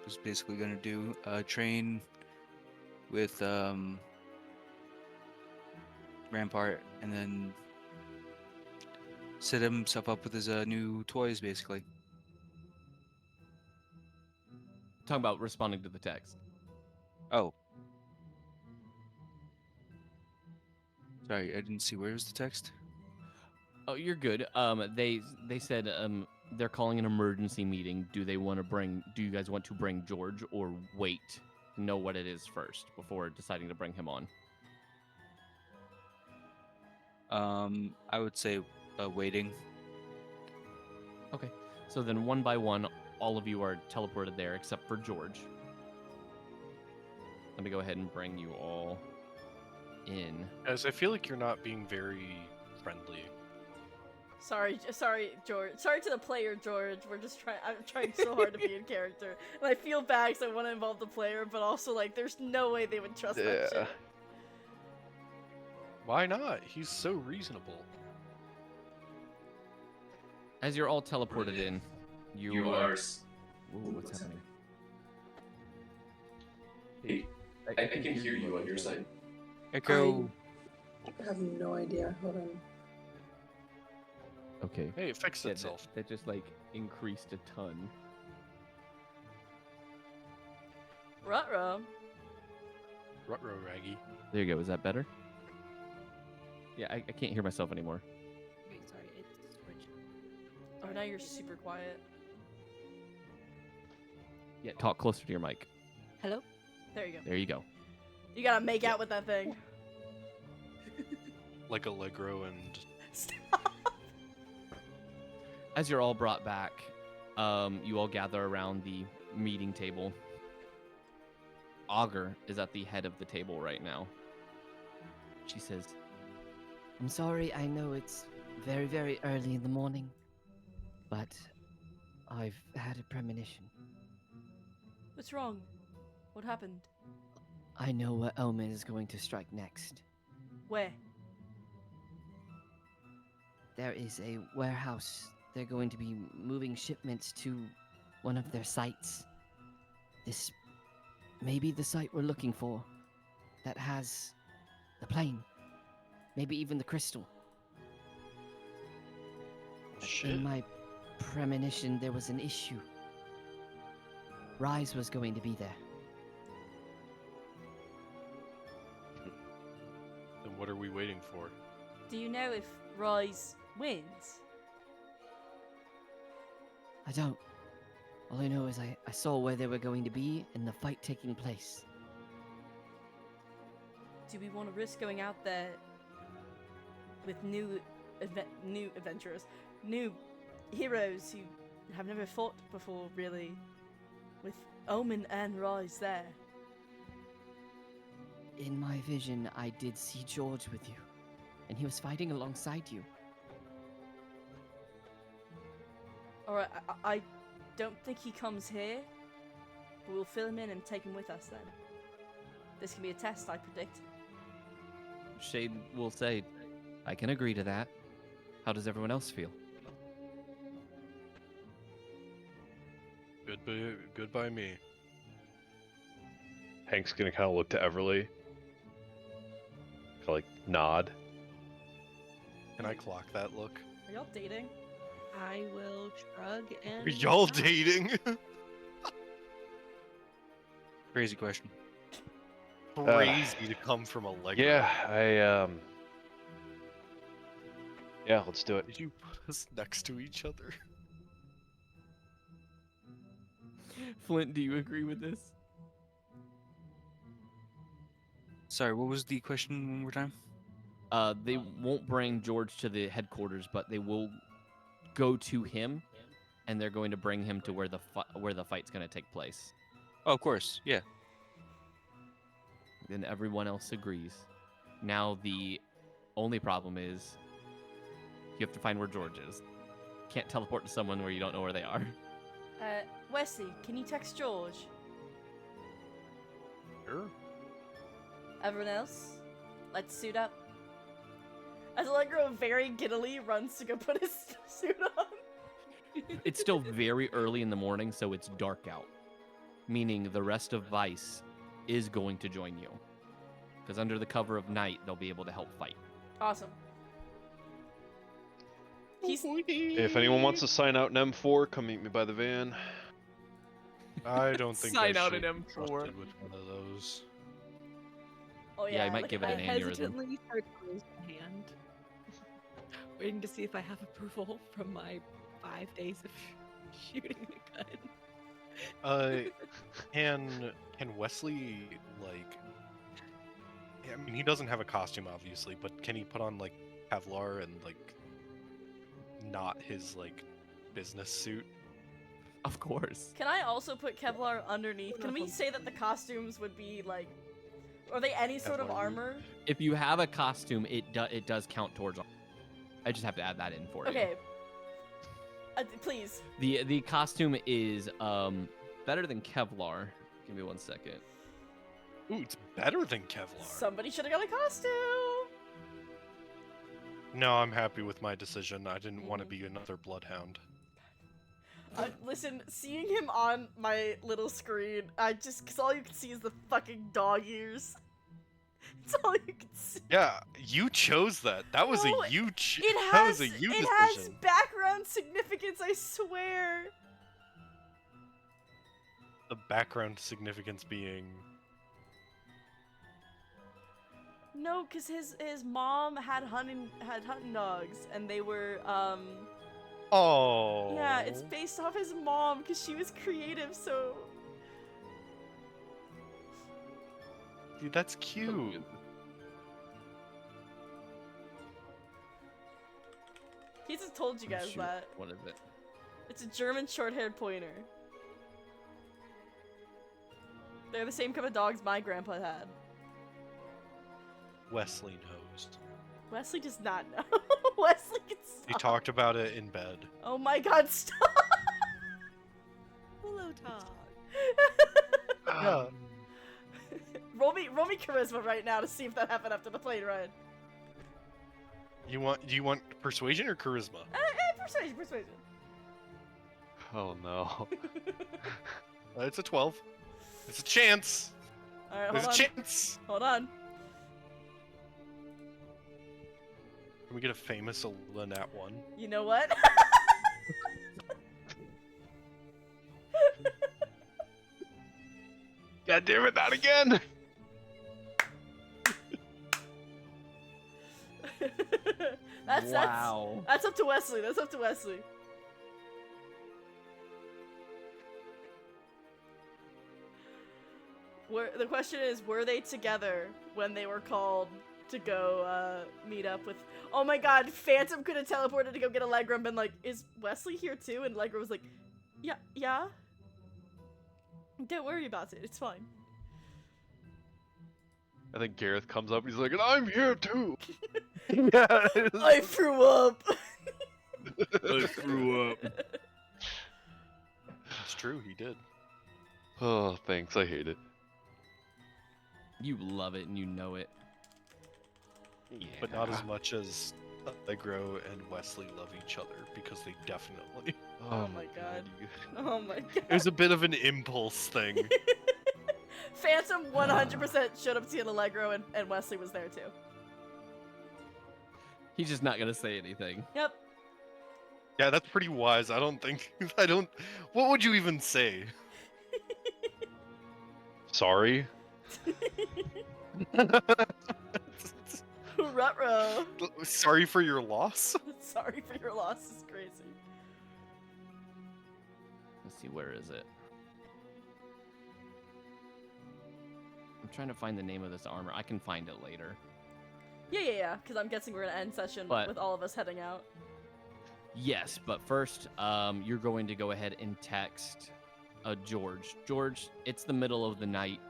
I: was basically gonna do, train with Rampart, and then set himself up with his new toys, basically.
A: Talking about responding to the text.
I: Oh. Sorry, I didn't see. Where was the text?
A: Oh, you're good. They said they're calling an emergency meeting. Do you guys want to bring George, or wait to know what it is first before deciding to bring him on?
I: I would say waiting.
A: Okay. So then one by one, all of you are teleported there except for George. Let me go ahead and bring you all in.
D: As I feel like you're not being very friendly.
C: Sorry, George. Sorry to the player, George. I'm trying so hard to be in character, and I feel bad because I want to involve the player, but also like, there's no way they would trust that shit.
D: Why not? He's so reasonable.
A: As you're all teleported in, you are. Ooh, what's happening?
J: Hey, I can hear you on your side.
E: Echo.
K: I have no idea. Hold on.
A: Okay.
D: Hey, it fixed
A: Yeah,
D: itself.
A: that just like increased a ton.
C: Ruh-roh.
D: Ruh-roh, Raggy.
A: There you go. Is that better? Yeah, I can't hear myself anymore.
G: Wait, sorry, it's switched.
C: Oh, now you're super quiet.
A: Yeah, talk closer to your mic.
G: Hello?
C: There you go.
A: There you go.
C: You gotta make out with that thing.
D: Like Allegro and...
C: Stop.
A: As you're all brought back, you all gather around the meeting table. Augur is at the head of the table right now. She says,
H: I'm sorry, I know it's very, very early in the morning, but I've had a premonition.
C: What's wrong? What happened?
H: I know where Omen is going to strike next.
C: Where?
H: There is a warehouse. They're going to be moving shipments to one of their sites. This may be the site we're looking for that has the plane. Maybe even the crystal.
D: Shit.
H: In my premonition, there was an issue. R.I.S.E was going to be there.
D: Then what are we waiting for?
C: Do you know if R.I.S.E wins?
H: I don't. All I know is I saw where they were going to be and the fight taking place.
C: Do we want to risk going out there with new adventurers, new heroes who have never fought before, really, with Omen and R.I.S.E there?
H: In my vision, I did see George with you, and he was fighting alongside you.
C: Alright, I don't think he comes here, but we'll fill him in and take him with us then. This can be a test, I predict.
A: Shade will say, I can agree to that. How does everyone else feel?
D: Good by me.
F: Hank's gonna kind of look to Everly, kind of like nod.
D: Can I clock that look?
C: Are y'all dating?
G: I will shrug and.
D: Are y'all
G: nod.
D: dating?
I: Crazy question.
D: Crazy to come from Allegro.
F: Yeah, yeah, let's do it.
D: Did you put us next to each other?
A: Flint, do you agree with this?
I: Sorry, what was the question one more time?
A: They won't bring George to the headquarters, but they will go to him, and they're going to bring him to where the fight's going to take place.
I: Oh, of course, yeah.
A: Then everyone else agrees. Now the only problem is you have to find where George is. Can't teleport to someone where you don't know where they are.
C: Wesley, can you text George?
D: Sure.
C: Everyone else, let's suit up. As Allegro very giddily runs to go put his suit on.
A: It's still very early in the morning, so it's dark out. Meaning the rest of Vice is going to join you. Because under the cover of night, they'll be able to help fight.
C: Awesome.
F: If anyone wants to sign out in M4, come meet me by the van.
D: I don't think
A: Sign
D: I
A: out in
D: should
A: M4.
D: be trusted with one of those.
C: Oh
A: Yeah,
C: yeah,
A: I might
C: look
A: give
C: at
A: it
C: that.
A: an
G: I
A: aneurysm.
G: hesitantly start to raise my hand, waiting to see if I have approval from my 5 days of shooting the gun.
D: Can Wesley, like... I mean, he doesn't have a costume, obviously, but can he put on, like, Kevlar and, like, not his, like, business suit?
A: Of course.
C: Can I also put Kevlar underneath? Can we say that the costumes would be like, are they any sort of
D: Kevlar.
C: armor?
A: If you have a costume, it does count towards. I just have to add that in for you.
C: Okay. Please.
A: The costume is better than Kevlar. Give me 1 second.
D: Ooh, it's better than Kevlar.
C: Somebody should have got a costume.
D: No, I'm happy with my decision. I didn't want to be another bloodhound.
C: Listen, seeing him on my little screen, cause all you can see is the fucking dog ears. It's all you can see.
D: Yeah, you chose that. That was
C: No,
D: a huge.
C: It
D: that
C: has,
D: was a you
C: it
D: decision.
C: has background significance, I swear.
D: The background significance being.
C: No, cause his mom had hunting dogs, and they were
D: Oh.
C: Yeah, it's based off his mom, cause she was creative, so.
D: Dude, that's cute.
C: He just told you
A: Oh,
C: guys
A: shoot.
C: that.
A: What is it?
C: It's a German short-haired pointer. They're the same kind of dogs my grandpa had.
D: Wesley knows.
C: Wesley does not know. Wesley can stop.
D: He talked about it in bed.
C: Oh my god, stop!
G: Hello, Todd.
D: Yeah.
C: roll me charisma right now to see if that happened after the plane ride.
D: Do you want persuasion or charisma?
C: Persuasion.
F: Oh no.
D: It's a 12. It's a chance.
C: Alright,
D: There's
C: hold
D: a
C: on.
D: chance.
C: Hold on.
D: Can we get a famous Alula Nat 1?
C: You know what?
F: God damn it, not again!
A: Wow.
C: That's up to Wesley. That's up to Wesley. The question is, were they together when they were called to go meet up with? Oh my god, Phantom could have teleported to go get Allegro and been like, is Wesley here too? And Allegro was like, yeah. Don't worry about it, it's fine.
F: I think Gareth comes up, he's like, and I'm here too!
D: Yeah.
C: I threw up!
A: I threw up.
D: It's true, he did.
F: Oh, thanks, I hate it.
A: You love it and you know it.
D: But not as much as Allegro and Wesley love each other, because they definitely.
C: Oh my god. Oh my god.
D: It was a bit of an impulse thing.
C: Phantom 100% showed up to see Allegro and Wesley was there too.
A: He's just not gonna say anything.
C: Yep.
D: Yeah, that's pretty wise. I don't. What would you even say?
F: Sorry?
C: Ruh-roh.
D: Sorry for your loss?
C: Sorry for your loss is crazy.
A: Let's see, where is it? I'm trying to find the name of this armor. I can find it later.
C: Yeah, because I'm guessing we're gonna end session
A: But-
C: with all of us heading out.
A: Yes, but first, you're going to go ahead and text George. George, it's the middle of the night,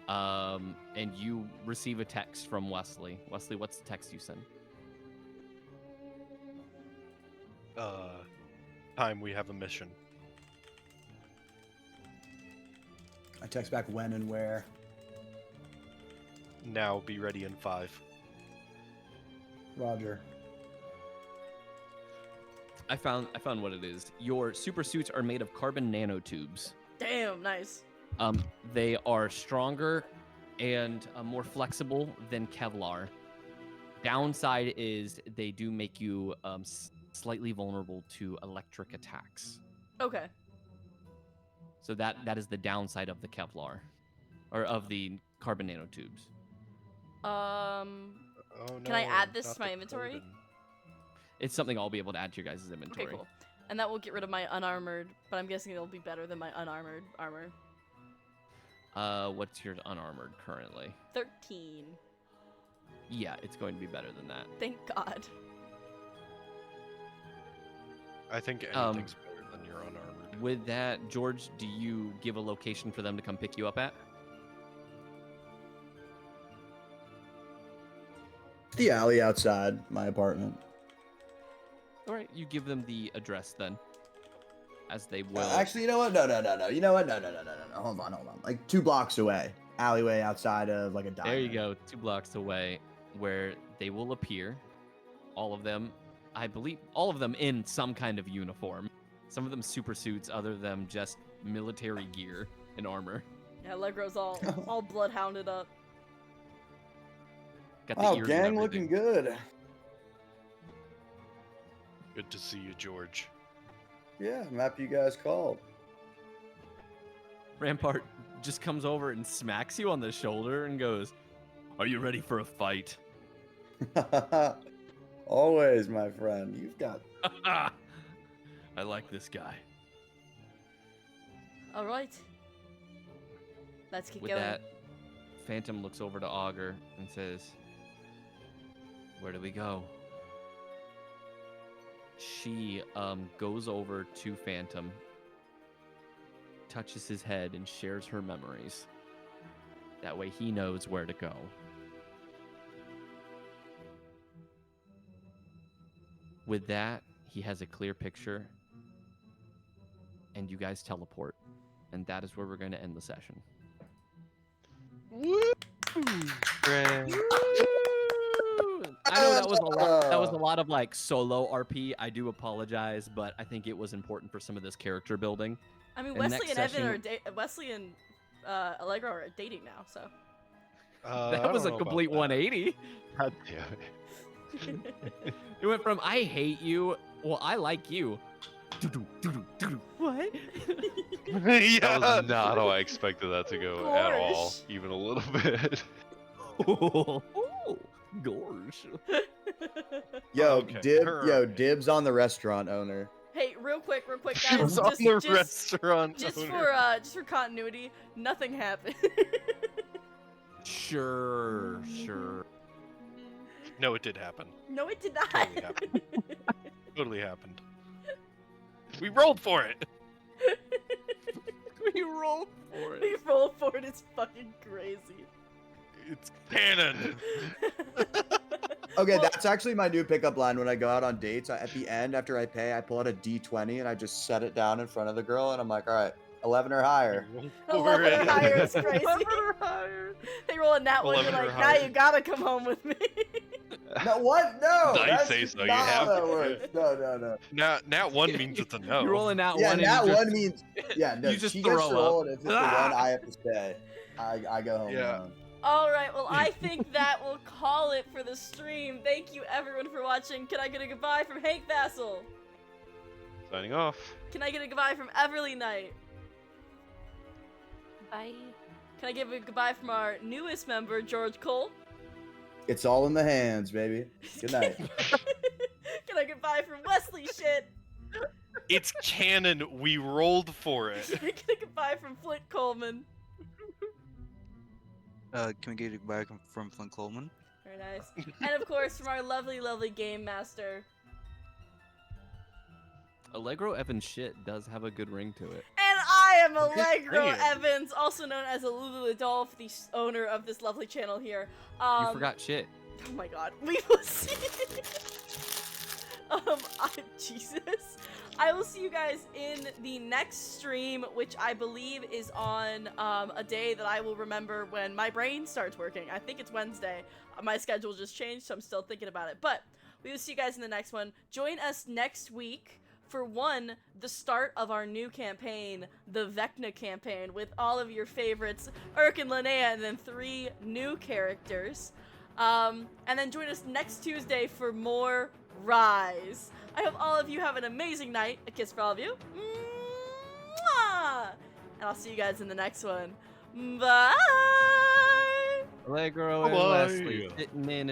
A: and you receive a text from Wesley. Wesley, what's the text you send?
D: Time we have a mission.
B: I text back when and where.
D: Now be ready in 5.
B: Roger.
A: I found what it is. Your super suits are made of carbon nanotubes.
C: Damn, nice.
A: They are stronger and more flexible than Kevlar. Downside is they do make you slightly vulnerable to electric attacks.
C: Okay.
A: So that is the downside of the Kevlar, or of the carbon nanotubes.
D: Oh,
C: Can I
D: no,
C: add this
D: not
C: to my
D: the
C: inventory?
D: carbon.
A: It's something I'll be able to add to your guys' inventory.
C: Okay, cool. And that will get rid of my unarmored, but I'm guessing it'll be better than my unarmored armor.
A: What's your unarmored currently?
C: 13.
A: Yeah, it's going to be better than that.
C: Thank God.
D: I think anything's better than your unarmored.
A: With that, George, do you give a location for them to come pick you up at?
B: The alley outside my apartment.
A: All right, you give them the address then, as they will.
B: Actually, you know what? No. You know what? No. Hold on. Like 2 blocks away. Alleyway outside of like a diner.
A: There you go, 2 blocks away, where they will appear. All of them, I believe, all of them in some kind of uniform. Some of them super suits, other of them just military gear and armor.
C: Yeah, Allegro's all bloodhounded up.
A: Got the
B: Oh,
A: ears and
B: gang
A: everything.
B: looking good.
D: Good to see you, George.
B: Yeah, I'm happy you guys called.
A: Rampart just comes over and smacks you on the shoulder and goes, "Are you ready for a fight?"
B: Always, my friend. You've got.
A: I like this guy.
C: All right. Let's keep
A: With
C: going.
A: that, Phantom looks over to Augur and says, "Where do we go?" She goes over to Phantom, touches his head, and shares her memories. That way he knows where to go. With that, he has a clear picture, and you guys teleport. And that is where we're going to end the session.
F: Woo!
A: I know that was a lot. That was a lot of like solo RP. I do apologize, but I think it was important for some of this character building.
C: I mean,
A: And
C: Wesley
A: next
C: and Evan
A: session-
C: are Wesley and Allegro are dating now, so.
A: That was a complete 180.
F: God damn it.
A: It went from "I hate you," well, I like you. What?
F: That was not how I expected that to go at all,
C: Gosh.
F: even a little bit.
A: Gosh.
B: Yo,
D: Okay.
B: dibs on the restaurant owner.
C: Hey, real quick, guys.
D: Dibs on the restaurant
C: just
D: owner.
C: for continuity, nothing happened.
A: Sure.
D: No, it did happen.
C: No, it did not.
D: Totally happened. Totally happened. We rolled for it.
A: We rolled for
C: We
A: it.
C: rolled for it. It's fucking crazy.
D: It's canon.
B: Okay,
C: Well-
B: that's actually my new pickup line when I go out on dates. At the end, after I pay, I pull out a D20 and I just set it down in front of the girl, and I'm like, all right, 11 or higher.
D: We rolled
C: 11
D: for
C: or
D: it.
C: higher is crazy. They roll a nat one, you're
D: 11 or
C: like, now
D: higher.
C: you gotta come home with me.
B: No, what? No.
F: Dice
B: that's
F: say
B: just
F: so, you
B: not
F: have
B: how that
F: to.
B: works. No.
D: Nat 1 means it's a no.
A: You're rolling out
B: Yeah,
A: one.
B: that
A: and you
B: one
A: just,
B: means, yeah, no,
A: you just
B: she
A: throw
B: gets to
A: up.
B: roll, and if it's the one,
A: Ah!
B: I have to stay. I go home
D: Yeah.
B: alone.
C: All right, well, I think that will call it for the stream. Thank you, everyone, for watching. Can I get a goodbye from Hank Vassal?
F: Signing off.
C: Can I get a goodbye from Everly Knight?
G: Bye.
C: Can I give a goodbye from our newest member, George Colt?
B: It's all in the hands, baby. Good night.
C: Can I get goodbye from Wesley Schidt?
D: It's canon. We rolled for it.
C: Can I get a goodbye from Flint Colman?
I: Can we get a goodbye from Flint Colman?
C: Very nice. And of course, from our lovely, lovely game master.
A: Allegro Evans shit does have a good ring to it.
C: And I am Allegro
D: saying.
C: Evans, also known as AlulaTheDolf, the owner of this lovely channel here.
A: You forgot shit.
C: Oh my god, we will see. Jesus. I will see you guys in the next stream, which I believe is on a day that I will remember when my brain starts working. I think it's Wednesday. My schedule just changed, so I'm still thinking about it. But we will see you guys in the next one. Join us next week for the start of our new campaign, the Vecna campaign, with all of your favorites, Urk and Linnea, and then 3 new characters. And then join us next Tuesday for more R.I.S.E. I hope all of you have an amazing night. A kiss for all of you. Mwah! And I'll see you guys in the next one. Bye!
A: Allegro
D: Bye-bye.
A: and Wesley sitting in